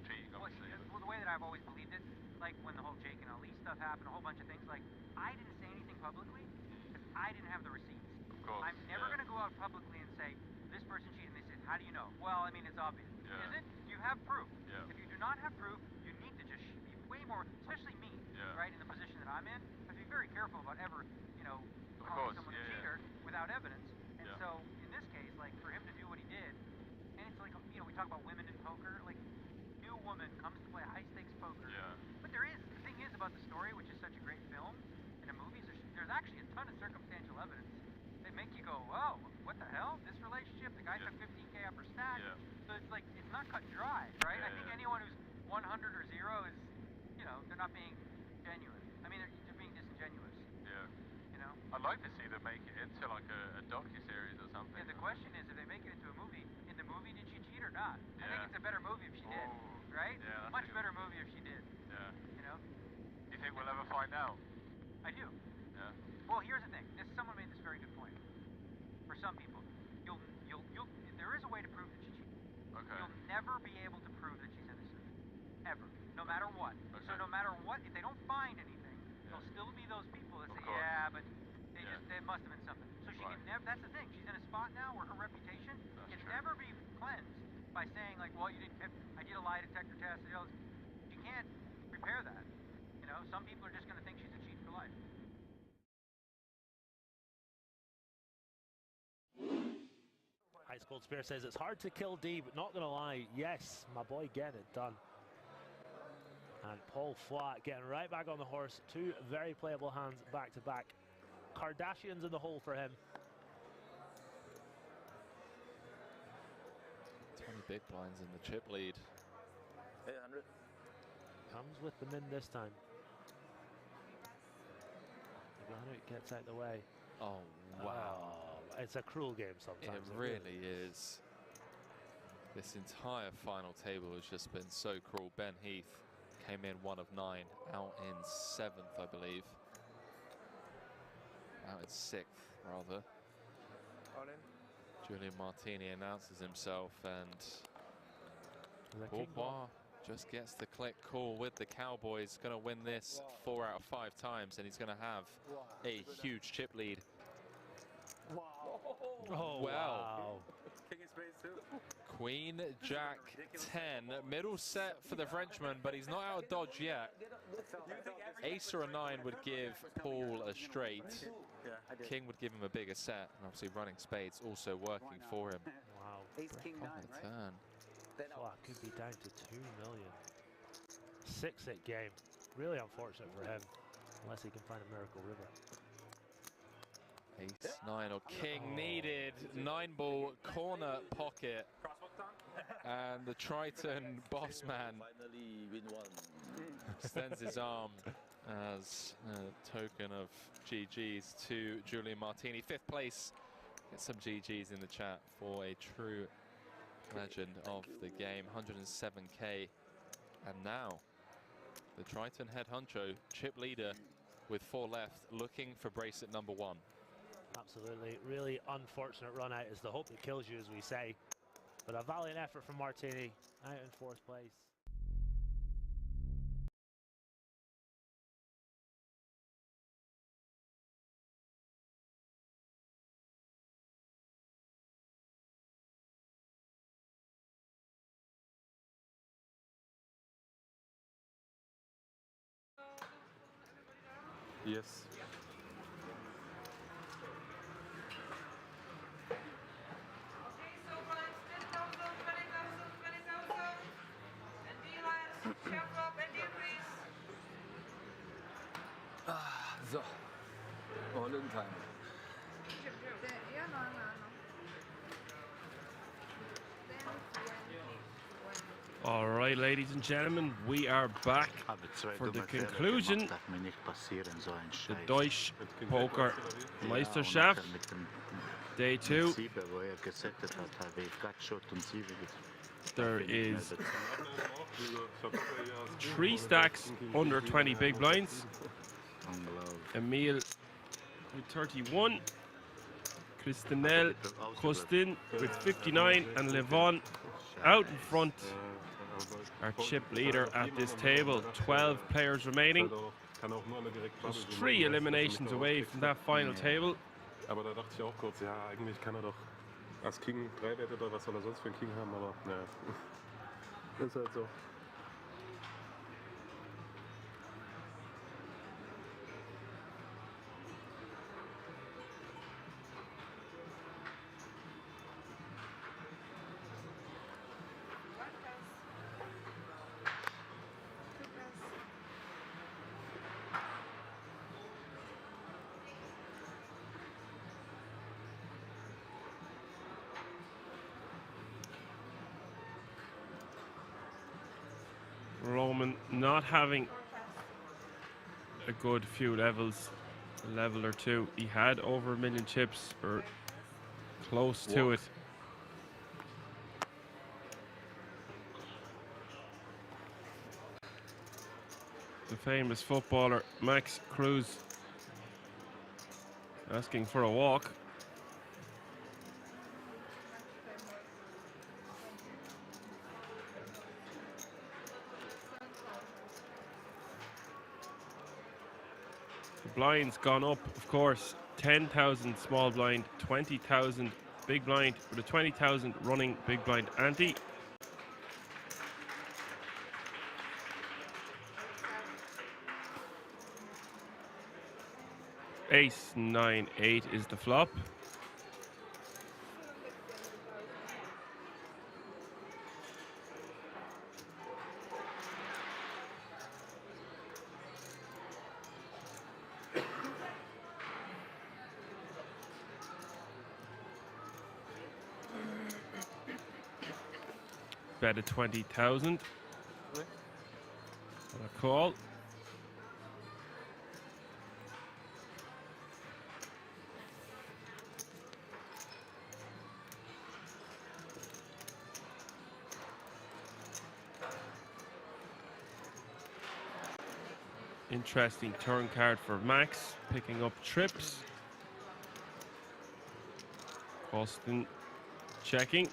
cheating, obviously. Well, the way that I've always believed it, like when the whole Jake and Ali stuff happened, a whole bunch of things, like I didn't say anything publicly because I didn't have the receipts. Of course. I'm never going to go out publicly and say, this person cheated. They said, how do you know? Well, I mean, it's obvious. Yeah. Is it? You have proof. Yeah. If you do not have proof, you need to just be way more, especially me, right, in the position that I'm in, I have to be very careful about ever, you know, calling someone a cheater without evidence. And so, in this case, like, for him to do what he did, and it's like, you know, we talk about women in poker, like, new woman comes to play high-stakes poker. Yeah. But the thing is about the story, which is such a great film, and the movies, there's actually a ton of circumstantial evidence that make you go, wow, what the hell? This relationship, the guy took 15K upper stack. Yeah. So it's like, it's not cut and dry, right? I think anyone who's 100 or 0 is, you know, they're not being genuine. I mean, they're being disingenuous. Yeah. You know? I'd like to see them make it into like a docu-series or something. Yeah, the question is, if they make it into a movie, in the movie, did she cheat or not? I think it's a better movie if she did, right? Yeah, Much better movie if she did. Yeah. You know? Do you think we'll ever find out? I do. Yeah. Well, here's the thing. Someone made this very good point. For some people, there is a way to prove that she cheated. Okay. You'll never be able to prove that she's innocent, ever, no matter what. Okay. So no matter what, if they don't find anything, there'll still be those people that say, yeah, but there must have been something. So she can never. That's the thing. She's in a spot now where her reputation can never be cleansed by saying like, well, I did a lie detector test. You know, you can't repair that. You know, some people are just going to think she's a cheat for life. Ice Cold Spear says it's hard to kill D, but not gonna lie, yes, my boy getting it done. And Paul Flat getting right back on the horse. Two very playable hands back to back. Kardashians in the hole for him. 20 big blinds in the chip lead. 800. Comes with them in this time. It gets out the way. Oh, wow. It's a cruel game sometimes. It really is. This entire final table has just been so cruel. Ben Heath came in 1 of 9, out in 7th, I believe. Out in 6th, rather. Julian Martini announces himself, and Bourbois just gets the click call with the Cowboys. Going to win this 4 out of 5 times, and he's going to have a huge chip lead. Wow. Oh, wow. King of spades too. Queen, Jack, 10. Middle set for the Frenchman, but he's not out of dodge yet. Ace or a 9 would give Paul a straight. King would give him a bigger set, and obviously running spades also working for him. Wow. Ace, king, 9, right? Turn. Well, could be down to 2 million. 6-hit game. Really unfortunate for him, unless he can find a miracle river. Ace, 9 or king needed. 9-ball corner pocket. And the Triton boss man extends his arm as a token of GG's to Julian Martini. 5th place. Get some GG's in the chat for a true legend of the game. 107K. And now the Triton head honcho, chip leader with 4 left, looking for bracelet number 1. Absolutely. Really unfortunate run out is the hope that kills you, as we say. But a valiant effort from Martini, out in 4th place. Yes. So. All in time. Yeah, no. All right, ladies and gentlemen, we are back for the conclusion. The Deutsche Poker Meisterschaft, Day 2. There is 3 stacks under 20 big blinds. Emil with 31, Kristin with 59, and Levon out in front. Our chip leader at this table. 12 players remaining. Just 3 eliminations away from that final table. Aber da dachte ich auch kurz, ja, eigentlich kann er doch als King 3 wettet oder was soll er sonst für einen King haben, aber naja. Ist halt so. Roman not having a good few levels, a level or two. He had over 1 million chips, or close to it. The famous footballer Max Cruz asking for a walk. Blinds gone up, of course. 10,000 small blind, 20,000 big blind, with a 20,000 running big blind ante. Ace 9 8 is the flop. Bet at 20,000. A call. Interesting turn card for Max, picking up trips. Austin checking.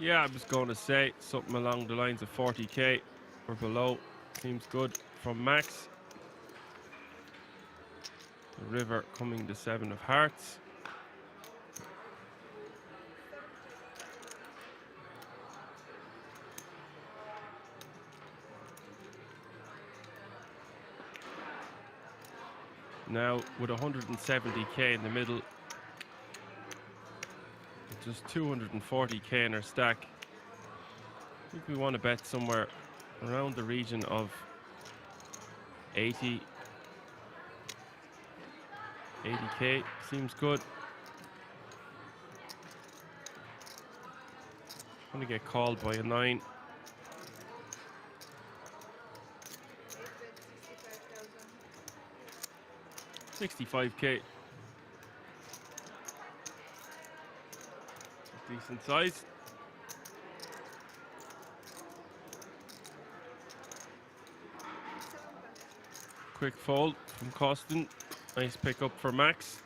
Yeah, I was going to say something along the lines of 40k or below. Seems good from Max. The river coming to 7 of hearts. Now with 170k in the middle, just 240k in our stack. I think we want to bet somewhere around the region of 80k. Seems good. I'm gonna get called by a 9. $65k. Decent size. Quick fold from Costin. Nice pick up for Max.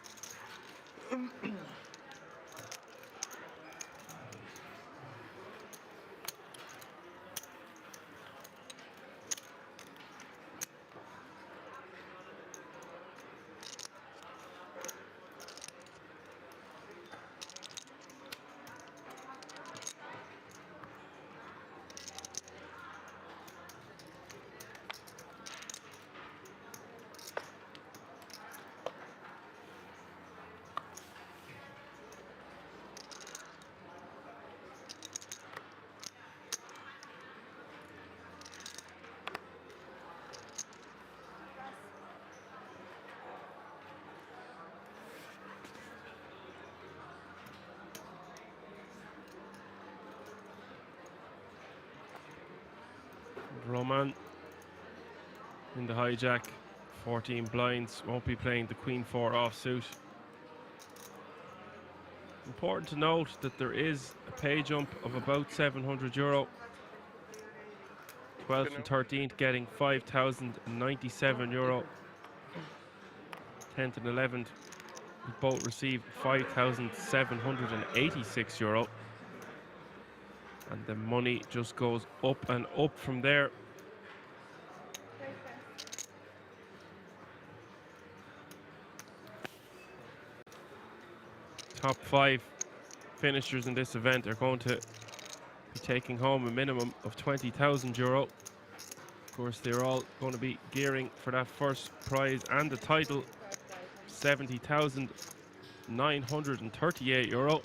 Roman in the hijack, 14 blinds, won't be playing the Queen 4 offsuit. Important to note that there is a pay jump of about €700. 12th and 13th getting €5,097. 10th and 11th both receive €5,786. And the money just goes up and up from there. Top 5 finishers in this event are going to be taking home a minimum of €20,000. Of course, they're all going to be gearing for that first prize and the title, €70,938.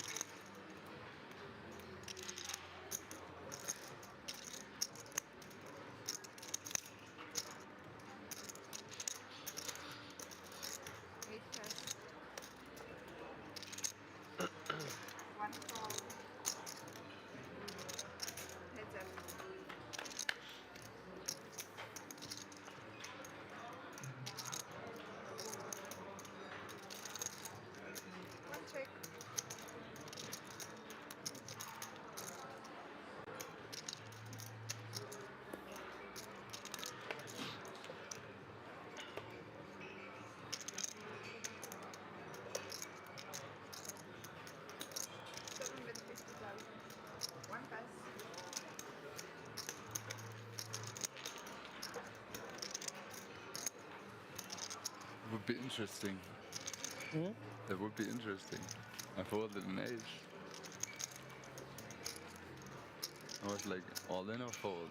Would be interesting. That would be interesting. I folded an ace. I was like, all in or fold?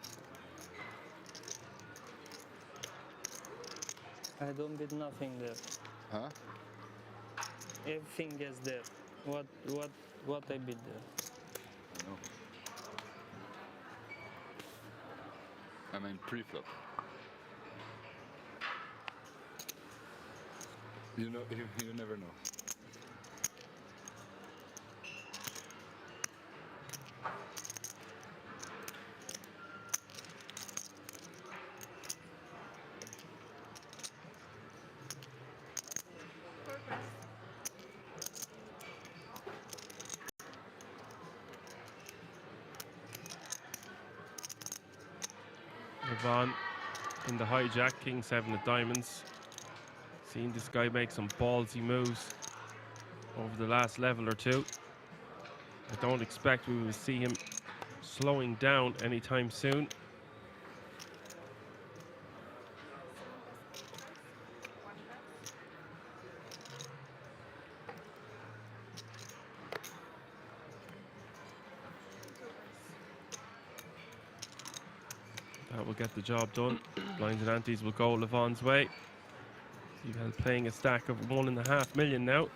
I don't bid nothing there. Huh? Everything is there. What I bid there? I know. I mean pre-flop. You know, you never know. Levon in the hijack, King 7 of diamonds. Seen this guy make some ballsy moves over the last level or two. I don't expect we will see him slowing down anytime soon. That will get the job done. Blinds and antes will go Levon's way. He's playing a stack of $1.5 million now.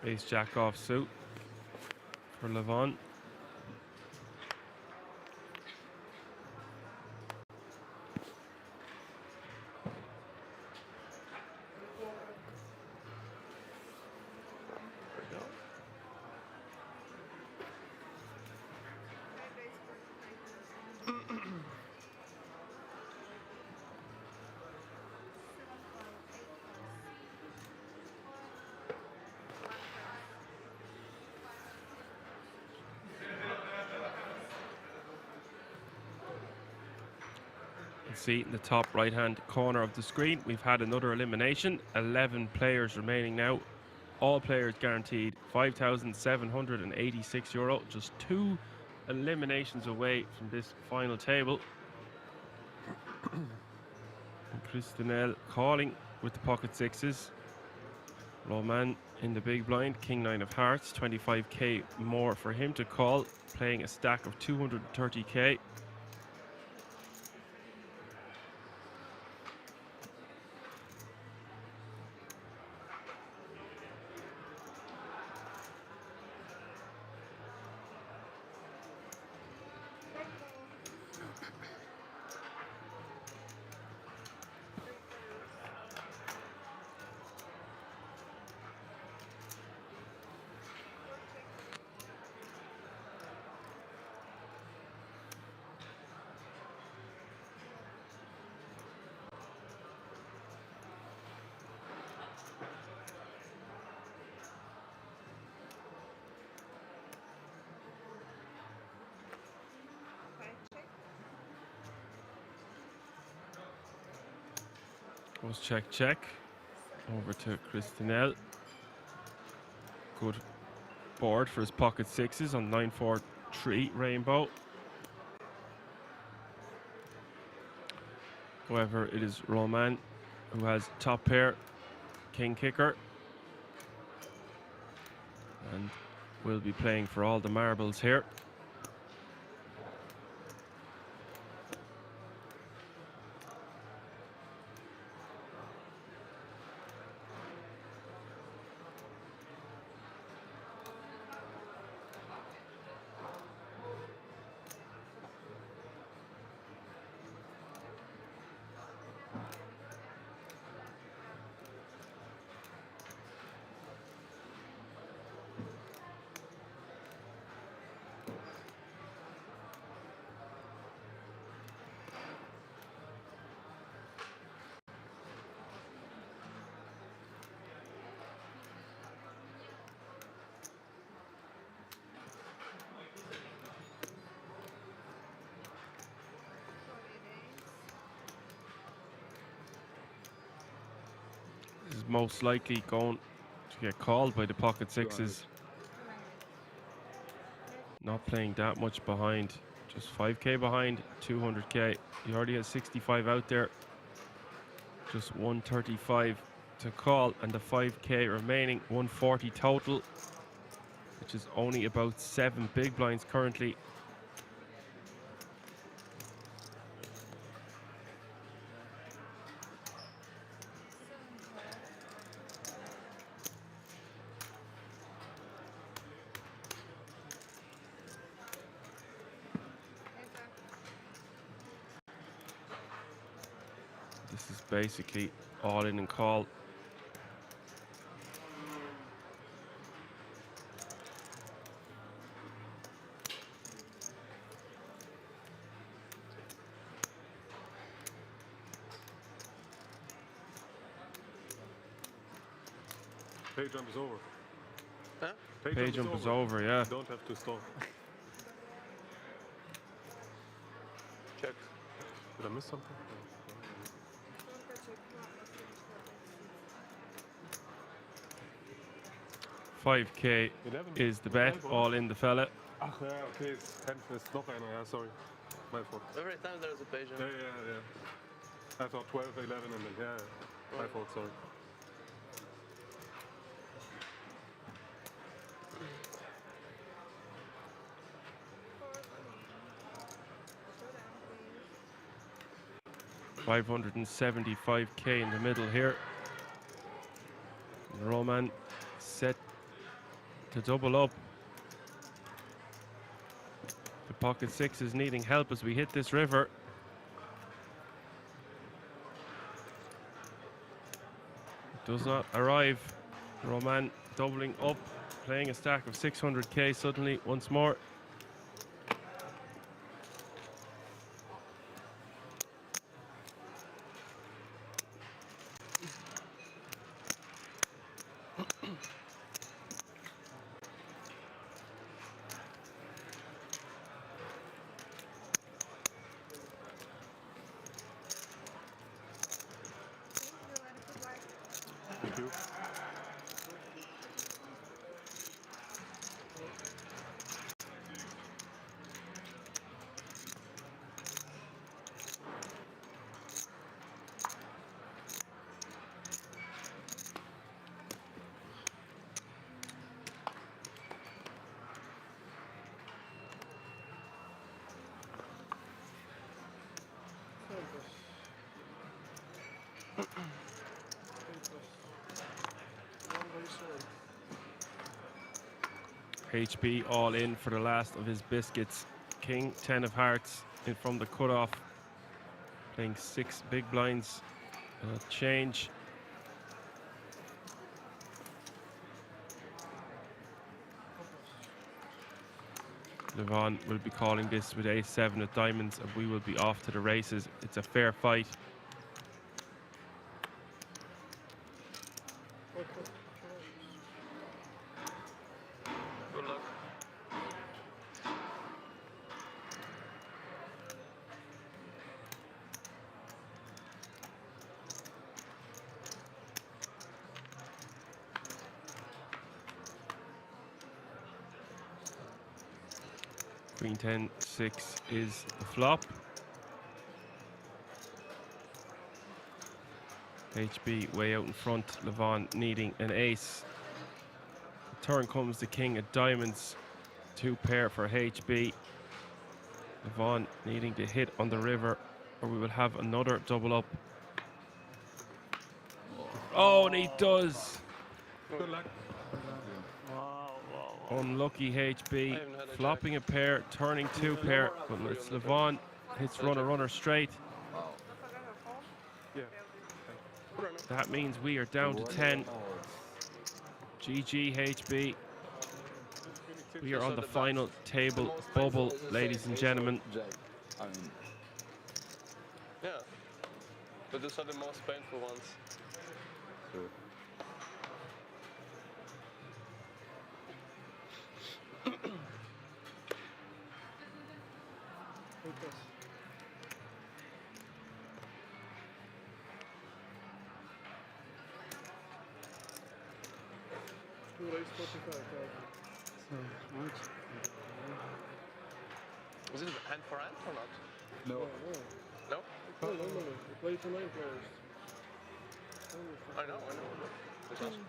Ace jack off suit for Levon. See in the top right hand corner of the screen, we've had another elimination. 11 players remaining now. All players guaranteed €5,786. Just 2 eliminations away from this final table. Christinel calling with the pocket sixes. Roman in the big blind, King 9 of hearts, 25k more for him to call, playing a stack of 230k. Goes check, check. Over to Christinel. Good board for his pocket sixes on 9-4-3 rainbow. However, it is Roman who has top pair, king kicker, and will be playing for all the marbles here. This is most likely going to get called by the pocket sixes. Not playing that much behind, just 5k behind, 200k. He already has 65 out there. Just 135 to call, and the 5k remaining, 140 total, which is only about 7 big blinds currently. This is basically all in and call. Pay jump is over. Huh? Pay jump is over, yeah. You don't have to stop. Check. Did I miss something? 5k 11. is the bet, all in the fella. Ach ja, okay, 10 ist noch einer, ja, sorry. My fault. Every time there's a pay jump. Yeah. I thought 12, 11 and then, yeah. My fault, sorry. $575k in the middle here. Roman set to double up. The pocket six is needing help as we hit this river. It does not arrive. Roman doubling up, playing a stack of 600k suddenly once more. Thank you. HB all in for the last of his biscuits. King 10 of hearts in from the cutoff, playing 6 big blinds. Change. Levon will be calling this with ace-7 of diamonds, and we will be off to the races. It's a fair fight. Good luck. Queen 10, 6 is the flop. HB way out in front, Levon needing an ace. Turn comes the king of diamonds, 2 pair for HB. Levon needing to hit on the river, or we will have another double up. Oh, and he does. Good luck. Unlucky HB, flopping a pair, turning 2 pair, but it's Levon hits runner straight. Yeah. That means we are down to 10. GG HB. We are on the final table bubble, ladies and gentlemen. Yeah, but those are the most painful ones. True. Raise 45,000. Is it hand for hand or not? No. No? No, we play to 9 players. I know. It's awesome.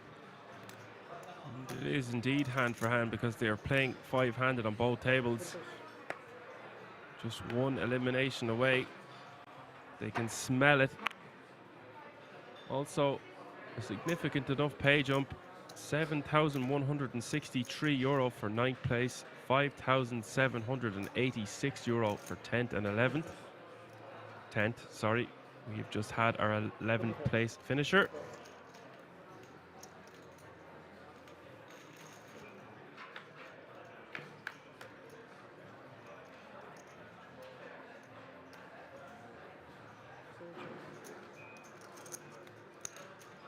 It is indeed hand for hand because they are playing 5-handed on both tables. Just one elimination away. They can smell it. Also, a significant enough pay jump. €7,163 for 9th place, €5,786 for 10th and 11th. 10th, sorry. We've just had our 11th place finisher.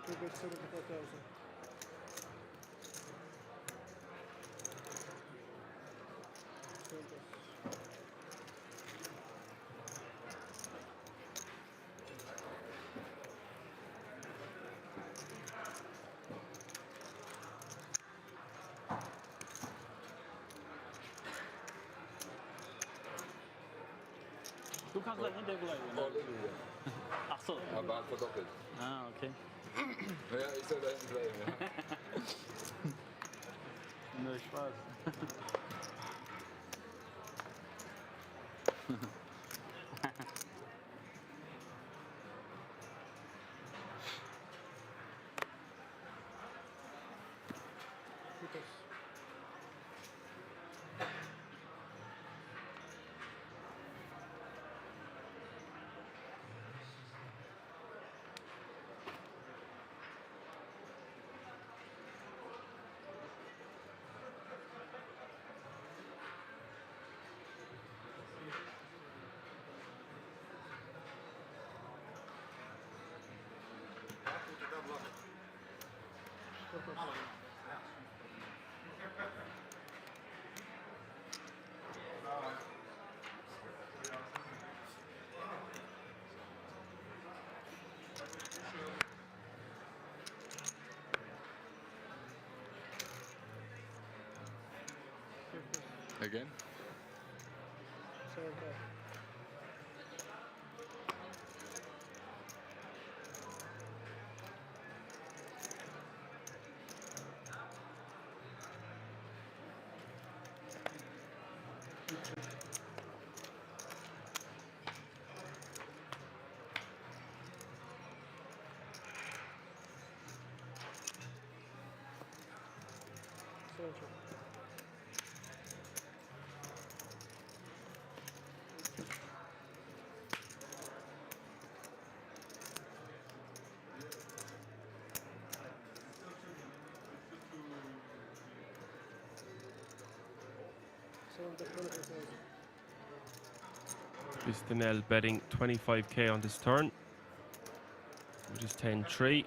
We bet 75,000. Du kannst gleich hinterbleiben. Ach so. Aber verdoppelt. Ah, okay. Ja, ich soll da hinten bleiben, ja. Nur Spaß. Again? Bistinel betting 25k on this turn, which is 10-3.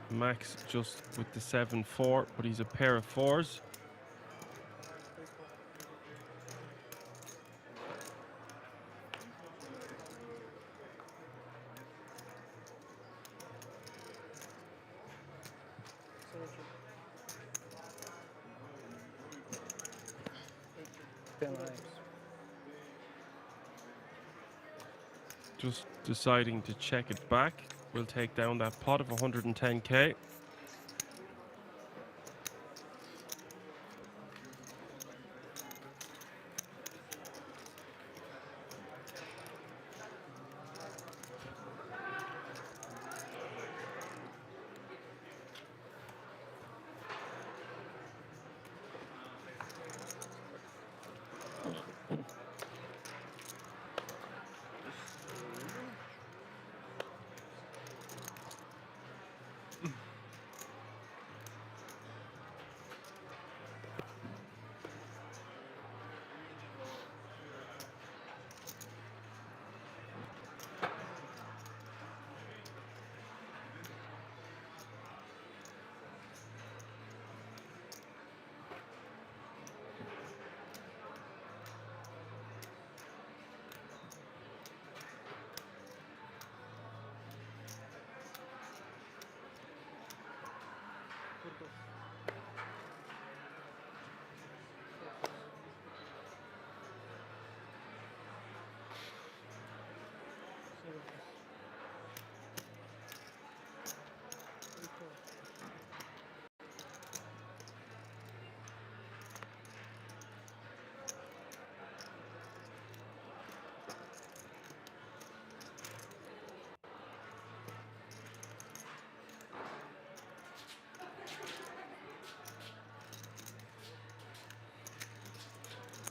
Max just with the 7-4, but he's a pair of 4s. Just deciding to check it back. We'll take down that pot of 110k.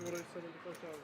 What is 75,000?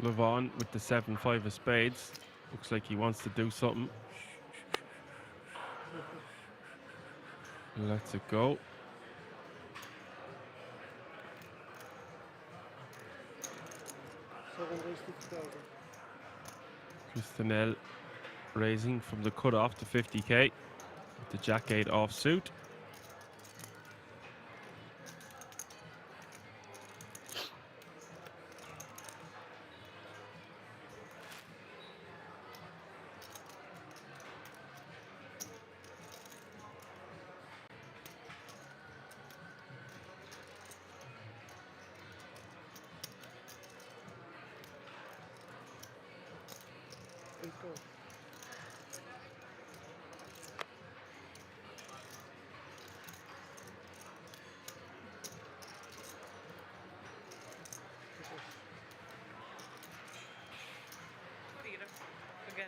Levon with the 7-5 of spades. Looks like he wants to do something. Lets it go. Christinel raising from the cutoff to 50k with the Jack-8 offsuit. Again.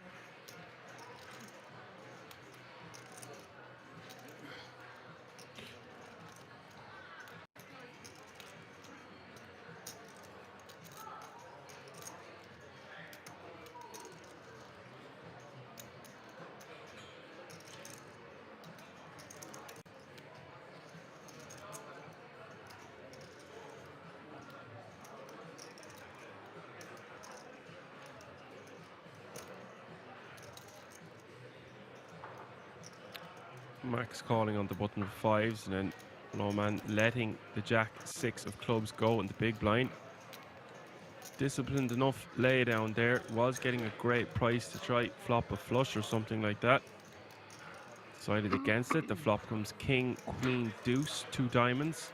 Max calling on the button of fives, and then Lawman letting the Jack-6 of clubs go in the big blind. Disciplined enough lay down there. Was getting a great price to try flop a flush or something like that. Decided against it. The flop comes king, queen, deuce, 2 diamonds.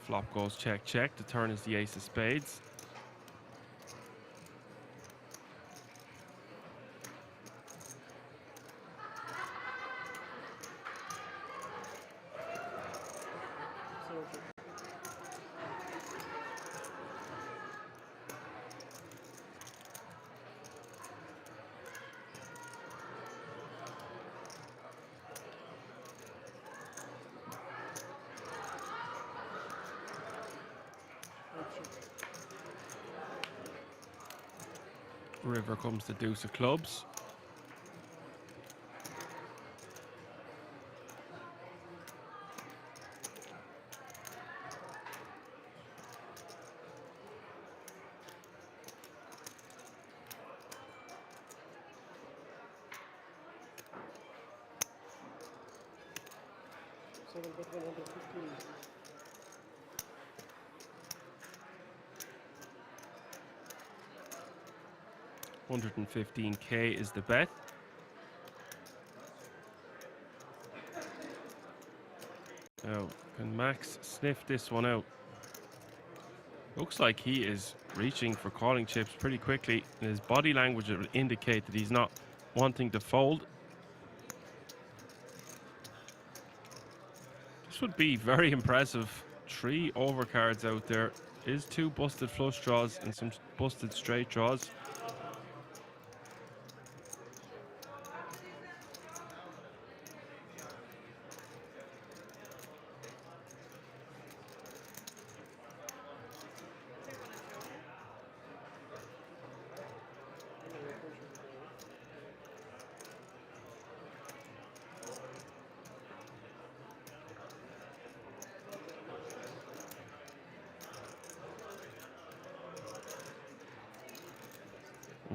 Flop goes check, check. The turn is the ace of spades. River comes the deuce of clubs. Seven bet 115. 115k is the bet. Now, can Max sniff this one out? Looks like he is reaching for calling chips pretty quickly. And his body language will indicate that he's not wanting to fold. This would be very impressive. 3 overcards out there. Is 2 busted flush draws and some busted straight draws.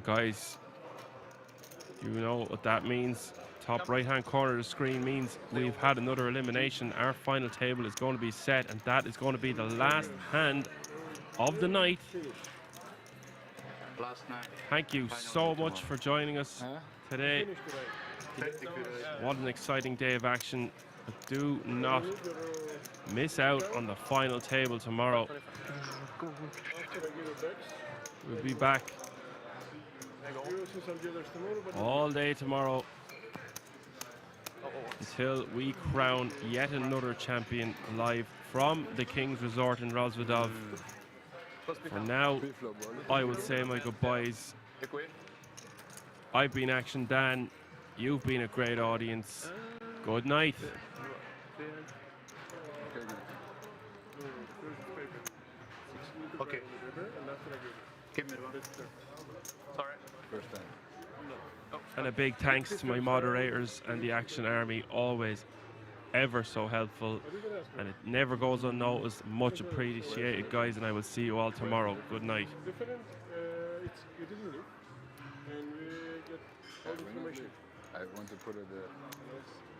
Guys, you know what that means. Top right hand corner of the screen means we've had another elimination. Our final table is going to be set, and that is going to be the last hand of the night. Thank you so much for joining us today. What an exciting day of action. But do not miss out on the final table tomorrow. We'll be back all day tomorrow until we crown yet another champion live from the King's Resort in Rozvadov. For now, I will say my goodbyes. I've been Action Dan. You've been a great audience. Good night. Okay. Give me one. Sorry. First time. And a big thanks to my moderators and the Action Army, always ever so helpful, and it never goes unnoticed. Much appreciated, guys, and I will see you all tomorrow. Good night. Different, it is unique, and we get all the information. I want to put it there. Yes.